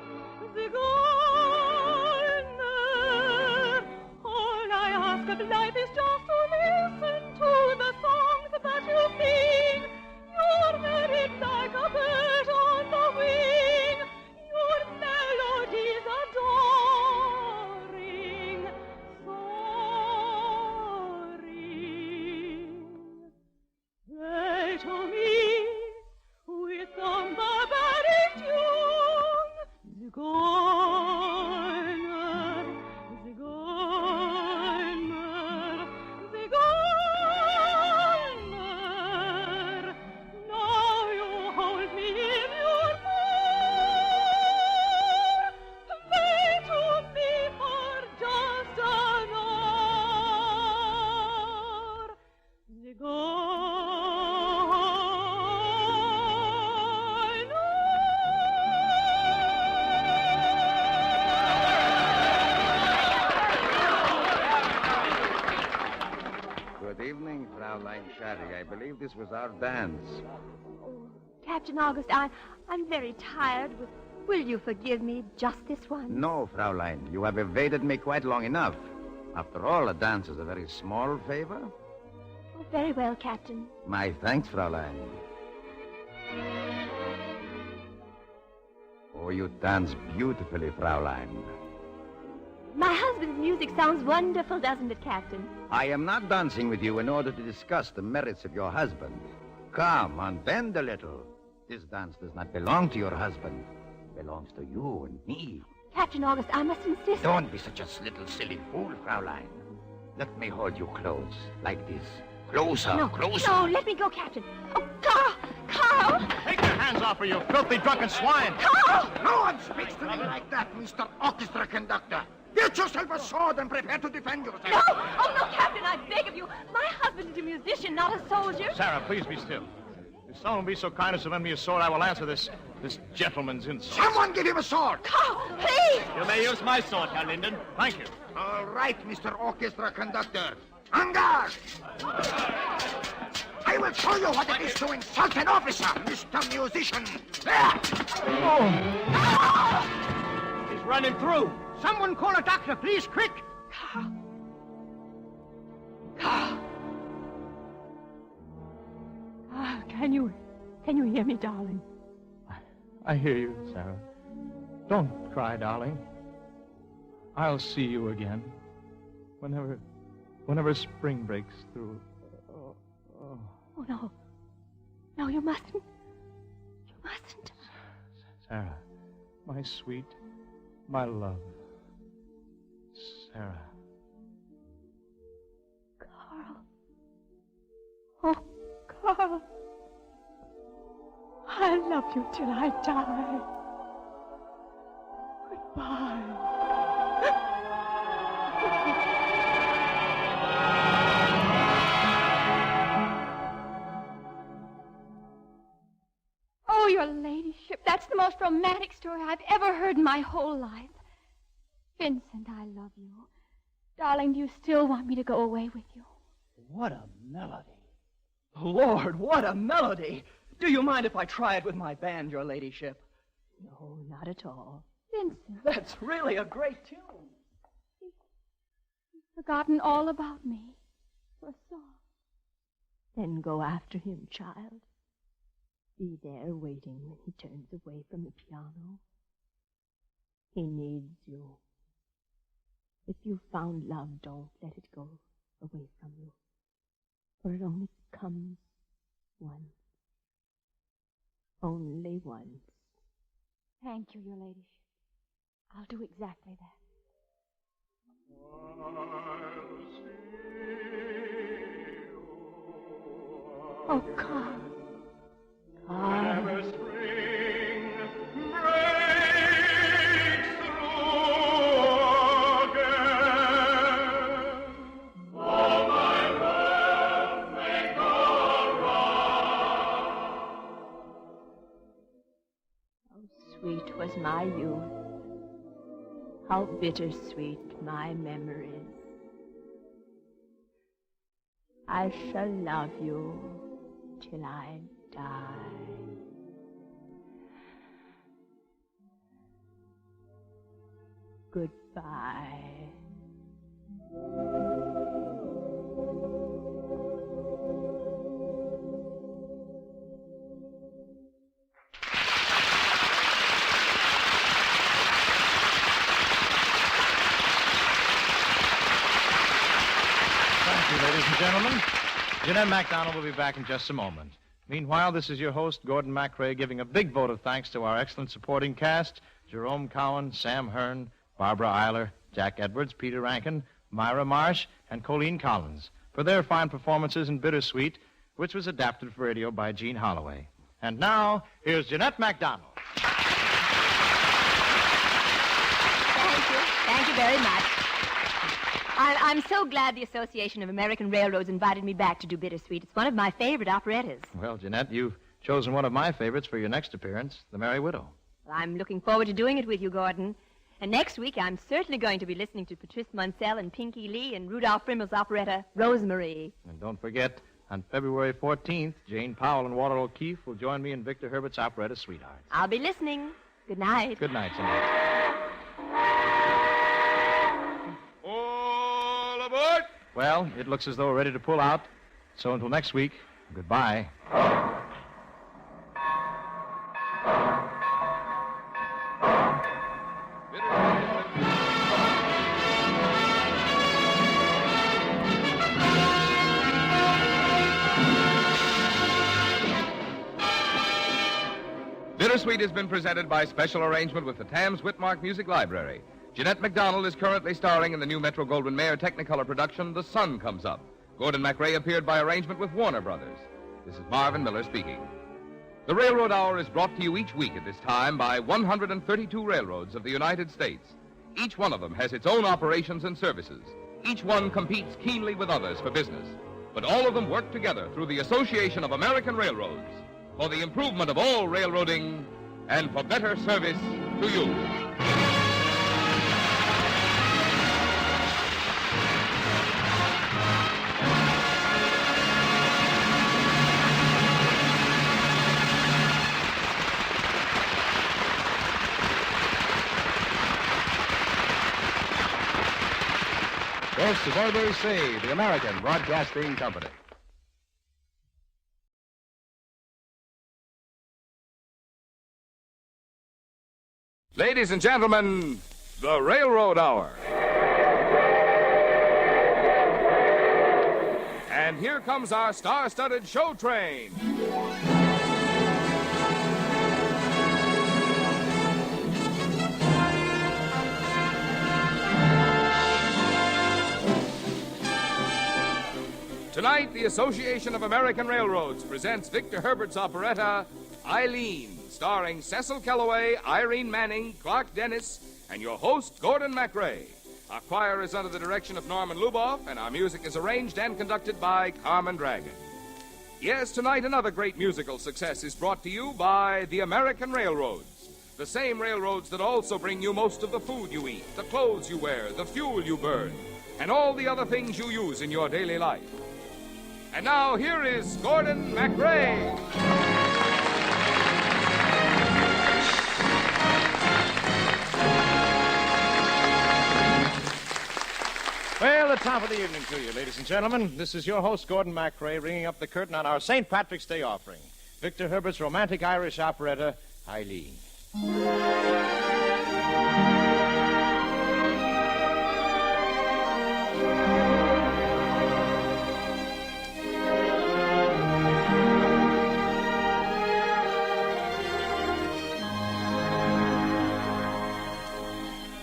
zigeuner. All I ask of life is just to listen to the songs that you sing. You're married like a bird on the wing. Your melodies adoring, soaring. Play to me with some barbaric tune, zigeuner, zigeuner, zigeuner. Now you hold me in your power. Play to me for just an hour, zigeuner. Good evening, Fraulein Shari. I believe this was our dance. Captain August, I'm very tired. Will you forgive me just this once? No, Fraulein. You have evaded me quite long enough. After all, a dance is a very small favor. Oh, very well, Captain. My thanks, Fraulein. Oh, you dance beautifully, Fraulein. My husband's music sounds wonderful, doesn't it, Captain? I am not dancing with you in order to discuss the merits of your husband. Come, unbend a little. This dance does not belong to your husband. It belongs to you and me. Captain August, I must insist. Don't be such a little silly fool, Fraulein. Let me hold you close, like this. Closer, No, closer. no, let me go, Captain. Oh, Carl! Carl! Take your hands off her, you filthy drunken swine! Carl! No one speaks to me like that, Mr. Orchestra Conductor. Get yourself a sword and prepare to defend yourself. No! Oh, no, Captain, I beg of you. My husband is a musician, not a soldier. Sarah, please be still. If someone will be so kind as to lend me a sword, I will answer this gentleman's insult. Someone give him a sword. Carl, please! You may use my sword, Herr Linden. Thank you. All right, Mr. Orchestra Conductor. En garde! I will show you what it is to insult an officer, Mr. Musician. There! Oh. He's running through. Someone call a doctor, please, quick. Carl. Carl. Ah, can you hear me, darling? I hear you, Sarah. Don't cry, darling. I'll see you again. Whenever spring breaks through. Oh, no. No, you mustn't. You mustn't. Sarah, my sweet, my love. Sarah. Carl. Oh, Carl. I love you till I die. Goodbye. Oh, your ladyship, that's the most romantic story I've ever heard in my whole life. Vincent, I love you. Darling, do you still want me to go away with you? What a melody. Lord, what a melody. Do you mind if I try it with my band, your ladyship? No, not at all. Vincent. That's really a great tune. He's forgotten all about me for a song. Then go after him, child. Be there waiting when he turns away from the piano. He needs you. If you've found love, don't let it go away from you. For it only comes once. Only once. Thank you, your ladyship. I'll do exactly that. Oh, Carl. Whenever spring breaks through again, all my world may go wrong. How sweet was my youth. How bittersweet my memories. I shall love you till I die. Goodbye. Thank you, ladies and gentlemen. Jeanette MacDonald will be back in just a moment. Meanwhile, this is your host, Gordon MacRae, giving a big vote of thanks to our excellent supporting cast, Jerome Cowan, Sam Hearn, Barbara Eiler, Jack Edwards, Peter Rankin, Myra Marsh, and Colleen Collins for their fine performances in Bittersweet, which was adapted for radio by Gene Holloway. And now, here's Jeanette MacDonald. Thank you. Thank you very much. I'm so glad the Association of American Railroads invited me back to do Bittersweet. It's one of my favorite operettas. Well, Jeanette, you've chosen one of my favorites for your next appearance, The Merry Widow. Well, I'm looking forward to doing it with you, Gordon. And next week, I'm certainly going to be listening to Patrice Munsell and Pinky Lee and Rudolph Frimmel's operetta, Rosemary. And don't forget, on February 14th, Jane Powell and Walter O'Keefe will join me in Victor Herbert's operetta, Sweethearts. I'll be listening. Good night. Good night, Jeanette. All aboard! Well, it looks as though we're ready to pull out. So until next week, goodbye. Bittersweet has been presented by special arrangement with the Tams Whitmark Music Library. Jeanette MacDonald is currently starring in the new Metro-Goldwyn-Mayer Technicolor production, The Sun Comes Up. Gordon MacRae appeared by arrangement with Warner Brothers. This is Marvin Miller speaking. The Railroad Hour is brought to you each week at this time by 132 railroads of the United States. Each one of them has its own operations and services. Each one competes keenly with others for business. But all of them work together through the Association of American Railroads for the improvement of all railroading and for better service to you. This is ABC, the American Broadcasting Company. Ladies and gentlemen, the Railroad Hour. And here comes our star-studded show train. Tonight, the Association of American Railroads presents Victor Herbert's operetta, Eileen, starring Cecil Kellaway, Irene Manning, Clark Dennis, and your host, Gordon MacRae. Our choir is under the direction of Norman Luboff, and our music is arranged and conducted by Carmen Dragon. Yes, tonight another great musical success is brought to you by the American Railroads. The same railroads that also bring you most of the food you eat, the clothes you wear, the fuel you burn, and all the other things you use in your daily life. And now here is Gordon MacRae. Well, the top of the evening to you, ladies and gentlemen. This is your host, Gordon MacRae, ringing up the curtain on our St. Patrick's Day offering, Victor Herbert's romantic Irish operetta, Eileen. In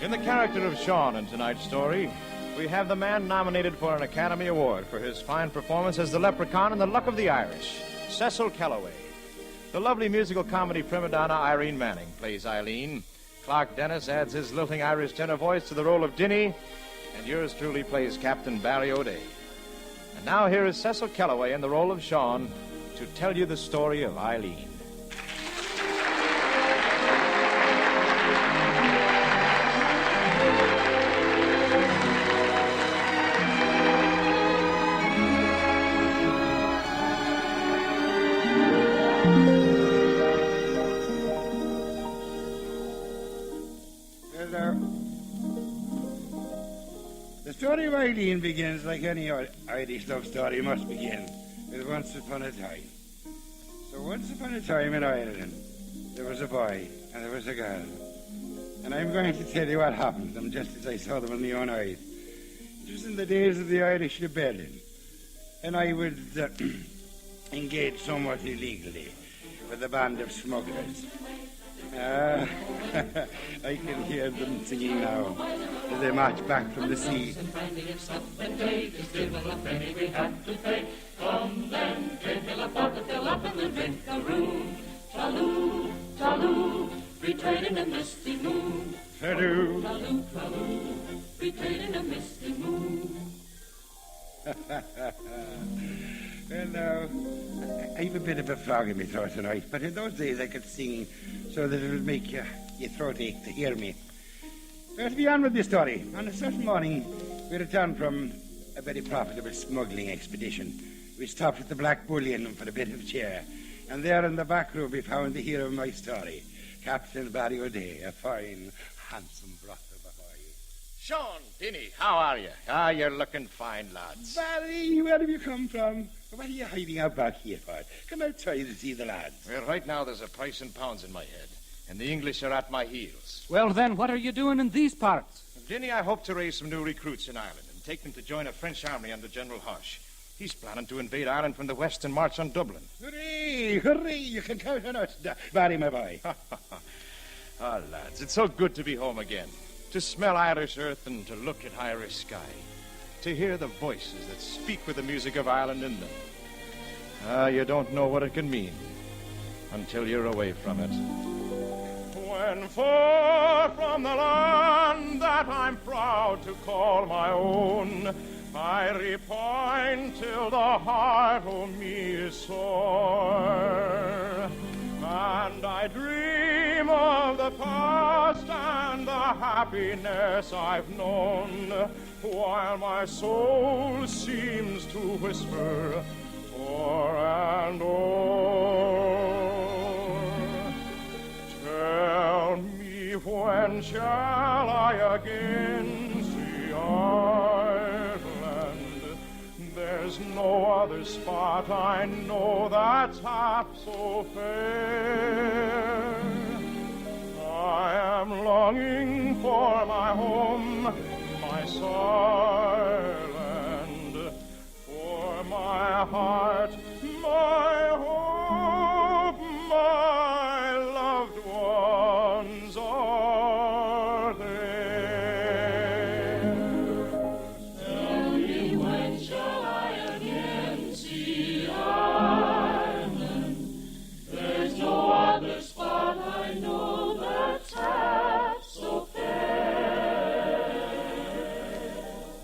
the character of Sean in tonight's story, we have the man nominated for an Academy Award for his fine performance as the leprechaun in The Luck of the Irish, Cecil Kellaway. The lovely musical comedy prima donna Irene Manning plays Eileen. Clark Dennis adds his lilting Irish tenor voice to the role of Dinny, and yours truly plays Captain Barry O'Day. And now here is Cecil Kellaway in the role of Sean to tell you the story of Eileen. The story of Eileen begins like any Irish love story must begin, with once upon a time. So once upon a time in Ireland, there was a boy and there was a girl. And I'm going to tell you what happened to them just as I saw them in my own eyes. It was in the days of the Irish Rebellion, and I was engaged somewhat illegally with a band of smugglers. I can hear them singing now as they march back from the sea. Come then, fill a pot to fill up and we'll drink a room. Traloo, traloo, we trade in a misty moon. Traloo, traloo, traloo, we trade in a misty moon. Well, now, I have a bit of a frog in my throat tonight, but in those days I could sing so that it would make your throat ache to hear me. Well, to be on with the story, on a certain morning, we returned from a very profitable smuggling expedition. We stopped at the Black Bullion for a bit of cheer, and there in the back room we found the hero of my story, Captain Barry O'Day, a fine, handsome brother before you. Sean, Dinny, how are you? Ah, you're looking fine, lads. Barry, where have you come from? What are you hiding out back here for? Come outside to see the lads. Well, right now there's a price in pounds in my head, and the English are at my heels. Well, then, what are you doing in these parts? Dinny, I hope to raise some new recruits in Ireland and take them to join a French army under General Hoche. He's planning to invade Ireland from the west and march on Dublin. Hooray, hooray, you can count on us, Barry, my boy. Ah, lads, it's so good to be home again, to smell Irish earth and to look at Irish sky, to hear the voices that speak with the music of Ireland in them. Ah, you don't know what it can mean until you're away from it. When far from the land that I'm proud to call my own, I repine till the heart of me is sore. And I dream of the past and the happiness I've known, while my soul seems to whisper o'er and o'er. Tell me, when shall I again see Ireland? There's no other spot I know that's half so fair. I am longing for my home, my Ireland, for my heart, my hope, my loved ones are there. Tell me, when shall I again see Ireland? There's no other spot I know that's half so fair.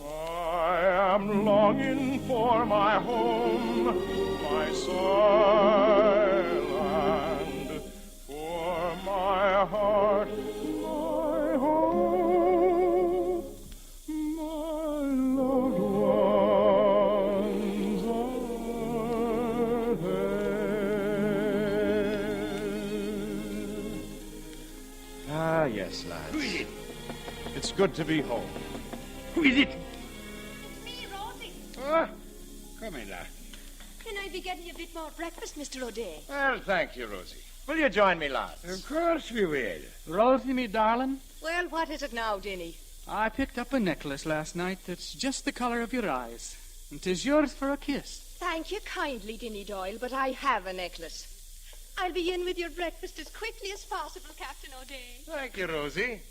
I am longing for my home, my Ireland, for my heart. Yes, lads. Who is it? It's good to be home. Who is it? Me, Rosie. Oh, come in, lad. Can I be getting a bit more breakfast, Mr. O'Day? Well, thank you, Rosie. Will you join me, lads? Of course we will. Rosie, me darling, Well, what is it now, Dinny? I picked up a necklace last night that's just the colour of your eyes. And 'tis yours for a kiss. Thank you kindly, Dinny Doyle, but I have a necklace. I'll be in with your breakfast as quickly as possible, Captain O'Day. Thank you, Rosie.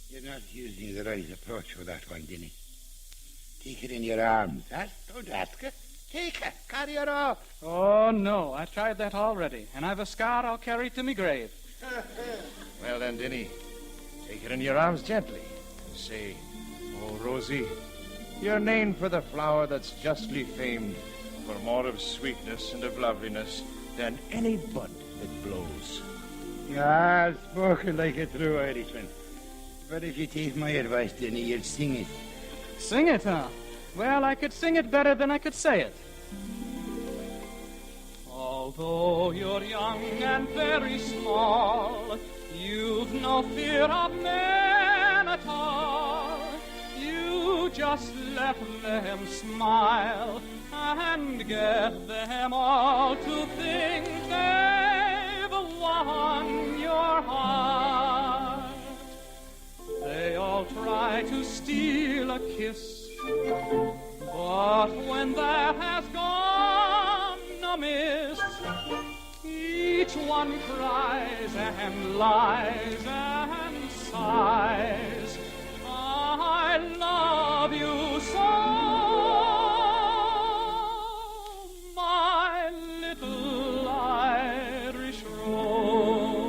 You're not using the right approach with that one, Dinny. Take it in your arms. Don't ask her. Take her. Carry her off. Oh, no, I tried that already, and I've a scar I'll carry to me grave. Well, then, Dinny, take it in your arms gently and say, "Oh, Rosie, you're named for the flower that's justly famed for more of sweetness and of loveliness than any bud that blows." Yeah, spoken like a true Irishman. But if you take my advice, Dinny, you'll sing it. Sing it, huh? Well, I could sing it better than I could say it. Although you're young and very small, you've no fear of men at all. You just let them smile and get them all to think they've won your heart. They all try to steal a kiss, but when that has gone amiss, each one cries and lies and sighs, "I love you so, my little Irish rose."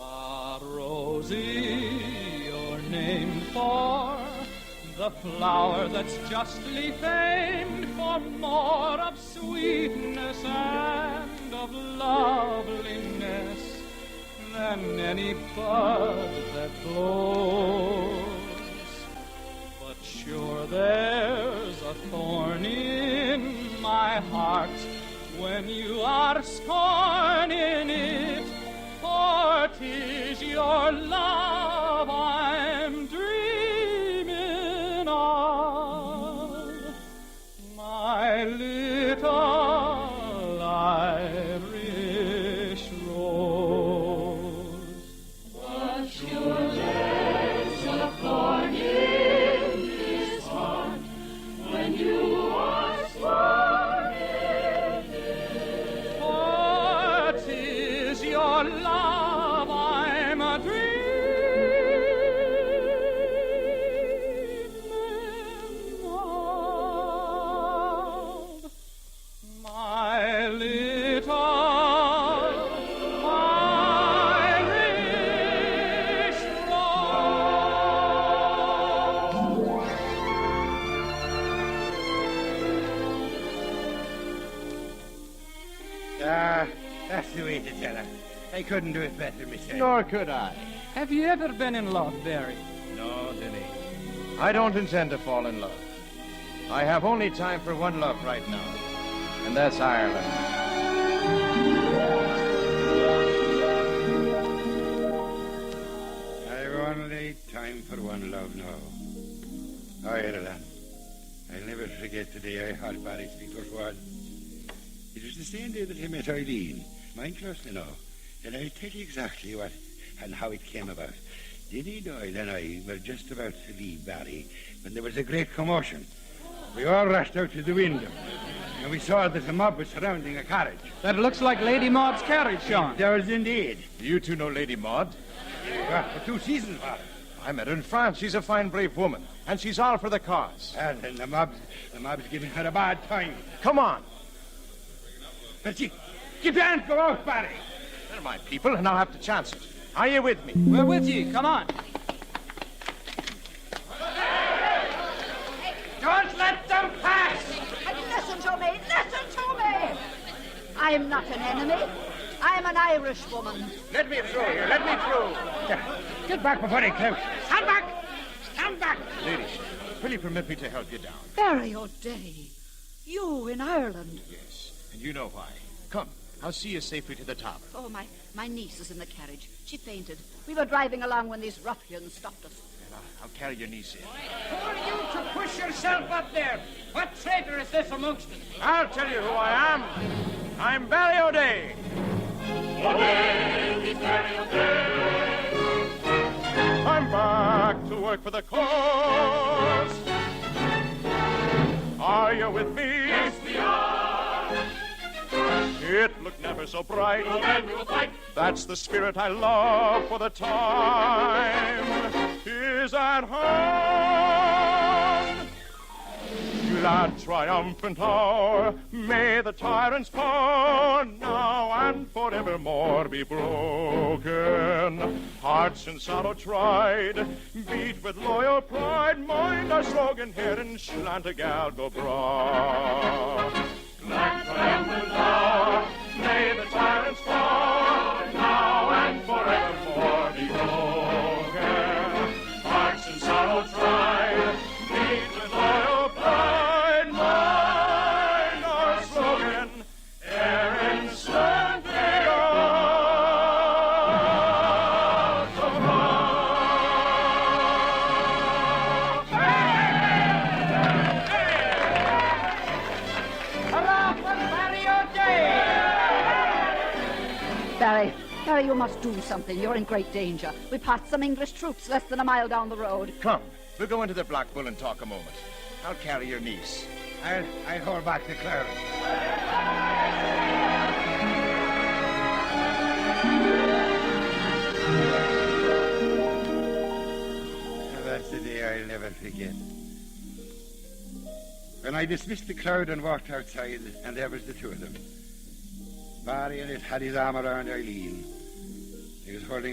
Ah, Rosie, you're named for the flower that's justly famed for more of sweetness and of loveliness than any bud that blows. But sure there's a thorn in my heart when you are scorning it, for 'tis your love I'm dreaming of, my little Irish rose. But sure there's a thorn in his heart when you are scorning it, for 'tis your love I'm a dreaming of, my little Irish rose. That's the way to tell her. I couldn't do it better myself. Nor could I. Have you ever been in love, Barry? No, Dinny. I don't intend to fall in love. I have only time for one love right now, and that's Ireland. I've only time for one love now. Ireland. I'll never forget the day I heard Barry speak for one. It was the same day that I met Eileen. Mind closely now. And I'll tell you exactly what and how it came about. Dinny Doyle and I were just about to leave Barry when there was a great commotion. We all rushed out to the window, and we saw that the mob was surrounding a carriage. That looks like Lady Maud's carriage, Sean. It does indeed. You two know Lady Maud? Well, for 2 seasons, Father. I met her in France. She's a fine, brave woman, and she's all for the cause. And the mob's giving her a bad time. Come on. But you can't go out, Barry. They're my people, and I'll have to chance it. Are you with me? We're with you. Come on. Don't let them pass! Listen to me, listen to me! I'm not an enemy. I'm an Irishwoman. Let me through here. Let me through. Get back before they close. Stand back! Stand back! Ladies, will you permit me to help you down? Barry O'Day, You in Ireland? Yes, and you know why. Come, I'll see you safely to the tower. Oh, my niece is in the carriage. She fainted. We were driving along when these ruffians stopped us. And I'll carry your niece in. Who are you to push yourself up there? What traitor is this amongst us? I'll tell you who I am. I'm Barry O'Day. O'Day, he's Barry O'Day. I'm back to work for the cause. Are you with me? Yes, we are. It looked never so bright. Well, then we will fight. That's the spirit I love, for the time is at hand. Glad triumphant hour, may the tyrant's power now and forevermore be broken. Hearts in sorrow tried, beat with loyal pride, mind our slogan here in Schlantegal go bra. Glad triumphant hour, may the tyrant's power now and forevermore be broken. Hearts in sorrow tried, beat with loyal pride, mind our slogan, Erin Santiago. Barry, you must do something. You're in great danger. We passed some English troops less than a mile down the road. Come, we'll go into the Black Bull and talk a moment. I'll carry your niece. I'll hold back the cloud. That's the day I'll never forget. When I dismissed the crowd and walked outside, and there was the two of them. Barry and it had his arm around Eileen. He was holding